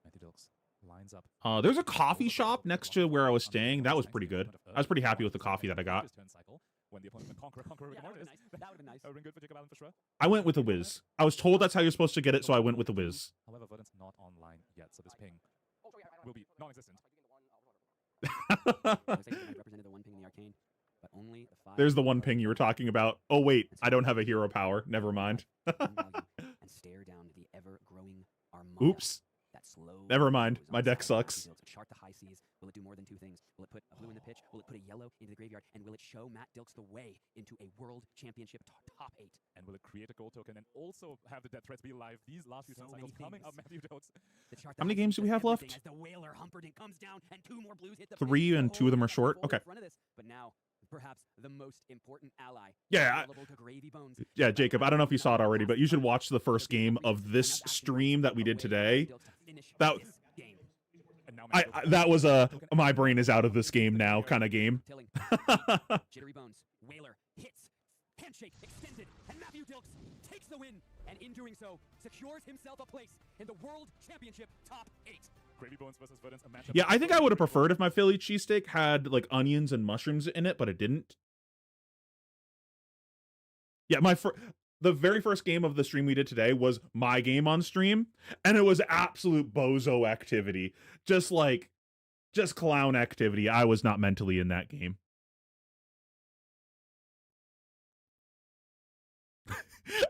Matthew Dilks lines up. There's a coffee shop next to where I was staying. That was pretty good. I was pretty happy with the coffee that I got. When the opponent conquer That would have been nice. That would have been nice. That would have been good for Jacob Allen for sure. I went with the Wiz. I was told that's how you're supposed to get it, so I went with the Wiz. However, Verdant's not online yet, so this ping will be non-existent. Represented the 1 ping in the arcane, but only the 5. There's the 1 ping you were talking about. Oh wait, I don't have a hero power. Never mind. And stare down the ever-growing armada. Oops. That slow Never mind. My deck sucks. Chart the high seas. Will it do more than 2 things? Will it put a blue in the pitch? Will it put a yellow into the graveyard? And will it show Matt Dilks the way into a world championship top 8? And will it create a gold token and also have the death threats be live? These last few turn cycles coming up, Matthew Dilks. How many games do we have left? As the Whaler Humperdinck comes down and 2 more blues hit the 3 and 2 of them are short. Okay. But now, perhaps the most important ally. Yeah, yeah, Jacob, I don't know if you saw it already, but you should watch the first game of this stream that we did today. finish That- this game. And now that was a my brain is out of this game now kind of game. Tilling, Jittery Bones, Whaler hits, handshake extended, and Matthew Dilks takes the win, and in doing so, secures himself a place in the World Championship top 8. Gravy Bones versus Verdance, a matchup. Yeah, I think I would have preferred if my Philly cheesesteak had like onions and mushrooms in it, but it didn't. Yeah, the very first game of the stream we did today was my game on stream, and it was absolute bozo activity. Just clown activity. I was not mentally in that game.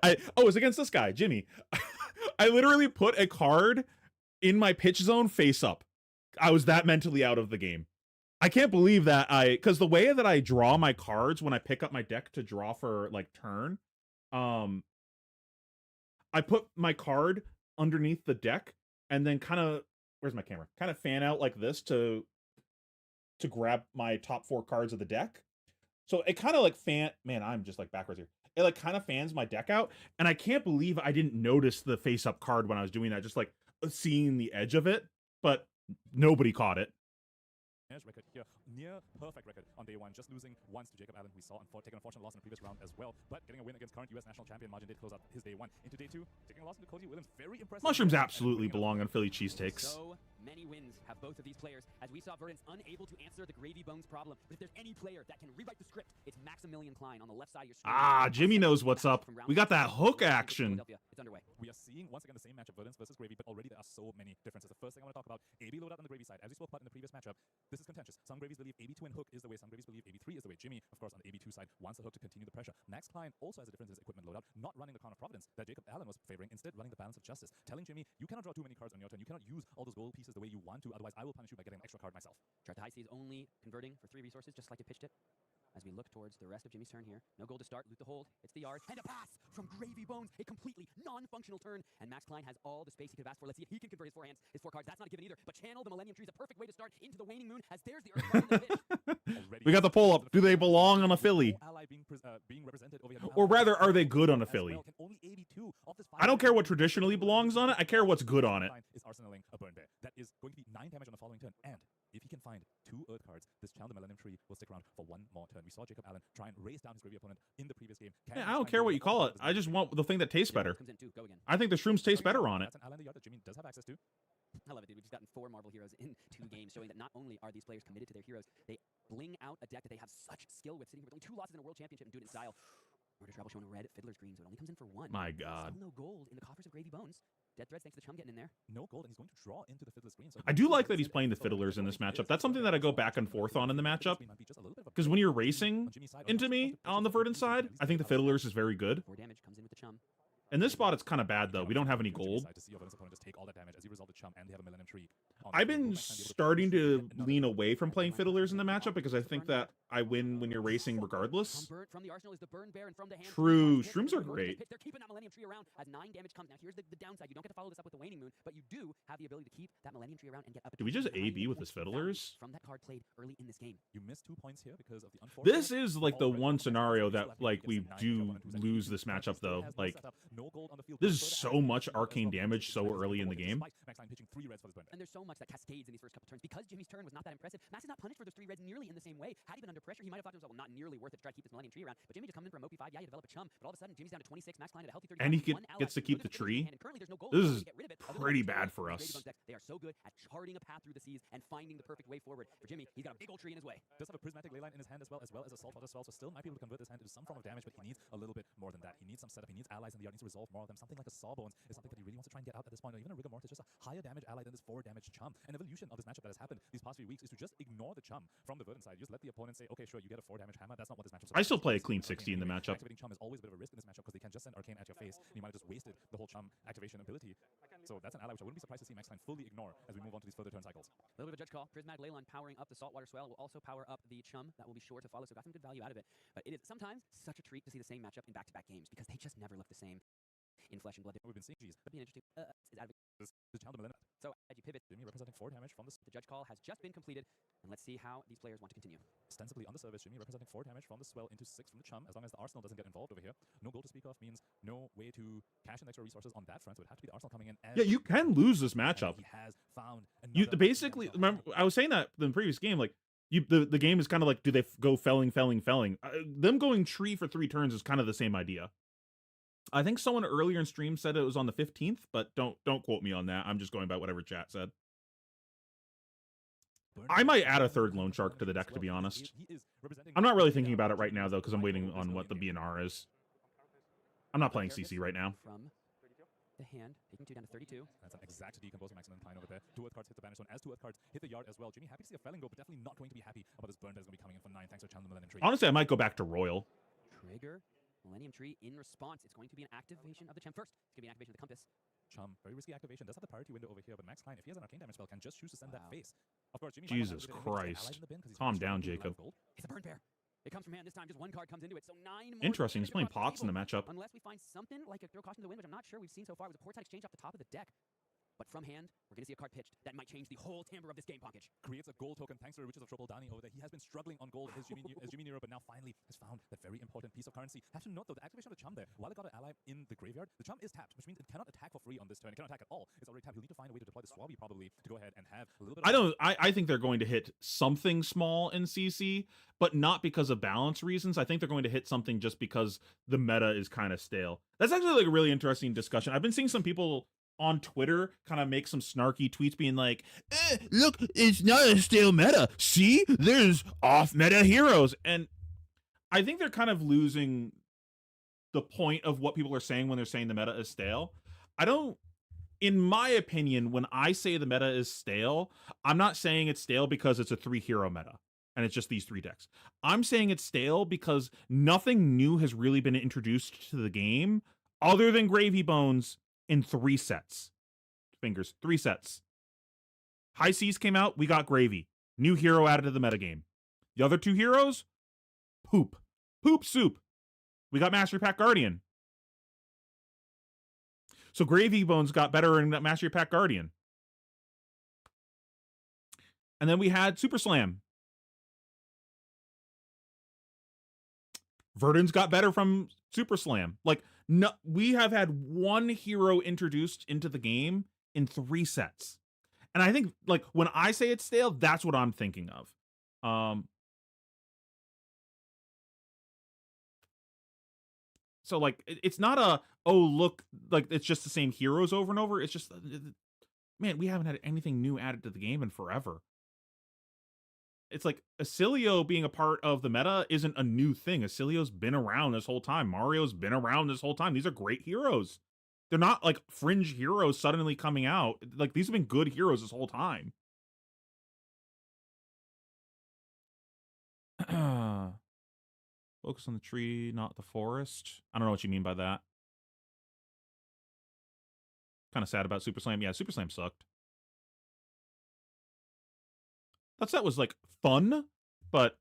It was against this guy, Jimmy. I literally put a card in my pitch zone face up. I was that mentally out of the game. I can't believe that because the way that I draw my cards when I pick up my deck to draw for like turn, I put my card underneath the deck and then kind of, where's my camera? Kind of fan out like this to grab my top 4 cards of the deck. So it kind of like man, I'm just like backwards here. It like kind of fans my deck out, and I can't believe I didn't notice the face up card when I was doing that, just like seeing the edge of it, but nobody caught it. Record here, near perfect record on day 1, just losing once to Jacob Allen, we saw, taking an unfortunate loss in the previous round as well, but getting a win against current US national champion Margin did close out his day 1. Into day 2, taking a loss to Cody Williams, very impressive. Mushrooms absolutely belong on Philly cheesesteaks. So many wins have both of these players, as we saw Verdance unable to answer the Gravy Bones problem. But if there's any player that can rewrite the script, it's Maximilian Klein on the left side of your screen. Ah, Jimmy knows what's up. We got that hook action. It's underway. We are seeing once again the same matchup, Verdance versus Gravy, but already there are so many differences. The first thing I want to talk about, AB loadout on the Gravy side. As we spoke about in the previous matchup, this is contentious. Some Gravies believe AB2 and hook is the way, some Gravies believe AB3 is the way. Jimmy, of course, on the AB2 side, wants the hook to continue the pressure. Max Klein also has a difference in his equipment loadout, not running the Crown of Providence that Jacob Allen was favoring, instead running the Balance of Justice, telling Jimmy, you cannot draw too many cards on your turn, you cannot use all those gold pieces the way you want to, otherwise I will punish you by getting an extra card myself. Chart the high seas only converting for 3 resources, just like it pitched it. As we look towards the rest of Jimmy's turn here. No gold to start, loot the hold, it's the yard, and a pass from Gravy Bones, a completely non-functional turn, and Max Klein has all the space he could have asked for. Let's see if he can convert his 4 hands, his 4 cards. That's not a given either, but Channel the Millennium Tree is a perfect way to start into the Waning Moon, as there's the Earth card in the pitch. We got the pull up. Do they belong on a Philly? Or rather, are they good on a Philly? I don't care what traditionally belongs on it. I care what's good on it. Is arsenaling a Burn Bear. That is going to be 9 damage on the following turn, and if he can find 2 Earth cards, this Channel the Millennium Tree will stick around for 1 more turn. We saw Jacob Allen try and race down his Gravy opponent in the previous game. Yeah, I don't care what you call it. I just want the thing that tastes better. Comes in too. Go again. I think the shrooms taste better on it. That's an Allen in the yard that Jimmy does have access to. I love it, dude. We've just gotten 4 Marble Heroes in 2 games, showing that not only are these players committed to their heroes, they bling out a deck that they have such skill with, sitting here with only 2 losses in a World Championship and doing it in style. Murder Travel showing a red, Fiddler's Green, so it only comes in for 1. My God. Still no gold in the coffers of Gravy Bones. Dead Threads, thanks to the Chum getting in there. No gold, and he's going to draw into the Fiddler's Green. So I do like that he's playing the Fiddlers in this matchup. That's something that I go back and forth on in the matchup. Because when you're racing into me on the Verdant side, I think the Fiddlers is very good. 4 damage comes in with the Chum. In this spot, it's kind of bad, though. We don't have any gold. I've been starting to lean away from playing Fiddlers in the matchup because I think that I win when you're racing regardless. From the arsenal is the burn bear, and from the hand True. Shrooms are great. They're keeping that Millennium Tree around as 9 damage comes. Now here's the downside. You don't get to follow this up with the Waning Moon, but you do have the ability to keep that Millennium Tree around and get up. Do we just 9 AB with points his Fiddlers? from that card played early in this game? You missed 2 points here because of the unfortunate. This is like the one scenario that like we do lose this matchup though. Like this is so much arcane damage so early in the game. And there's so much that cascades in these first couple turns. Because Jimmy's turn was not that impressive, Max is not punished for those 3 reds nearly in the same way. Had he been under pressure, he might have thought to himself, well, not nearly worth it to try to keep this Millennium Tree around. But Jimmy just comes in for a Mopi 5. Yeah, you develop a Chum. But all of a sudden, Jimmy's down to 26, Max Klein at a healthy 30. And he gets to keep the tree. This is pretty bad for us. They are so good at charting a path through the seas and finding the perfect way forward. For Jimmy, he's got a big old tree in his way. Does have a prismatic leyline in his hand as well as a saltwater spell, so still might be able to convert this hand into some form of damage, but he needs a little bit more than that. He needs some setup, he needs allies in the yard, needs to resolve more of them. Something like a Sawbones is something that he really wants to try and get out at this point, or even a Rigor Mortis, just a higher damage ally than this 4 damage Chum. An evolution of this matchup that has happened these past few weeks is to just ignore the Chum from the Verdant side. You just let the opponent say, okay, sure, you get a 4 damage hammer. That's not what this matchup is. I still play a clean 60 in the matchup. Activating Chum is always a bit of a risk in this matchup because they can just send Arcane at your face, and you might have just wasted the whole Chum activation ability. So that's an ally which I wouldn't be surprised to see Max Klein fully ignore as we move on to these further turn cycles. A little bit of a judge call. Prismatic Leyline powering up the Saltwater Swell will also power up the Chum. That will be sure to follow, so got some good value out of it. But it is sometimes such a treat to see the same matchup in back-to-back games because they just never look the same. in Flesh and Blood. We've been seeing G's. That'd be an interesting. Is out of This is Chandler Millen. so as you pivot, Jimmy representing 4 damage from the the judge call has just been completed, and let's see how these players want to continue. ostensibly on the surface. Jimmy representing 4 damage from the swell into 6 from the chum. As long as the arsenal doesn't get involved over here. No gold to speak of means no way to cash in extra resources on that front. So it would have to be the arsenal coming in. Yeah, you can lose this matchup. He has found You another basically remember I was saying that in the previous game, like the game is kind of like, do they go felling? Them going tree for 3 turns is kind of the same idea. I think someone earlier in stream said it was on the 15th, but don't quote me on that. I'm just going by whatever chat said. I might add a 3rd loan shark to the deck, to be honest. I'm not really thinking about it right now though, because I'm waiting on what the BNR is. I'm not playing CC right now. From the hand, taking 2 down to 32. That's an exact decomposing maximum pine over there. 2 earth cards hit the banish zone. As 2 earth cards hit the yard as well. Jimmy happy to see a felling go, but definitely not going to be happy about this burn that is going to be coming in for 9. Thanks to Chandler Millen and Tree. Honestly, I might go back to Royal. Trigger, Millennium Tree in response. It's going to be an activation of the Chem first. It's going to be an activation of the Compass. Chum, very risky activation. Does have the priority window over here, but Max Klein, if he has an arcane damage spell, can just choose to send that Wow. face. Of course, Jimmy. Jesus Christ. Calm down, Jacob. It's a burn pair. It comes from hand this time. Just 1 card comes into it. So 9 more. Interesting. He's damage playing across pots in the table. matchup. Unless we find something like a throw caution to the wind, which I'm not sure we've seen so far. It was a Portside Exchange off the top of the deck. But from hand, we're going to see a card pitched that might change the whole timbre of this game, Ponkage. Creates a gold token thanks to the riches of Triple Dani over there. He has been struggling on gold as Jimmy Nero, but now finally has found that very important piece of currency. Have to note though, the activation of the Chum there, while it got an ally in the graveyard, the Chum is tapped, which means it cannot attack for free on this turn. It cannot attack at all. It's already tapped. He'll need to find a way to deploy the Swabby probably to go ahead and have a little bit of I think they're going to hit something small in CC, but not because of balance reasons. I think they're going to hit something just because the meta is kind of stale. That's actually like a really interesting discussion. I've been seeing some people on Twitter kind of make some snarky tweets being like, look, it's not a stale meta. See, there's off meta heroes. And I think they're kind of losing the point of what people are saying when they're saying the meta is stale. In my opinion, when I say the meta is stale, I'm not saying it's stale because it's a 3 hero meta and it's just these 3 decks. I'm saying it's stale because nothing new has really been introduced to the game other than Gravy Bones in 3 sets. 3 sets. High Seas came out, we got Gravy. New hero added to the metagame. The other 2 heroes? Poop soup. We got Mastery Pack Guardian. So Gravy Bones got better in that Mastery Pack Guardian. And then we had Super Slam. Verdon's got better from Super Slam. Like, no, we have had 1 hero introduced into the game in 3 sets. And I think, like, when I say it's stale, that's what I'm thinking of. So, like, it's not a, oh, look, like, it's just the same heroes over and over. It's just, man, we haven't had anything new added to the game in forever. It's like Acilio being a part of the meta isn't a new thing. Acilio's been around this whole time. Mario's been around this whole time. These are great heroes. They're not like fringe heroes suddenly coming out. Like, these have been good heroes this whole time. Focus on the tree, not the forest. I don't know what you mean by that. Kind of sad about Super Slam. Yeah, Super Slam sucked. That set was like fun, but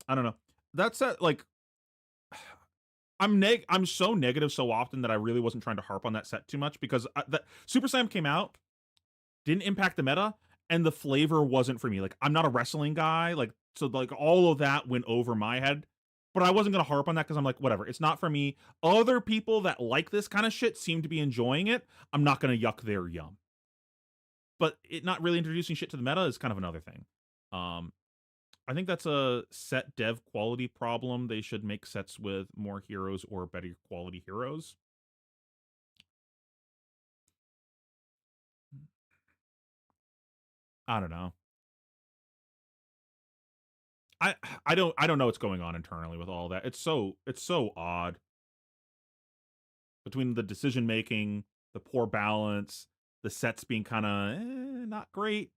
I don't know. That set, like, I'm so negative so often that I really wasn't trying to harp on that set too much because that Super Slam came out, didn't impact the meta, and the flavor wasn't for me. Like, I'm not a wrestling guy, like, so like all of that went over my head. But I wasn't gonna harp on that because I'm like, whatever, it's not for me. Other people that like this kind of shit seem to be enjoying it. I'm not gonna yuck their yum. But it not really introducing shit to the meta is kind of another thing. I think that's a set dev quality problem. They should make sets with more heroes or better quality heroes. I don't know. I don't know what's going on internally with all that. It's so odd. Between the decision making, the poor balance, the sets being kind of not great.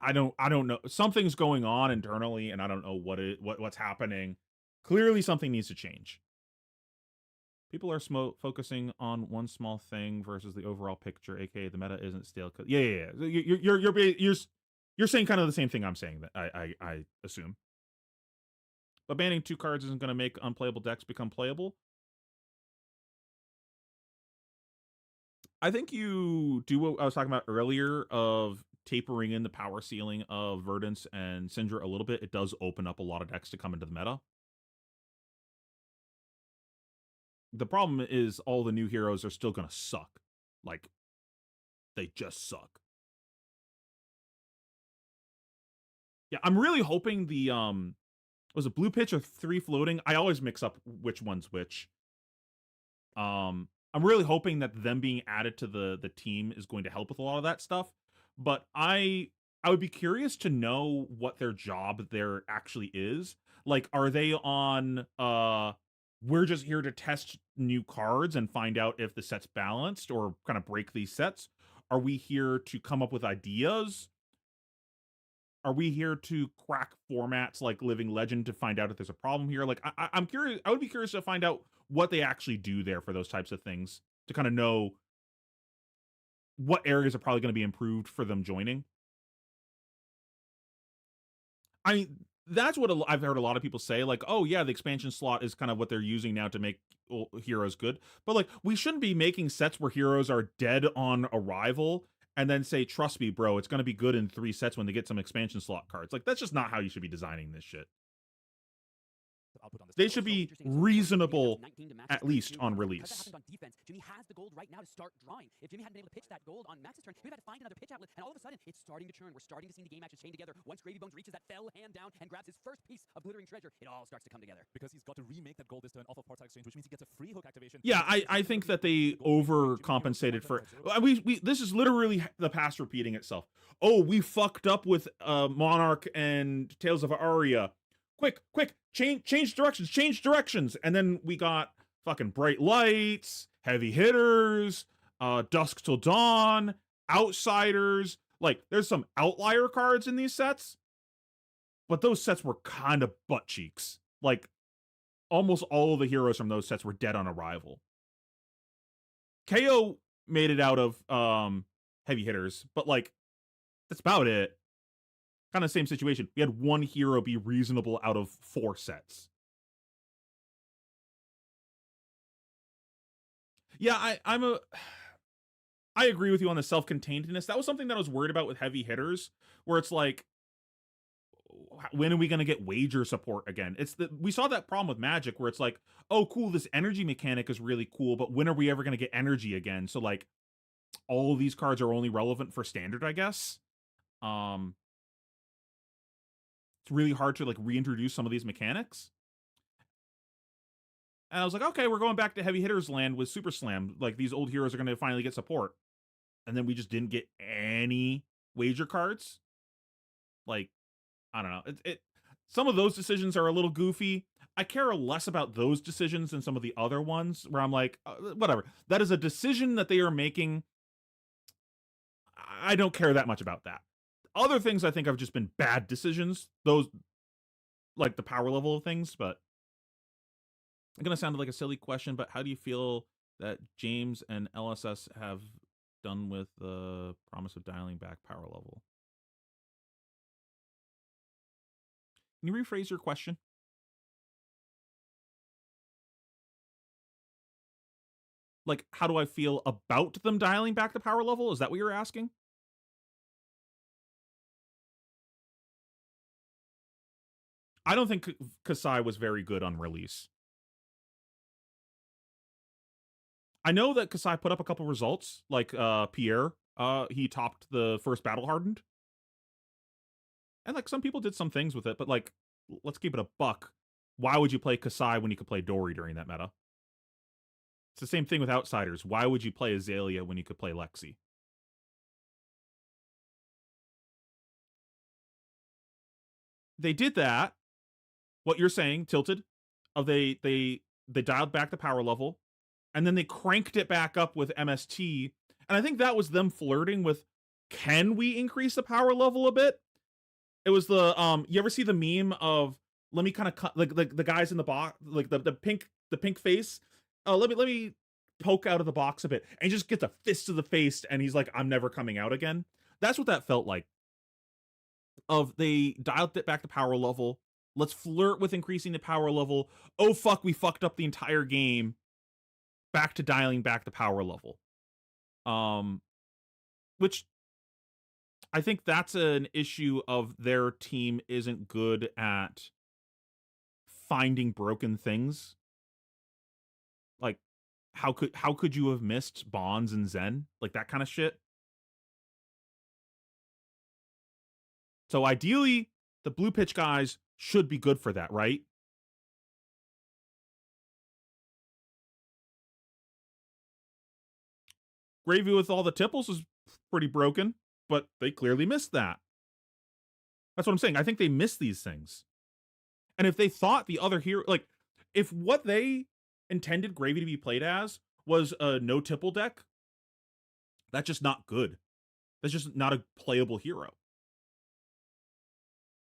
I don't know. Something's going on internally, and I don't know what's happening. Clearly, something needs to change. People are focusing on one small thing versus the overall picture, aka the meta isn't stale. Yeah. You're saying kind of the same thing I'm saying. That I assume. But banning 2 cards isn't going to make unplayable decks become playable. I think you do what I was talking about earlier of tapering in the power ceiling of Verdance and Syndra a little bit. It does open up a lot of decks to come into the meta. The problem is all the new heroes are still going to suck. Like, they just suck. Yeah, I'm really hoping the, was it blue pitch or 3 floating? I always mix up which one's which. I'm really hoping that them being added to the team is going to help with a lot of that stuff. But I would be curious to know what their job there actually is. Like, are they on we're just here to test new cards and find out if the set's balanced or kind of break these sets? Are we here to come up with ideas? Are we here to crack formats like Living Legend to find out if there's a problem here? Like, I'm curious. I would be curious to find out what they actually do there for those types of things to kind of know what areas are probably going to be improved for them joining. I mean, that's what I've heard a lot of people say. Like, oh yeah, the expansion slot is kind of what they're using now to make heroes good. But like, we shouldn't be making sets where heroes are dead on arrival and then say, trust me, bro, it's going to be good in 3 sets when they get some expansion slot cards. Like, that's just not how you should be designing this shit. They should be reasonable, at least on release. On defense, Jimmy has the gold right now to start drawing. If Jimmy hadn't been able to pitch that gold on Max's turn, he would have had to find another pitch outlet, and all of a sudden, it's starting to churn. We're starting to see the game matches chain together. Once Gravy Bones reaches that fell hand down and grabs his first piece of glittering treasure, it all starts to come together. Because he's got to remake that gold this turn off of Portal Exchange, which means he gets a free hook activation. Yeah, I think that they overcompensated for. This is literally the past repeating itself. Oh, we fucked up with Monarch and Tales of Aria. Quick, change directions. And then we got fucking Bright Lights, Heavy Hitters, Dusk Till Dawn, Outsiders. Like, there's some outlier cards in these sets, but those sets were kind of butt cheeks. Like, almost all of the heroes from those sets were dead on arrival. KO made it out of Heavy Hitters, but like, that's about it. Kind of same situation. We had 1 hero be reasonable out of 4 sets. Yeah, I agree with you on the self-containedness. That was something that I was worried about with Heavy Hitters, where it's like, when are we going to get wager support again? We saw that problem with Magic, where it's like, oh, cool, this energy mechanic is really cool, but when are we ever going to get energy again? So like, all of these cards are only relevant for standard, I guess. It's really hard to like reintroduce some of these mechanics. And I was like, okay, we're going back to Heavy Hitters land with Super Slam. Like, these old heroes are going to finally get support. And then we just didn't get any wager cards. Like, I don't know. Some of those decisions are a little goofy. I care less about those decisions than some of the other ones where I'm like, whatever. That is a decision that they are making. I don't care that much about that. Other things I think have just been bad decisions. Those, like the power level of things, but it's going to sound like a silly question, but how do you feel that James and LSS have done with the promise of dialing back power level? Can you rephrase your question? Like, how do I feel about them dialing back the power level? Is that what you're asking? I don't think Kasai was very good on release. I know that Kasai put up a couple results, like Pierre. He topped the first Battle Hardened. And like, some people did some things with it, but like, let's keep it a buck. Why would you play Kasai when you could play Dory during that meta? It's the same thing with Outsiders. Why would you play Azalea when you could play Lexi? They did that. What you're saying, Tilted, of they dialed back the power level, and then they cranked it back up with MST. And I think that was them flirting with, can we increase the power level a bit? It was the you ever see the meme of, let me kind of cut like the guys in the box, like the pink face. Let me poke out of the box a bit, and he just gets a fist to the face, and he's like, I'm never coming out again. That's what that felt like. Of they dialed it back to power level. Let's flirt with increasing the power level. Oh fuck, we fucked up the entire game. Back to dialing back the power level. Which I think that's an issue of their team isn't good at finding broken things. Like, how could you have missed Bonds and Zen? Like, that kind of shit. So ideally, the blue pitch guys should be good for that, right? Gravy with all the tipples is pretty broken, but they clearly missed that. That's what I'm saying. I think they missed these things. And if they thought the other hero, like, if what they intended Gravy to be played as was a no tipple deck, that's just not good. That's just not a playable hero.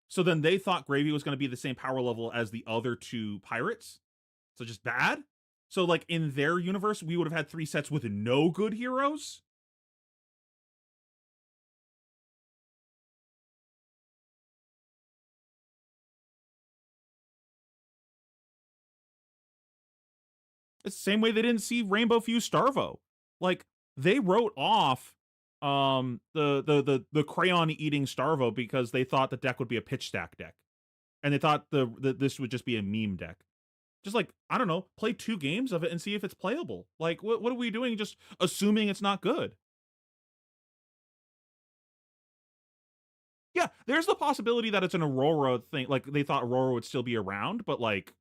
So then they thought Gravy was going to be the same power level as the other two pirates. So just bad. So like in their universe, we would have had 3 sets with no good heroes. It's the same way they didn't see Rainbow Fuse Starvo. Like, they wrote off the crayon eating Starvo because they thought the deck would be a pitch stack deck. And they thought this would just be a meme deck. Just like, I don't know, play 2 games of it and see if it's playable. Like, what are we doing just assuming it's not good? Yeah, there's the possibility that it's an Aurora thing. Like, they thought Aurora would still be around, but like,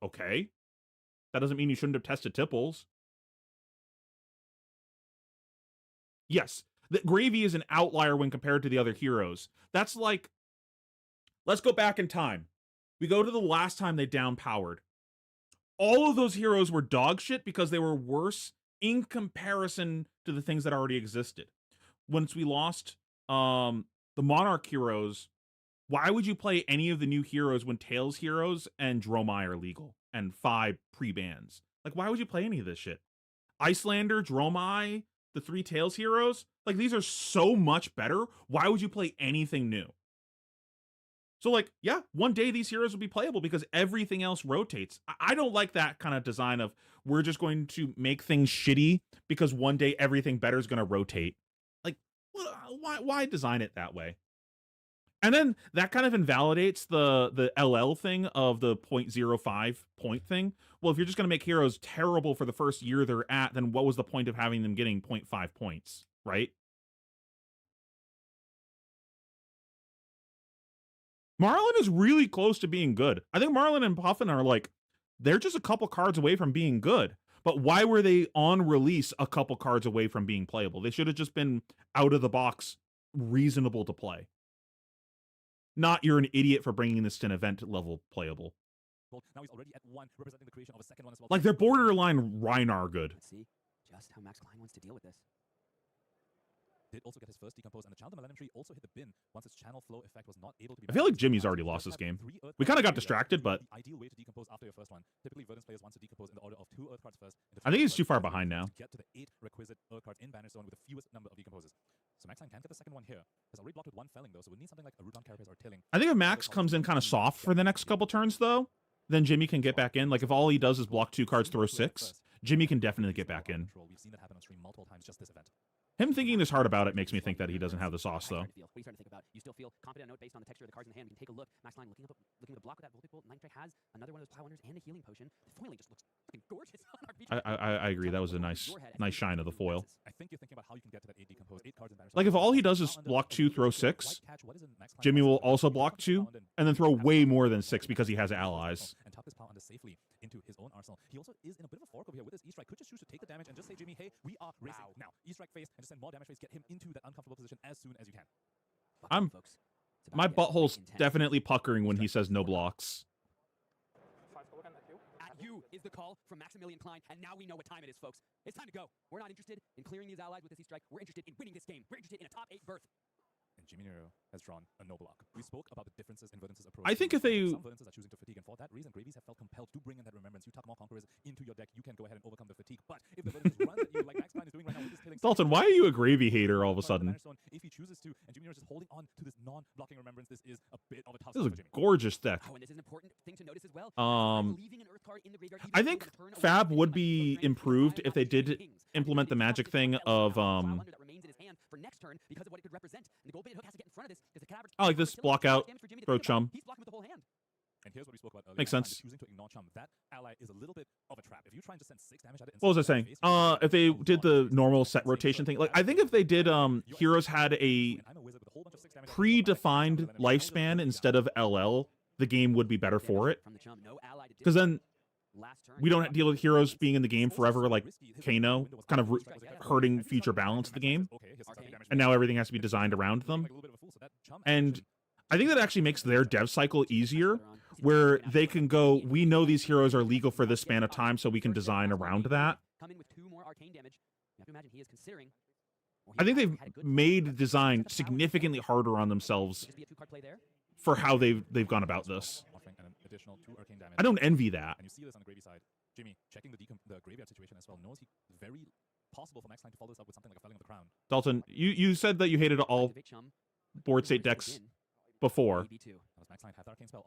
okay. That doesn't mean you shouldn't have tested tipples. Yes, the Gravy is an outlier when compared to the other heroes. That's like, let's go back in time. We go to the last time they downpowered. All of those heroes were dog shit because they were worse in comparison to the things that already existed. Once we lost the Monarch heroes, why would you play any of the new heroes when Tails heroes and Dromai are legal and 5 pre-bans? Like, why would you play any of this shit? Icelander, Dromai, the 3 Tails heroes, like, these are so much better. Why would you play anything new? So, like, yeah, one day these heroes will be playable because everything else rotates. I don't like that kind of design of we're just going to make things shitty because one day everything better is going to rotate. Like, why design it that way? And then that kind of invalidates the LL thing of the 0.05 point thing. Well, if you're just going to make heroes terrible for the first year they're at, then what was the point of having them getting 0.5 points, right? Marlin is really close to being good. I think Marlin and Puffin are like, they're just a couple cards away from being good. But why were they on release a couple cards away from being playable? They should have just been out of the box, reasonable to play. Not you're an idiot for bringing this to an event level playable. Now he's already at 1, representing the creation of a second one as well. Like, they're borderline Rhinar good. Let's see just how Max Klein wants to deal with this. Did also get his first decompose, and the Child of Millennium Tree also hit the bin once its channel flow effect was not able to be. I feel like Jimmy's already lost this game. We kind of got distracted, but the ideal way to decompose after your first one. Typically, Verdance players want to decompose in the order of 2 Earth cards first. I think he's too far behind now. To get to the 8 requisite Earth cards in Banner Zone with the fewest number of decomposes. So Max Klein can't get the second one here. Has already blocked with 1 felling though, so we need something like a Root on Carapace or Tilling. I think if Max comes in kind of soft for the next couple turns though, then Jimmy can get back in. Like, if all he does is block 2 cards, throw 6, Jimmy can definitely get back in. We've seen that happen on stream multiple times just this event. Him thinking this hard about it makes me think that he doesn't have the sauce, though. What are you starting to think about? You still feel confident note based on the texture of the cards in the hand. We can take a look. Max Klein looking at the block with that multiple. Ninja has another one of those Plow Hunters and a healing potion. The foiling just looks fucking gorgeous on our I agree. That was a nice shine of the foil. I think you're thinking about how you can get to that 8 decompose, 8 cards in Banner Zone. Like, if all he does is block 2, throw 6, Jimmy will also block 2, and then throw way more than 6 because he has allies. And tuck this Plow Hunter safely into his own arsenal. He also is in a bit of a fork over here with his E-Strike. Could just choose to take the damage and just say, Jimmy, hey, we are racing now. E-Strike face and just send more damage face. Get him into that uncomfortable position as soon as you can. My butthole's definitely puckering when he says no blocks. At you is the call from Maximilian Klein, and now we know what time it is, folks. It's time to go. We're not interested in clearing these allies with this E-Strike. We're interested in winning this game. We're interested in a top 8 berth. And Jimmy Nero has drawn a no block. We spoke about the differences in Verdance's approach. I think if they... Some Verdances are choosing to fatigue, and for that reason, Gravies have felt compelled to bring in that remembrance. You tuck more Conquerors into your deck, you can go ahead and overcome the fatigue. But if the Verdances runs at you, like Max Klein is doing right now with this killing... Dalton, why are you a Gravy hater all of a sudden? If he chooses to, and Jimmy Nero is just holding on to this non-blocking remembrance, this is a bit of a tough This is spot for a Jimmy. gorgeous deck. Oh, and this is an important thing to notice as well. Leaving an Earth card in the graveyard, I think Fab would be improved if they did implement the magic thing of that remains in his hand for next turn because of what it could represent. And the gold baited hook has to get in front of this because the Cadabra... I like this block out, throw Chum. He's blocking with the whole hand. And here's what we spoke about earlier. Makes sense. Choosing to ignore Chum. That ally is a little bit of a trap. If you try and just send 6 damage at it... What was I saying? If they did the normal set rotation thing, like I think if they did Heroes had a predefined lifespan instead of LL, the game would be better for it. Because then we don't deal with Heroes being in the game forever like Kano, kind of hurting future balance of the game. And now everything has to be designed around them. And I think that actually makes their dev cycle easier, where they can go, we know these heroes are legal for this span of time, so we can design around that. I think they've made design significantly harder on themselves for how they've gone about this. I don't envy that. And you see this on the Gravy side. Jimmy checking the graveyard situation as well. Knows he very possible for Max Klein to follow this up with something like a Felling of the Crown. Dalton, you said that you hated all board state decks before,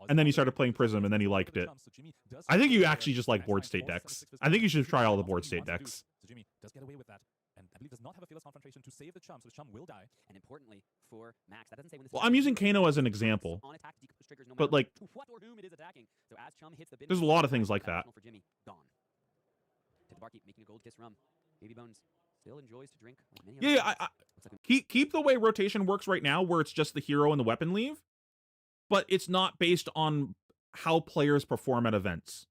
and then you started playing Prism, and then you liked it. I think you actually just like board state decks. I think you should try all the board state decks. So Jimmy does get away with that, and I believe does not have a fearless confrontation to save the Chum, so the Chum will die. And importantly, for Max, that doesn't say when this... Well, I'm using Kano as an example, but like, there's a lot of things like that. For Jimmy, gone. To the barkeep, making a gold kiss rum. Baby Bones still enjoys to drink. Like many Yeah, keep the way rotation works right now, where it's just the hero and the weapon leave, but it's not based on how players perform at events.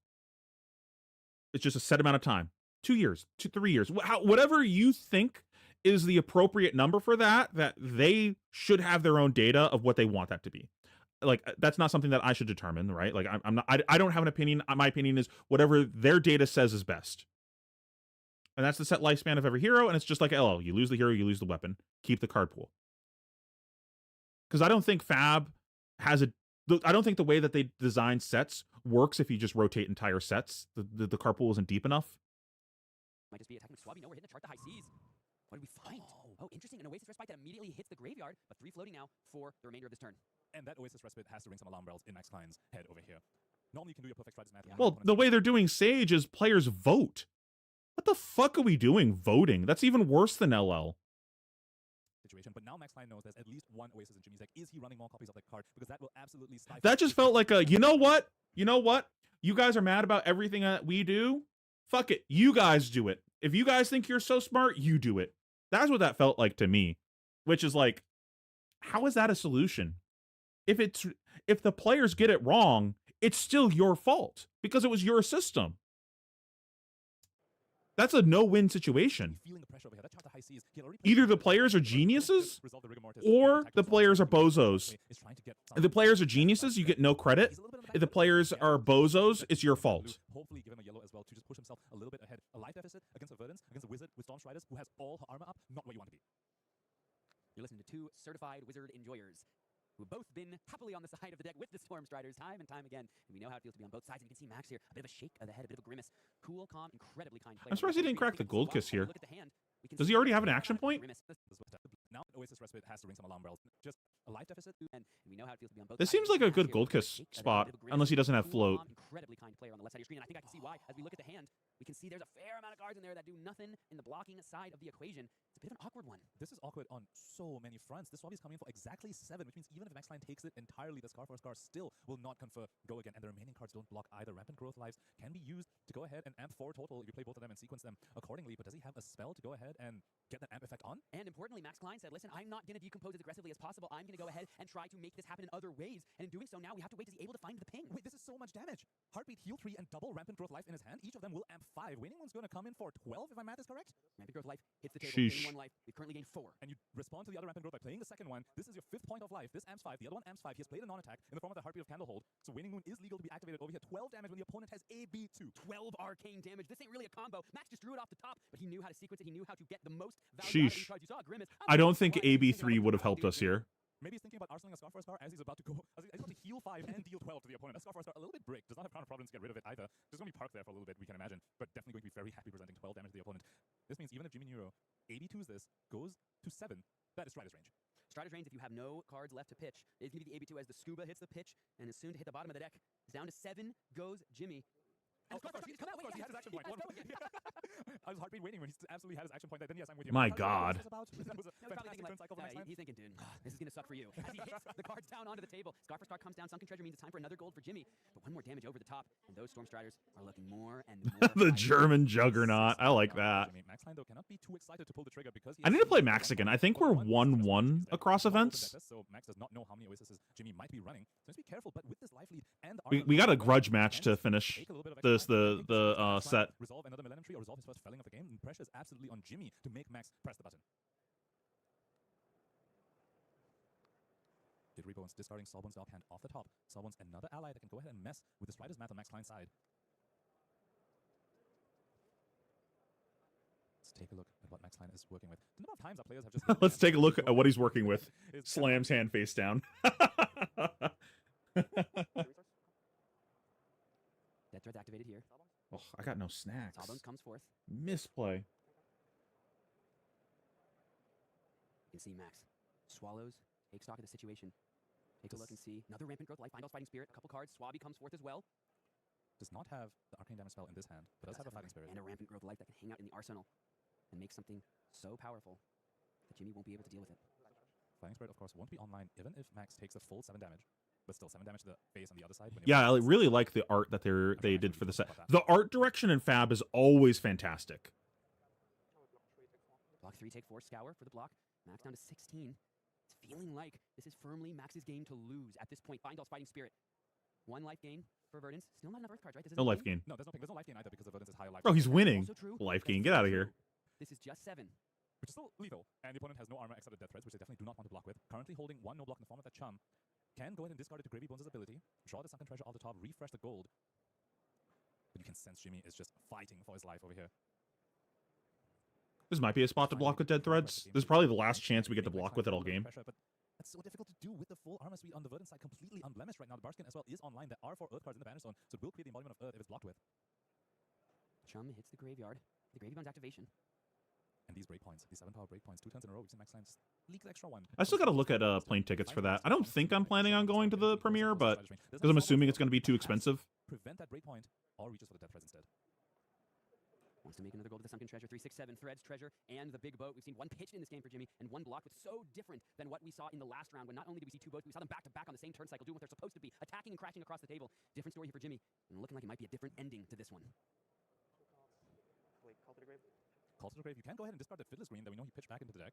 It's just a set amount of time. 2 years, 3 years, whatever you think is the appropriate number for that they should have their own data of what they want that to be. Like, that's not something that I should determine, right? Like, I don't have an opinion. My opinion is whatever their data says is best. And that's the set lifespan of every hero, and it's just like LL. You lose the hero, you lose the weapon. Keep the card pool. Because I don't think Fab has I don't think the way that they design sets works if you just rotate entire sets. The card pool isn't deep enough. Might just be attacking Swabby. No, we're hitting the chart, the high seas. What did we find? Oh, interesting. An Oasis Respite that immediately hits the graveyard, but 3 floating now for the remainder of this turn. And that Oasis Respite has to ring some alarm bells in Max Klein's head over here. Normally you can do your perfect stride math. Well, the way they're doing Sage is players vote. What the fuck are we doing voting? That's even worse than LL. Situation. But now Max Klein knows there's at least one Oasis in Jimmy's deck. Is he running more copies of that card? Because that will absolutely stifle... That just felt like a, you know what? You know what? You guys are mad about everything that we do? Fuck it. You guys do it. If you guys think you're so smart, you do it. That's what that felt like to me. Which is like, how is that a solution? If the players get it wrong, it's still your fault. Because it was your system. That's a no-win situation. Either the players are geniuses, or the players are bozos. If the players are geniuses, you get no credit. If the players are bozos, it's your fault. Hopefully give him a yellow as well to just push himself a little bit ahead. A life deficit against a Verdance, against a Wizard with Storm Striders who has all her armor up, not what you want to be. You're listening to 2 certified Wizard enjoyers, who have both been happily on the side of the deck with the Storm Striders time and time again. And we know how it feels to be on both sides. And you can see Max here, a bit of a shake of the head, a bit of a grimace. Cool, calm, incredibly kind player. I'm surprised he didn't crack the gold kiss here. Look at the hand. Does he already have an action point? Now Oasis Respite has to ring some alarm bells. Just a life deficit. And we know how it feels to be on both This sides. seems like a good gold kiss spot, unless he doesn't have float. Incredibly kind player on the left side of your screen. And I think I can see why. As we look at the hand, we can see there's a fair amount of cards in there that do nothing in the blocking side of the equation. It's a bit of an awkward one. This is awkward on so many fronts. This Swabby is coming in for exactly 7, which means even if Max Klein takes it entirely, the Scar for Scar still will not confer go again. And the remaining cards don't block either. Rampant Growth Lives can be used to go ahead and amp 4 total if you play both of them and sequence them accordingly. But does he have a spell to go ahead and get that amp effect on? And importantly, Max Klein said, listen, I'm not going to decompose as aggressively as possible. I'm going to go ahead and try to make this happen in other ways. And in doing so, now we have to wait. Is he able to find the ping? Wait, this is so much damage. Heartbeat, heal 3, and double Rampant Growth Life in his hand. Each of them will amp 5. Waning One's going to come in for 12, if my math is correct. Rampant Growth Life hits the table. Sheesh. Gaining 1 life. We've currently gained 4. And you respond to the other Rampant Growth by playing the second one. This is your 5th point of life. This amps 5. The other one amps 5. He has played a non-attack in the form of the Heartbeat of Candlehold. So Waning Moon is legal to be activated over here. 12 damage when the opponent has AB2. 12 arcane damage. This ain't really a combo. Max just drew it off the top, but he knew how to sequence it. He knew how to get the most value out of these Sheesh. cards. You saw a Grimace. I don't think AB3 would have helped us here. Maybe he's thinking about arsenaling a Scar for a Star as he's about to go, as he's about to heal 5 and deal 12 to the opponent. That Scar for a Star, a little bit brick, does not have Crown of Providence to get rid of it either. Just going to be parked there for a little bit, we can imagine, but definitely going to be very happy presenting 12 damage to the opponent. This means even if Jimmy Neuro 82s this, goes to 7, that is Strider's range. Strider's range, if you have no cards left to pitch, is going to be the AB2 as the Scuba hits the pitch and is soon to hit the bottom of the deck. It's down to 7 goes Jimmy. Of course, he had his action point. I was heartbeat waiting when he absolutely had his action point. Then yes, I'm with you. My God. That was a fantastic turn cycle for Max. He's thinking, dude, this is going to suck for you. As he hits the cards down onto the table, Scar for Star comes down. Sunken Treasure means it's time for another gold for Jimmy. But one more damage over the top, and those Storm Striders are looking more and more. The German Juggernaut. I like that. Max Line, though, cannot be too excited to pull the trigger because I need to play Max again. I think we're 1-1 across events. So Max does not know how many Oases Jimmy might be running. So let's be careful. But with this life lead and We got a grudge match to finish this the set. Resolve another Millennium Tree or resolve his first felling of the game. And pressure is absolutely on Jimmy to make Max press the button. Kid Rebones discarding Sawbones Dog Hand off the top. Sawbones another ally that can go ahead and mess with the Strider's math on Max Klein's side. Let's take a look at what Max Klein is working with. The number of times our players have just Let's take a look at what he's working with. Slams hand face down. Death Thread's activated here. Oh, I got no snacks. Sawbones comes forth. Misplay. You can see Max swallows, take stock of the situation. Take a look and see another Rampant Growth, Life, Findall's Fighting Spirit, a couple cards. Swabby comes forth as well. Does not have the arcane damage spell in this hand, but does have a Fighting Spirit. And a Rampant Growth Life that can hang out in the arsenal and make something so powerful that Jimmy won't be able to deal with it. Fighting Spirit, of course, won't be online even if Max takes the full 7 damage. But still, 7 damage to the face on the other side. Yeah, I really like the art that they did for the set. The art direction in Fab is always fantastic. Block 3, take 4, Scour for the block. Max down to 16. It's feeling like this is firmly Max's game to lose at this point. Findall's Fighting Spirit. 1 life gain for Verdance. Still not enough Earth cards, right? No life gain. No, there's no life gain either because of Verdance is higher life. Oh, he's winning. Also true. Life gain. Get out of here. This is just 7. Which is still lethal. And the opponent has no armor except the Death Threads, which they definitely do not want to block with. Currently holding 1 no block in the form of that Chum. Can go ahead and discard it to Gravy Bones' ability. Draw the Sunken Treasure off the top. Refresh the gold. But you can sense Jimmy is just fighting for his life over here. This might be a spot to block with Dead Threads. This is probably the last chance we get to block with it all game. But that's so difficult to do with the full armor suite on the Verdant side completely unblemished right now. The Barskin as well is online. There are 4 Earth cards in the Banner Zone, so it will create the embodiment of Earth if it's blocked with. Chum hits the graveyard. The Gravy Bones activation. And these breakpoints, these 7 power breakpoints, 2 turns in a row, we've seen Max Klein just leak the extra 1. I still got to look at plane tickets for that. I don't think I'm planning on going to the premiere, but because I'm assuming it's going to be too expensive. Prevent that breakpoint or reaches for the Death Threads instead. Wants to make another goal to the Sunken Treasure. 3, 6, 7 Threads, Treasure, and the Big Boat. We've seen 1 pitch in this game for Jimmy, and 1 block, with so different than what we saw in the last round, when not only did we see 2 boats, we saw them back to back on the same turn cycle, doing what they're supposed to be, attacking and crashing across the table. Different story here for Jimmy, and looking like it might be a different ending to this one. Call to the grave. Call to the grave. You can go ahead and discard the Fiddler's Green that we know he pitched back into the deck,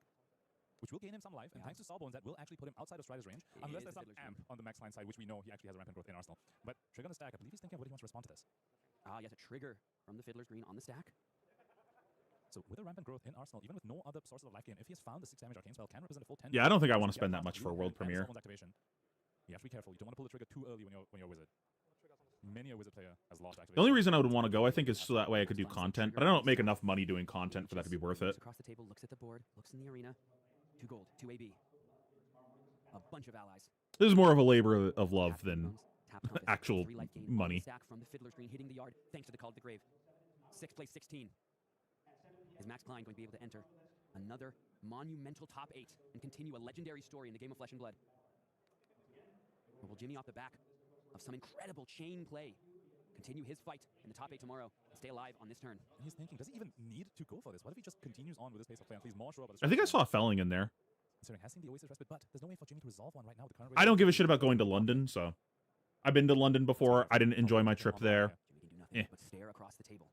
which will gain him some life, and thanks to Sawbones, that will actually put him outside of Strider's range, unless there's some amp on the Max Line side, which we know he actually has a Rampant Growth in Arsenal. But trigger on the stack, I believe he's thinking of what he wants to respond to this. Ah, yes, a trigger from the Fiddler's Green on the stack. So with a Rampant Growth in Arsenal, even with no other sources of life gain, if he has found the 6 damage arcane spell, can represent a full 10. Yeah, I don't think I want to spend that much for a world premiere. Activation. You have to be careful. You don't want to pull the trigger too early when you're a wizard. Many a wizard player has lost activation. The only reason I would want to go, I think, is so that way I could do content, but I don't make enough money doing content for that to be worth it. Across the table, looks at the board, looks in the arena. 2 gold, 2 AB. A bunch of allies. This is more of a labor of love than actual money. Stack from the Fiddler's Green hitting the yard, thanks to the Call to the Grave. 6 plays 16. Is Max Klein going to be able to enter another monumental top 8 and continue a legendary story in the game of Flesh and Blood? Or will Jimmy, off the back of some incredible chain play, continue his fight in the top 8 tomorrow and stay alive on this turn? And he's thinking, does he even need to go for this? What if he just continues on with his pace of play and he's more sure about his I think I saw a felling in there. Considering has seen the Oasis respite, but there's no way for Jimmy to resolve one right now with the current I don't give a shit about going to London, so I've been to London before. I didn't enjoy my trip there. Jimmy can do nothing but stare across the table.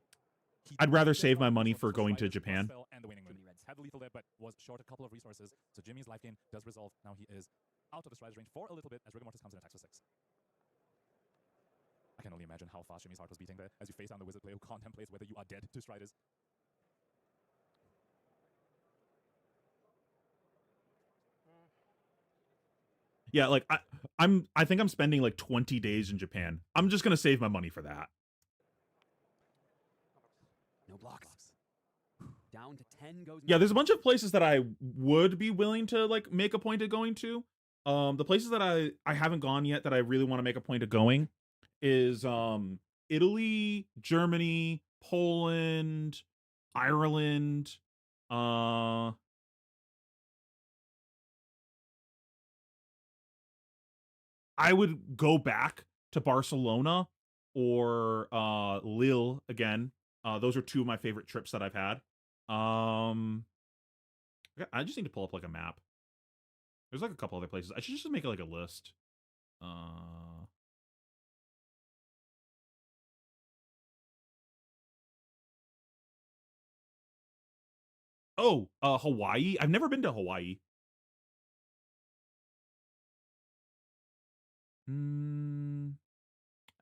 I'd rather save my money for going to Japan. And the winning moon. Had the lethal there, but was short a couple of resources. So Jimmy's life gain does resolve. Now he is out of the Strider's range for a little bit as Rigor Mortis comes in and attacks for 6. I can only imagine how fast Jimmy's heart was beating there as you face down the wizard player who contemplates whether you are dead to Striders. Yeah, like I think I'm spending like 20 days in Japan. I'm just gonna save my money for that. No blocks. Down to 10 goes. Yeah, there's a bunch of places that I would be willing to like make a point of going to, The places that I haven't gone yet that I really want to make a point of going is Italy, Germany, Poland, Ireland, uh I would go back to Barcelona or Lille again. Those are two of my favorite trips that I've had. I just need to pull up like a map. There's like a couple other places. I should just make like a list. Hawaii. I've never been to Hawaii. I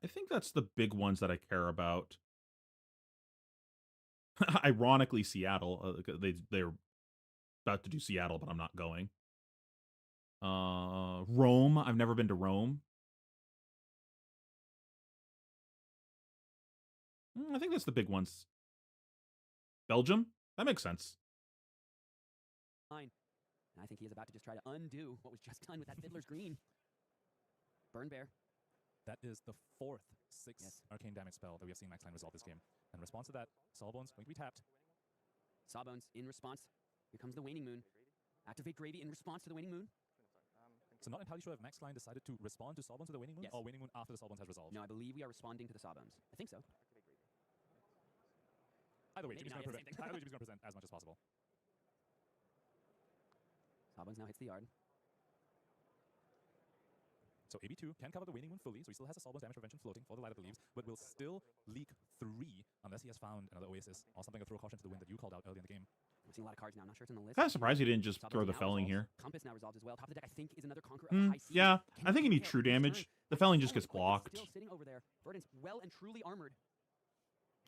think that's the big ones that I care about. Ironically, Seattle. They're about to do Seattle, but I'm not going. Rome. I've never been to Rome. I think that's the big ones. Belgium? That makes sense. Fine. And I think he is about to just try to undo what was just done with that Fiddler's Green. Burn Bear. That is the fourth 6 arcane damage spell that we have seen Max Line resolve this game. And in response to that, Sawbones going to be tapped. Sawbones in response. Here comes the Waning Moon. Activate Gravy in response to the Waning Moon. So not entirely sure if Max Line decided to respond to Sawbones with the Waning Moon or Waning Moon after the Sawbones has resolved. No, I believe we are responding to the Sawbones. I think so. Either way, Maybe Jimmy's going to present as much as possible. Sawbones now hits the yard. So AB2 can cover the Waning Moon fully, so he still has a Sawbones damage prevention floating for the Light of the Leaves, but will still leak 3 unless he has found another Oasis or something to throw caution to the wind that you called out early in the game. We're seeing a lot of cards now. I'm not sure it's on the list. Kind of surprised he didn't just Sawbones throw the now felling resolves. here. Compass now resolved as well. Top of the deck, I think, is another Conqueror of the High Seas. Yeah, Can I think you need hit true this damage. turn? The felling just Sawbones gets quite blocked. Still sitting over there. Verdant's well and truly armored.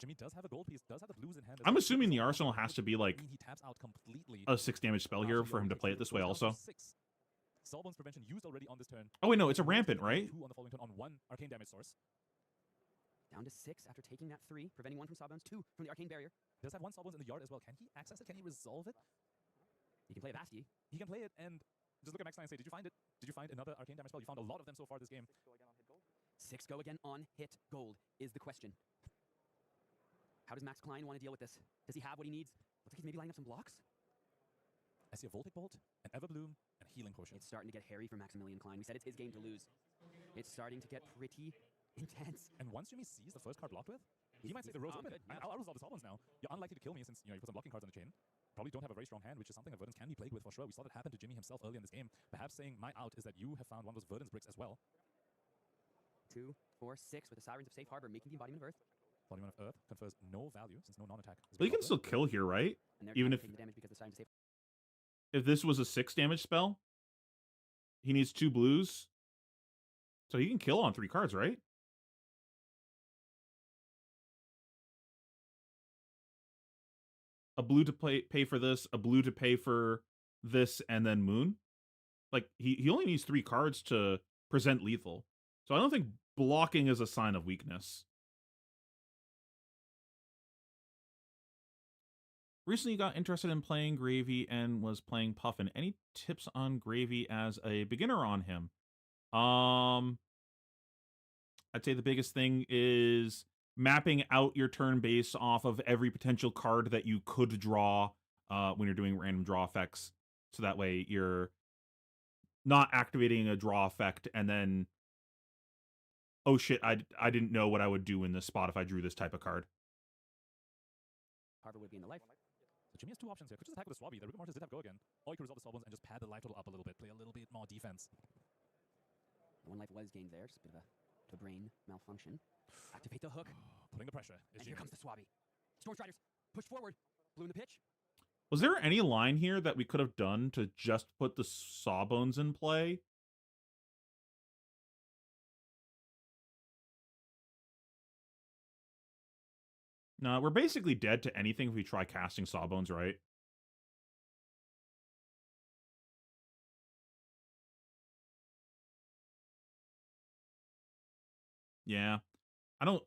Jimmy does have a gold piece, does have the blues in hand. I'm assuming the arsenal has to be like he taps out completely a 6 damage spell here for him to play it this way also. Sawbones prevention used already on this turn. Oh wait, no, it's a rampant, right? 2 on the following turn on 1 arcane damage source. Down to 6 after taking that 3, preventing 1 from Sawbones, 2 from the Arcane Barrier. Does have 1 Sawbones in the yard as well. Can he access it? Can he resolve it? He can play a Basti. He can play it and just look at Max Line and say, did you find it? Did you find another arcane damage spell? You found a lot of them so far this game. 6 go again on hit gold is the question. How does Max Klein want to deal with this? Does he have what he needs? Looks like he's maybe lining up some blocks. I see a Voltic Bolt, an Everbloom, and a Healing Potion. It's starting to get hairy for Maximilian Klein. We said it's his game to lose. It's starting to get pretty intense. And once Jimmy sees the first card blocked with, he might say the road's open. good, yeah. I'll resolve the Sawbones now. You're unlikely to kill me since you put some blocking cards on the chain. Probably don't have a very strong hand, which is something that Verdance can be plagued with for sure. We saw that happen to Jimmy himself early in this game. Perhaps saying my out is that you have found one of those Verdance bricks as well. 2, 4, 6 with the Sirens of Safe Harbor making the Embodiment of Earth. Embodiment of Earth confers no value since no non-attack. But you can still kill here, right? And they're Even if taking the damage because the Sirens of Safe if this was a 6 damage spell, he needs 2 blues. So he can kill on 3 cards, right? A blue to pay for this, a blue to pay for this, and then Moon. Like, he only needs 3 cards to present lethal. So I don't think blocking is a sign of weakness. Recently got interested in playing Gravy and was playing Puffin. Any tips on Gravy as a beginner on him? I'd say the biggest thing is mapping out your turn base off of every potential card that you could draw when you're doing random draw effects. So that way you're not activating a draw effect and then, oh shit, I didn't know what I would do in this spot if I drew this type of card. Harbor would be in the life. So Jimmy has 2 options here. Could just attack with a Swabby. The Rigor Mortis did have go again. Or you could resolve the Sawbones and just pad the life total up a little bit. Play a little bit more defense. 1 life was gained there. Just a bit of a brain malfunction. Activate the hook. Putting the pressure. And here comes the Swabby. Storm Striders. Push forward. Blue in the pitch. Was there any line here that we could have done to just put the Sawbones in play? No, we're basically dead to anything if we try casting Sawbones, right? Yeah. I don't...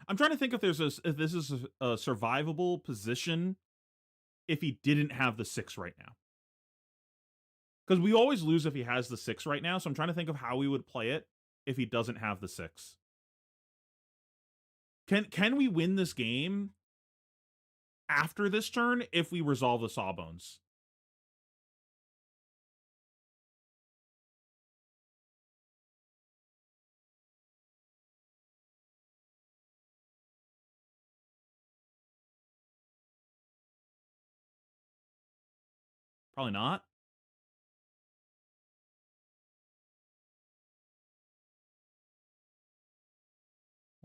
I'm trying to think if this is a survivable position if he didn't have the 6 right now. Because we always lose if he has the 6 right now, so I'm trying to think of how we would play it if he doesn't have the 6. Can we win this game after this turn if we resolve the Sawbones? Probably not.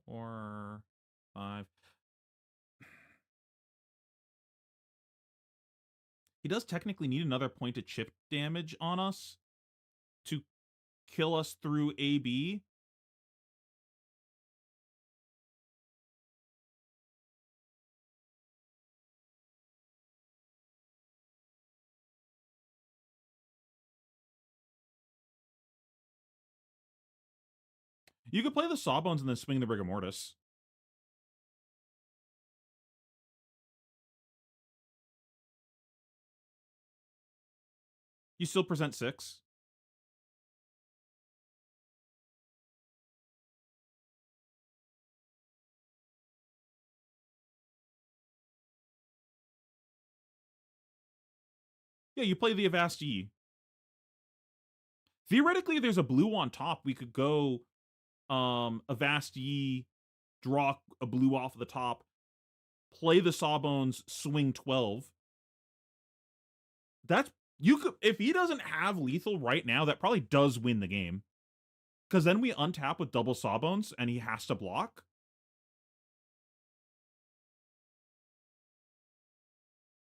Or 5. He does technically need another point of chip damage on us to kill us through AB. You could play the Sawbones and then swing the Rigor Mortis. You still present 6. Yeah, you play the Avast E. Theoretically, there's a blue on top. We could go Avast E, draw a blue off the top, play the Sawbones, swing 12. That's you could if he doesn't have lethal right now, that probably does win the game. Because then we untap with double Sawbones and he has to block.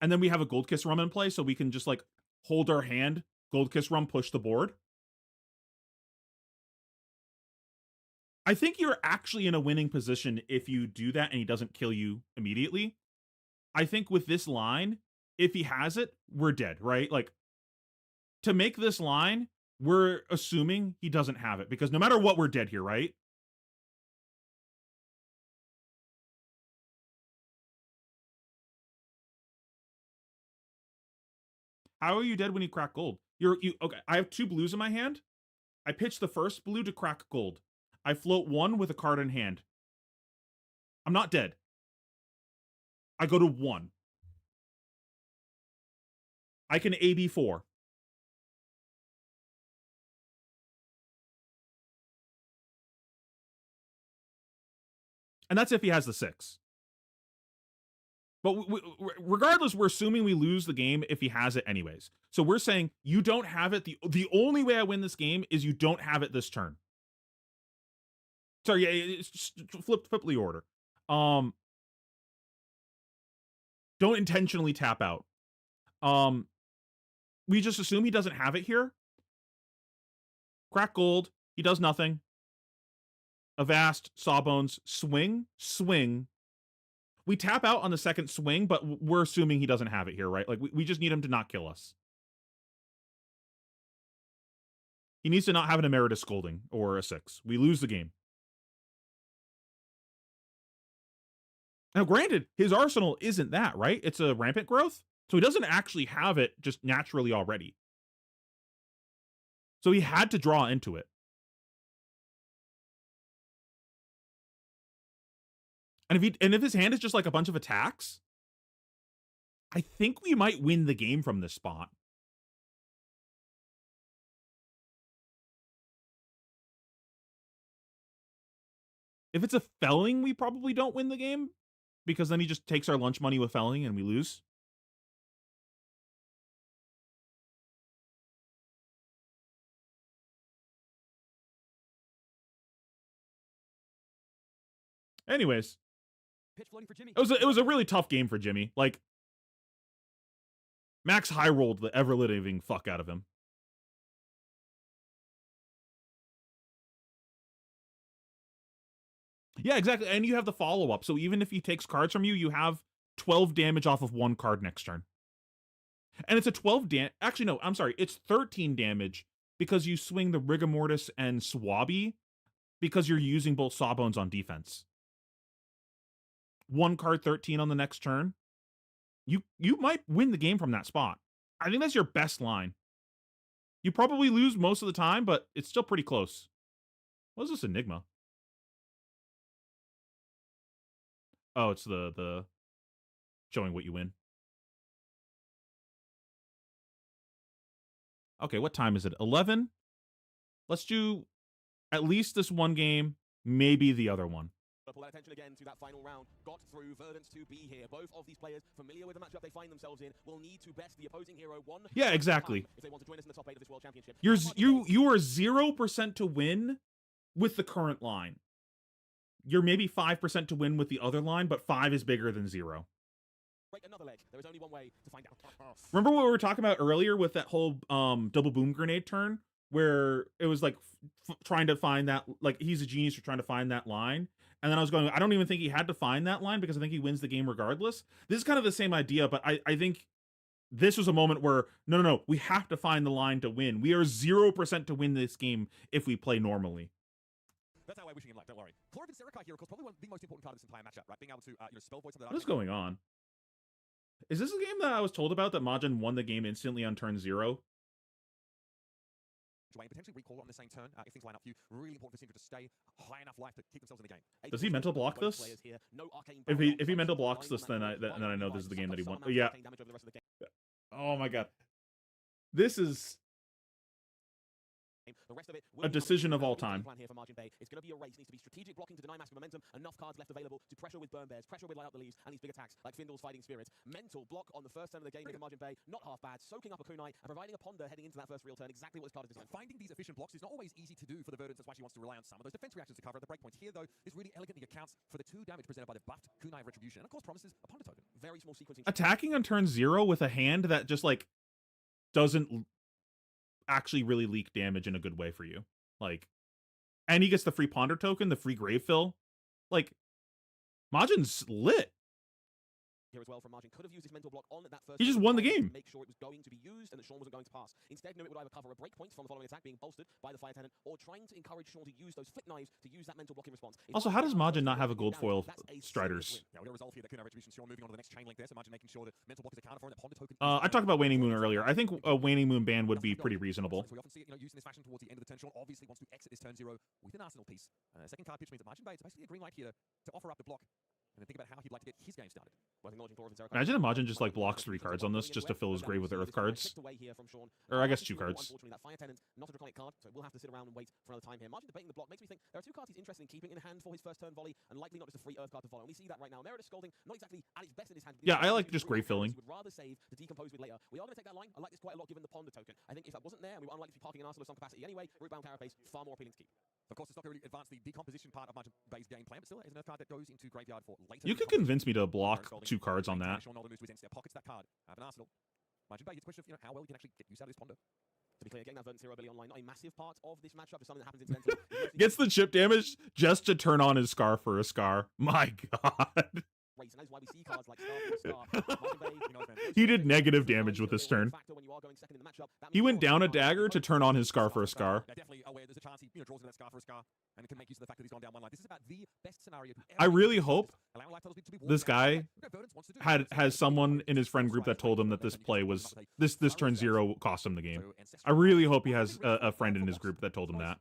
And then we have a Gold Kiss Rum in play, so we can just like hold our hand, Gold Kiss Rum, push the board. I think you're actually in a winning position if you do that and he doesn't kill you immediately. I think with this line, if he has it, we're dead, right? Like, to make this line, we're assuming he doesn't have it, because no matter what, we're dead here, right? How are you dead when you crack gold? Okay, I have 2 blues in my hand. I pitch the first blue to crack gold. I float 1 with a card in hand. I'm not dead. I go to 1. I can AB 4. And that's if he has the 6. But regardless, we're assuming we lose the game if he has it anyways. So we're saying you don't have it. The only way I win this game is you don't have it this turn. Sorry, yeah, it's just flip the order. Don't intentionally tap out. We just assume he doesn't have it here. Crack gold. He does nothing. Avast, Sawbones, swing. We tap out on the second swing, but we're assuming he doesn't have it here, right? Like, we just need him to not kill us. He needs to not have an Emeritus Scolding or a 6. We lose the game. Now, granted, his arsenal isn't that, right? It's a rampant growth. So he doesn't actually have it just naturally already. So he had to draw into it. And if his hand is just like a bunch of attacks, I think we might win the game from this spot. If it's a felling, we probably don't win the game, because then he just takes our lunch money with felling and we lose. Anyways, Pitch floating for Jimmy. it was a really tough game for Jimmy. Like, Max high rolled the ever living fuck out of him. Yeah, exactly. And you have the follow up. So even if he takes cards from you, you have 12 damage off of 1 card next turn. And it's a 12 damage. Actually, no, I'm sorry. It's 13 damage because you swing the Rigor Mortis and Swabby because you're using both Sawbones on defense. 1 card 13 on the next turn, you might win the game from that spot. I think that's your best line. You probably lose most of the time, but it's still pretty close. What is this Enigma? Oh, it's the showing what you win. Okay, what time is it? 11? Let's do at least this one game, maybe the other one. Pull that attention again to that final round. Got through. Verdance to be here. Both of these players familiar with the matchup they find themselves in will need to best the opposing hero one. Yeah, exactly. If they want to join us in the top 8 of this World Championship. You are 0% to win with the current line. You're maybe 5% to win with the other line, but 5 is bigger than 0. Break another leg. There is only one way to find out. Remember what we were talking about earlier with that whole double boom grenade turn, where it was like trying to find that, like, he's a genius for trying to find that line. And then I was going, I don't even think he had to find that line because I think he wins the game regardless. This is kind of the same idea, but I think this was a moment where, no, we have to find the line to win. We are 0% to win this game if we play normally. That's how I'm wishing him luck, don't worry. Chlorophyll Serikai here, of course, probably one of the most important part of this entire matchup, right? Being able to, spell void some of that. What is going on? Is this a game that I was told about that Majin won the game instantly on turn 0? And potentially recall on the same turn if things line up for you. Really important for Syndra to stay high enough life to keep themselves in the game. Does he mental block this? If he mental blocks this, then I know this is the game that he won. Yeah. Oh my god. This is the rest of it a decision of all time. Here for Margin Bay. It's going to be a race. It needs to be strategic blocking to deny massive momentum. Enough cards left available to pressure with Burn Bears, pressure with Light Up the Leaves, and these big attacks like Findle's Fighting Spirits. Mental block on the first turn of the game for Margin Bay. Not half bad. Soaking up a kunai and providing a ponder heading into that first real turn. Exactly what this card is designed. Finding these efficient blocks is not always easy to do for the Verdance. That's why she wants to rely on some of those defense reactions to cover at the breakpoints. Here, though, this really elegantly accounts for the 2 damage presented by the buffed kunai retribution, and of course promises a ponder token. Very small sequencing. Attacking on turn 0 with a hand that just like doesn't actually really leak damage in a good way for you. Like, and he gets the free ponder token, the free grave fill. Like, Majin's lit. Here as well from Margin could have used his mental block on that first. He just won the game. Make sure it was going to be used and that Sean wasn't going to pass. Instead, knew it would either cover a breakpoint from the following attack being bolstered by the Fire Tenant, or trying to encourage Sean to use those flip knives to use that mental blocking response. Also, how does Majin not have a gold foil Striders? Yeah, we're going to resolve here the kunai retribution. Sean moving on to the next chain link there, so Margin making sure that mental block is accounted for and that ponder token. I talked about Waning Moon earlier. I think a Waning Moon ban would be pretty reasonable. So we often see it, used in this fashion towards the end of the turn. Sean obviously wants to exit this turn 0 with an arsenal piece. Second card pitch means that Margin Bay, it's basically a green light here to offer up the block. And then think about how he'd like to get his game started. Imagine if Majin just like blocks 3 cards on this just to fill his grave with earth cards. Or I guess 2 cards. Unfortunately, that Fire Tenant, not a draconic card, so we'll have to sit around and wait for another time here. Margin debating the block makes me think there are 2 cards he's interested in keeping in hand for his first turn volley, and likely not just a free earth card to follow. And we see that right now. Meredith Scolding, not exactly at his best in his hand. Yeah, I like just grave filling. Would rather save to decompose with later. We are going to take that line. I like this quite a lot given the ponder token. I think if that wasn't there, and we were unlikely to be parking an arsenal of some capacity anyway, root-bound carapace, far more appealing to keep. Of course, it's not going to advance the decomposition part of Margin Bay's game plan, but still, it's an earth card that goes into graveyard for later. You could convince me to block 2 cards on that. Pockets that card. Have an arsenal. Margin Bay, it's a question of how well you can actually get use out of this ponder. To be clear, getting that Verdant Zero ability online, not a massive part of this matchup, is something that happens incidentally. Gets the chip damage just to turn on his Scar for a Scar. My god. And that is why we see cards like Star for Star. He did negative damage with this turn. He went down a dagger to turn on his Scar for a Scar. Definitely aware there's a chance he draws in that Scar for a Scar and can make use of the fact that he's gone down one line. This is about the best scenario. I really hope this guy has someone in his friend group that told him that this play was this turn 0 cost him the game. I really hope he has a friend in his group that told him that.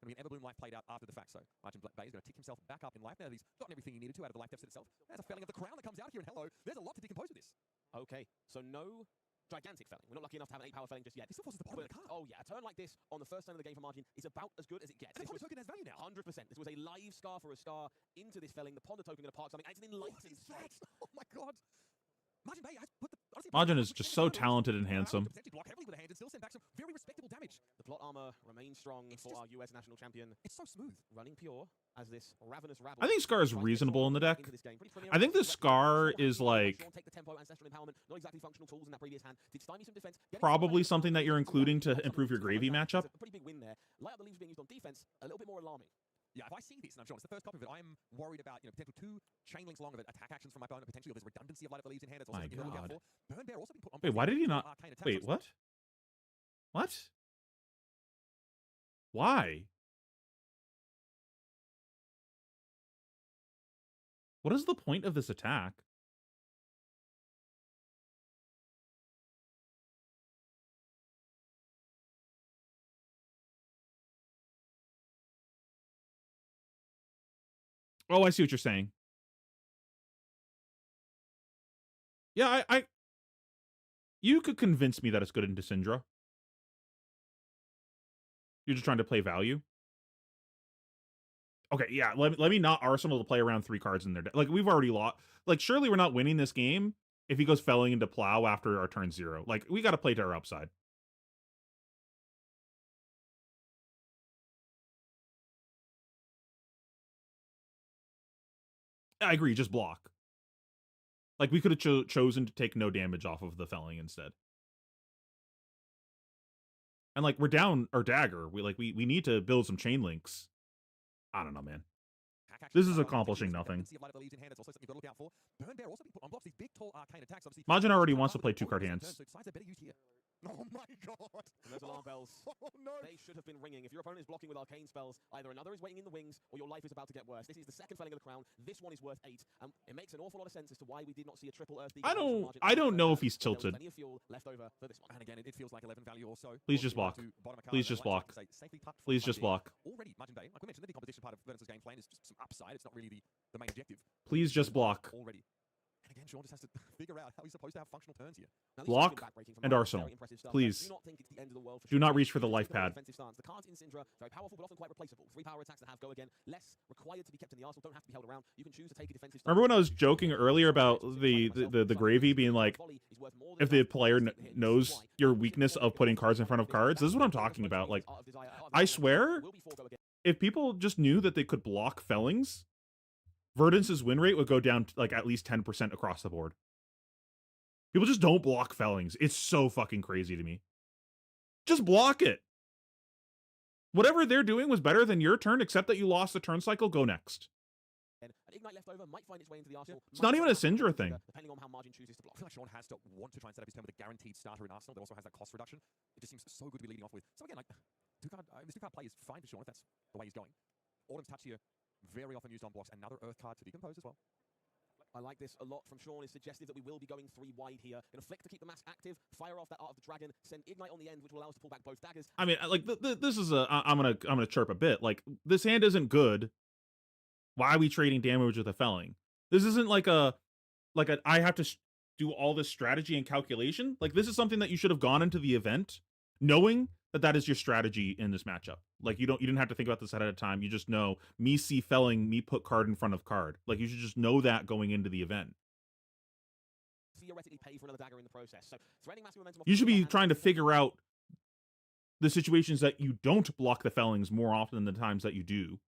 I mean, Everbloom life played out after the fact, so Margin Bay is going to tick himself back up in life. Now that he's gotten everything he needed to out of the life deficit itself. There's a felling of the crown that comes out here, and hello, there's a lot to decompose with this. Okay, so no gigantic felling. We're not lucky enough to have an 8-power felling just yet. He still forces the bottom of the card. Oh yeah, a turn like this on the first turn of the game for Margin is about as good as it gets. And the ponder token has value now. 100%. This was a live Scar for a Star into this felling. The ponder token going to park something. And it's an enlightened set. Oh my god. Margin Bay has put the... Majin is just so talented and handsome. Block heavily with a hand and still send back some very respectable damage. The plot armor remains strong for our US national champion. It's so smooth. Running pure as this ravenous rabble. I think Scar is reasonable in the deck. I think the Scar is like probably something that you're including to improve your gravy matchup. A pretty big win there. Light Up the Leaves being used on defense, a little bit more alarming. Yeah, if I see this, and I'm sure it's the first copy of it, I'm worried about potential 2 chain links long of it, attack actions from my opponent, potentially there's redundancy of Light Up the Leaves in hand. It's also something to look out for. Burn Bear also being put on. Wait, why did he not? Wait, what? What? Why? What is the point of this attack? Oh, I see what you're saying. Yeah, you could convince me that it's good into Syndra. You're just trying to play value. Okay, yeah, let me not Arsenal to play around 3 cards in their deck. Like, we've already lost. Like, surely we're not winning this game if he goes felling into Plow after our turn 0. Like, we got to play to our upside. I agree, just block. Like, we could have chosen to take no damage off of the felling instead. And, like, we're down our dagger. We need to build some chain links. I don't know, man. This is accomplishing nothing. Majin already wants to play 2-card hands. Oh my god! And those alarm bells. Oh no! They should have been ringing. If your opponent is blocking with arcane spells, either another is waiting in the wings, or your life is about to get worse. This is the second felling of the crown. This one is worth 8. And it makes an awful lot of sense as to why we did not see a triple Earth. I don't know if he's tilted. Plenty of fuel left over for this one. And again, it feels like 11 value or so. Please just block. Please just block. Please just block. Already, Majin Bay, like we mentioned, the decomposition part of Vernus's game plan is just some upside. It's not really the main objective. Please just block. Already. And again, Sean just has to figure out how he's supposed to have functional turns here. Block and Arsenal. Please. Do not reach for the life pad. The cards in Syndra, very powerful but often quite replaceable. 3 power attacks that have go again, less required to be kept in the arsenal, don't have to be held around. You can choose to take a defensive stance. Remember when I was joking earlier about the gravy being like, if the player knows your weakness of putting cards in front of cards? This is what I'm talking about. Like, I swear, if people just knew that they could block fellings, Verdant's win rate would go down to like at least 10% across the board. People just don't block fellings. It's so fucking crazy to me. Just block it. Whatever they're doing was better than your turn, except that you lost the turn cycle. Go next. An Ignite left over might find its way into the arsenal. It's not even a Syndra thing. Depending on how Margin chooses to block. I feel like Sean has to want to try and set up his turn with a guaranteed starter in Arsenal that also has that cost reduction. It just seems so good to be leading off with. So again, like, this 2-card play is fine for Sean if that's the way he's going. Autumn's Touch here, very often used on blocks. Another Earth card to decompose as well. I like this a lot from Sean. Is suggestive that we will be going 3 wide here. Gonna flick to keep the mask active, fire off that Art of the Dragon, send Ignite on the end, which will allow us to pull back both daggers. I mean, like, this is I'm gonna chirp a bit. Like, this hand isn't good. Why are we trading damage with a felling? This isn't like a I have to do all this strategy and calculation. Like, this is something that you should have gone into the event knowing that is your strategy in this matchup. Like, you didn't have to think about this ahead of time. You just know, me see felling, me put card in front of card. Like, you should just know that going into the event. Theoretically pay for another dagger in the process. So threading massive momentum. You should be trying to figure out the situations that you don't block the fellings more often than the times that you do.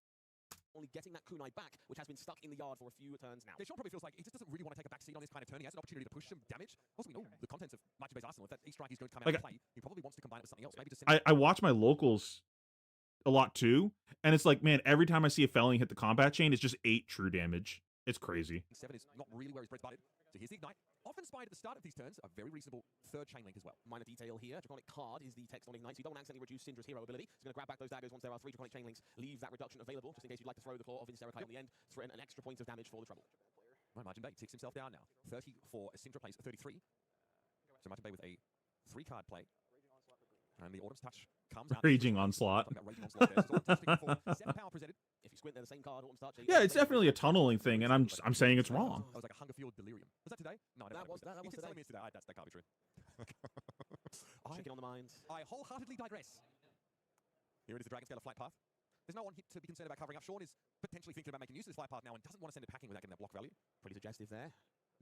Only getting that kunai back, which has been stuck in the yard for a few turns now. Sean probably feels like he just doesn't really want to take a back seat on this kind of turn. He has an opportunity to push some damage. Also, we know the contents of Majin Bay's arsenal. If that E-Strike is going to come out and play, he probably wants to combine it with something else. Maybe just I watch my locals a lot too, and it's like, man, every time I see a felling hit the combat chain, it's just 8 true damage. It's crazy. 7 is not really where his bread's butted. So here's the Ignite. Often spied at the start of these turns, a very reasonable 3rd chain link as well. Minor detail here, Draconic Card is the text on Ignite, so you don't accidentally reduce Syndra's hero ability. It's going to grab back those daggers once there are 3 Draconic chain links. Leave that reduction available, just in case you'd like to throw the Claw of Insterakite on the end, throw an extra point of damage for the trouble. Right, Majin Bay ticks himself down now. 30 for Syndra plays 33. So Majin Bay with a 3-card play. And the Autumn's Touch comes out. Raging Onslaught. Raging Onslaught there. So 7 power presented. If you squint, they're the same card, Autumn's Touch. Yeah, it's definitely a tunneling thing, and I'm saying it's wrong. It was like a hunger-fueled delirium. Was that today? No, that was today. That can't be true. Chicken on the mind. I wholeheartedly digress. Here it is, the Dragon Scale of Flight Path. There's no one to be concerned about covering up. Sean is potentially thinking about making use of this flight path now and doesn't want to send it packing without getting that block value. Pretty suggestive there.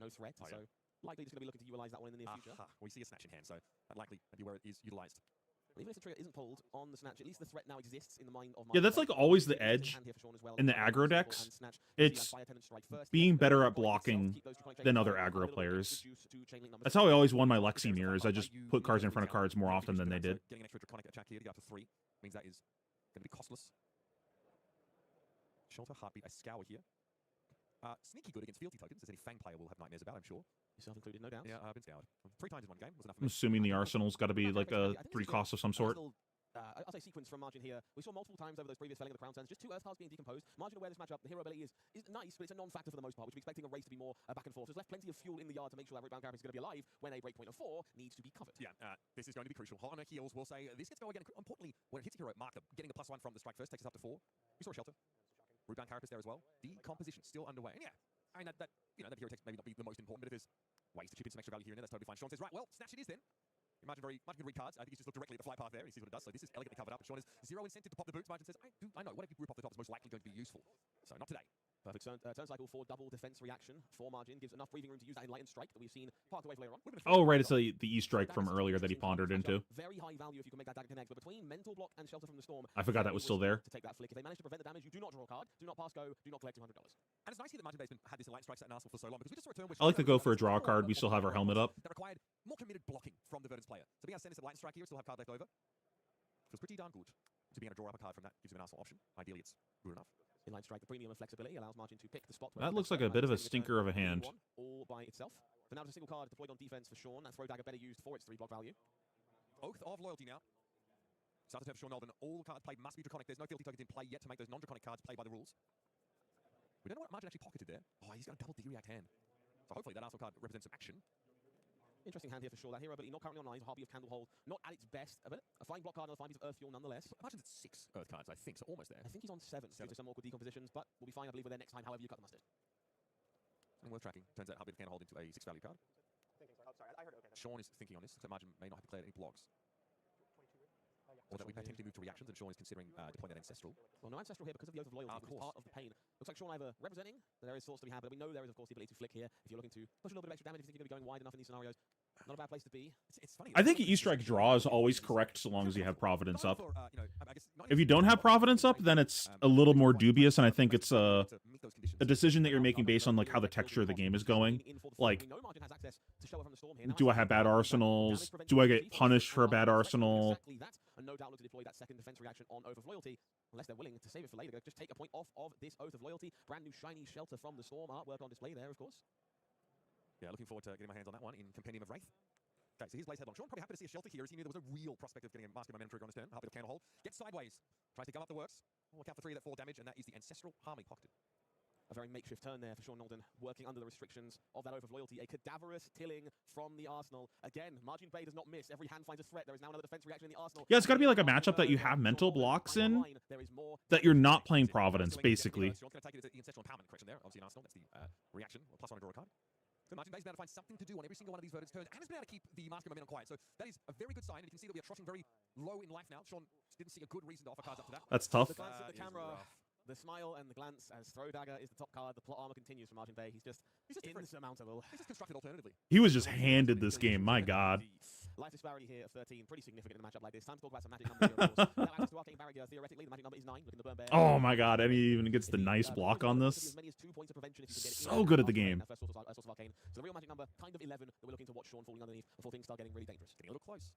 No threat, so likely just going to be looking to utilize that one in the near future. We see a snatch in hand, so that likely be where it is utilized. Even if the trigger isn't pulled on the snatch, at least the threat now exists in the mind of. Yeah, that's like always the edge in the aggro decks. It's being better at blocking than other aggro players. That's how I always won my Lexi mirrors. I just put cards in front of cards more often than they did. Getting an extra Draconic attack here to go up to 3 means that is going to be costless. Shelter, Heartbeat, a Scour here. Sneaky good against fealty tokens, as any Fang player will have nightmares about, I'm sure. Yourself included, no doubt. Yeah, I've been scoured. 3 times in one game was enough for I'm me. assuming the Arsenal's got to be like a 3 cost of some sort. I'll say sequence from Margin here. We saw multiple times over those previous Felling of the Crown turns, just 2 Earth cards being decomposed. Margin aware this matchup, the hero ability is nice, but it's a non-factor for the most part, which we're expecting a race to be more back and forth. So it's left plenty of fuel in the yard to make sure that root-bound character is going to be alive when a breakpoint of 4 needs to be covered. Yeah, this is going to be crucial. Hot on her heels will say, this gets going again. Importantly, when it hits a hero marker, getting the +1 from the strike first takes us up to 4. We saw a shelter. Root-bound characters there as well. Decomposition still underway. And yeah, I mean, that hero text maybe not be the most important, but if there's ways to chip in some extra value here and there, that's totally fine. Sean says, right, well, snatch it is then. Margin can read cards. I think he's just looked directly at the flight path there and he sees what it does. So this is elegantly covered up. And Sean has 0 incentive to pop the boots. Margin says, I know, whatever you rip off the top is most likely going to be useful. So not today. Perfect turn cycle for double defense reaction for Margin. Gives enough breathing room to use that Enlightened Strike that we've seen parked away later on. Oh, right. It's the E-Strike from earlier that he pondered into. Very high value if you can make that dagger connect. But between Mental Block and Shelter from the Storm, I forgot that was still there. To take that flick. If they manage to prevent the damage, you do not draw a card, do not pass go, do not collect $200. And it's nice here that Margin Bay's had this Enlightened Strike set in Arsenal for so long because we just saw a turn which I like to go for a draw card. We still have our helmet up. That required more committed blocking from the Verdance player. So being able to send this Enlightened Strike here, still have card left over. Feels pretty darn good to be able to draw up a card from that. Gives him an Arsenal option. Ideally, it's good enough. Enlightened Strike, the premium and flexibility allows Margin to pick the spot. That looks like a bit of a stinker of a hand. All by itself. For now, just a single card deployed on defense for Sean. That throw dagger better used for its 3 block value. Oath of Loyalty now. Start to turn for Sean Nolden. All cards played must be draconic. There's no fealty tokens in play yet to make those non-draconic cards play by the rules. We don't know what Margin actually pocketed there. Oh, he's got a double D-react hand. So hopefully that Arsenal card represents some action. Interesting hand here for sure. That hero ability not currently online. Harpy of Candlehold, not at its best. A flying block card on the 5 piece of Earth Fuel nonetheless. Margin's at 6 Earth cards, I think, so almost there. I think he's on 7 due to some awkward decompositions, but we'll be fine, I believe, with their next time, however you cut the mustard. And worth tracking. Turns out Harpy of Candlehold into a 6 value card. Sean is thinking on this, so Margin may not have declared any blocks. Or that we've potentially moved to reactions, and Sean is considering deploying that Ancestral. Well, no Ancestral here because of the Oath of Loyalty, which is part of the pain. Looks like Sean either representing that there is thoughts to be had, but we know there is, of course, the ability to flick here. If you're looking to push a little bit of extra damage, if you're going to be going wide enough in these scenarios, not a bad place to be. It's funny. I think E-Strike draw is always correct so long as you have Providence up. If you don't have Providence up, then it's a little more dubious, and I think it's a decision that you're making based on like how the texture of the game is going. Like, do I have bad arsenals? Do I get punished for a bad arsenal? Exactly that, and no doubt look to deploy that second defense reaction on Oath of Loyalty, unless they're willing to save it for later. Just take a point off of this Oath of Loyalty. Brand new shiny Shelter from the Storm artwork on display there, of course. Yeah, looking forward to getting my hands on that one in Compendium of Wraith. Okay, so here's Blaze Headlong. Sean probably happy to see a Shelter here, as he knew there was a real prospect of getting a Master Momentum trigger on his turn. Harpy of Candlehold. Gets sideways. Tries to gum up the works. We'll count for 3 of that 4 damage, and that is the Ancestral Harmony pocketed. A very makeshift turn there for Sean Nolden, working under the restrictions of that Oath of Loyalty. A cadaverous tilling from the Arsenal. Again, Margin Bay does not miss. Every hand finds a threat. There is now another defense reaction in the Arsenal. Yeah, it's got to be like a matchup that you have mental blocks in, that you're not playing Providence, basically. Sean's going to take it as the Ancestral Empowerment correction there. Obviously, in Arsenal, that's the reaction. +1 to draw a card. So Margin Bay's been able to find something to do on every single one of these Verdance turns, and has been able to keep the Master Momentum quiet. So that is a very good sign, and you can see that we are trotting very low in life now. Sean didn't see a good reason to offer cards up to that. That's tough. The glance at the camera, the smile and the glance as Throw Dagger is the top card. The plot armor continues for Margin Bay. He's just insurmountable. He's just constructed alternatively. He was just handed this game, my god. Life disparity here of 13, pretty significant in a matchup like this. Time to talk about some magic numbers here, of course. Without access to Arcane Barrier, theoretically, the magic number is 9. Looking to burn bear. Oh my god, and he even gets the nice block on this. So good at the game. So the real magic number, kind of 11, that we're looking to watch Sean falling underneath before things start getting really dangerous. Getting a little close.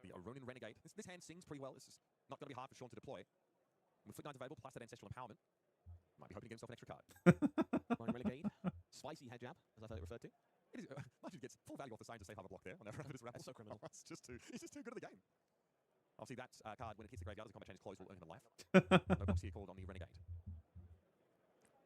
The Ronin Renegade. This hand sings pretty well. This is not going to be hard for Sean to deploy. With Foot 9's available, plus that Ancestral Empowerment. Might be hoping to get himself an extra card. Ronin Renegade. Spicy head jab, as I've heard it referred to. It is. Margin gets full value off the sign to save half a block there on that Ravenous Rabble. That's so criminal. He's just too good at the game. Obviously, that card, when it hits the graveyard, as the combat chain is closed, will earn him a life. No box here called on the Renegade.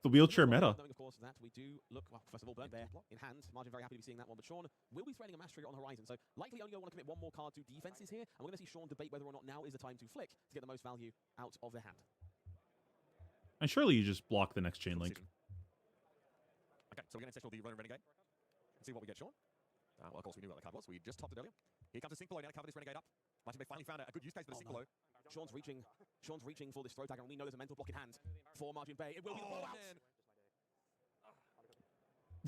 The wheelchair meta. Knowing, of course, that we do look, well, first of all, Burn Bear in hand. Margin very happy to be seeing that one. But Sean will be threading a Mass Trigger on the horizon. So likely only going to want to commit one more card to defenses here. And we're going to see Sean debate whether or not now is the time to flick to get the most value out of their hand. And surely you just block the next chain link. Okay, so we're going to Ancestral the Ronin Renegade. Let's see what we get, Sean. Well, of course, we knew what the card was. We just topped it earlier. Here comes a Sync Below now to cover this Renegade up. Margin Bay finally found a good use case for the Sync Below. Sean's reaching for this Throw Dagger, and we know there's a mental block in hand for Margin Bay. It will be the blowout.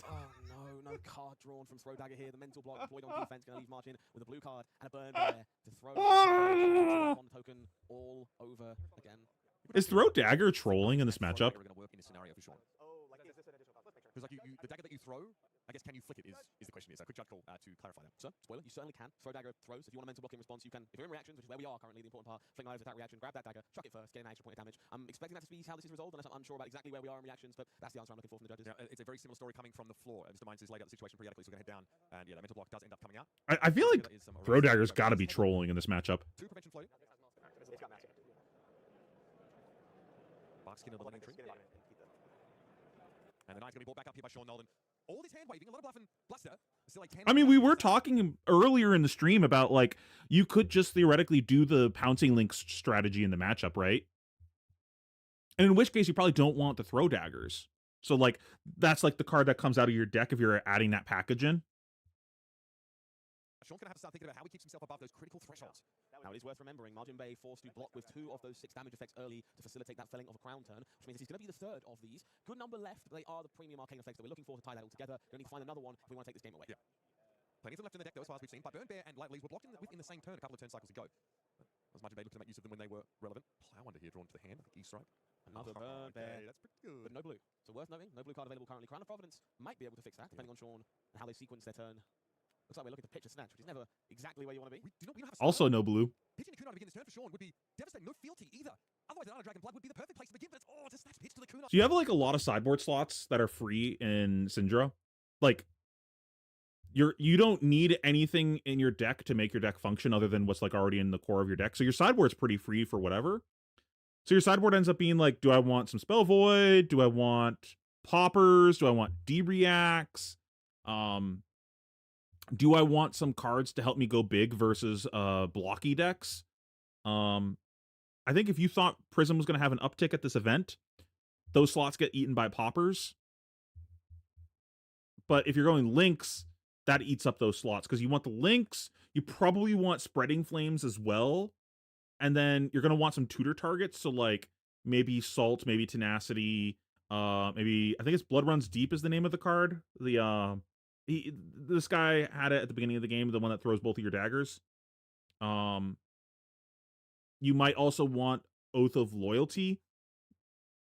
Oh no card drawn from Throw Dagger here. The mental block deployed on defense, going to leave Margin with a blue card and a Burn Bear to throw one token all over again. Is Throw Dagger trolling in this matchup? We're going to work in this scenario for Sean. Because like the dagger that you throw, I guess, can you flick it is the question here. So quick judge call to clarify that. So, spoiler, you certainly can. Throw Dagger throws. If you want a mental block in response, you can. If you're in reactions, which is where we are currently, the important part, fling over that reaction, grab that dagger, chuck it first, get an extra point of damage. I'm expecting that to be how this is resolved, unless I'm unsure about exactly where we are in reactions, but that's the answer I'm looking for from the judges. Now, it's a very similar story coming from the floor. Mr. Mines has laid out the situation pretty adequately, so we're going to head down. And yeah, that mental block does end up coming out. I feel like Throw Dagger's got to be trolling in this matchup. 2 prevention flow. Skin of the Millennium Tree. And the Knight's going to be brought back up here by Sean Nolan. All this hand waving, a lot of bluff and bluster. Still like 10 I mean, we were talking earlier in the stream about, like, you could just theoretically do the pouncing link strategy in the matchup, right? And in which case, you probably don't want the throw daggers. So, like, that's like the card that comes out of your deck if you're adding that package in. Sean's going to have to start thinking about how he keeps himself above those critical thresholds. Now, it is worth remembering, Margin Bay forced to block with 2 of those 6 damage effects early to facilitate that felling of a crown turn, which means he's going to be the 3rd of these. Good number left, but they are the premium arcane effects that we're looking for to tie that all together. We need to find another one if we want to take this game away. Yeah. Plenty of them left in the deck, though, as far as we've seen. But Burn Bear and Light Leaves were blocked in the same turn a couple of turn cycles ago. As Margin Bay looked to make use of them when they were relevant. Plow under here drawn to the hand, like E-Stripe. Another Burn Bear. That's pretty good. But no blue. So worth noting, no blue card available currently. Crown of Providence might be able to fix that, depending on Sean and how they sequence their turn. Looks like we're looking to pitch a snatch, which is never exactly where you want to be. We don't have a Also, no blue. Pitching a Kunai to begin this turn for Sean would be devastating. No fealty either. Otherwise, another Dragon Blood would be the perfect place to begin. But it's a snatch pitch to the Kunai. So you have, like, a lot of sideboard slots that are free in Syndra. Like, you don't need anything in your deck to make your deck function other than what's, like, already in the core of your deck. So your sideboard's pretty free for whatever. So your sideboard ends up being like, do I want some Spell Void? Do I want Poppers? Do I want D-Reacts? Do I want some cards to help me go big versus blocky decks? I think if you thought Prism was going to have an uptick at this event, those slots get eaten by Poppers. But if you're going Links, that eats up those slots because you want the Links. You probably want Spreading Flames as well. And then you're going to want some tutor targets. So, like, maybe Salt, maybe Tenacity, maybe, I think it's Blood Runs Deep is the name of the card. This guy had it at the beginning of the game, the one that throws both of your daggers. You might also want Oath of Loyalty.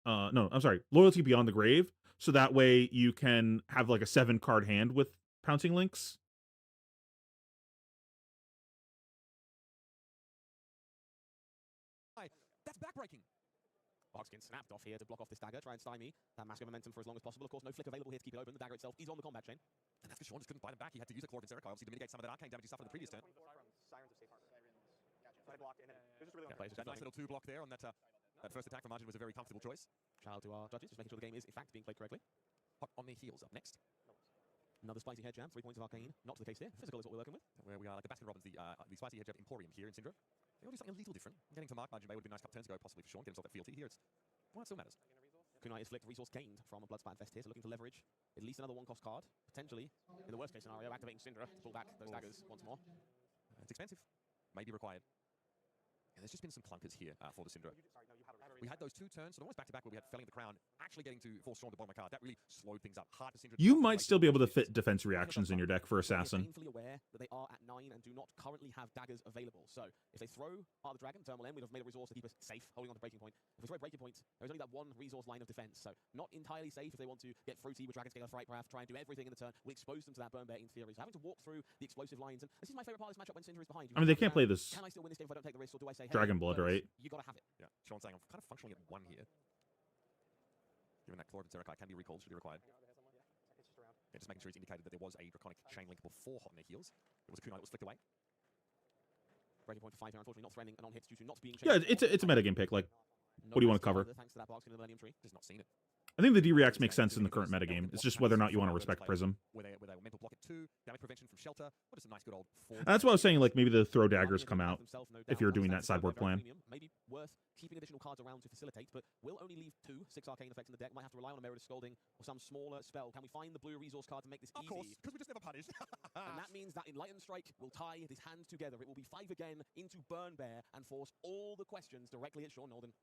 No, I'm sorry, Loyalty Beyond the Grave. So that way you can have, like, a 7-card hand with Pouncing Links. That's backbreaking. Barkskin snapped off here to block off this dagger, try and stymie that masculine momentum for as long as possible. Of course, no flick available here to keep it open. The dagger itself is on the combat chain. And that's because Sean just couldn't fight him back. He had to use a Claw of Encerica, obviously, to mitigate some of that arcane damage he suffered in the previous turn. That nice little 2-block there on that first attack from Margin was a very comfortable choice. Shout out to our judges, just making sure the game is, in fact, being played correctly. Hot on their heels up next. Another spicy head jab, 3 points of arcane. Not the case here. Physical is what we're working with. Where we are like the Baskin Robbins, the spicy head jab Emporium here in Syndra. They want to do something a little different. Getting to Mark Margin Bay would be a nice couple turns ago, possibly for Sean, get himself that fealty. Here it's, well, it still matters. Kunai is flicked, resource gained from a Bloodspat Infest here, so looking to leverage at least another 1-cost card. Potentially, in the worst case scenario, activating Syndra to pull back those daggers once more. It's expensive. Maybe required. Yeah, there's just been some clunkers here for the Syndra. We had those 2 turns, so almost back-to-back where we had Felling the Crown actually getting to force Sean to bottom a card. That really slowed things up. Hard to Syndra. You might still be able to fit defense reactions in your deck for Assassin. Painfully aware that they are at 9 and do not currently have daggers available. So if they throw Heart of the Dragon, turn will end. We've made a resource to keep us safe, holding on to Breaking Point. If we throw Breaking Point, there's only that 1 resource line of defense. So not entirely safe if they want to get fruity with Dragon Scaler, Fright Craft, try and do everything in the turn. We'll expose them to that Burn Bear in theory. So having to walk through the explosive lines, and this is my favorite part of this matchup when Syndra is behind you. I mean, they can't play this Can I still win this game if I don't take the risk, or do I say, hey, Dragon Blood, right? You gotta have it. Yeah, Sean's saying I'm kind of functioning at 1 here. Given that Claw of Encerica can be recalled, should be required. Yeah, just making sure he's indicated that there was a Draconic Chain Link before Hot on their heels. It was a Kunai that was flicked away. Breaking Point for 5 here, unfortunately not threatening an on-hit due to not being Yeah, it's a metagame pick. Like, what do you want to cover? Thanks to that Barkskin in the Millennium Tree. Just not seen it. I think the D-Reacts make sense in the current metagame. It's just whether or not you want to respect Prism. Where they were mental block at 2, damage prevention from shelter. What is a nice good old 4. And that's what I was saying, like, maybe the throw daggers come out if you're doing that sideboard plan. Maybe worth keeping additional cards around to facilitate, but we'll only leave 2 6 arcane effects in the deck. Might have to rely on a Meritus Scolding or some smaller spell. Can we find the blue resource card to make this easy? Of course, because we just never punished. And that means that Enlightened Strike will tie his hands together. It will be 5 again into Burn Bear and force all the questions directly at Sean Nolden.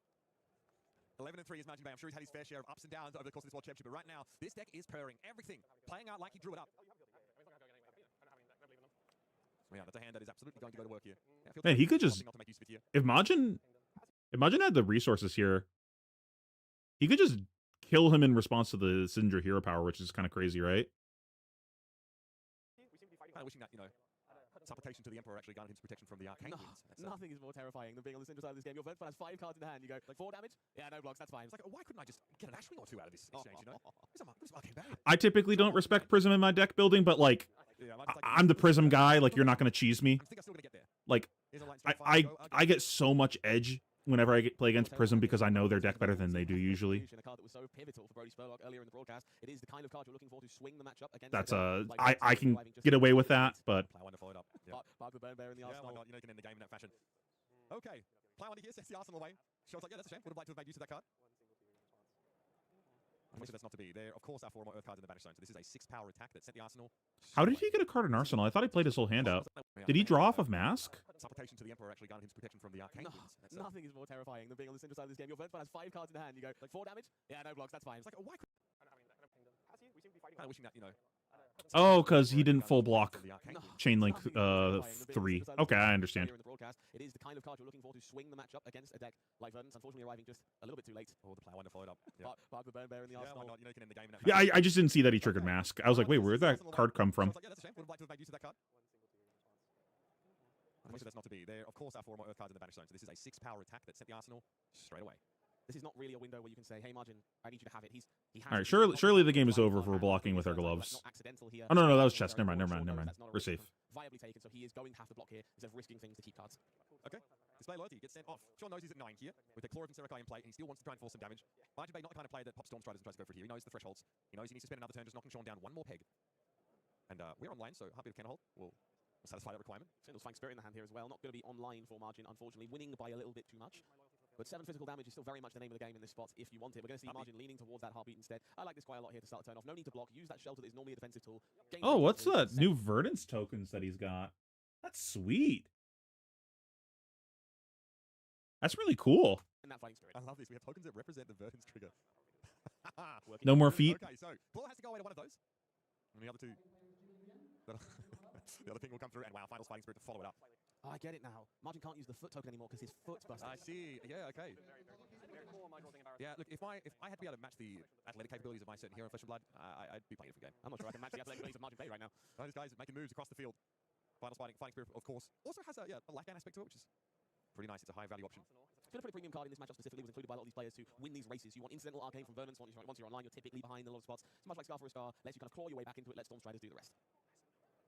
11 and 3 is Margin Bay. I'm sure he's had his fair share of ups and downs over the course of this World Championship, but right now, this deck is purring everything, playing out like he drew it up. Yeah, that's a hand that is absolutely going to go to work here. Yeah, Man, he could just, not to make use of it here. if Majin had the resources here, he could just kill him in response to the Syndra hero power, which is kind of crazy, right? Kind of wishing that, you know, supplication to the Emperor actually garnered him some protection from the arcane winds. Nothing is more terrifying than being on the Syndra side of this game. Your Vengeful has 5 cards in the hand. You go, like 4 damage? Yeah, no blocks, that's fine. It's like, why couldn't I just get an Ashwing or 2 out of this exchange, you know? Where's my arcane barrier? I typically don't respect Prism in my deck building, but, like, I'm the Prism guy. Like, you're not going to cheese me. I think I'm still going to get there. Like, I get so much edge whenever I play against Prism because I know their deck better than they do usually. A card that was so pivotal for Brody Spurlock earlier in the broadcast. It is the kind of card you're looking for to swing the matchup against. That's I can get away with that, but Play one to follow it up. Yeah. Park the Burn Bear in the Yeah, why Arsenal. not? You know, you can end the game in that fashion. Okay. Play one here, sets the Arsenal away. Shows like, yeah, that's a shame. Would have liked to have made use of that card. Unfortunately, that's not to be. There, of course, are 4 more Earth cards in the Banish Zone, so this is a 6-power attack that sent the Arsenal. how did he get a card in Arsenal? I thought he played his whole hand out. Did he draw off of Mask? Supplication to the Emperor actually granted him protection from the Arcane Winds. That's Nothing is more terrifying than being on the central side of this game. Your first one has 5 cards in hand. You go, like 4 damage? Yeah, no blocks, that's fine. it's like, why? Kind of wishing that, you know. Oh, because he didn't full block The Arcane Winds. Chain Link Nothing is more terrifying than being on the 3. central side of Okay, this I game. understand. Earlier in the broadcast, it is the kind of card you're looking for to swing the matchup against a deck like Verdant's, unfortunately arriving just a little bit too late. Oh, the player one to follow it up. Yeah. Park the Burn Bear in the Yeah, why Arsenal. not? You know, you can end the game in that Yeah, fashion. I just didn't see that he triggered Mask. I was like, wait, where'd that card come from? Shows like, yeah, that's a shame. Would have liked to have made use of that card. Unfortunately, that's not to be. There, of course, are 4 more Earth cards in the Banish Zone, so this is a 6-power attack that sent the Arsenal straight away. This is not really a window where you can say, hey, Margin, I need you to have it. He has All right, it. surely the game is over if we're blocking with our gloves. That's not accidental here. Oh, no, that was Very chess. Never mind, broad, never mind, never short mind. note, that's not a We're risk you safe. can viably taken, so he is going to have to block here instead of risking things to keep cards. Okay. Display loyalty, gets sent off. Sean knows he's at 9 here, with the Claw and Serakai in play, and he still wants to try and force some damage. Margin Bay, not the kind of player that pops Storm Striders and tries to go for it here. He knows the thresholds. He knows he needs to spend another turn just knocking Sean down one more peg. And we're online, so Heartbeat of Canterhold will satisfy that requirement. Sindle's Flank Spirit in the hand here as well. Not going to be online for Margin, unfortunately. Winning by a little bit too much. But 7 physical damage is still very much the name of the game in this spot if you want it. We're going to see Margin leaning towards that Heartbeat instead. I like this quite a lot here to start the turn off. No need to block. Use that shelter that is normally a defensive tool. Gain Oh, what's control, that? New Verdance tokens that he's got. That's sweet. That's really cool. And that Fighting Spirit. I love this. We have tokens that represent the Verdance trigger. Working No on more it. feet. Okay, so Claw has to go away to one of those. And the other 2. The other thing will come through, and wow, Final's Fighting Spirit to follow it up. Oh, I get it now. Margin can't use the foot token anymore because his foot's busted. I see. Yeah, okay. Yeah, look, if I had to be able to match the athletic capabilities of my certain hero in Flesh and Blood, I'd be playing a different game. I'm not sure I can match the athletic abilities of Margin Bay right now. Oh, this guy's making moves across the field. Final's Fighting Spirit, of course, also has a Lacan aspect to it, which is pretty nice. It's a high value option. It's been a pretty premium card in this matchup specifically. Was included by a lot of these players to win these races. You want incidental arcane from Verdance. Once you're online, you're typically behind in a lot of spots. It's much like Scar for a Star. Lets you kind of claw your way back into it. Let Storm Striders do the rest.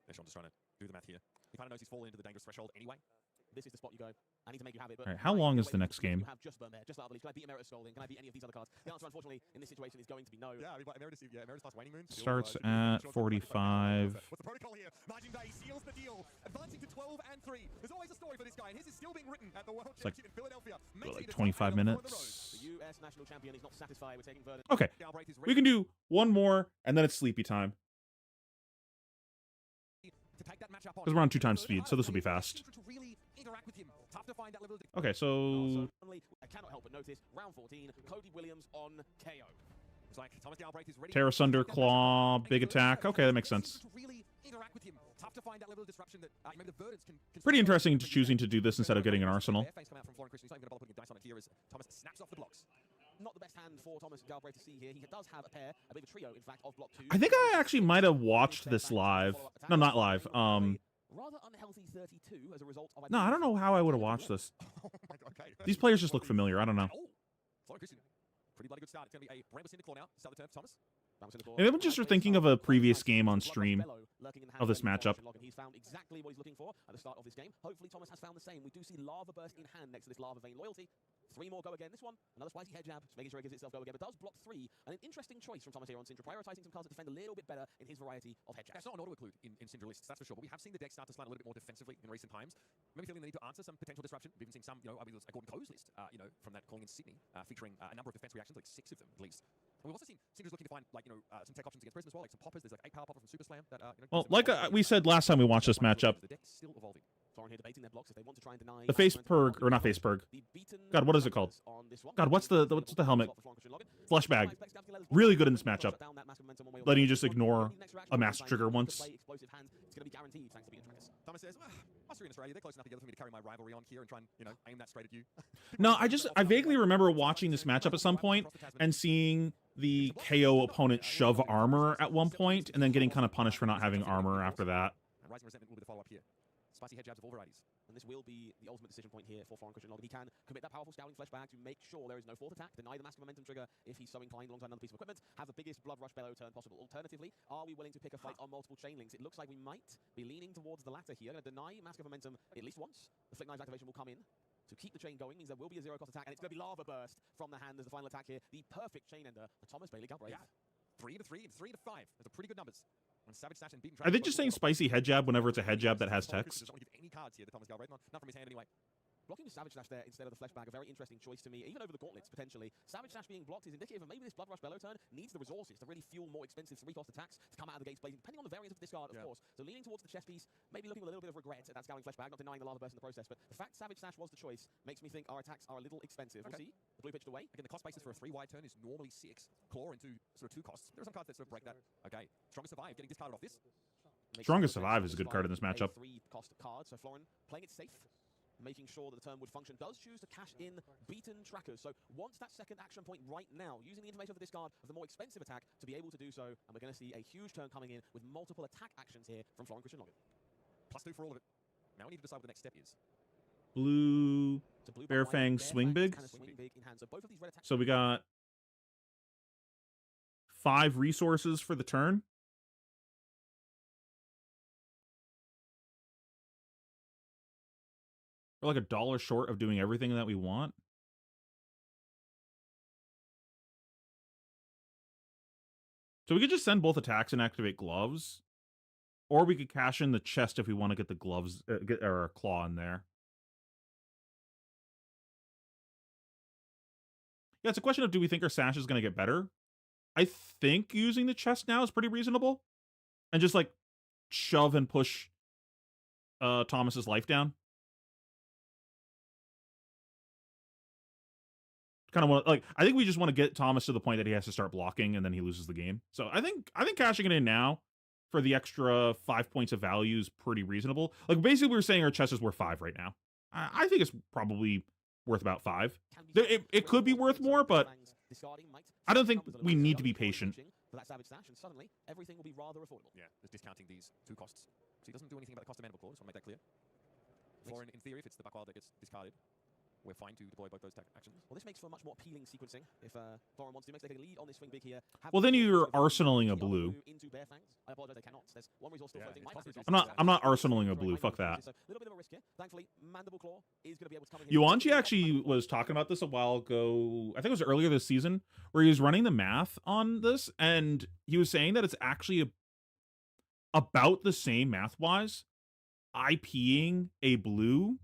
Yeah, Sean just trying to do the math here. He kind of knows he's fallen into the dangerous threshold anyway. This is the spot you go. I need to make you have it. But All right, how long is the next game? You have just Burn Bear, just Arbalish. Can I beat Emeritus Scolding? Can I beat any of these other cards? The answer, unfortunately, in this situation is going to be no. Yeah, I mean, Emeritus plus Waning Moon. Starts at 45. What's the protocol here? Margin Bay seals the deal, advancing to 12 and 3. There's always a story for this guy, and his is still being written at the World like- Championship in Philadelphia. Like 25 minutes. The US national champion is not satisfied with taking Verdance. Okay, Galbraith is we ready can do one more, and then it's sleepy time. to take that match up on. Because we're on 2 times speed, so this will be fast. To really interact with him. Tough to find that little Okay, so Suddenly, I cannot help but notice round 14, Cody Williams on KO. It's like Thomas Galbraith is ready. Terra Sunder, Claw, big attack. Okay, that makes sense. To really interact with him. Tough to find that level of disruption that maybe the Verdants can Pretty interesting to choosing to do this instead of getting an Arsenal. Face come out from Florian Christian. He's not even going to bother putting a dice on it here as Thomas snaps off the blocks. Not the best hand for Thomas Galbraith to see here. He does have a pair, I believe a trio, in fact, of block 2. I think I actually might have watched this live. No, not live. Rather unhealthy 32 as a result of... No, I don't know how I would have watched this. Oh my God, okay. These players just look familiar. I don't know. Oh, Florian Christian. Pretty bloody good start. It's going to be a Bramble Cinderclaw now. Start the turn for Thomas. Maybe I'm just thinking of a previous game on stream of this matchup. He's found exactly what he's looking for at the start of this game. Hopefully Thomas has found the same. We do see Lava Burst in hand next to this Lava Vein Loyalty. 3 more go again. This one, another spicy head jab, just making sure it gives itself go again, but does block 3. And an interesting choice from Thomas here on Syndra, prioritizing some cards that defend a little bit better in his variety of head jabs. That's not an auto-include in Syndra lists, that's for sure. But we have seen the deck start to slant a little bit more defensively in recent times. Maybe feeling the need to answer some potential disruption. We've even seen some, I mean, a Gordon Coe's list, from that calling in Sydney, featuring a number of defense reactions, like 6 of them at least. And we've also seen Syndra's looking to find, some tech options against Prism as well, like some poppers. There's like 8 power popper from Super Slam that, Well, like we said last time we watched this matchup, the deck's still evolving. Thorin here debating their blocks if they want to try and deny the face perg, or not face perg. God, what is it called? God, what's the helmet? Flesh bag. Really good in this matchup. Letting you just ignore a master trigger once. Thomas says, us are in Australia, they're close enough together for me to carry my rivalry on here and try and, aim that straight at you. No, I vaguely remember watching this matchup at some point and seeing the KO opponent shove armor at one point and then getting kind of punished for not having armor after that. And Rising Resentment will be the follow-up here. Spicy head jabs of all varieties. And this will be the ultimate decision point here for Florian Christian Logan. He can commit that powerful Scouting Flesh Bag to make sure there is no 4th attack, deny the Mask of Momentum trigger if he's so inclined alongside another piece of equipment, have the biggest Blood Rush Bellow turn possible. Alternatively, are we willing to pick a fight on multiple chain links? It looks like we might be leaning towards the latter here. Going to deny Mask of Momentum at least once. The Flick Knives activation will come in. to keep the chain going means there will be a zero-cost attack, and it's going to be Lava Burst from the hand as the final attack here. The perfect chain ender for Thomas Bailey Galbraith. Yeah. 3 to 3 and 3 to 5. Those are pretty good numbers. When Savage Sash and Beaten Are they just saying spicy head jab whenever it's a head jab that has text? Doesn't want to give any cards here to Thomas Galbraith. Not from his hand anyway. Blocking the Savage Slash there instead of the Flesh Bag, a very interesting choice to me, even over the Gauntlets, potentially. Savage Slash being blocked is indicative of maybe this Blood Rush Bellow turn needs the resources to really fuel more expensive 3-cost attacks to come out of the gates blazing, depending on the variance of the discard, of course. So leaning towards the chess piece, maybe looking with a little bit of regret at that Scowling Flesh Bag, not denying the Lava Burst in the process, but the fact Savage Slash was the choice makes me think our attacks are a little expensive. We'll see. The blue pitched away. Again, the cost basis for a 3-wide turn is normally 6. Claw into sort of 2 costs. There are some cards that sort of break that. Okay. Strongest Survive getting discarded off this. Strongest Survive is a good card in this matchup. 3-cost card, so Florin playing it safe, making sure that the turn would function, does choose to cash in Beaten Trackers. So wants that second action point right now, using the information of the discard of the more expensive attack to be able to do so, and we're going to see a huge turn coming in with multiple attack actions here from Florin Christian Logan. +2 for all of it. Now we need to decide what the next step is. Blue So blue Bear white, Fang Bear swing Fangs big. and a swing big in hand. So both of these red attacks. So we got 5 resources for the turn. We're like $1 short of doing everything that we want. So we could just send both attacks and activate gloves. Or we could cash in the chest if we want to get the gloves, get our claw in there. Yeah, it's a question of, do we think our sash is going to get better? I think using the chest now is pretty reasonable. And just like shove and push Thomas's life down. Kind of want, like, I think we just want to get Thomas to the point that he has to start blocking and then he loses the game. So I think cashing it in now for the extra 5 points of value is pretty reasonable. Like, basically we were saying our chest is worth 5 right now. I think it's probably worth about 5. It could be worth more, but I don't think we need to be patient. For that Savage Slash, and suddenly everything will be rather affordable. Yeah, just discounting these 2 costs. So he doesn't do anything about the cost of Mandible Claw, just want to make that clear. Florin, in theory, if it's the Buckwild that gets discarded, we're fine to deploy both those actions. Well, this makes for much more appealing sequencing if Florin wants to. Makes they can lead on this swing big here. Well, then you're arsenaling a blue. Into Bear Fangs. I apologize, they cannot. There's one resource still floating. I'm not arsenaling a blue. Fuck that. So a little bit of a risk here. Thankfully, Mandible Claw is going to be able to come in. Yuanji actually was talking about this a while ago. I think it was earlier this season, where he was running the math on this, and he was saying that it's actually about the same math-wise, IPing a blue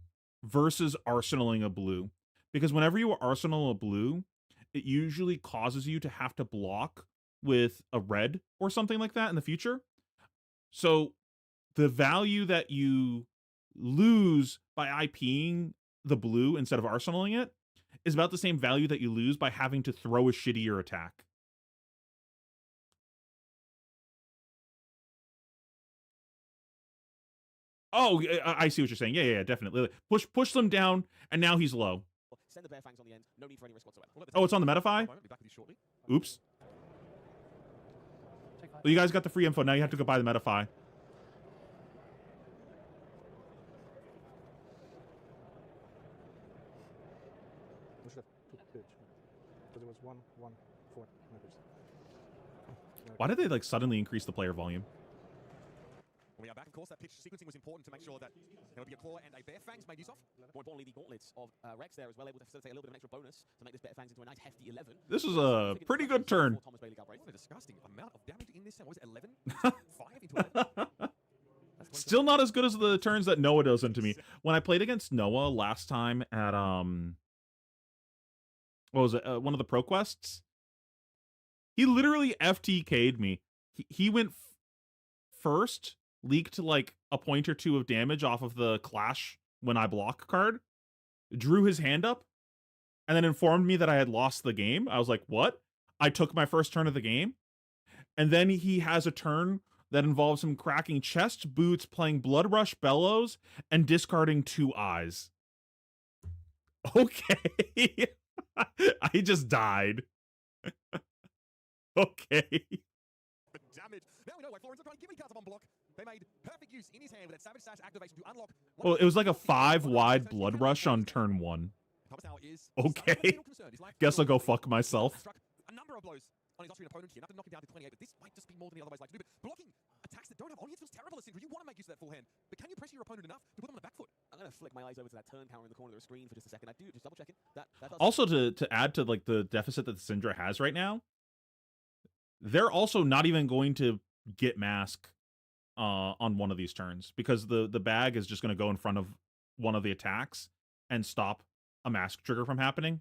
versus arsenaling a blue. Because whenever you arsenal a blue, it usually causes you to have to block with a red or something like that in the future. So the value that you lose by IPing the blue instead of arsenaling it is about the same value that you lose by having to throw a shittier attack. Oh, I see what you're saying. Yeah, definitely. Push them down, and now he's low. Send the Bear Fangs on the end. No need for any risk whatsoever. Oh, it's on the Metafy? Oops. Well, you guys got the free info. Now you have to go buy the Metafy. Why did they like suddenly increase the player volume? We are back, of course. That pitch sequencing was important to make sure that there would be a Claw and a Bear Fangs made use of. More importantly, the Gauntlets of Rex there as well, able to facilitate a little bit of an extra bonus to make this Bear Fangs into a nice hefty 11. This was a pretty good turn. What a disgusting amount of damage in this turn. What was it, 11? 5 into 11? Still not as good as the turns that Noah does into me. When I played against Noah last time at, what was it, one of the Pro Quests? He literally FTK'd me. He went first, leaked like a point or 2 of damage off of the Clash when I block card, drew his hand up, and then informed me that I had lost the game. I was like, what? I took my first turn of the game. And then he has a turn that involves him cracking chest boots, playing Blood Rush Bellows, and discarding 2 eyes. Okay. I just died. Okay. The damage. Now we know why Florin's trying to give me cards up on block. They made perfect use in his hand with that Savage Sash activation to unlock. Well, it was like a 5-wide Blood Rush on turn 1. Okay. Guess I'll go fuck myself. A number of blows on his Austrian opponent here. Enough to knock him down to 28, but this might just be more than he otherwise like to do. But blocking attacks that don't have on feels terrible as Syndra. You want to make use of that full hand, but can you pressure your opponent enough to put them on the back foot? going to flick my eyes over to that turn counter in the corner of the screen for just a second. I do just double checking that. Does Also, to add to like the deficit that Syndra has right now, they're also not even going to get mask on one of these turns, because the bag is just going to go in front of one of the attacks and stop a mask trigger from happening.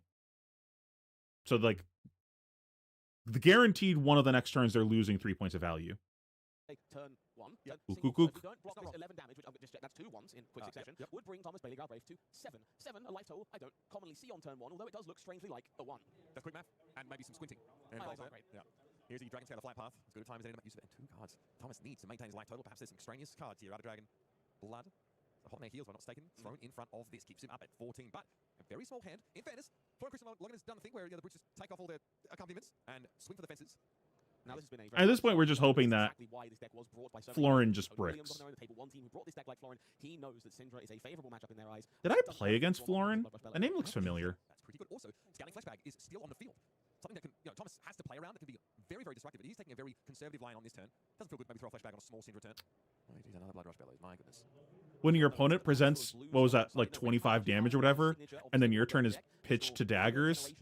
So like the guaranteed one of the next turns, they're losing 3 points of value. Turn one. Yep. Single, Cook, so cook. if you don't block this 11 damage, which I'm just check, that's 2 ones in quick succession, Yep. would bring Thomas Bailey Galbraith to 7. 7, a life total I don't commonly see on turn 1, although it does look strangely like a 1. That's quick math, and maybe some squinting. I like that. Yeah. Here's the Dragon Scale of Flight Path. As good a time as any to make use of it. And 2 cards. Thomas needs to maintain his life total. Perhaps there's some extraneous cards here. Out of Dragon Blood. The Hot Air Heals, by not mistaken, thrown in front of this. Keeps him up at 14, but a very small hand. In fairness, Florian Christian Logan has done the thing where the brutes just take off all their accompaniments and swing for the fences. Now, this has been At this point, we're just hoping that exactly why this deck was brought by so Florin many just Cody Williams bricks. on the table. One team who brought this deck like Florin, he knows that Syndra is a favorable matchup in their eyes. Did I play against Florin? That name looks familiar. That's pretty good. Also, Scanning Flashbag is still on the field. Something that can, Thomas has to play around. That can be very, very destructive. But he's taking a very conservative line on this turn. Doesn't feel good. Maybe throw a flashbag on a small Syndra turn. Oh, geez, another Blood Rush Bellows. My goodness. When your opponent presents, what was that, like 25 damage or whatever, and then your turn is pitched to daggers,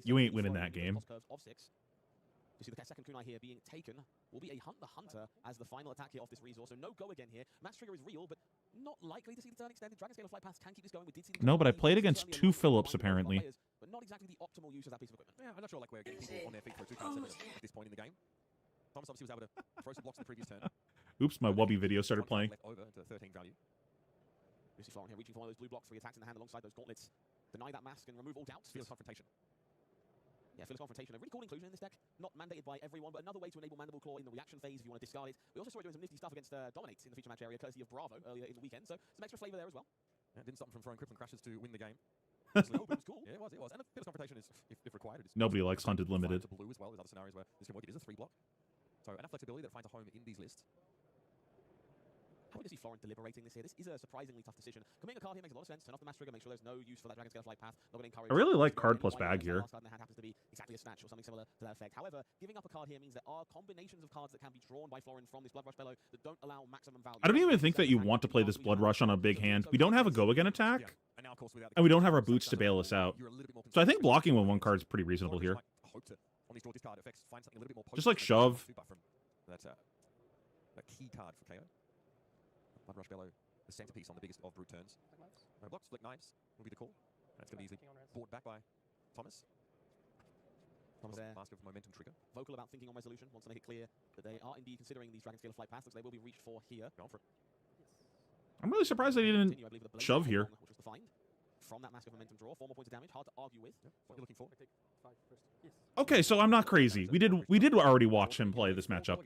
you ain't winning that game. You see the second kunai here being taken will be a Hunt the Hunter as the final attack here off this resource. So no go again here. Mass Trigger is real, but not likely to see the turn extended. Dragon Scale of Flight Path can keep this going. We did see No, but I played against 2 Phillips, apparently. But not exactly the optimal use of that piece of equipment. Yeah, I'm not sure like we're getting people on their feet for a 2-card set at this point in the game. Thomas obviously was able to throw some blocks in the previous turn. Oops, my Wubby video started One card playing. left over to 13 value. You see Florin here reaching for one of those blue blocks for the attacks in the hand alongside those gauntlets. Deny that mask and remove all doubts. Fearless Confrontation. Yeah, Fearless Confrontation, a really cool inclusion in this deck. Not mandated by everyone, but another way to enable Mandible Claw in the reaction phase if you want to discard it. We also saw it doing some nifty stuff against Dominate in the feature match area, courtesy of Bravo earlier in the weekend. So some extra flavor there as well. Yeah, didn't stop him from throwing Crippling Crashes to win the game. It was cool. Yeah, it was. And the Fearless Confrontation is, if required, it's Nobody likes Hunted fine Limited. to blue as well. There's other scenarios where this can work. It is a 3-block. So enough flexibility that it finds a home in these lists. How do you see Florin deliberating this here? This is a surprisingly tough decision. Committing a card here makes a lot of sense. Turn off the Mass Trigger, make sure there's no use for that Dragon Scale Flight Path. Not going to encourage. I really like card plus bag here. Last card in the hand happens to be exactly a snatch or something similar to that effect. However, giving up a card here means there are combinations of cards that can be drawn by Florin from this Blood Rush Bellow that don't allow maximum value. I don't even think that you want to play this Blood Rush on a big hand. We don't have a go again attack, And now, of course, without and we don't have our boots to bail us out. So I think blocking with 1 card is pretty reasonable here. Hope to, on these draw discard effects, find something a little bit more Just like shove. That's a key card for KO. Blood Rush Bellow, the centerpiece on the biggest of brute turns. No blocks, flick knives will be the call. That's going to be easily brought back by Thomas. Thomas there, Master of Momentum Trigger. vocal about thinking on resolution, wants to make it clear that they are indeed considering these Dragon Scale of Flight Paths, which they will be reached for here. Go on for it. I'm really surprised they didn't Continue, I believe, with the Blade shove here. Which was the find from that Mask of Momentum draw. 4 more points of damage, hard to argue with. Yeah, what you're looking for. Okay, so I'm not crazy. We did already watch him play this matchup.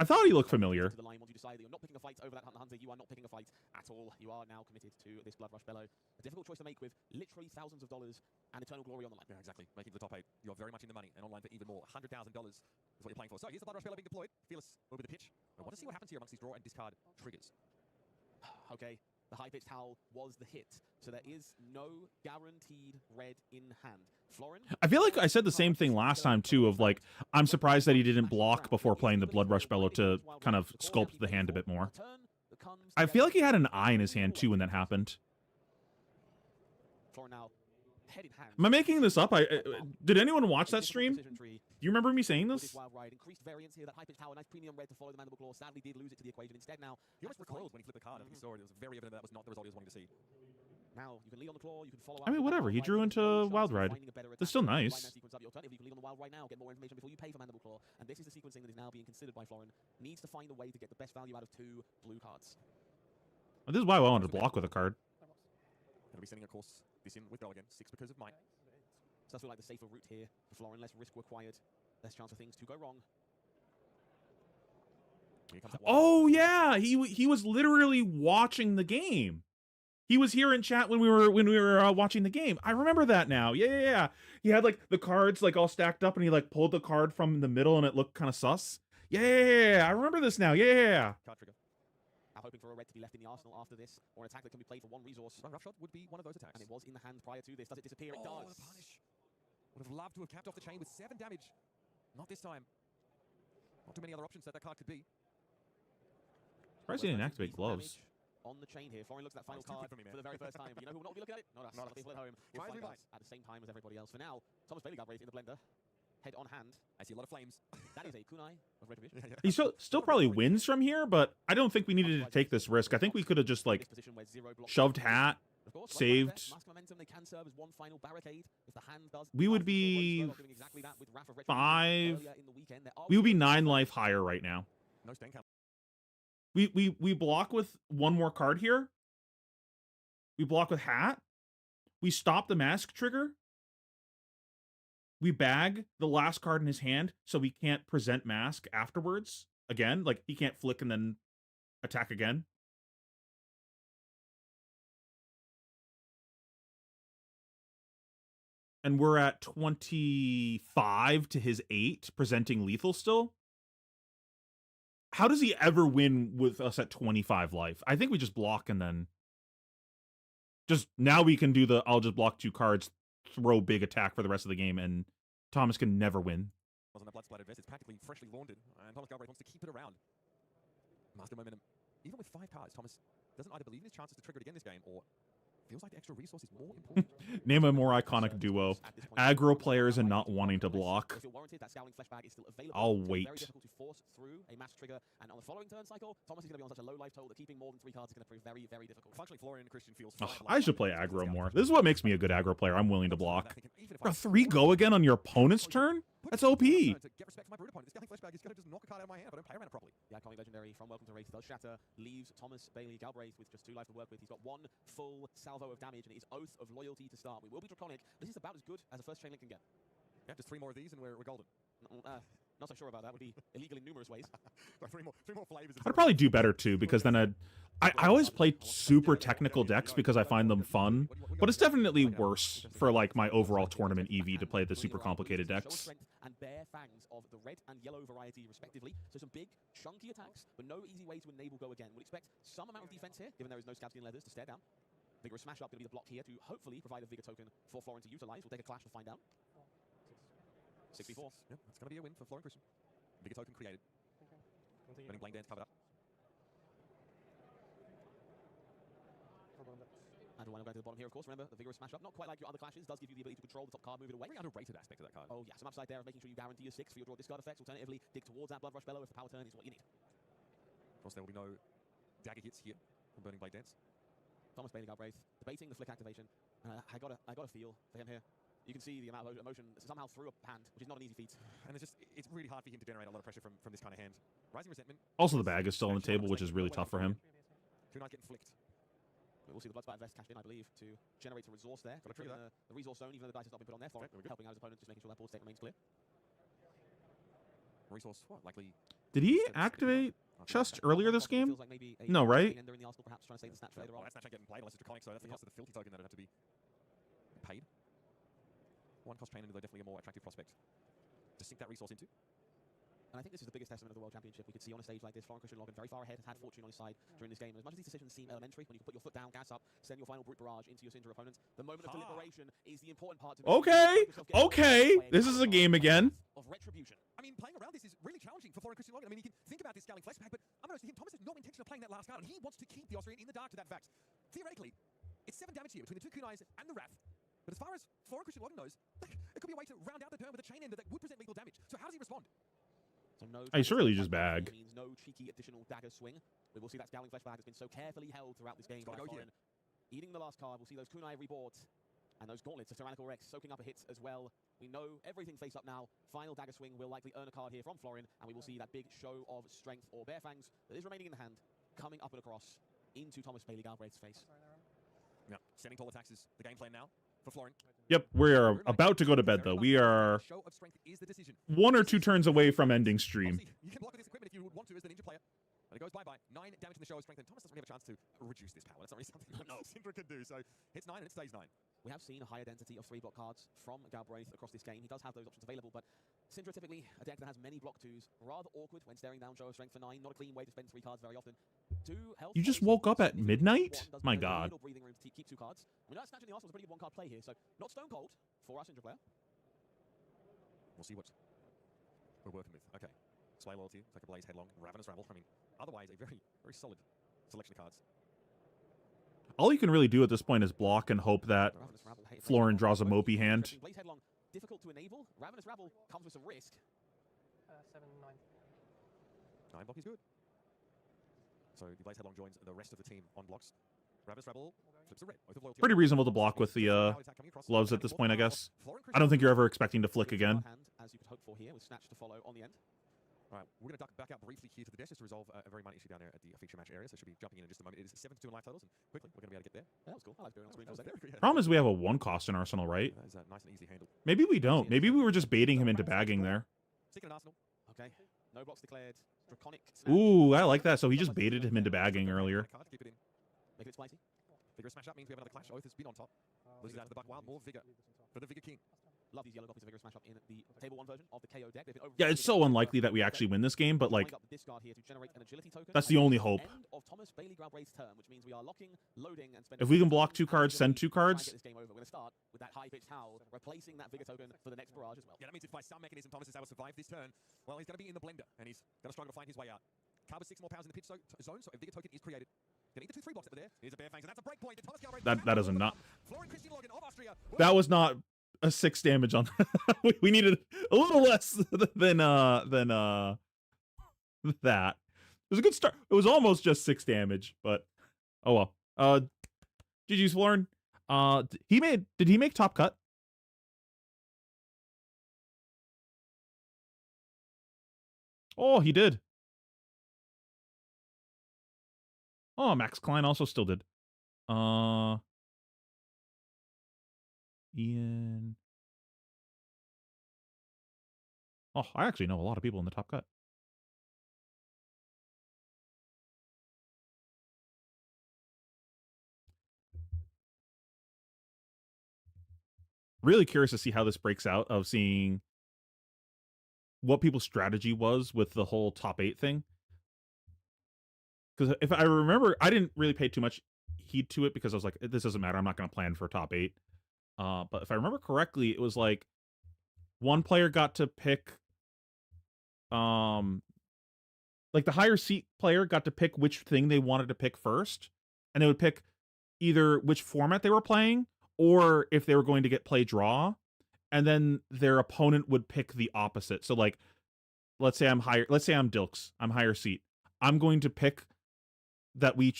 I thought he looked familiar. To the line, once you decide that you're not picking a fight over that Hunter, you are not picking a fight at all. You are now committed to this Blood Rush Bellow. A difficult choice to make with literally thousands of dollars and eternal glory on the line. Yeah, exactly. Making the top 8. You're very much in the money, and online for even more. $100,000 is what you're playing for. So here's the Blood Rush Bellow being deployed. Fearless over the pitch. I want to see what happens here amongst these draw and discard triggers. Okay, the high-pitched howl was the hit, so there is no guaranteed red in hand. Florin, I feel like I said the same thing last time too, of like, I'm surprised that he didn't block before playing the Blood Rush Bellow to kind of sculpt the hand a bit more. I feel like he had an eye in his hand too when that happened. Florin now head in hand. Am I making this up? Did anyone watch that stream? Do you remember me saying this? Wild ride, increased variance here. That high-pitched howl, nice premium red to follow the Mandible Claw. Sadly, did lose it to the equation. Instead, now He almost recoiled when he flipped the card. I think he saw it. It was very evident that was not the result he was wanting to see. now you can lead on the claw. You can follow. I mean, whatever. He drew into Wild Ride. That's still nice. You can lead on the Wild Ride now. Get more information before you pay for Mandible Claw. And this is the sequencing that is now being considered by Florin. Needs to find a way to get the best value out of 2 blue cards. This is why I wanted to block with a card. Going to be sending, of course, this in with Go again. 6 because of might. So that's feel like the safer route here for Florin. Less risk required. Less chance for things to go wrong. Oh yeah, he was literally watching the game. He was here in chat when we were watching the game. I remember that now. Yeah. He had like the cards like all stacked up, and he like pulled the card from the middle, and it looked kind of sus. Yeah. I remember this now. Yeah. Card trigger. Now hoping for a red to be left in the arsenal after this, or an attack that can be played for 1 resource. Rough shot would be one of those attacks. And it was in the hand prior to this. Does it disappear? It does. The punish. Would have loved to have capped off the chain with 7 damage. Not this time. Not too many other options that card could be. Surprised he didn't activate gloves. on the chain here. Florian looks at that final it's too quick card for me, man. the very first time. But you know who will not be looking at it? Not us. Not Not us. people at home. We'll Try find and out at the same time as everybody else. For now, Thomas Bailey Galbraith in the blender. Head on hand. I see a lot of flames. That is a kunai of Retribution. He still probably wins from here, but I don't think we needed to take this risk. I think we could have just, like, This position where zero blocks shoved hat, Of course, saved. Mask momentum, they can serve as one final barricade. If the hand does, We would be doing exactly that with Wrath of Retribution 5. earlier in the weekend. There are We would be 9 life higher right now. No stand count. We block with one more card here. We block with hat. We stop the mask trigger. We bag the last card in his hand so we can't present mask afterwards. Again, like he can't flick and then attack again. And we're at 25 to his 8, presenting lethal still. How does he ever win with us at 25 life? I think we just block and then... Just now we can do the I'll just block 2 cards, throw big attack for the rest of the game, and Thomas can never win. Wasn't a blood splattered vest. It's practically freshly laundered, and Thomas Galbraith wants to keep it around. Master momentum. Even with 5 cards, Thomas doesn't either believe in his chances to trigger it again this game, or feels like the extra resource is more important. Name a more iconic duo. Aggro players and not wanting to block. I'll wait. Very difficult to force through a mass trigger, and on the following turn cycle, Thomas is going to be on such a low life total that keeping more than 3 cards is going to prove very, very difficult. Functionally, Florian and Christian feels. I should play aggro more. This is what makes me a good aggro player. I'm willing to block. Bro, 3 go again on your opponent's turn? That's OP. To get respect for my brute opponent, this Scaling Fleshbag is going to just knock a card out of my hand if I don't play around it properly. The iconic legendary from Welcome to Wraith does shatter, leaves Thomas Bailey Galbraith with just 2 life to work with. He's got 1 full salvo of damage and his Oath of Loyalty to start. We will be draconic. This is about as good as a first chain link can get. Yeah, just 3 more of these and we're golden. Not so sure about that. Would be illegal in numerous ways. 3 more flavors. I'd probably do better too, because then I always play super technical decks because I find them fun, but it's definitely worse for like my overall tournament EV to play the super complicated decks. And bare fangs of the red and yellow variety respectively. So some big chunky attacks, but no easy way to enable go again. We'll expect some amount of defense here, given there is no scabskin leathers to stare down. Vigorous smash up going to be the block here to hopefully provide a vigor token for Florian to utilize. We'll take a clash to find out. 64. Yeah, it's going to be a win for Florian Christian. Vigor token created. Running Blank Dance covered up. And we're going to the bottom here, of course. Remember, the Vigorous Smash Up, not quite like your other clashes, does give you the ability to control the top card, move it away. Very underrated aspect of that card. Oh, yeah, some upside there of making sure you guarantee your 6 for your draw discard effects. Alternatively, dig towards that Blood Rush Bellow if the power turn is what you need. Of course, there will be no dagger hits here from Burning Blade Dance. Thomas Bailey Galbraith debating the flick activation. I got a feel for him here. You can see the amount of emotion somehow through a hand, which is not an easy feat. And it's really hard for him to generate a lot of pressure from this kind of hand. Rising Resentment. Also, the bag is still on the table, which is really tough for him. 2 knights getting flicked. We'll see the Bloodspite Vest cashed in, I believe, to generate a resource there. Got to trigger that. The resource zone, even though the dice has not been put on there, for helping out his opponent, just making sure that board state remains clear. Resource, what? Likely. Did he activate Chest earlier this game? No, right? In the arsenal, perhaps trying to save the snatch later on. That snatch ain't getting played unless it's draconic, so that's the cost of the filthy token that would have to be paid. 1 cost chain into, though, definitely a more attractive prospect to sink that resource into. And I think this is the biggest testament of the World Championship. We could see on a stage like this, Florian Christian Logan very far ahead, has had fortune on his side during this game. And as much as these decisions seem elementary, when you can put your foot down, gas up, send your final brute barrage into your Cinder opponents, the moment of deliberation is the important part to Okay, this is a game again. Of retribution. I mean, playing around this is really challenging for Florian Christian Logan. I mean, you can think about this Scaling Fleshbag, but I'm honest with him, Thomas has no intention of playing that last card, and he wants to keep the Austrian in the dark to that fact. Theoretically, it's 7 damage here between the 2 kunais and the Wrath. But as far as Florian Christian Logan knows, it could be a way to round out the turn with a chain ender that would present lethal damage. So how does he respond? So no, I surely just bag. Means no cheeky additional dagger swing. We will see that Scowling Fleshbag has been so carefully held throughout this game by Florian. Eating the last card, we'll see those kunai rebought. And those gauntlets of Tyrannical Rex soaking up a hit as well. We know everything face up now. Final dagger swing will likely earn a card here from Florian, and we will see that big show of strength or bare fangs that is remaining in the hand, coming up and across into Thomas Bailey Galbraith's face. Yeah, sending tall attacks is the game plan now for Florian. Yep, we are about to go to bed though. We are 1 or 2 turns away from ending stream. You can block with this equipment if you would want to as the ninja player. But it goes bye-bye. 9 damage in the show of strength, and Thomas doesn't really have a chance to reduce this power. That's not really something that Syndra can do. So hits 9 and it stays 9. We have seen a higher density of 3 block cards from Galbraith across this game. He does have those options available, but Syndra typically a deck that has many block 2s. Rather awkward when staring down show of strength for 9. Not a clean way to spend 3 cards very often. 2 health. You just woke up at midnight? My God. Breathing room to keep 2 cards. I mean, that snatch in the arsenal is a pretty good 1-card play here, so not stone cold for our Syndra player. We'll see what we're working with. Okay. Slay Loyalty, take a Blaze Headlong, Ravenous Rabble. I mean, otherwise a very, very solid selection of cards. all you can really do at this point is block and hope that Florin draws a Mopey hand. Blaze Headlong, difficult to enable. Ravenous Rabble comes with some risk. 7, 9. 9 block is good. So the Blaze Headlong joins the rest of the team on blocks. Ravenous Rebel flips a red. Oath of Loyalty. Pretty reasonable to block with the gloves at this point, I guess. I don't think you're ever expecting to flick again. As you could hope for here, with Snatch to follow on the end. All right, we're going to duck back out briefly here to the desk just to resolve a very minor issue down there at the feature match area. So should be jumping in just a moment. It is 7-2 in live totals, and quickly we're going to be able to get there. That was cool. I like doing it on screen. Problem is we have a 1 cost in Arsenal, right? That is nice and easy handled. Maybe we don't. Maybe we were just baiting him into bagging there. Seeking an Arsenal. Okay, no blocks declared. Draconic Snatch. Ooh, I like that. So he just baited him into bagging earlier. Keep it in. Make it spicy. Vigorous smash up means we have another clash. Oath has been on top. Loses out to the Buck Wild. More vigor for the Vigor King. Love these yellow copies of Vigorous Smash Up in the Table 1 version of the KO deck. Yeah, it's so unlikely that we actually win this game, but like, that's the only hope. End of Thomas Bailey Galbraith's turn, which means we are locking, loading, and If spending. we can block 2 cards, send 2 cards. Get this game over. We're going to start with that high-pitched howl, replacing that Vigor token for the next barrage as well. Yeah, that means if by some mechanism Thomas is able to survive this turn, well, he's going to be in the blender, and he's going to struggle to find his way out. Card with 6 more powers in the pitch zone, so a Vigor token is created. Getting the 2-3 blocks over there. Here's a Bare Fangs, and that's a break point. Thomas Galbraith That doesn't not. of Austria. That was not a 6 damage on. We needed a little less than that. It was a good start. It was almost just 6 damage, but oh well. GG's Florin. Did he make top cut? Oh, he did. Oh, Max Klein also still did. Ian. Oh, I actually know a lot of people in the top cut. Really curious to see how this breaks out, of seeing what people's strategy was with the whole top 8 thing. Because if I remember, I didn't really pay too much heed to it because I was like, this doesn't matter. I'm not going to plan for top 8. But if I remember correctly, it was like one player got to pick, like the higher seat player got to pick which thing they wanted to pick first. And they would pick either which format they were playing or if they were going to get play draw. And then their opponent would pick the opposite. So like, let's say I'm Dilks. I'm higher seat. I'm going to pick that we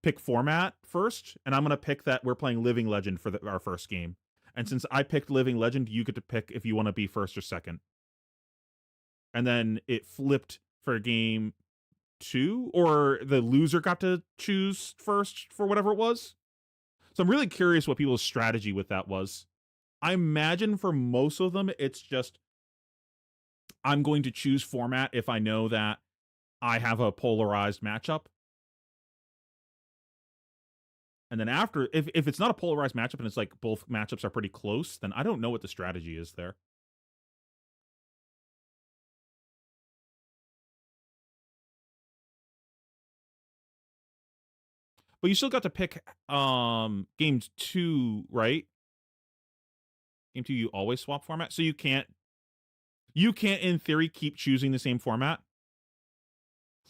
pick format first, and I'm going to pick that we're playing Living Legend for our first game. And since I picked Living Legend, you get to pick if you want to be first or second. And then it flipped for game 2, or the loser got to choose first for whatever it was. So I'm really curious what people's strategy with that was. I imagine for most of them, it's just, I'm going to choose format if I know that I have a polarized matchup. And then after, if it's not a polarized matchup and it's like both matchups are pretty close, then I don't know what the strategy is there. But you still got to pick game 2, right? Game 2, you always swap format, so you can't in theory keep choosing the same format.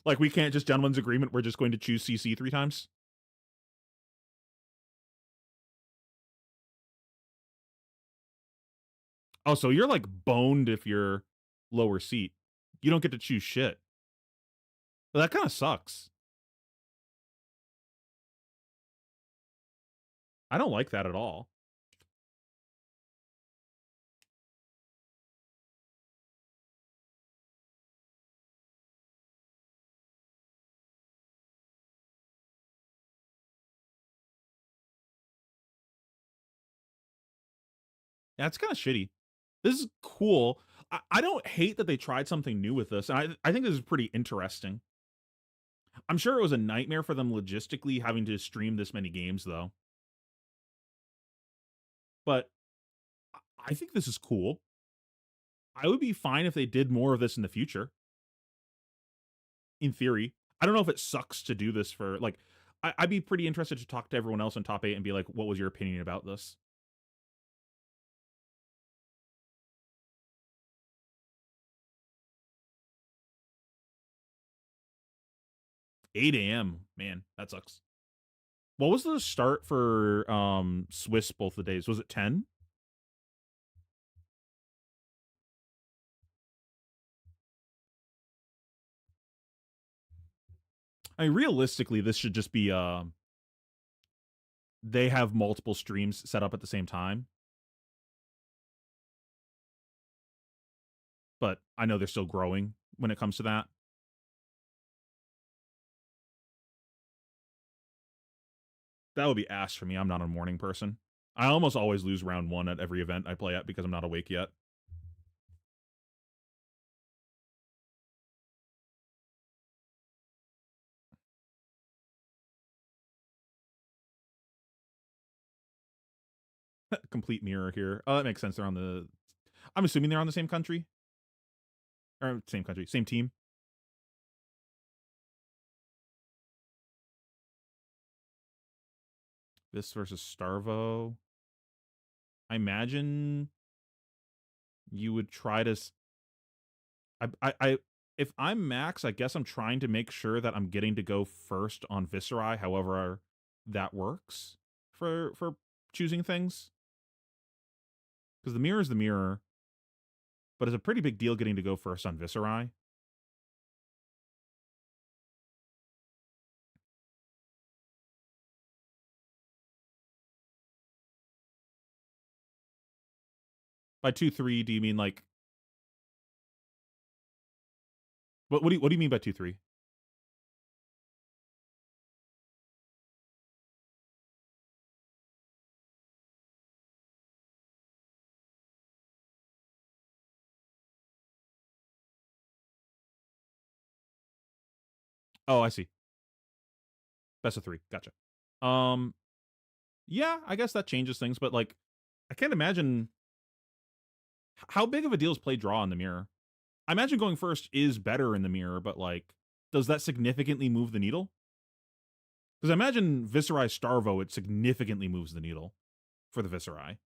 Like, we can't just gentleman's agreement, we're just going to choose CC 3 times. Oh, so you're like boned if you're lower seat. You don't get to choose shit. But that kind of sucks. I don't like that at all. Yeah, it's kind of shitty. This is cool. I don't hate that they tried something new with this. And I think this is pretty interesting. I'm sure it was a nightmare for them logistically having to stream this many games, though. But I think this is cool. I would be fine if they did more of this in the future. In theory. I don't know if it sucks to do this for, like, I'd be pretty interested to talk to everyone else in top 8 and be like, what was your opinion about this? $8 a.m. Man, that sucks. What was the start for Swiss both the days? Was it 10? I mean, realistically, this should just be they have multiple streams set up at the same time. But I know they're still growing when it comes to that. That would be ass for me. I'm not a morning person. I almost always lose round 1 at every event I play at because I'm not awake yet. Complete mirror here. Oh, that makes sense. They're on the... I'm assuming they're on the same country. Or same country. Same team. This versus Starvo. I imagine you would try to... if I'm Max, I guess I'm trying to make sure that I'm getting to go first on Viserai, however that works for choosing things. Because the mirror is the mirror, but it's a pretty big deal getting to go first on Viserai. By 2-3, do you mean like... What do you mean by 2-3? Oh, I see. Best of 3. Gotcha. Yeah, I guess that changes things, but like, I can't imagine how big of a deal is play draw in the mirror. I imagine going first is better in the mirror, but like, does that significantly move the needle? Because I imagine Viserai Starvo, it significantly moves the needle for the Viserai.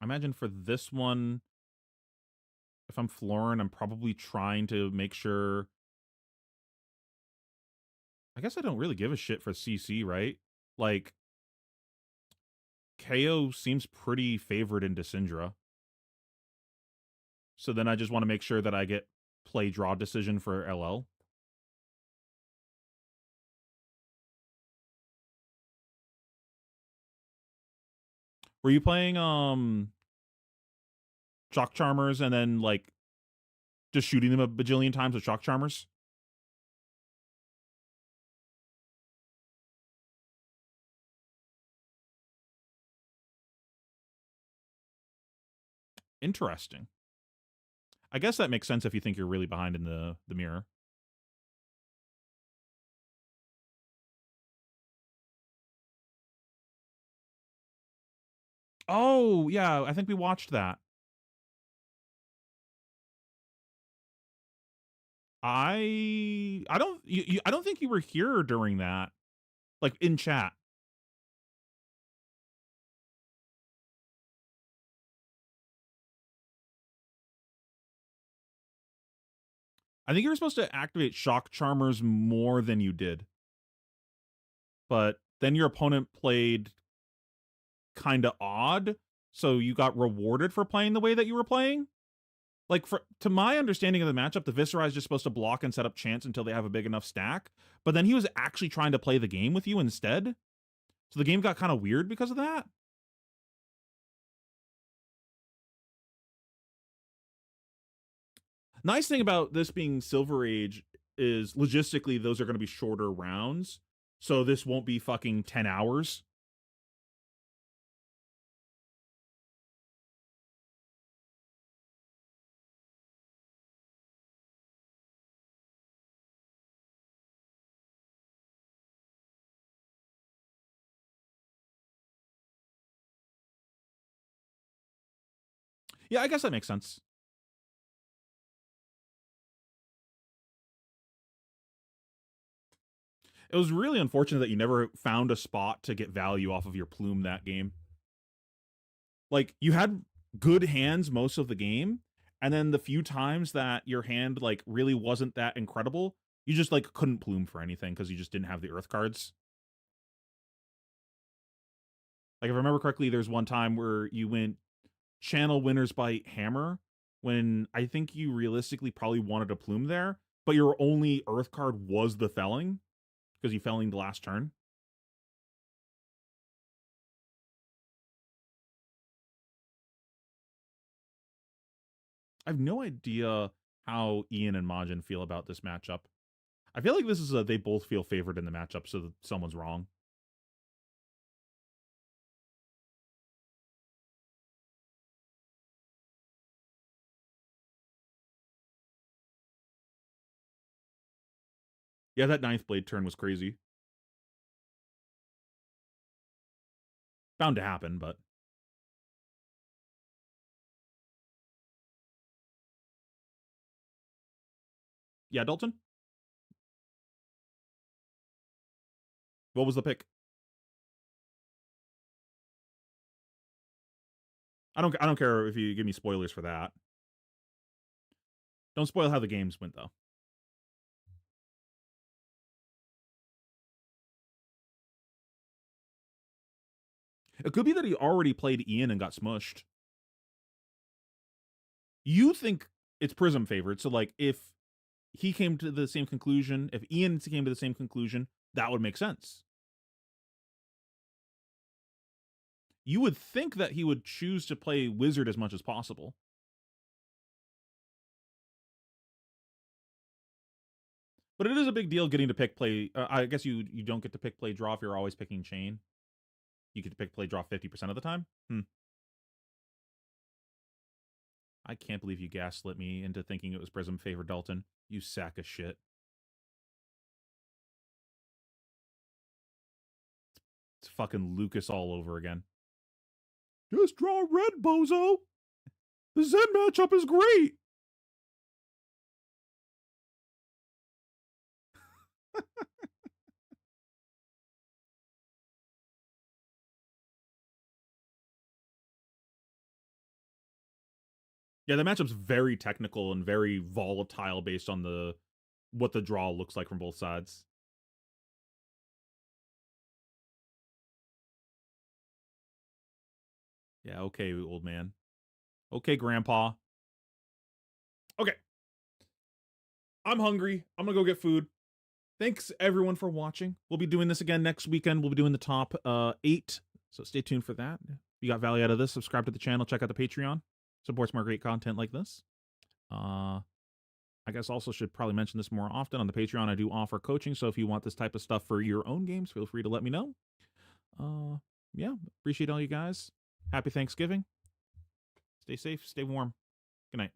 I imagine for this one, if I'm Florin, I'm probably trying to make sure... I guess I don't really give a shit for CC, right? Like, KO seems pretty favored into Syndra. So then I just want to make sure that I get play draw decision for LL. Were you playing Shock Charmers and then like just shooting them a bajillion times with Shock Charmers? Interesting. I guess that makes sense if you think you're really behind in the mirror. Oh, yeah, I think we watched that. I don't think you were here during that. Like in chat. I think you were supposed to activate Shock Charmers more than you did. But then your opponent played kind of odd, so you got rewarded for playing the way that you were playing. Like, to my understanding of the matchup, the Viserai is just supposed to block and set up chance until they have a big enough stack. But then he was actually trying to play the game with you instead. So the game got kind of weird because of that. Nice thing about this being Silver Age is logistically those are going to be shorter rounds. So this won't be fucking 10 hours. Yeah, I guess that makes sense. It was really unfortunate that you never found a spot to get value off of your plume that game. Like, you had good hands most of the game, and then the few times that your hand, like, really wasn't that incredible, you just, like, couldn't plume for anything because you just didn't have the earth cards. Like, if I remember correctly, there's one time where you went channel Winner's Bite Hammer when I think you realistically probably wanted a plume there, but your only earth card was the felling because you felling the last turn. I have no idea how Ian and Majin feel about this matchup. I feel like this is they both feel favored in the matchup, so that someone's wrong. Yeah, that 9th blade turn was crazy. Bound to happen, but... Yeah, Dalton? What was the pick? I don't care if you give me spoilers for that. Don't spoil how the games went, though. It could be that he already played Ian and got smushed. You think it's Prism favored, so, like, if he came to the same conclusion, if Ian came to the same conclusion, that would make sense. You would think that he would choose to play Wizard as much as possible. But it is a big deal getting to pick play. I guess you don't get to pick play draw if you're always picking chain. You get to pick play draw 50% of the time. I can't believe you gaslit me into thinking it was Prism favored Dalton. You sack of shit. It's fucking Lucas all over again. Just draw red, bozo. The Zen matchup is great. Yeah, the matchup's very technical and very volatile based on what the draw looks like from both sides. Yeah, okay, old man. Okay, grandpa. Okay. I'm hungry. I'm gonna go get food. Thanks, everyone, for watching. We'll be doing this again next weekend. We'll be doing the top 8, so stay tuned for that. If you got value out of this, subscribe to the channel, check out the Patreon. Supports more great content like this. I guess also should probably mention this more often. On the Patreon, I do offer coaching, so if you want this type of stuff for your own games, feel free to let me know. Yeah, appreciate all you guys. Happy Thanksgiving. Stay safe, stay warm. Good night.